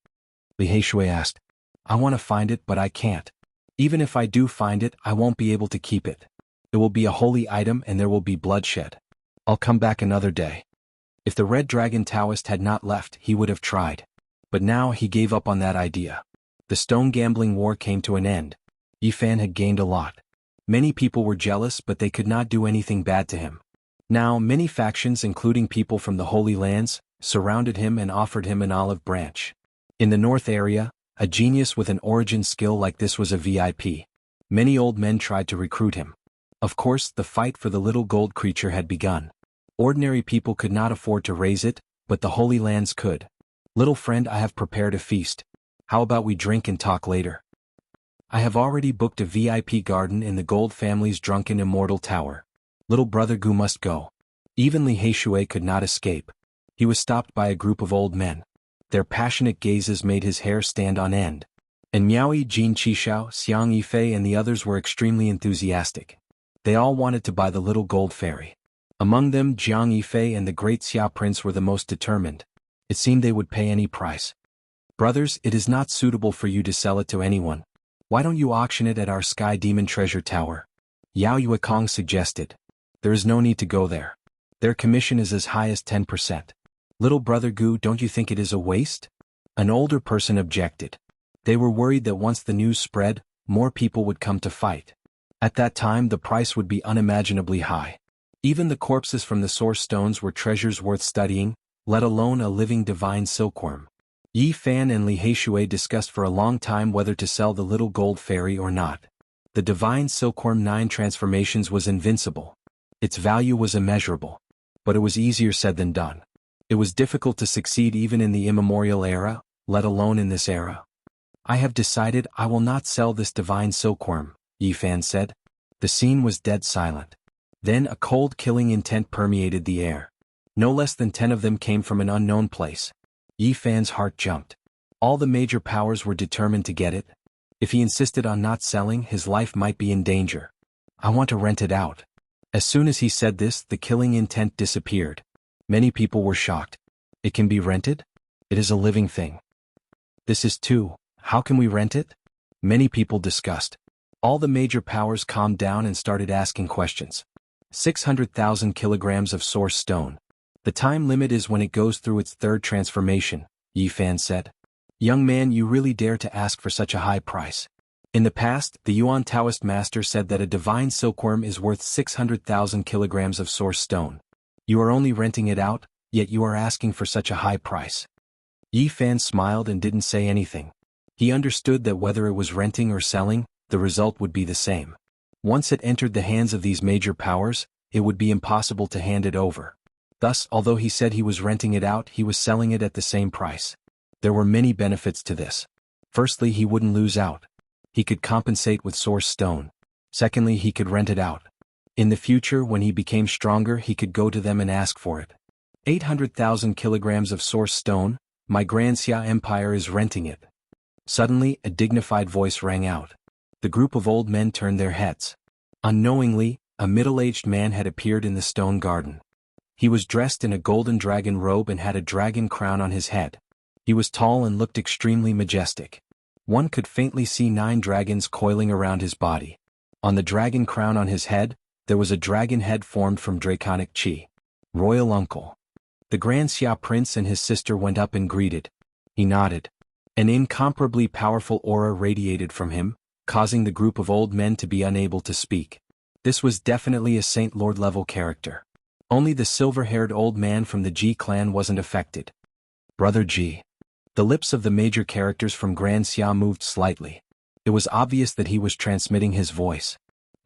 Li Heishui asked. I want to find it but I can't. Even if I do find it, I won't be able to keep it. It will be a holy item and there will be bloodshed. I'll come back another day. If the Red Dragon Taoist had not left, he would have tried. But now he gave up on that idea. The stone gambling war came to an end. Yi Fan had gained a lot. Many people were jealous but they could not do anything bad to him. Now many factions including people from the Holy Lands, surrounded him and offered him an olive branch. In the north area, a genius with an origin skill like this was a VIP. Many old men tried to recruit him. Of course, the fight for the little gold creature had begun. Ordinary people could not afford to raise it, but the Holy Lands could. Little friend, I have prepared a feast. How about we drink and talk later? I have already booked a VIP garden in the Gold family's drunken immortal tower. Little brother Gu must go. Even Li Heishui could not escape. He was stopped by a group of old men. Their passionate gazes made his hair stand on end. And Miaoyi, Jin Qishao, Xiang Yifei and the others were extremely enthusiastic. They all wanted to buy the little gold fairy. Among them, Jiang Yifei and the great Xia prince were the most determined. It seemed they would pay any price. Brothers, it is not suitable for you to sell it to anyone. Why don't you auction it at our Sky Demon Treasure Tower? Yao Yuekong suggested. There is no need to go there. Their commission is as high as 10%. Little brother Gu, don't you think it is a waste? An older person objected. They were worried that once the news spread, more people would come to fight. At that time the price would be unimaginably high. Even the corpses from the source stones were treasures worth studying, let alone a living divine silkworm. Yi Fan and Li Heishui discussed for a long time whether to sell the little gold fairy or not. The divine silkworm 9 transformations was invincible. Its value was immeasurable. But it was easier said than done. It was difficult to succeed even in the immemorial era, let alone in this era. I have decided I will not sell this divine silkworm, Yi Fan said. The scene was dead silent. Then a cold killing intent permeated the air. No less than 10 of them came from an unknown place. Yi Fan's heart jumped. All the major powers were determined to get it. If he insisted on not selling, his life might be in danger. I want to rent it out. As soon as he said this, the killing intent disappeared. Many people were shocked. It can be rented? It is a living thing. This is too. How can we rent it? Many people discussed. All the major powers calmed down and started asking questions. 600,000 kilograms of source stone. The time limit is when it goes through its 3rd transformation, Yi Fan said. Young man, you really dare to ask for such a high price. In the past, the Yuan Taoist master said that a divine silkworm is worth 600,000 kilograms of source stone. You are only renting it out, yet you are asking for such a high price. Yi Fan smiled and didn't say anything. He understood that whether it was renting or selling, the result would be the same. Once it entered the hands of these major powers, it would be impossible to hand it over. Thus, although he said he was renting it out, he was selling it at the same price. There were many benefits to this. Firstly, he wouldn't lose out. He could compensate with source stone. Secondly, he could rent it out. In the future, when he became stronger, he could go to them and ask for it. 800,000 kilograms of source stone, my Grand Xia Empire is renting it. Suddenly, a dignified voice rang out. The group of old men turned their heads. Unknowingly, a middle-aged man had appeared in the stone garden. He was dressed in a golden dragon robe and had a dragon crown on his head. He was tall and looked extremely majestic. One could faintly see 9 dragons coiling around his body. On the dragon crown on his head, there was a dragon head formed from draconic chi. Royal uncle. The Grand Xia prince and his sister went up and greeted. He nodded. An incomparably powerful aura radiated from him, causing the group of old men to be unable to speak. This was definitely a Saint Lord level character. Only the silver-haired old man from the Ji clan wasn't affected. Brother Ji. The lips of the major characters from Grand Xia moved slightly. It was obvious that he was transmitting his voice.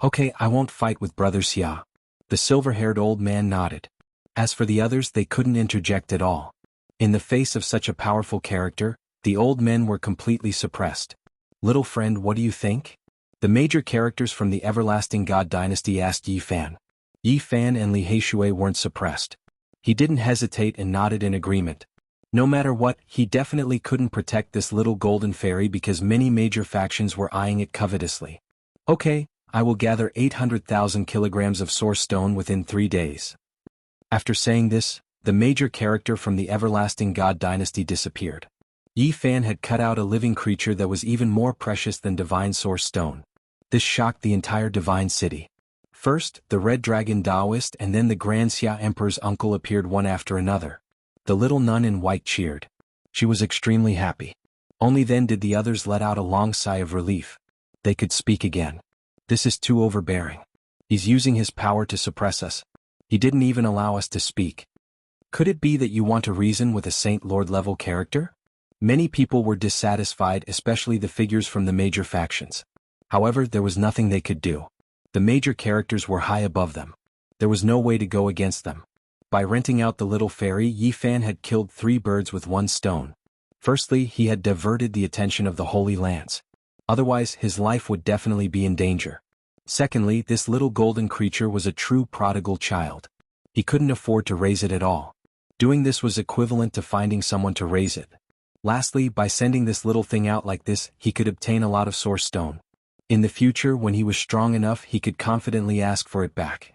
Okay, I won't fight with Brother Xia. The silver-haired old man nodded. As for the others, they couldn't interject at all. In the face of such a powerful character, the old men were completely suppressed. Little friend, what do you think? The major characters from the Everlasting God Dynasty asked Yi Fan. Yi Fan and Li Heishui weren't suppressed. He didn't hesitate and nodded in agreement. No matter what, he definitely couldn't protect this little golden fairy because many major factions were eyeing it covetously. Okay, I will gather 800,000 kilograms of source stone within 3 days. After saying this, the major character from the Everlasting God Dynasty disappeared. Yi Fan had cut out a living creature that was even more precious than divine source stone. This shocked the entire divine city. First, the Red Dragon Taoist and then the Grand Xia Emperor's uncle appeared one after another. The little nun in white cheered. She was extremely happy. Only then did the others let out a long sigh of relief. They could speak again. This is too overbearing. He's using his power to suppress us. He didn't even allow us to speak. Could it be that you want to reason with a Saint Lord level character? Many people were dissatisfied, especially the figures from the major factions. However, there was nothing they could do. The major characters were high above them. There was no way to go against them. By renting out the little fairy, Yi Fan had killed 3 birds with 1 stone. Firstly, he had diverted the attention of the Holy Lands. Otherwise, his life would definitely be in danger. Secondly, this little golden creature was a true prodigal child. He couldn't afford to raise it at all. Doing this was equivalent to finding someone to raise it. Lastly, by sending this little thing out like this, he could obtain a lot of source stone. In the future, when he was strong enough, he could confidently ask for it back.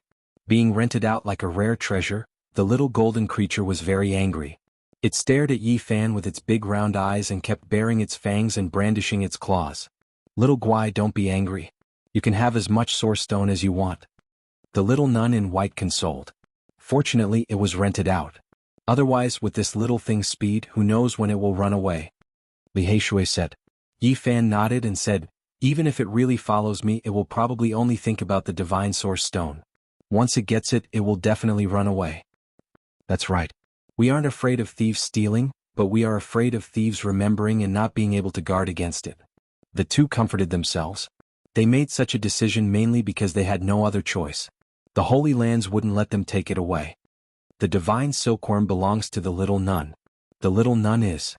Being rented out like a rare treasure, the little golden creature was very angry. It stared at Yi Fan with its big round eyes and kept baring its fangs and brandishing its claws. Little Guai, don't be angry. You can have as much source stone as you want. The little nun in white consoled. Fortunately, it was rented out. Otherwise, with this little thing's speed, who knows when it will run away? Li Heishui said. Yi Fan nodded and said, even if it really follows me, it will probably only think about the divine source stone. Once it gets it, it will definitely run away. That's right. We aren't afraid of thieves stealing, but we are afraid of thieves remembering and not being able to guard against it. The two comforted themselves. They made such a decision mainly because they had no other choice. The Holy Lands wouldn't let them take it away. The divine silkworm belongs to the little nun. The little nun is.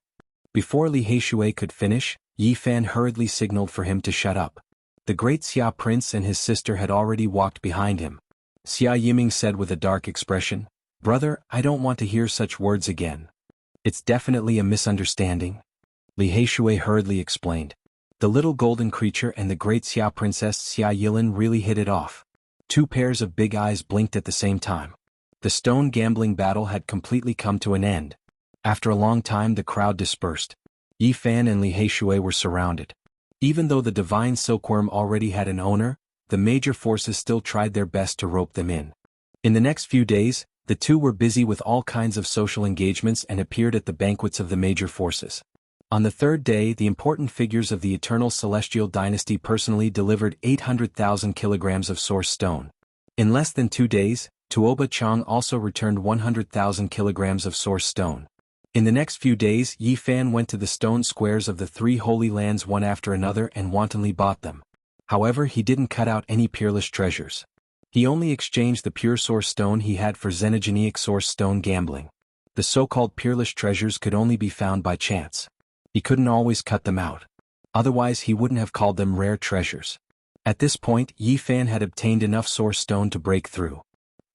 Before Li Heishui could finish, Yi Fan hurriedly signaled for him to shut up. The great Xia prince and his sister had already walked behind him. Xia Yiming said with a dark expression, "Brother, I don't want to hear such words again. It's definitely a misunderstanding." Li Heishui hurriedly explained. The little golden creature and the great Xia princess Xia Yilin really hit it off. 2 pairs of big eyes blinked at the same time. The stone gambling battle had completely come to an end. After a long time, the crowd dispersed. Yi Fan and Li Heishui were surrounded. Even though the divine silkworm already had an owner, the major forces still tried their best to rope them in. In the next few days, the two were busy with all kinds of social engagements and appeared at the banquets of the major forces. On the 3rd day, the important figures of the Eternal Celestial Dynasty personally delivered 800,000 kilograms of source stone. In less than 2 days, Tuoba Chang also returned 100,000 kilograms of source stone. In the next few days, Yi Fan went to the stone squares of the 3 Holy Lands one after another and wantonly bought them. However, he didn't cut out any peerless treasures. He only exchanged the pure source stone he had for xenogeneic source stone gambling. The so-called peerless treasures could only be found by chance. He couldn't always cut them out. Otherwise, he wouldn't have called them rare treasures. At this point, Yi Fan had obtained enough source stone to break through.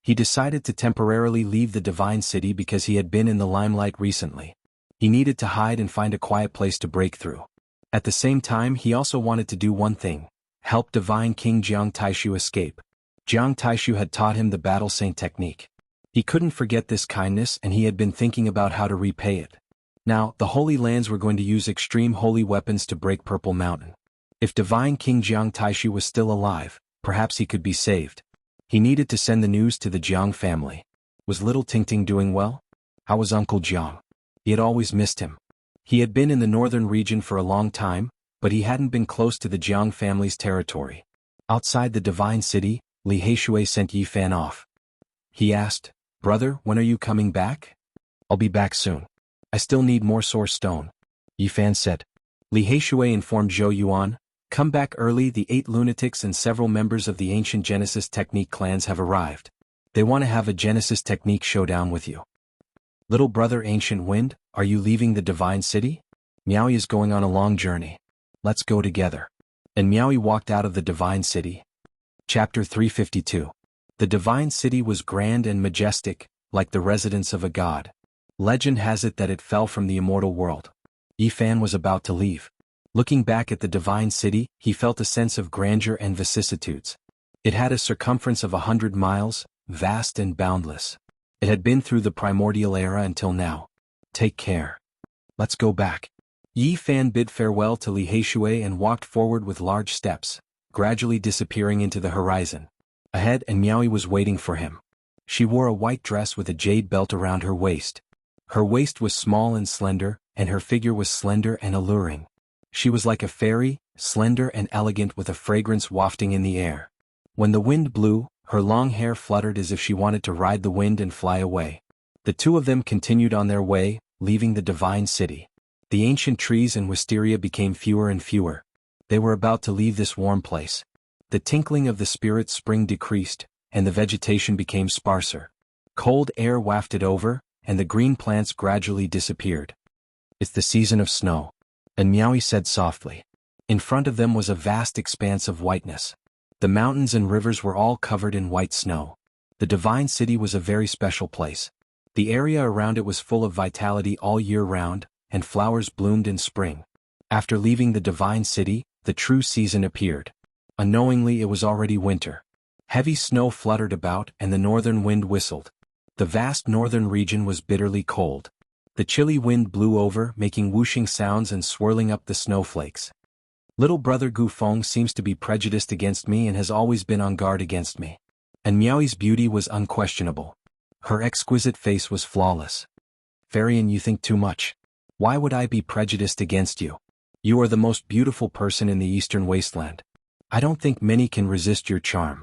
He decided to temporarily leave the Divine City because he had been in the limelight recently. He needed to hide and find a quiet place to break through. At the same time, he also wanted to do one thing: help Divine King Jiang Taishu escape. Jiang Taishu had taught him the Battle Saint technique. He couldn't forget this kindness, and he had been thinking about how to repay it. Now, the Holy Lands were going to use extreme holy weapons to break Purple Mountain. If Divine King Jiang Taishu was still alive, perhaps he could be saved. He needed to send the news to the Jiang family. Was little Tingting doing well? How was Uncle Jiang? He had always missed him. He had been in the northern region for a long time, but he hadn't been close to the Jiang family's territory. Outside the Divine City, Li Heishui sent Yi Fan off. He asked, "Brother, when are you coming back?" "I'll be back soon. I still need more source stone," Yi Fan said. Li Heishui informed Zhou Yuan, "Come back early. The 8 lunatics and several members of the ancient Genesis Technique clans have arrived. They want to have a Genesis Technique showdown with you." "Little brother Ancient Wind, are you leaving the Divine City?" "Miao is going on a long journey. Let's go together." and Miaoi walked out of the divine city. Chapter 352. The divine city was grand and majestic, like the residence of a god. Legend has it that it fell from the immortal world. Yifan was about to leave. Looking back at the divine city, he felt a sense of grandeur and vicissitudes. It had a circumference of 100 miles, vast and boundless. It had been through the primordial era until now. Take care. Let's go back. Yifan bid farewell to Li Heishui and walked forward with large steps, gradually disappearing into the horizon. Ahead, and Miaoi was waiting for him. She wore a white dress with a jade belt around her waist. Her waist was small and slender, and her figure was slender and alluring. She was like a fairy, slender and elegant with a fragrance wafting in the air. When the wind blew, her long hair fluttered as if she wanted to ride the wind and fly away. The two of them continued on their way, leaving the divine city. The ancient trees and wisteria became fewer and fewer. They were about to leave this warm place. The tinkling of the spirit spring decreased, and the vegetation became sparser. Cold air wafted over, and the green plants gradually disappeared. It's the season of snow, and Miaoi said softly. In front of them was a vast expanse of whiteness. The mountains and rivers were all covered in white snow. The divine city was a very special place. The area around it was full of vitality all year round, and flowers bloomed in spring. After leaving the divine city, the true season appeared. Unknowingly, it was already winter. Heavy snow fluttered about and the northern wind whistled. The vast northern region was bitterly cold. The chilly wind blew over, making whooshing sounds and swirling up the snowflakes. Little brother Gufeng seems to be prejudiced against me and has always been on guard against me. And Miaoi's beauty was unquestionable. Her exquisite face was flawless. Farian, you think too much. Why would I be prejudiced against you? You are the most beautiful person in the eastern wasteland. I don't think many can resist your charm.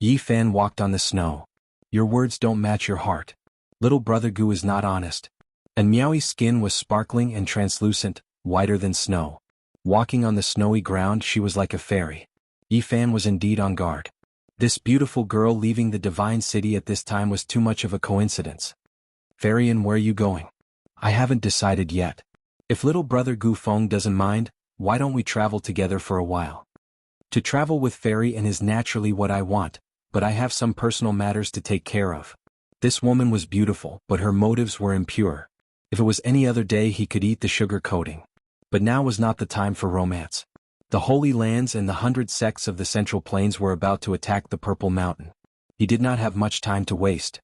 Yifan walked on the snow. Your words don't match your heart. Little brother Gu is not honest. And Miaoi's skin was sparkling and translucent, whiter than snow. Walking on the snowy ground, she was like a fairy. Yifan was indeed on guard. This beautiful girl leaving the divine city at this time was too much of a coincidence. Farian, where are you going? I haven't decided yet. If little brother Gufeng doesn't mind, why don't we travel together for a while? To travel with Farian is naturally what I want, but I have some personal matters to take care of. This woman was beautiful, but her motives were impure. If it was any other day he could eat the sugar coating. But now was not the time for romance. The Holy Lands and the 100 sects of the Central Plains were about to attack the Purple Mountain. He did not have much time to waste.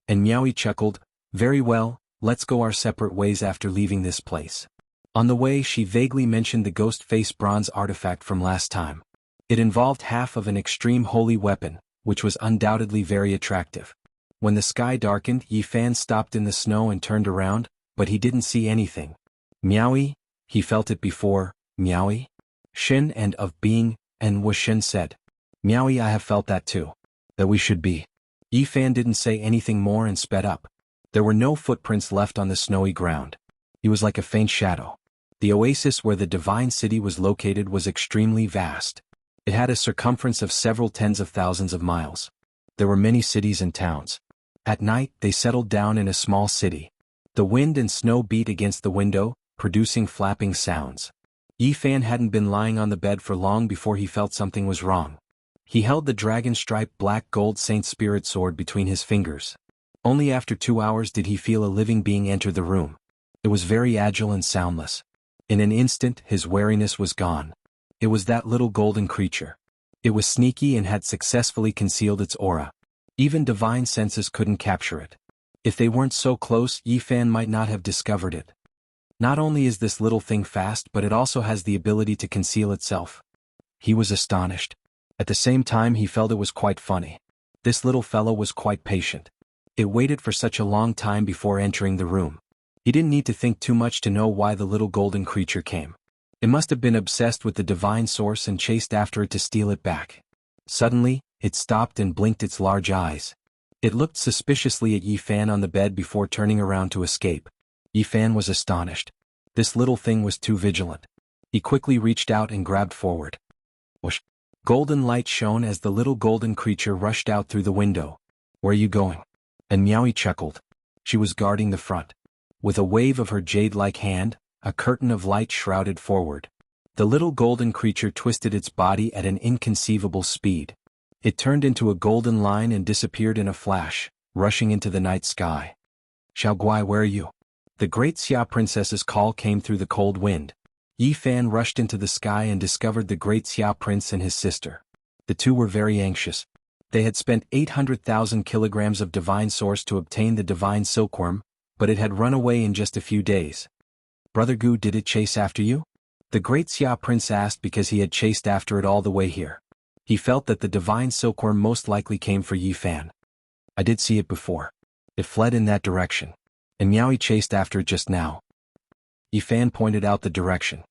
And Miaoi chuckled, very well, let's go our separate ways after leaving this place. On the way she vaguely mentioned the ghost face bronze artifact from last time. It involved half of an extreme holy weapon, which was undoubtedly very attractive. When the sky darkened, Yifan stopped in the snow and turned around, but he didn't see anything. Miaoi? He felt it before. Miaoi? Shin and of being, and Wuxian said. Miaoi, I have felt that too. That we should be. Yifan didn't say anything more and sped up. There were no footprints left on the snowy ground. He was like a faint shadow. The oasis where the divine city was located was extremely vast. It had a circumference of several tens of thousands of miles. There were many cities and towns. At night, they settled down in a small city. The wind and snow beat against the window, producing flapping sounds. Yifan hadn't been lying on the bed for long before he felt something was wrong. He held the dragon-striped black gold Saint Spirit sword between his fingers. Only after 2 hours did he feel a living being enter the room. It was very agile and soundless. In an instant, his wariness was gone. It was that little golden creature. It was sneaky and had successfully concealed its aura. Even divine senses couldn't capture it. If they weren't so close, Yifan might not have discovered it. Not only is this little thing fast, but it also has the ability to conceal itself. He was astonished. At the same time, he felt it was quite funny. This little fellow was quite patient. It waited for such a long time before entering the room. He didn't need to think too much to know why the little golden creature came. It must have been obsessed with the divine source and chased after it to steal it back. Suddenly, it stopped and blinked its large eyes. It looked suspiciously at Yifan on the bed before turning around to escape. Yifan was astonished. This little thing was too vigilant. He quickly reached out and grabbed forward. Whoosh! Golden light shone as the little golden creature rushed out through the window. Where are you going? And Miaoi chuckled. She was guarding the front. With a wave of her jade-like hand, a curtain of light shrouded forward. The little golden creature twisted its body at an inconceivable speed. It turned into a golden line and disappeared in a flash, rushing into the night sky. Xiao Guai, where are you? The great Xia princess's call came through the cold wind. Yi Fan rushed into the sky and discovered the great Xia prince and his sister. The two were very anxious. They had spent 800,000 kilograms of divine source to obtain the divine silkworm, but it had run away in just a few days. Brother Gu, did it chase after you? The great Xia prince asked because he had chased after it all the way here. He felt that the divine silkworm most likely came for Yi Fan. I did see it before. It fled in that direction. And Miaoyi chased after it just now. Yi Fan pointed out the direction.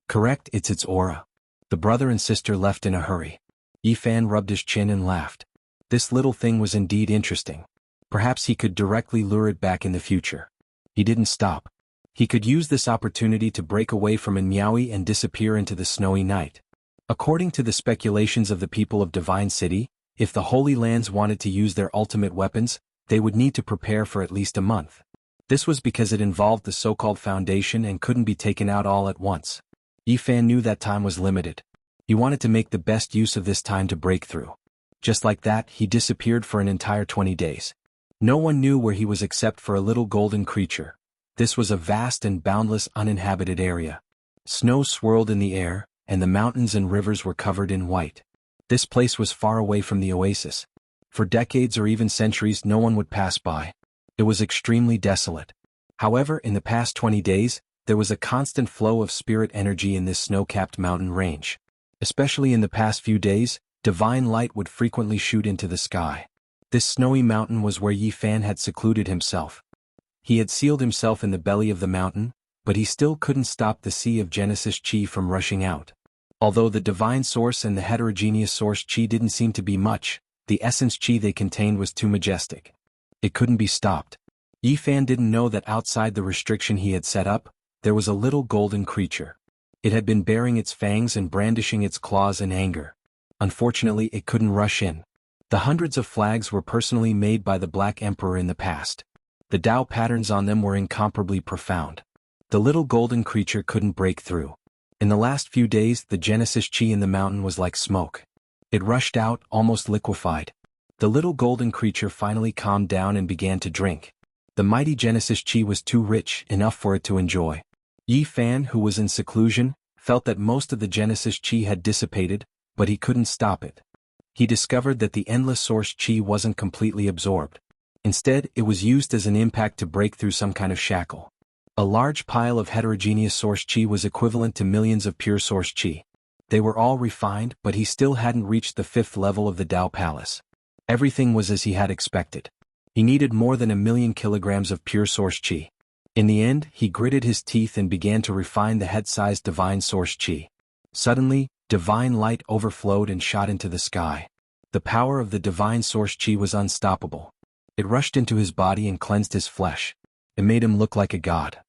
Correct, it's its aura. The brother and sister left in a hurry. Yi Fan rubbed his chin and laughed. This little thing was indeed interesting. Perhaps he could directly lure it back in the future. He didn't stop. He could use this opportunity to break away from Miaoyi and disappear into the snowy night. According to the speculations of the people of Divine City, if the Holy Lands wanted to use their ultimate weapons, they would need to prepare for at least a month. This was because it involved the so-called foundation and couldn't be taken out all at once. Yi Fan knew that time was limited. He wanted to make the best use of this time to break through. Just like that, he disappeared for an entire 20 days. No one knew where he was except for a little golden creature. This was a vast and boundless uninhabited area. Snow swirled in the air, and the mountains and rivers were covered in white. This place was far away from the oasis. For decades or even centuries no one would pass by. It was extremely desolate. However, in the past 20 days, there was a constant flow of spirit energy in this snow-capped mountain range. Especially in the past few days, divine light would frequently shoot into the sky. This snowy mountain was where Yi Fan had secluded himself. He had sealed himself in the belly of the mountain, but he still couldn't stop the sea of Genesis Qi from rushing out. Although the divine source and the heterogeneous source Qi didn't seem to be much, the essence Qi they contained was too majestic. It couldn't be stopped. Yi Fan didn't know that outside the restriction he had set up, there was a little golden creature. It had been baring its fangs and brandishing its claws in anger. Unfortunately, it couldn't rush in. The hundreds of flags were personally made by the Black Emperor in the past. The Tao patterns on them were incomparably profound. The little golden creature couldn't break through. In the last few days, the Genesis Qi in the mountain was like smoke. It rushed out, almost liquefied. The little golden creature finally calmed down and began to drink. The mighty Genesis Qi was too rich, enough for it to enjoy. Yi Fan, who was in seclusion, felt that most of the Genesis Qi had dissipated, but he couldn't stop it. He discovered that the endless source Qi wasn't completely absorbed. Instead, it was used as an impact to break through some kind of shackle. A large pile of heterogeneous source Qi was equivalent to millions of pure source Qi. They were all refined, but he still hadn't reached the 5th level of the Tao Palace. Everything was as he had expected. He needed more than 1,000,000 kilograms of pure source Qi. In the end, he gritted his teeth and began to refine the head-sized divine source Qi. Suddenly, divine light overflowed and shot into the sky. The power of the divine source Qi was unstoppable. It rushed into his body and cleansed his flesh. It made him look like a god.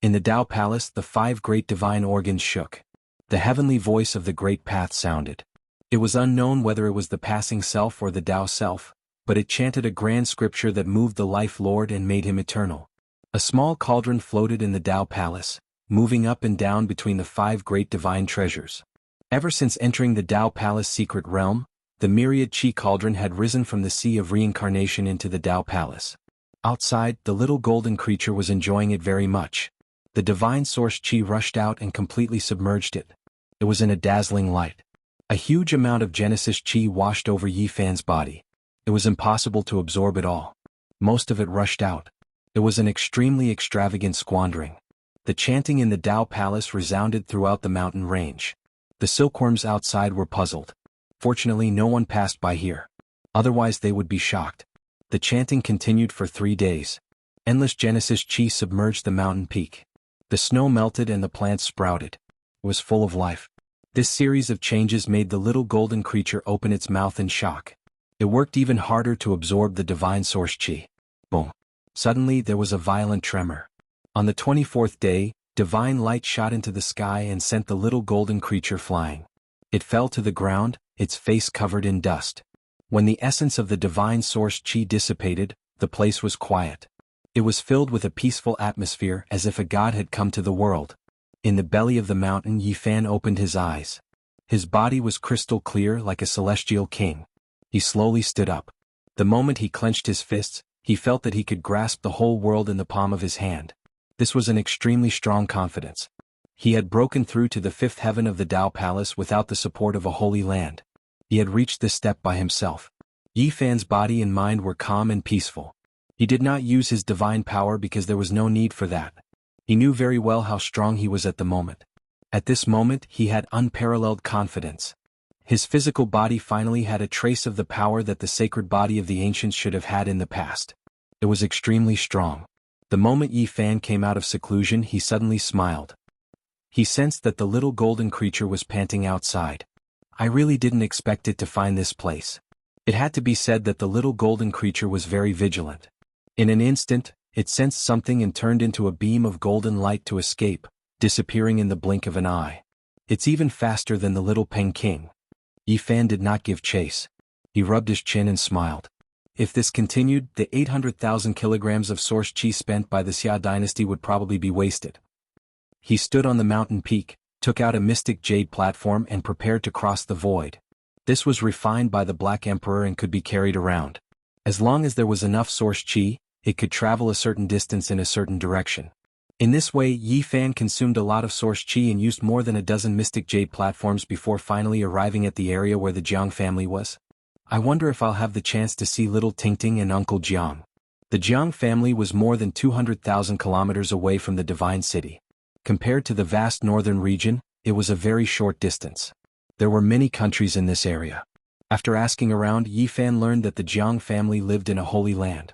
In the Tao Palace, the 5 great divine organs shook. The heavenly voice of the great path sounded. It was unknown whether it was the passing self or the Tao self, but it chanted a grand scripture that moved the life lord and made him eternal. A small cauldron floated in the Tao Palace, moving up and down between the 5 great divine treasures. Ever since entering the Tao Palace secret realm, the myriad Qi cauldron had risen from the sea of reincarnation into the Tao Palace. Outside, the little golden creature was enjoying it very much. The divine source Qi rushed out and completely submerged it. It was in a dazzling light. A huge amount of Genesis Qi washed over Yi Fan's body. It was impossible to absorb it all. Most of it rushed out. It was an extremely extravagant squandering. The chanting in the Tao Palace resounded throughout the mountain range. The silkworms outside were puzzled. Fortunately, no one passed by here. Otherwise they would be shocked. The chanting continued for 3 days. Endless Genesis Qi submerged the mountain peak. The snow melted and the plants sprouted. It was full of life. This series of changes made the little golden creature open its mouth in shock. It worked even harder to absorb the divine source Qi. Boom. Suddenly there was a violent tremor. On the 24th day, divine light shot into the sky and sent the little golden creature flying. It fell to the ground, its face covered in dust. When the essence of the divine source Qi dissipated, the place was quiet. It was filled with a peaceful atmosphere as if a god had come to the world. In the belly of the mountain, Yi Fan opened his eyes. His body was crystal clear like a celestial king. He slowly stood up. The moment he clenched his fists, he felt that he could grasp the whole world in the palm of his hand. This was an extremely strong confidence. He had broken through to the fifth heaven of the Tao Palace without the support of a holy land. He had reached this step by himself. Yi Fan's body and mind were calm and peaceful. He did not use his divine power because there was no need for that. He knew very well how strong he was at the moment. At this moment he had unparalleled confidence. His physical body finally had a trace of the power that the sacred body of the ancients should have had in the past. It was extremely strong. The moment Yi Fan came out of seclusion, he suddenly smiled. He sensed that the little golden creature was panting outside. I really didn't expect it to find this place. It had to be said that the little golden creature was very vigilant. In an instant, it sensed something and turned into a beam of golden light to escape, disappearing in the blink of an eye. It's even faster than the little Peking. Yi Fan did not give chase. He rubbed his chin and smiled. If this continued, the 800,000 kilograms of source qi spent by the Xia dynasty would probably be wasted. He stood on the mountain peak, took out a mystic jade platform and prepared to cross the void. This was refined by the Black Emperor and could be carried around. As long as there was enough source qi, it could travel a certain distance in a certain direction. In this way, Yi Fan consumed a lot of source qi and used more than a dozen mystic jade platforms before finally arriving at the area where the Jiang family was. I wonder if I'll have the chance to see little Tingting and Uncle Jiang. The Jiang family was more than 200,000 kilometers away from the Divine City. Compared to the vast northern region, it was a very short distance. There were many countries in this area. After asking around, Yi Fan learned that the Jiang family lived in a holy land.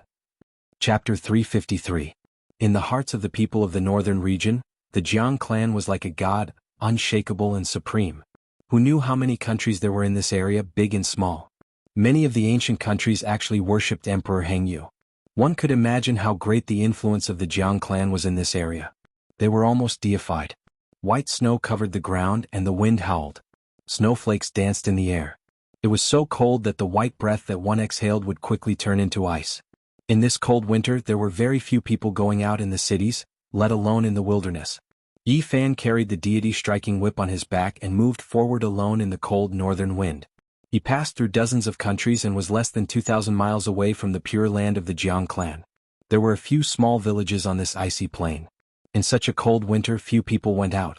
Chapter 353. In the hearts of the people of the northern region, the Jiang clan was like a god, unshakable and supreme. Who knew how many countries there were in this area, big and small? Many of the ancient countries actually worshipped Emperor Hengyu. One could imagine how great the influence of the Jiang clan was in this area. They were almost deified. White snow covered the ground and the wind howled. Snowflakes danced in the air. It was so cold that the white breath that one exhaled would quickly turn into ice. In this cold winter there were very few people going out in the cities, let alone in the wilderness. Yi Fan carried the deity striking whip on his back and moved forward alone in the cold northern wind. He passed through dozens of countries and was less than 2,000 miles away from the pure land of the Jiang clan. There were a few small villages on this icy plain. In such a cold winter few people went out.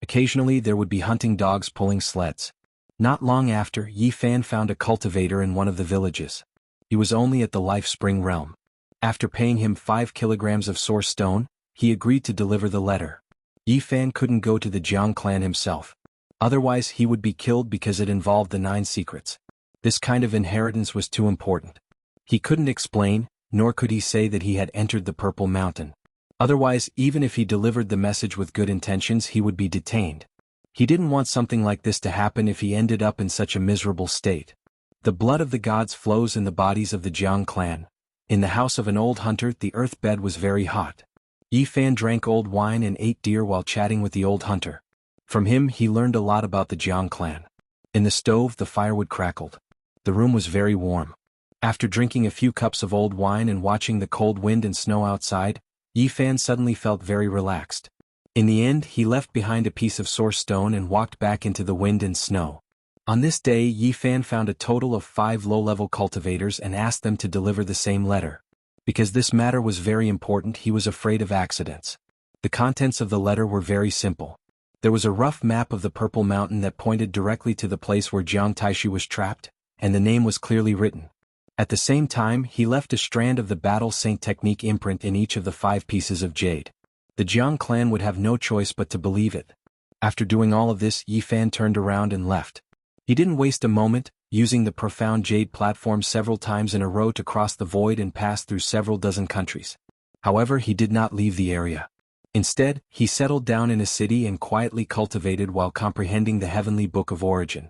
Occasionally there would be hunting dogs pulling sleds. Not long after, Yi Fan found a cultivator in one of the villages. He was only at the Life Spring realm. After paying him 5 kilograms of source stone, he agreed to deliver the letter. Yi Fan couldn't go to the Jiang clan himself. Otherwise he would be killed because it involved the 9 secrets. This kind of inheritance was too important. He couldn't explain, nor could he say that he had entered the Purple Mountain. Otherwise, even if he delivered the message with good intentions, he would be detained. He didn't want something like this to happen if he ended up in such a miserable state. The blood of the gods flows in the bodies of the Jiang clan. In the house of an old hunter, the earth bed was very hot. Yi Fan drank old wine and ate deer while chatting with the old hunter. From him he learned a lot about the Jiang clan. In the stove the firewood crackled. The room was very warm. After drinking a few cups of old wine and watching the cold wind and snow outside, Yi Fan suddenly felt very relaxed. In the end he left behind a piece of source stone and walked back into the wind and snow. On this day Yi Fan found a total of 5 low-level cultivators and asked them to deliver the same letter. Because this matter was very important, he was afraid of accidents. The contents of the letter were very simple. There was a rough map of the Purple Mountain that pointed directly to the place where Jiang Taishi was trapped, and the name was clearly written. At the same time, he left a strand of the Battle Saint technique imprint in each of the 5 pieces of jade. The Jiang clan would have no choice but to believe it. After doing all of this, Yi Fan turned around and left. He didn't waste a moment, using the profound jade platform several times in a row to cross the void and pass through several dozen countries. However, he did not leave the area. Instead, he settled down in a city and quietly cultivated while comprehending the heavenly book of origin.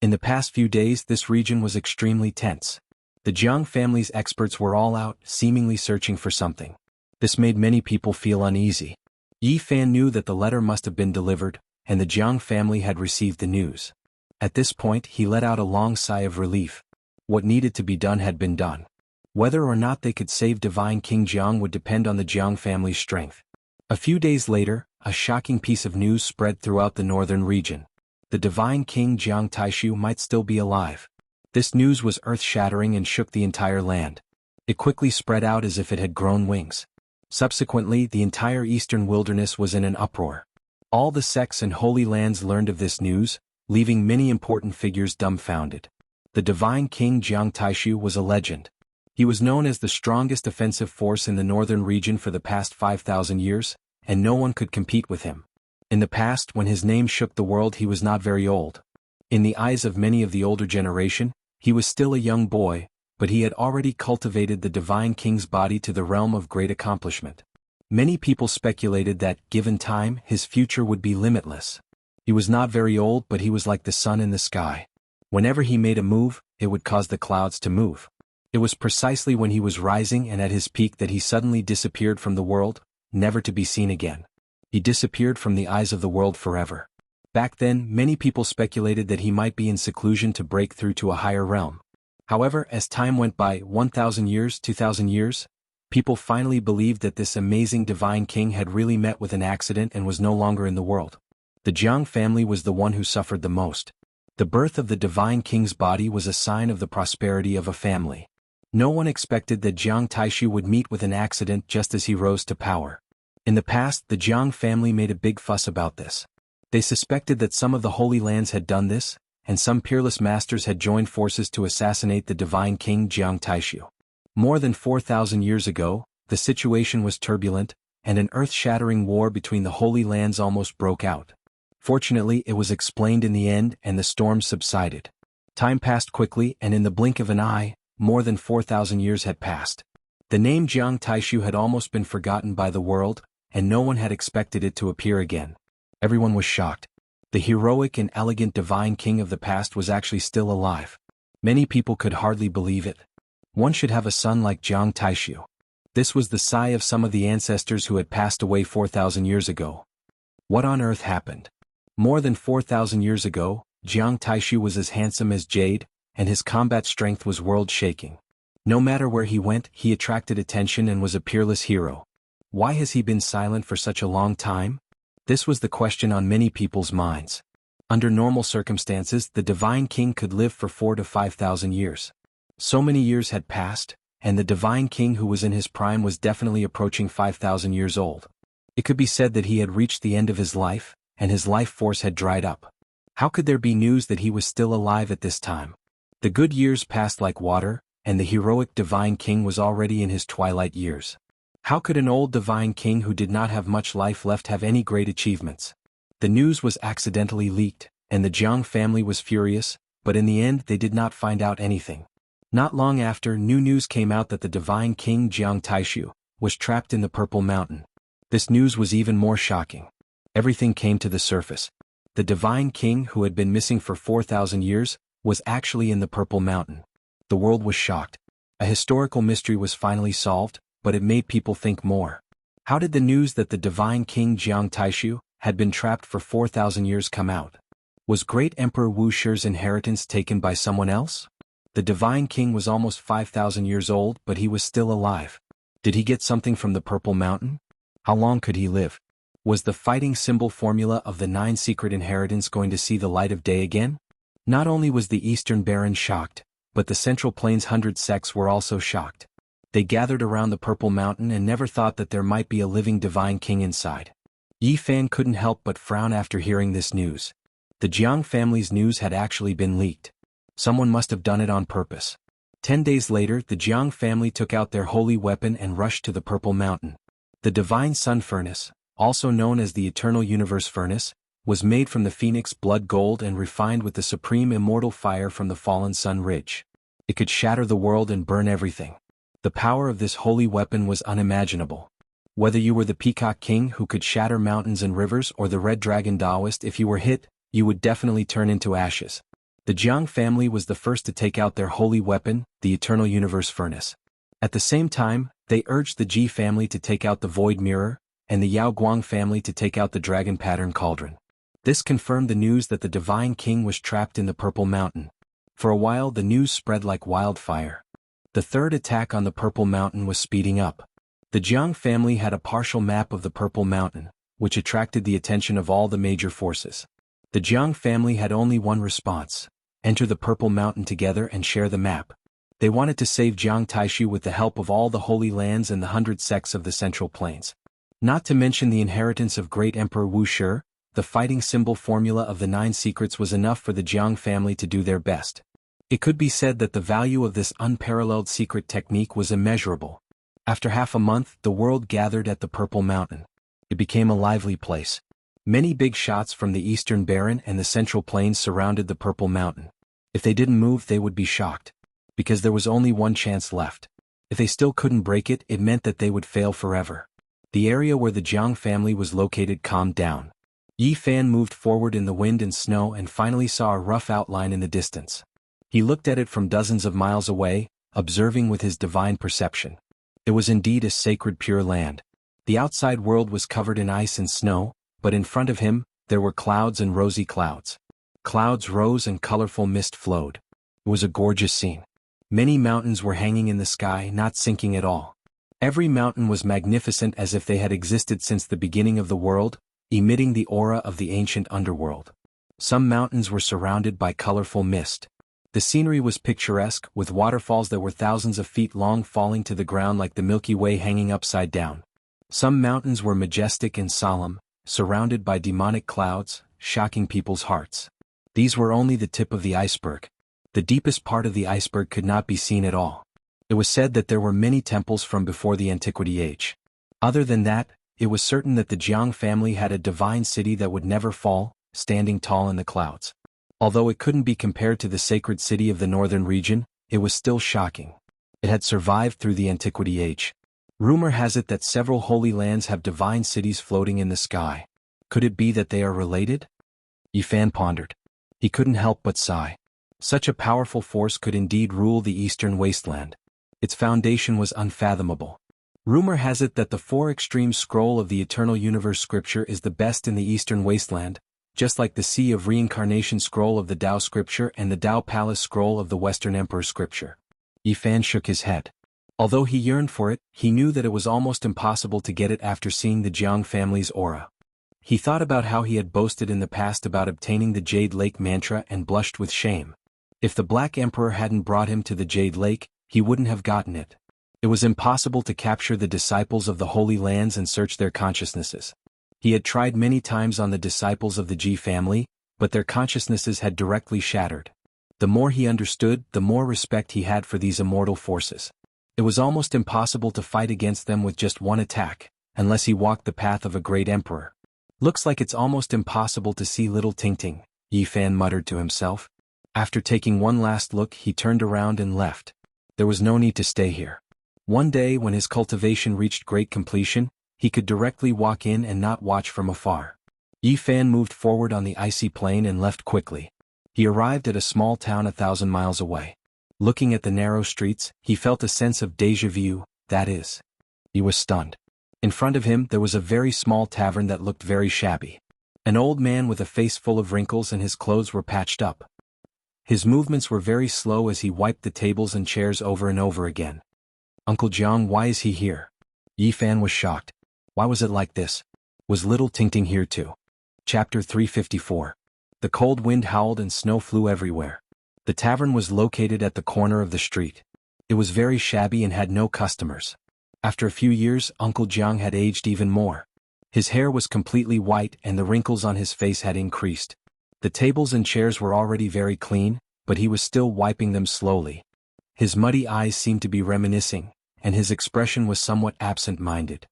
In the past few days this region was extremely tense. The Jiang family's experts were all out, seemingly searching for something. This made many people feel uneasy. Yi Fan knew that the letter must have been delivered, and the Jiang family had received the news. At this point he let out a long sigh of relief. What needed to be done had been done. Whether or not they could save Divine King Jiang would depend on the Jiang family's strength. A few days later, a shocking piece of news spread throughout the northern region. The divine king Jiang Taishu might still be alive. This news was earth-shattering and shook the entire land. It quickly spread out as if it had grown wings. Subsequently, the entire eastern wilderness was in an uproar. All the sects and holy lands learned of this news, leaving many important figures dumbfounded. The divine king Jiang Taishu was a legend. He was known as the strongest offensive force in the northern region for the past 5,000 years, and no one could compete with him. In the past, when his name shook the world, he was not very old. In the eyes of many of the older generation, he was still a young boy, but he had already cultivated the divine king's body to the realm of great accomplishment. Many people speculated that, given time, his future would be limitless. He was not very old, but he was like the sun in the sky. Whenever he made a move, it would cause the clouds to move. It was precisely when he was rising and at his peak that he suddenly disappeared from the world, never to be seen again. He disappeared from the eyes of the world forever. Back then, many people speculated that he might be in seclusion to break through to a higher realm. However, as time went by, 1,000 years, 2,000 years, people finally believed that this amazing divine king had really met with an accident and was no longer in the world. The Jiang family was the one who suffered the most. The birth of the divine king's body was a sign of the prosperity of a family. No one expected that Jiang Taishu would meet with an accident just as he rose to power. In the past, the Jiang family made a big fuss about this. They suspected that some of the Holy Lands had done this, and some peerless masters had joined forces to assassinate the divine king Jiang Taishu. More than 4,000 years ago, the situation was turbulent, and an earth-shattering war between the Holy Lands almost broke out. Fortunately, it was explained in the end and the storm subsided. Time passed quickly, and in the blink of an eye, more than 4,000 years had passed. The name Jiang Taishu had almost been forgotten by the world, and no one had expected it to appear again. Everyone was shocked. The heroic and elegant divine king of the past was actually still alive. Many people could hardly believe it. One should have a son like Jiang Taishu. This was the sigh of some of the ancestors who had passed away 4,000 years ago. What on earth happened? More than 4,000 years ago, Jiang Taishu was as handsome as jade, and his combat strength was world-shaking. No matter where he went, he attracted attention and was a peerless hero. Why has he been silent for such a long time? This was the question on many people's minds. Under normal circumstances, the divine king could live for 4,000 to 5,000 years. So many years had passed, and the divine king who was in his prime was definitely approaching 5,000 years old. It could be said that he had reached the end of his life, and his life force had dried up. How could there be news that he was still alive at this time? The good years passed like water, and the heroic divine king was already in his twilight years. How could an old divine king who did not have much life left have any great achievements? The news was accidentally leaked, and the Jiang family was furious, but in the end they did not find out anything. Not long after, new news came out that the divine king Jiang Taishu was trapped in the Purple Mountain. This news was even more shocking. Everything came to the surface. The divine king who had been missing for 4,000 years was actually in the Purple Mountain. The world was shocked. A historical mystery was finally solved, but it made people think more. How did the news that the divine king Jiang Taishu had been trapped for 4,000 years come out? Was great Emperor Wuxia's inheritance taken by someone else? The divine king was almost 5,000 years old, but he was still alive. Did he get something from the Purple Mountain? How long could he live? Was the fighting symbol formula of the 9 secret inheritance going to see the light of day again? Not only was the Eastern Baron shocked, but the Central Plains 100 sects were also shocked. They gathered around the Purple Mountain and never thought that there might be a living divine king inside. Yi Fan couldn't help but frown after hearing this news. The Jiang family's news had actually been leaked. Someone must have done it on purpose. 10 days later, the Jiang family took out their holy weapon and rushed to the Purple Mountain. The Divine Sun Furnace, also known as the Eternal Universe Furnace, was made from the phoenix blood gold and refined with the supreme immortal fire from the fallen Sun Ridge. It could shatter the world and burn everything. The power of this holy weapon was unimaginable. Whether you were the Peacock King who could shatter mountains and rivers or the Red Dragon Taoist, if you were hit, you would definitely turn into ashes. The Jiang family was the first to take out their holy weapon, the Eternal Universe Furnace. At the same time, they urged the Ji family to take out the Void Mirror, and the Yao Guang family to take out the Dragon Pattern Cauldron. This confirmed the news that the Divine King was trapped in the Purple Mountain. For a while the news spread like wildfire. The third attack on the Purple Mountain was speeding up. The Jiang family had a partial map of the Purple Mountain, which attracted the attention of all the major forces. The Jiang family had only one response: enter the Purple Mountain together and share the map. They wanted to save Jiang Taishu with the help of all the Holy Lands and the 100 sects of the Central Plains. Not to mention the inheritance of great Emperor Wuxia, the fighting symbol formula of the 9 secrets was enough for the Jiang family to do their best. It could be said that the value of this unparalleled secret technique was immeasurable. After half a month, the world gathered at the Purple Mountain. It became a lively place. Many big shots from the Eastern Barren and the Central Plains surrounded the Purple Mountain. If they didn't move, they would be shocked. Because there was only one chance left. If they still couldn't break it, it meant that they would fail forever. The area where the Jiang family was located calmed down. Yi Fan moved forward in the wind and snow and finally saw a rough outline in the distance. He looked at it from dozens of miles away, observing with his divine perception. It was indeed a sacred pure land. The outside world was covered in ice and snow, but in front of him, there were clouds and rosy clouds. Clouds rose and colorful mist flowed. It was a gorgeous scene. Many mountains were hanging in the sky, not sinking at all. Every mountain was magnificent as if they had existed since the beginning of the world, emitting the aura of the ancient underworld. Some mountains were surrounded by colorful mist. The scenery was picturesque, with waterfalls that were thousands of feet long falling to the ground like the Milky Way hanging upside down. Some mountains were majestic and solemn, surrounded by demonic clouds, shocking people's hearts. These were only the tip of the iceberg. The deepest part of the iceberg could not be seen at all. It was said that there were many temples from before the Antiquity Age. Other than that, it was certain that the Jiang family had a divine city that would never fall, standing tall in the clouds. Although it couldn't be compared to the sacred city of the northern region, it was still shocking. It had survived through the Antiquity Age. Rumor has it that several holy lands have divine cities floating in the sky. Could it be that they are related? Yifan pondered. He couldn't help but sigh. Such a powerful force could indeed rule the eastern wasteland. Its foundation was unfathomable. Rumor has it that the 4 extreme scroll of the Eternal Universe scripture is the best in the eastern wasteland, just like the Sea of Reincarnation scroll of the Tao scripture and the Tao Palace scroll of the Western Emperor scripture. Yifan shook his head. Although he yearned for it, he knew that it was almost impossible to get it after seeing the Jiang family's aura. He thought about how he had boasted in the past about obtaining the Jade Lake mantra and blushed with shame. If the Black Emperor hadn't brought him to the Jade Lake, he wouldn't have gotten it. It was impossible to capture the disciples of the Holy Lands and search their consciousnesses. He had tried many times on the disciples of the Ji family, but their consciousnesses had directly shattered. The more he understood, the more respect he had for these immortal forces. It was almost impossible to fight against them with just one attack, unless he walked the path of a great emperor. Looks like it's almost impossible to see little Tingting, Yifan muttered to himself. After taking one last look, he turned around and left. There was no need to stay here. One day when his cultivation reached great completion, he could directly walk in and not watch from afar. Yifan moved forward on the icy plain and left quickly. He arrived at a small town 1,000 miles away. Looking at the narrow streets, he felt a sense of déjà vu, that is. He was stunned. In front of him there was a very small tavern that looked very shabby. An old man with a face full of wrinkles and his clothes were patched up. His movements were very slow as he wiped the tables and chairs over and over again. Uncle Jiang, why is he here? Yifan was shocked. Why was it like this? Was little Tingting here too? Chapter 354. The cold wind howled and snow flew everywhere. The tavern was located at the corner of the street. It was very shabby and had no customers. After a few years, Uncle Jiang had aged even more. His hair was completely white and the wrinkles on his face had increased. The tables and chairs were already very clean, but he was still wiping them slowly. His muddy eyes seemed to be reminiscing, and his expression was somewhat absent-minded.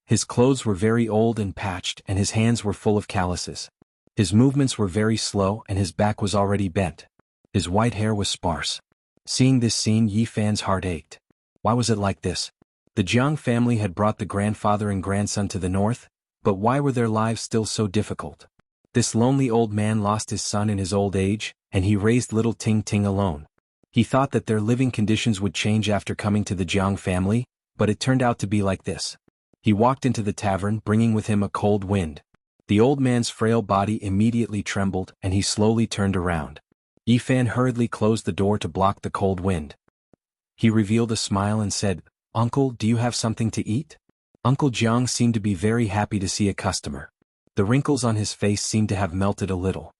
His clothes were very old and patched and his hands were full of calluses. His movements were very slow and his back was already bent. His white hair was sparse. Seeing this scene, Yifan's heart ached. Why was it like this? The Jiang family had brought the grandfather and grandson to the north, but why were their lives still so difficult? This lonely old man lost his son in his old age, and he raised little Ting alone. He thought that their living conditions would change after coming to the Jiang family, but it turned out to be like this. He walked into the tavern, bringing with him a cold wind. The old man's frail body immediately trembled and he slowly turned around. Yifan hurriedly closed the door to block the cold wind. He revealed a smile and said, "Uncle, do you have something to eat?" Uncle Jiang seemed to be very happy to see a customer. The wrinkles on his face seemed to have melted a little.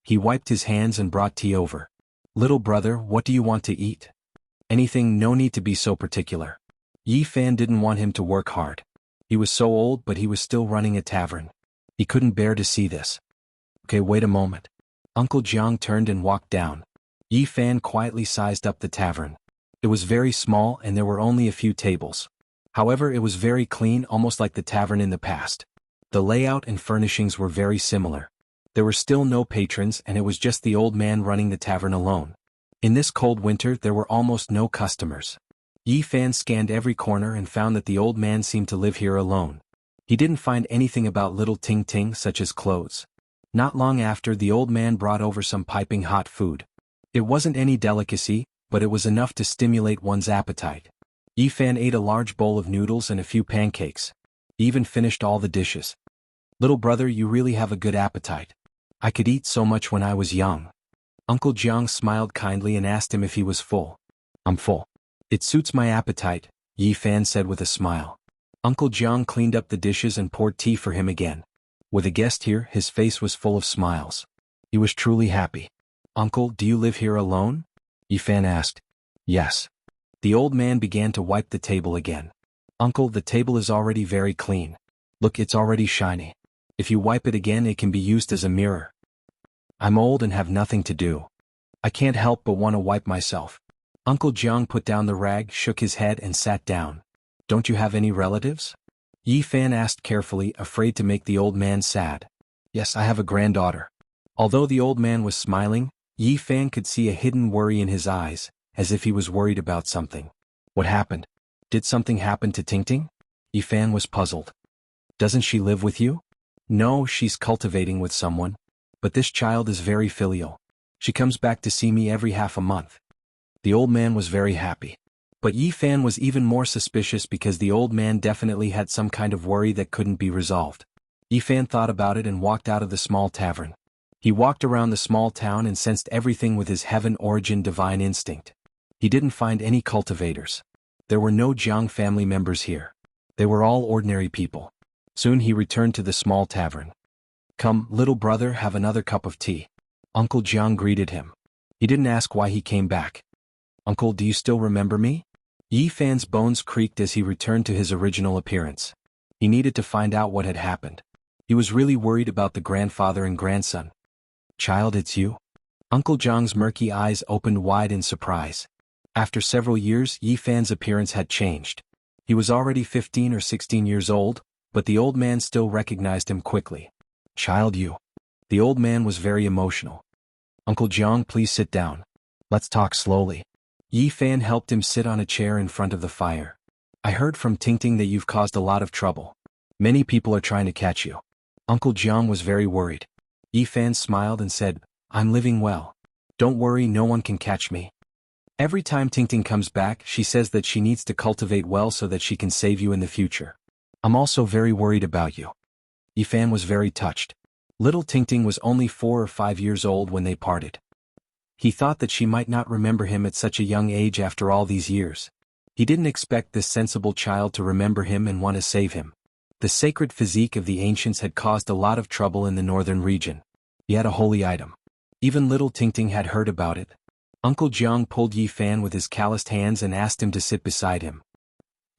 He wiped his hands and brought tea over. "Little brother, what do you want to eat?" "Anything, no need to be so particular." Yi Fan didn't want him to work hard. He was so old, but he was still running a tavern. He couldn't bear to see this. "Okay, wait a moment." Uncle Jiang turned and walked down. Yi Fan quietly sized up the tavern. It was very small and there were only a few tables. However, it was very clean, almost like the tavern in the past. The layout and furnishings were very similar. There were still no patrons and it was just the old man running the tavern alone. In this cold winter there were almost no customers. Yi Fan scanned every corner and found that the old man seemed to live here alone. He didn't find anything about little Ting Ting such as clothes. Not long after, the old man brought over some piping hot food. It wasn't any delicacy, but it was enough to stimulate one's appetite. Yi Fan ate a large bowl of noodles and a few pancakes. He even finished all the dishes. "Little brother, you really have a good appetite. I could eat so much when I was young." Uncle Jiang smiled kindly and asked him if he was full. "I'm full. It suits my appetite," Yi Fan said with a smile. Uncle Jiang cleaned up the dishes and poured tea for him again. With a guest here, his face was full of smiles. He was truly happy. "Uncle, do you live here alone?" Yi Fan asked. "Yes." The old man began to wipe the table again. "Uncle, the table is already very clean. Look, it's already shiny. If you wipe it again, it can be used as a mirror." "I'm old and have nothing to do. I can't help but want to wipe myself." Uncle Jiang put down the rag, shook his head and sat down. "Don't you have any relatives?" Yi Fan asked carefully, afraid to make the old man sad. "Yes, I have a granddaughter." Although the old man was smiling, Yi Fan could see a hidden worry in his eyes, as if he was worried about something. "What happened? Did something happen to Ting Ting?" Yi Fan was puzzled. "Doesn't she live with you?" "No, she's cultivating with someone. But this child is very filial. She comes back to see me every half a month." The old man was very happy. But Yi Fan was even more suspicious because the old man definitely had some kind of worry that couldn't be resolved. Yi Fan thought about it and walked out of the small tavern. He walked around the small town and sensed everything with his heaven origin divine instinct. He didn't find any cultivators. There were no Jiang family members here. They were all ordinary people. Soon he returned to the small tavern. "Come, little brother, have another cup of tea." Uncle Jiang greeted him. He didn't ask why he came back. "Uncle, do you still remember me?" Yi Fan's bones creaked as he returned to his original appearance. He needed to find out what had happened. He was really worried about the grandfather and grandson. "Child, it's you?" Uncle Jiang's murky eyes opened wide in surprise. After several years, Yi Fan's appearance had changed. He was already 15 or 16 years old, but the old man still recognized him quickly. "Child, you." The old man was very emotional. "Uncle Jiang, please sit down. Let's talk slowly." Yi Fan helped him sit on a chair in front of the fire. "I heard from Ting Ting that you've caused a lot of trouble. Many people are trying to catch you." Uncle Jiang was very worried. Yi Fan smiled and said, "I'm living well. Don't worry, no one can catch me. Every time Ting Ting comes back, she says that she needs to cultivate well so that she can save you in the future. I'm also very worried about you." Yi Fan was very touched. Little Ting Ting was only 4 or 5 years old when they parted. He thought that she might not remember him at such a young age after all these years. He didn't expect this sensible child to remember him and want to save him. The sacred physique of the ancients had caused a lot of trouble in the northern region. He had a holy item. Even little Ting Ting had heard about it. Uncle Jiang pulled Yi Fan with his calloused hands and asked him to sit beside him.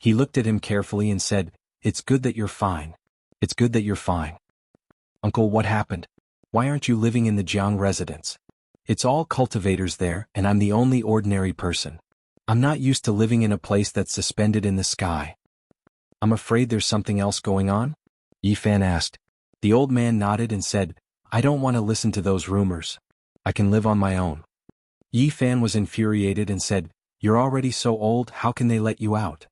He looked at him carefully and said, "It's good that you're fine. It's good that you're fine." "Uncle, what happened? Why aren't you living in the Jiang residence? It's all cultivators there, and I'm the only ordinary person. I'm not used to living in a place that's suspended in the sky." "I'm afraid there's something else going on?" Yi Fan asked. The old man nodded and said, "I don't want to listen to those rumors. I can live on my own." Yi Fan was infuriated and said, "You're already so old, how can they let you out?"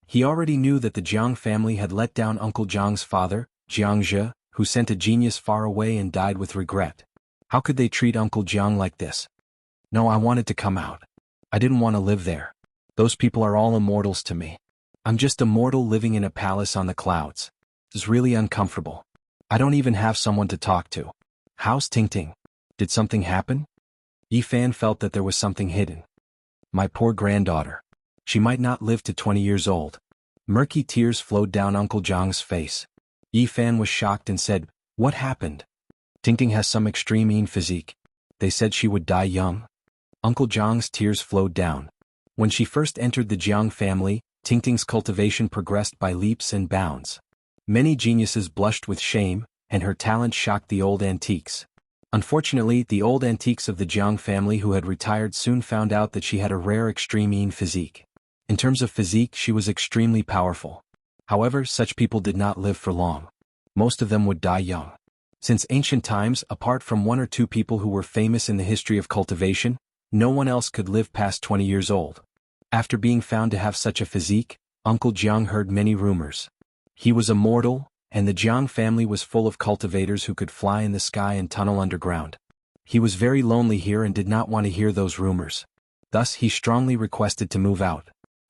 He already knew that the Jiang family had let down Uncle Jiang's father, Jiang Zhe, who sent a genius far away and died with regret. How could they treat Uncle Jiang like this? "No, I wanted to come out. I didn't want to live there. Those people are all immortals to me. I'm just a mortal living in a palace on the clouds. It's really uncomfortable. I don't even have someone to talk to. How's Ting Ting? Did something happen?" Yi Fan felt that there was something hidden. "My poor granddaughter. She might not live to 20 years old. Murky tears flowed down Uncle Jiang's face. Yi Fan was shocked and said, "What happened? Tingting has some extreme physique. They said she would die young." Uncle Jiang's tears flowed down. When she first entered the Jiang family, Tingting's cultivation progressed by leaps and bounds. Many geniuses blushed with shame, and her talent shocked the old antiques. Unfortunately, the old antiques of the Jiang family who had retired soon found out that she had a rare extreme physique. In terms of physique, she was extremely powerful. However, such people did not live for long. Most of them would die young. Since ancient times, apart from one or two people who were famous in the history of cultivation, no one else could live past 20 years old. After being found to have such a physique, Uncle Jiang heard many rumors. He was immortal, and the Jiang family was full of cultivators who could fly in the sky and tunnel underground. He was very lonely here and did not want to hear those rumors. Thus he strongly requested to move out.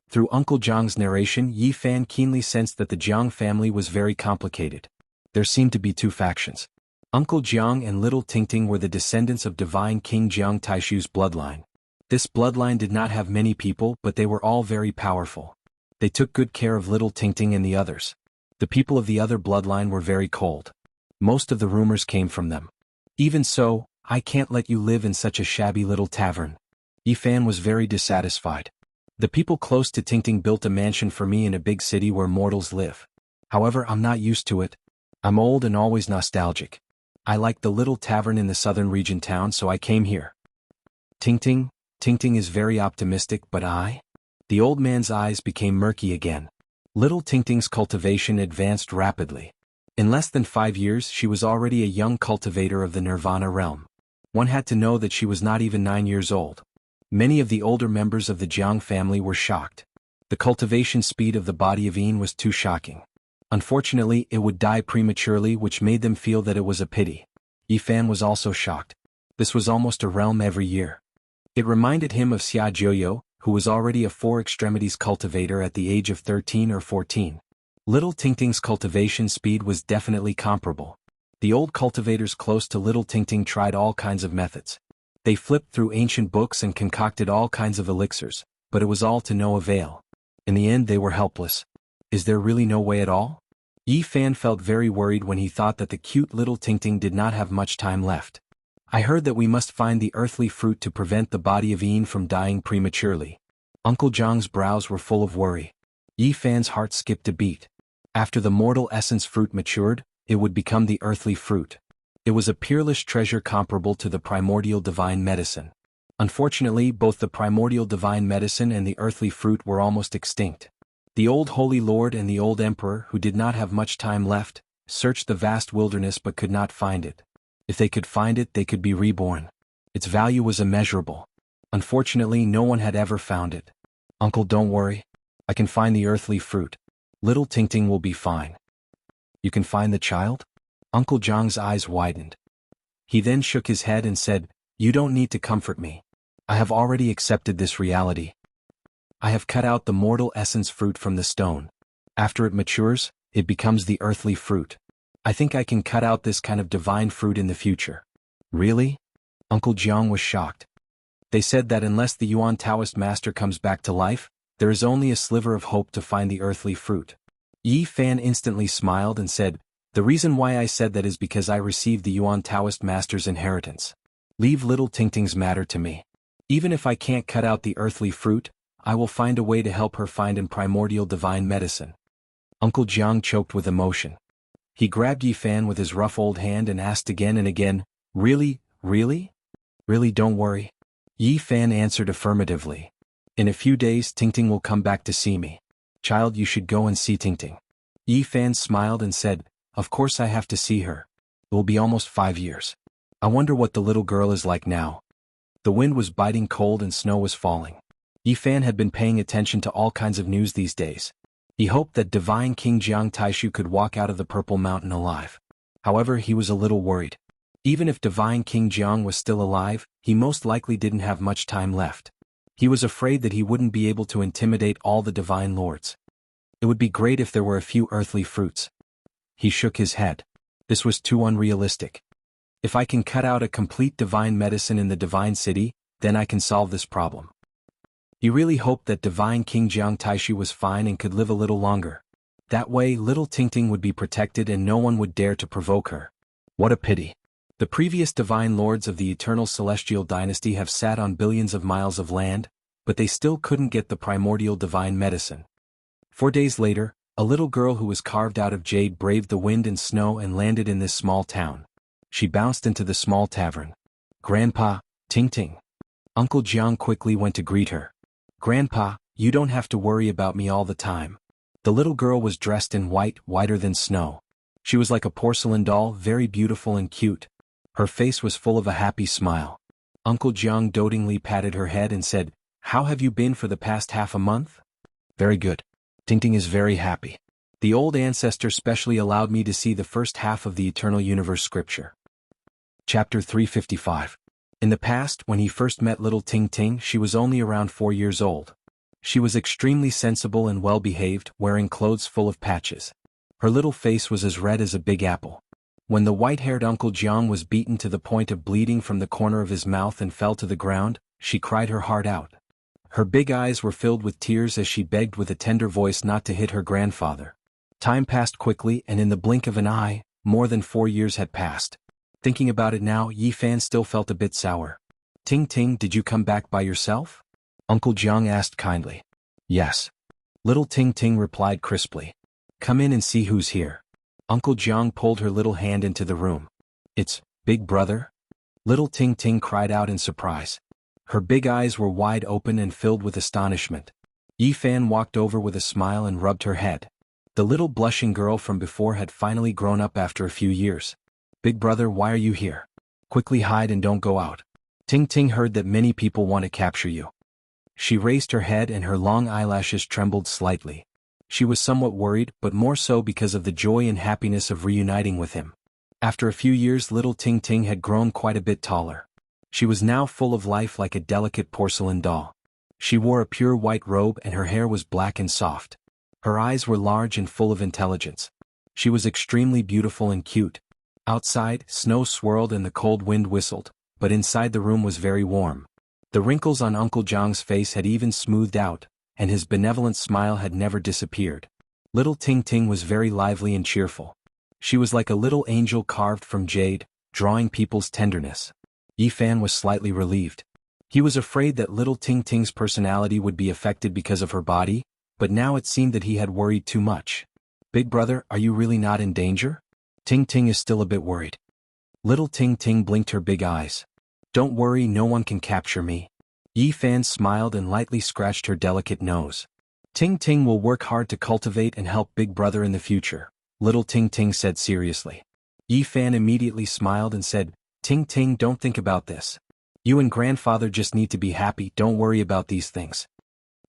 Through Uncle Jiang's narration, Yi Fan keenly sensed that the Jiang family was very complicated. There seemed to be two factions. Uncle Jiang and little Tingting were the descendants of divine King Jiang Taishu's bloodline. This bloodline did not have many people, but they were all very powerful. They took good care of little Tingting and the others. The people of the other bloodline were very cold. Most of the rumors came from them. Even so, I can't let you live in such a shabby little tavern. Yi Fan was very dissatisfied. The people close to Tingting built a mansion for me in a big city where mortals live. However, I'm not used to it. I'm old and always nostalgic. I like the little tavern in the southern region town, so I came here. Tingting is very optimistic, but I? The old man's eyes became murky again. Little Tingting's cultivation advanced rapidly. In less than 5 years she was already a young cultivator of the Nirvana realm. One had to know that she was not even 9 years old. Many of the older members of the Jiang family were shocked. The cultivation speed of the body of Yin was too shocking. Unfortunately, it would die prematurely, which made them feel that it was a pity. Yi Fan was also shocked. This was almost a realm every year. It reminded him of Xia Jiuyo, who was already a 4-extremities cultivator at the age of 13 or 14. Little Tingting's cultivation speed was definitely comparable. The old cultivators close to Little Tingting tried all kinds of methods. They flipped through ancient books and concocted all kinds of elixirs, but it was all to no avail. In the end they were helpless. Is there really no way at all? Yi Fan felt very worried when he thought that the cute little Tingting did not have much time left. I heard that we must find the earthly fruit to prevent the body of Yin from dying prematurely. Uncle Jiang's brows were full of worry. Yi Fan's heart skipped a beat. After the mortal essence fruit matured, it would become the earthly fruit. It was a peerless treasure comparable to the primordial divine medicine. Unfortunately, both the primordial divine medicine and the earthly fruit were almost extinct. The old Holy Lord and the old Emperor, who did not have much time left, searched the vast wilderness but could not find it. If they could find it, they could be reborn. Its value was immeasurable. Unfortunately, no one had ever found it. Uncle, don't worry. I can find the earthly fruit. Little Tingting will be fine. You can find the child? Uncle Jiang's eyes widened. He then shook his head and said, "You don't need to comfort me. I have already accepted this reality. I have cut out the mortal essence fruit from the stone. After it matures, it becomes the earthly fruit. I think I can cut out this kind of divine fruit in the future." Really? Uncle Jiang was shocked. They said that unless the Yuan Taoist master comes back to life, there is only a sliver of hope to find the earthly fruit. Yi Fan instantly smiled and said, "The reason why I said that is because I received the Yuan Taoist master's inheritance. Leave little Tingting's matter to me. Even if I can't cut out the earthly fruit, I will find a way to help her find in primordial divine medicine." Uncle Jiang choked with emotion. He grabbed Yi Fan with his rough old hand and asked again and again, "Really, really? Really, don't worry." Yi Fan answered affirmatively. "In a few days Tingting will come back to see me. Child, you should go and see Tingting." Yi Fan smiled and said, "Of course I have to see her. It will be almost 5 years. I wonder what the little girl is like now." The wind was biting cold and snow was falling. Yi Fan had been paying attention to all kinds of news these days. He hoped that divine King Jiang Taishu could walk out of the Purple Mountain alive. However, he was a little worried. Even if divine King Jiang was still alive, he most likely didn't have much time left. He was afraid that he wouldn't be able to intimidate all the divine lords. It would be great if there were a few earthly fruits. He shook his head. This was too unrealistic. If I can cut out a complete divine medicine in the divine city, then I can solve this problem. He really hoped that divine King Jiang Taishi was fine and could live a little longer. That way little Tingting would be protected and no one would dare to provoke her. What a pity. The previous divine lords of the eternal celestial dynasty have sat on billions of miles of land, but they still couldn't get the primordial divine medicine. 4 days later, a little girl who was carved out of jade braved the wind and snow and landed in this small town. She bounced into the small tavern. "Grandpa, Tingting." Uncle Jiang quickly went to greet her. "Grandpa, you don't have to worry about me all the time." The little girl was dressed in white, whiter than snow. She was like a porcelain doll, very beautiful and cute. Her face was full of a happy smile. Uncle Jiang dotingly patted her head and said, "How have you been for the past half a month?" "Very good. Tingting is very happy. The old ancestor specially allowed me to see the first half of the Eternal Universe scripture." Chapter 355. In the past, when he first met little Tingting, she was only around 4 years old. She was extremely sensible and well-behaved, wearing clothes full of patches. Her little face was as red as a big apple. When the white-haired Uncle Jiang was beaten to the point of bleeding from the corner of his mouth and fell to the ground, she cried her heart out. Her big eyes were filled with tears as she begged with a tender voice not to hit her grandfather. Time passed quickly and in the blink of an eye, more than 4 years had passed. Thinking about it now, Yi Fan still felt a bit sour. "Tingting, did you come back by yourself?" Uncle Jiang asked kindly. "Yes." Little Tingting replied crisply. "Come in and see who's here." Uncle Jiang pulled her little hand into the room. "It's Big Brother?" Little Tingting cried out in surprise. Her big eyes were wide open and filled with astonishment. Yi Fan walked over with a smile and rubbed her head. The little blushing girl from before had finally grown up after a few years. "Big Brother, why are you here? Quickly hide and don't go out. Tingting heard that many people want to capture you." She raised her head and her long eyelashes trembled slightly. She was somewhat worried, but more so because of the joy and happiness of reuniting with him. After a few years, little Tingting had grown quite a bit taller. She was now full of life like a delicate porcelain doll. She wore a pure white robe and her hair was black and soft. Her eyes were large and full of intelligence. She was extremely beautiful and cute. Outside, snow swirled and the cold wind whistled, but inside the room was very warm. The wrinkles on Uncle Jiang's face had even smoothed out, and his benevolent smile had never disappeared. Little Tingting was very lively and cheerful. She was like a little angel carved from jade, drawing people's tenderness. Yi Fan was slightly relieved. He was afraid that little Tingting's personality would be affected because of her body, but now it seemed that he had worried too much. "Big Brother, are you really not in danger?" Tingting is still a bit worried. Little Tingting blinked her big eyes. "Don't worry, no one can capture me." Yi Fan smiled and lightly scratched her delicate nose. "Tingting will work hard to cultivate and help Big Brother in the future," little Tingting said seriously. Yi Fan immediately smiled and said, "Tingting, don't think about this. You and grandfather just need to be happy, don't worry about these things."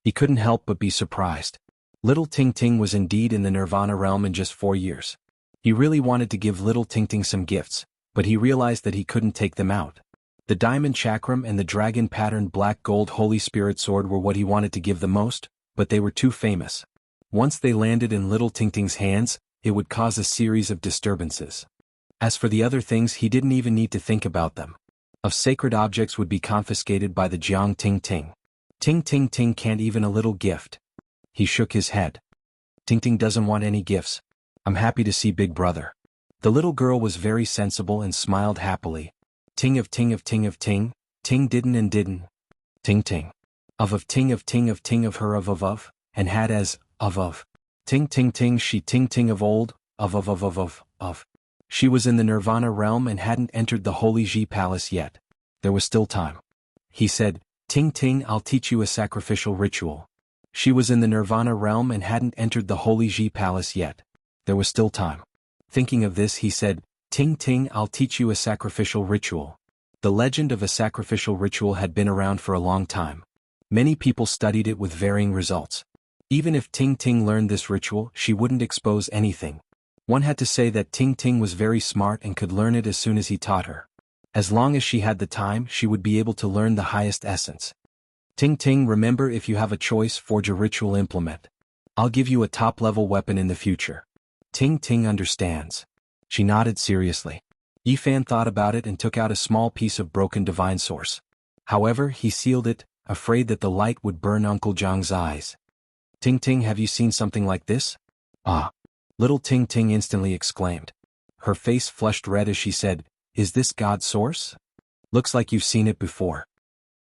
He couldn't help but be surprised. Little Tingting was indeed in the Nirvana realm in just 4 years. He really wanted to give little Tingting some gifts, but he realized that he couldn't take them out. The diamond chakram and the dragon-patterned black gold Holy Spirit sword were what he wanted to give the most, but they were too famous. Once they landed in little Tingting's hands, it would cause a series of disturbances. As for the other things, he didn't even need to think about them. Of sacred objects would be confiscated by the Jiang Tingting. Ting can't even a little gift. He shook his head. Tingting doesn't want any gifts. I'm happy to see Big Brother. The little girl was very sensible and smiled happily. Ting of ting of ting of ting, ting didn't and didn't. Ting ting. Of ting of ting of ting of her of, and had as, of. Ting she ting of old, of. She was in the Nirvana realm and hadn't entered the Holy Ji Palace yet. There was still time. He said, Ting, I'll teach you a sacrificial ritual. She was in the Nirvana realm and hadn't entered the Holy Ji Palace yet. There was still time. Thinking of this, he said, Ting, I'll teach you a sacrificial ritual. The legend of a sacrificial ritual had been around for a long time. Many people studied it with varying results. Even if Ting learned this ritual, she wouldn't expose anything. One had to say that Ting was very smart and could learn it as soon as he taught her. As long as she had the time, she would be able to learn the highest essence. Ting, remember, if you have a choice, forge a ritual implement. I'll give you a top-level weapon in the future. Ting understands. She nodded seriously. Yifan thought about it and took out a small piece of broken divine source. However, he sealed it, afraid that the light would burn Uncle Jiang's eyes. "Ting Ting, have you seen something like this?" "Ah!" Little Ting Ting instantly exclaimed. Her face flushed red as she said, "Is this God's source? Looks like you've seen it before."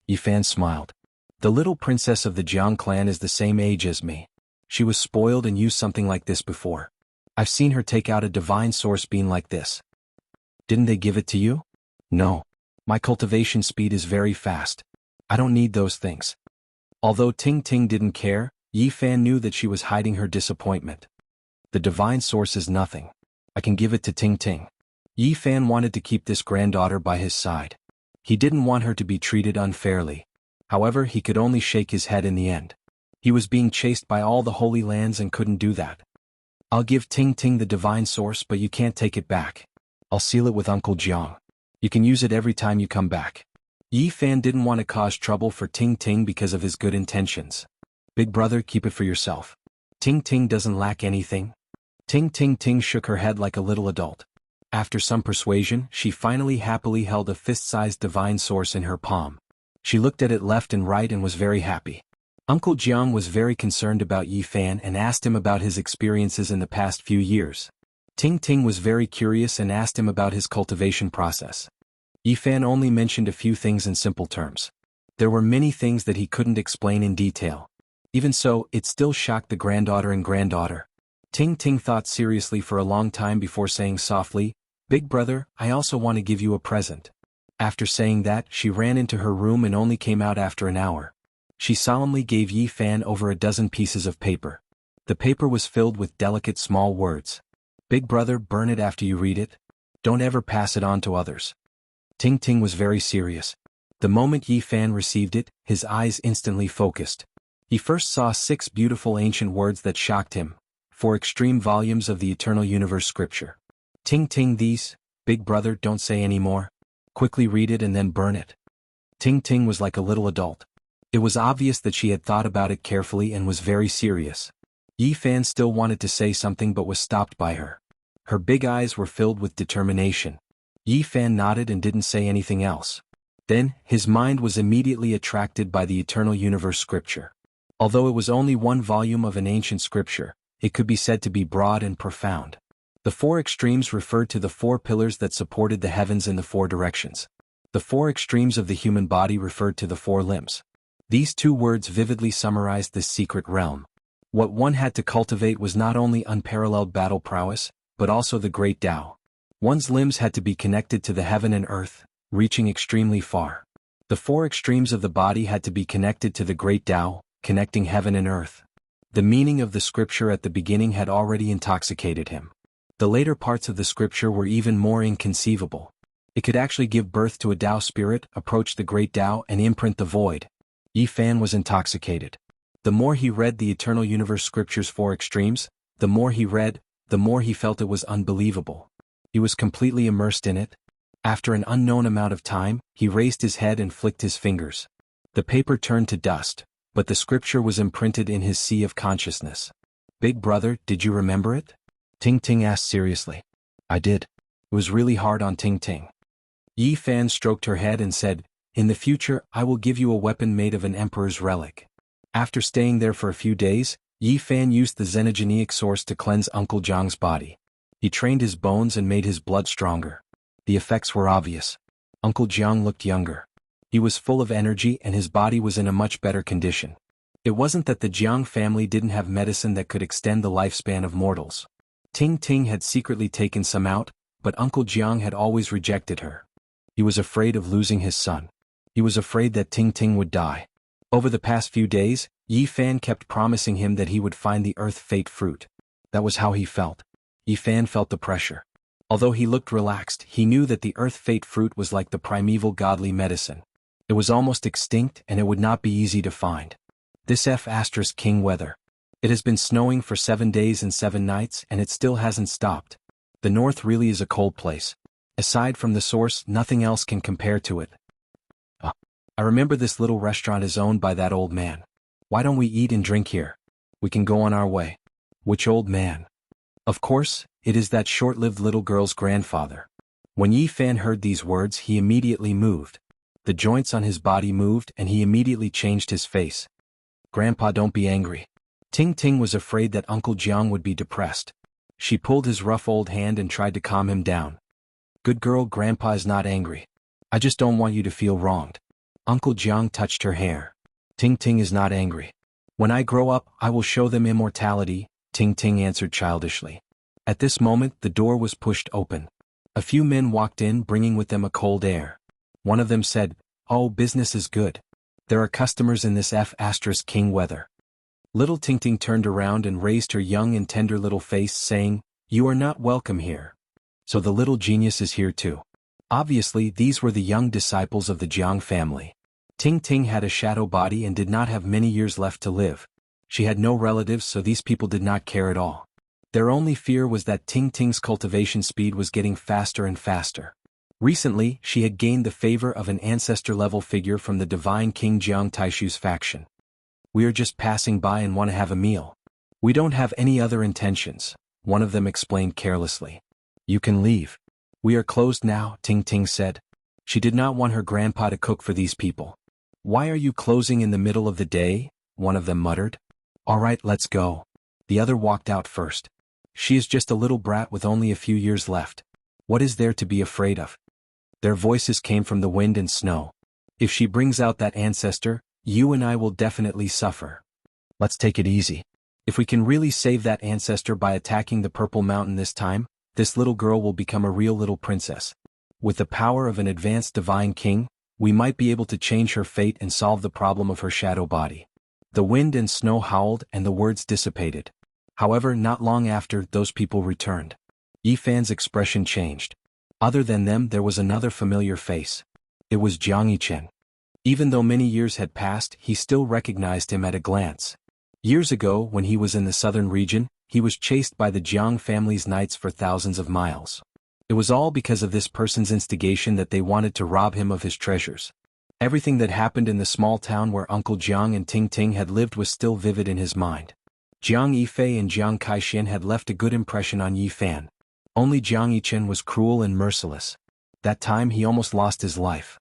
Yifan smiled. "The little princess of the Jiang clan is the same age as me. She was spoiled and used something like this before. I've seen her take out a divine source being like this." "Didn't they give it to you?" "No. My cultivation speed is very fast. I don't need those things." Although Ting Ting didn't care, Yifan knew that she was hiding her disappointment. "The divine source is nothing. I can give it to Ting Ting." Yifan wanted to keep this granddaughter by his side. He didn't want her to be treated unfairly. However, he could only shake his head in the end. He was being chased by all the Holy Lands and couldn't do that. "I'll give Ting Ting the divine source, but you can't take it back. I'll seal it with Uncle Jiang. You can use it every time you come back." Yifan didn't want to cause trouble for Ting Ting because of his good intentions. "Big brother, keep it for yourself. Ting Ting doesn't lack anything." Ting Ting shook her head like a little adult. After some persuasion, she finally happily held a fist-sized divine source in her palm. She looked at it left and right and was very happy. Uncle Jiang was very concerned about Yifan and asked him about his experiences in the past few years. Ting Ting was very curious and asked him about his cultivation process. Yifan only mentioned a few things in simple terms. There were many things that he couldn't explain in detail. Even so, it still shocked the granddaughter and granddaughter. Ting Ting thought seriously for a long time before saying softly, "Big brother, I also want to give you a present." After saying that, she ran into her room and only came out after an hour. She solemnly gave Yifan over a dozen pieces of paper. The paper was filled with delicate small words. "Big brother, burn it after you read it. Don't ever pass it on to others." Ting Ting was very serious. The moment Yifan received it, his eyes instantly focused. He first saw 6 beautiful ancient words that shocked him, 4 extreme volumes of the Eternal Universe scripture. "Ting Ting, these, big brother, don't say any more. Quickly read it and then burn it." Ting Ting was like a little adult. It was obvious that she had thought about it carefully and was very serious. Yifan still wanted to say something but was stopped by her. Her big eyes were filled with determination. Yifan nodded and didn't say anything else. Then, his mind was immediately attracted by the Eternal Universe scripture. Although it was only 1 volume of an ancient scripture, it could be said to be broad and profound. The 4 extremes referred to the 4 pillars that supported the heavens in the 4 directions. The 4 extremes of the human body referred to the 4 limbs. These 2 words vividly summarized this secret realm. What one had to cultivate was not only unparalleled battle prowess, but also the great Tao. One's limbs had to be connected to the heaven and earth, reaching extremely far. The 4 extremes of the body had to be connected to the great Tao, connecting heaven and earth. The meaning of the scripture at the beginning had already intoxicated him. The later parts of the scripture were even more inconceivable. It could actually give birth to a Tao spirit, approach the great Tao and imprint the void. Yifan was intoxicated. The more he read the Eternal Universe scripture's 4 extremes, the more he read, the more he felt it was unbelievable. He was completely immersed in it. After an unknown amount of time, he raised his head and flicked his fingers. The paper turned to dust, but the scripture was imprinted in his sea of consciousness. "Big brother, did you remember it?" Ting Ting asked seriously. "I did." It was really hard on Ting Ting. Yifan stroked her head and said, "In the future, I will give you a weapon made of an emperor's relic." After staying there for a few days, Yifan used the xenogeneic source to cleanse Uncle Jiang's body. He trained his bones and made his blood stronger. The effects were obvious. Uncle Jiang looked younger. He was full of energy and his body was in a much better condition. It wasn't that the Jiang family didn't have medicine that could extend the lifespan of mortals. Ting Ting had secretly taken some out, but Uncle Jiang had always rejected her. He was afraid of losing his son. He was afraid that Ting Ting would die. Over the past few days, Yifan kept promising him that he would find the earth fate fruit. That was how he felt. Yifan felt the pressure. Although he looked relaxed, he knew that the earth fate fruit was like the primeval godly medicine. It was almost extinct and it would not be easy to find. This King weather. It has been snowing for 7 days and 7 nights and it still hasn't stopped. The north really is a cold place. Aside from the source, nothing else can compare to it. I remember this little restaurant is owned by that old man. Why don't we eat and drink here? We can go on our way. Which old man? Of course, it is that short-lived little girl's grandfather. When Yifan heard these words, he immediately moved. The joints on his body moved and he immediately changed his face. "Grandpa, don't be angry." Ting Ting was afraid that Uncle Jiang would be depressed. She pulled his rough old hand and tried to calm him down. "Good girl, Grandpa is not angry. I just don't want you to feel wronged." Uncle Jiang touched her hair. "Ting Ting is not angry. When I grow up, I will show them immortality," Ting Ting answered childishly. At this moment, the door was pushed open. A few men walked in, bringing with them a cold air. One of them said, "Oh, business is good. There are customers in this King weather." Little Ting Ting turned around and raised her young and tender little face, saying, "You are not welcome here." So the little genius is here too. Obviously, these were the young disciples of the Jiang family. Ting Ting had a shadow body and did not have many years left to live. She had no relatives, so these people did not care at all. Their only fear was that Ting Ting's cultivation speed was getting faster and faster. Recently, she had gained the favor of an ancestor-level figure from the divine King Jiang Taishu's faction. "We are just passing by and want to have a meal. We don't have any other intentions," one of them explained carelessly. "You can leave. We are closed now," Ting Ting said. She did not want her grandpa to cook for these people. "Why are you closing in the middle of the day?" one of them muttered. "All right, let's go." The other walked out first. "She is just a little brat with only a few years left. What is there to be afraid of?" Their voices came from the wind and snow. "If she brings out that ancestor, you and I will definitely suffer. Let's take it easy. If we can really save that ancestor by attacking the Purple Mountain this time, this little girl will become a real little princess. With the power of an advanced divine king, we might be able to change her fate and solve the problem of her shadow body." The wind and snow howled and the words dissipated. However, not long after, those people returned. Yifan's expression changed. Other than them, there was another familiar face. It was Jiang Yichen. Even though many years had passed, he still recognized him at a glance. Years ago, when he was in the southern region, he was chased by the Jiang family's knights for thousands of miles. It was all because of this person's instigation that they wanted to rob him of his treasures. Everything that happened in the small town where Uncle Jiang and Ting Ting had lived was still vivid in his mind. Jiang Yifei and Jiang Kaixin had left a good impression on Yifan. Only Jiang Yichen was cruel and merciless. That time he almost lost his life.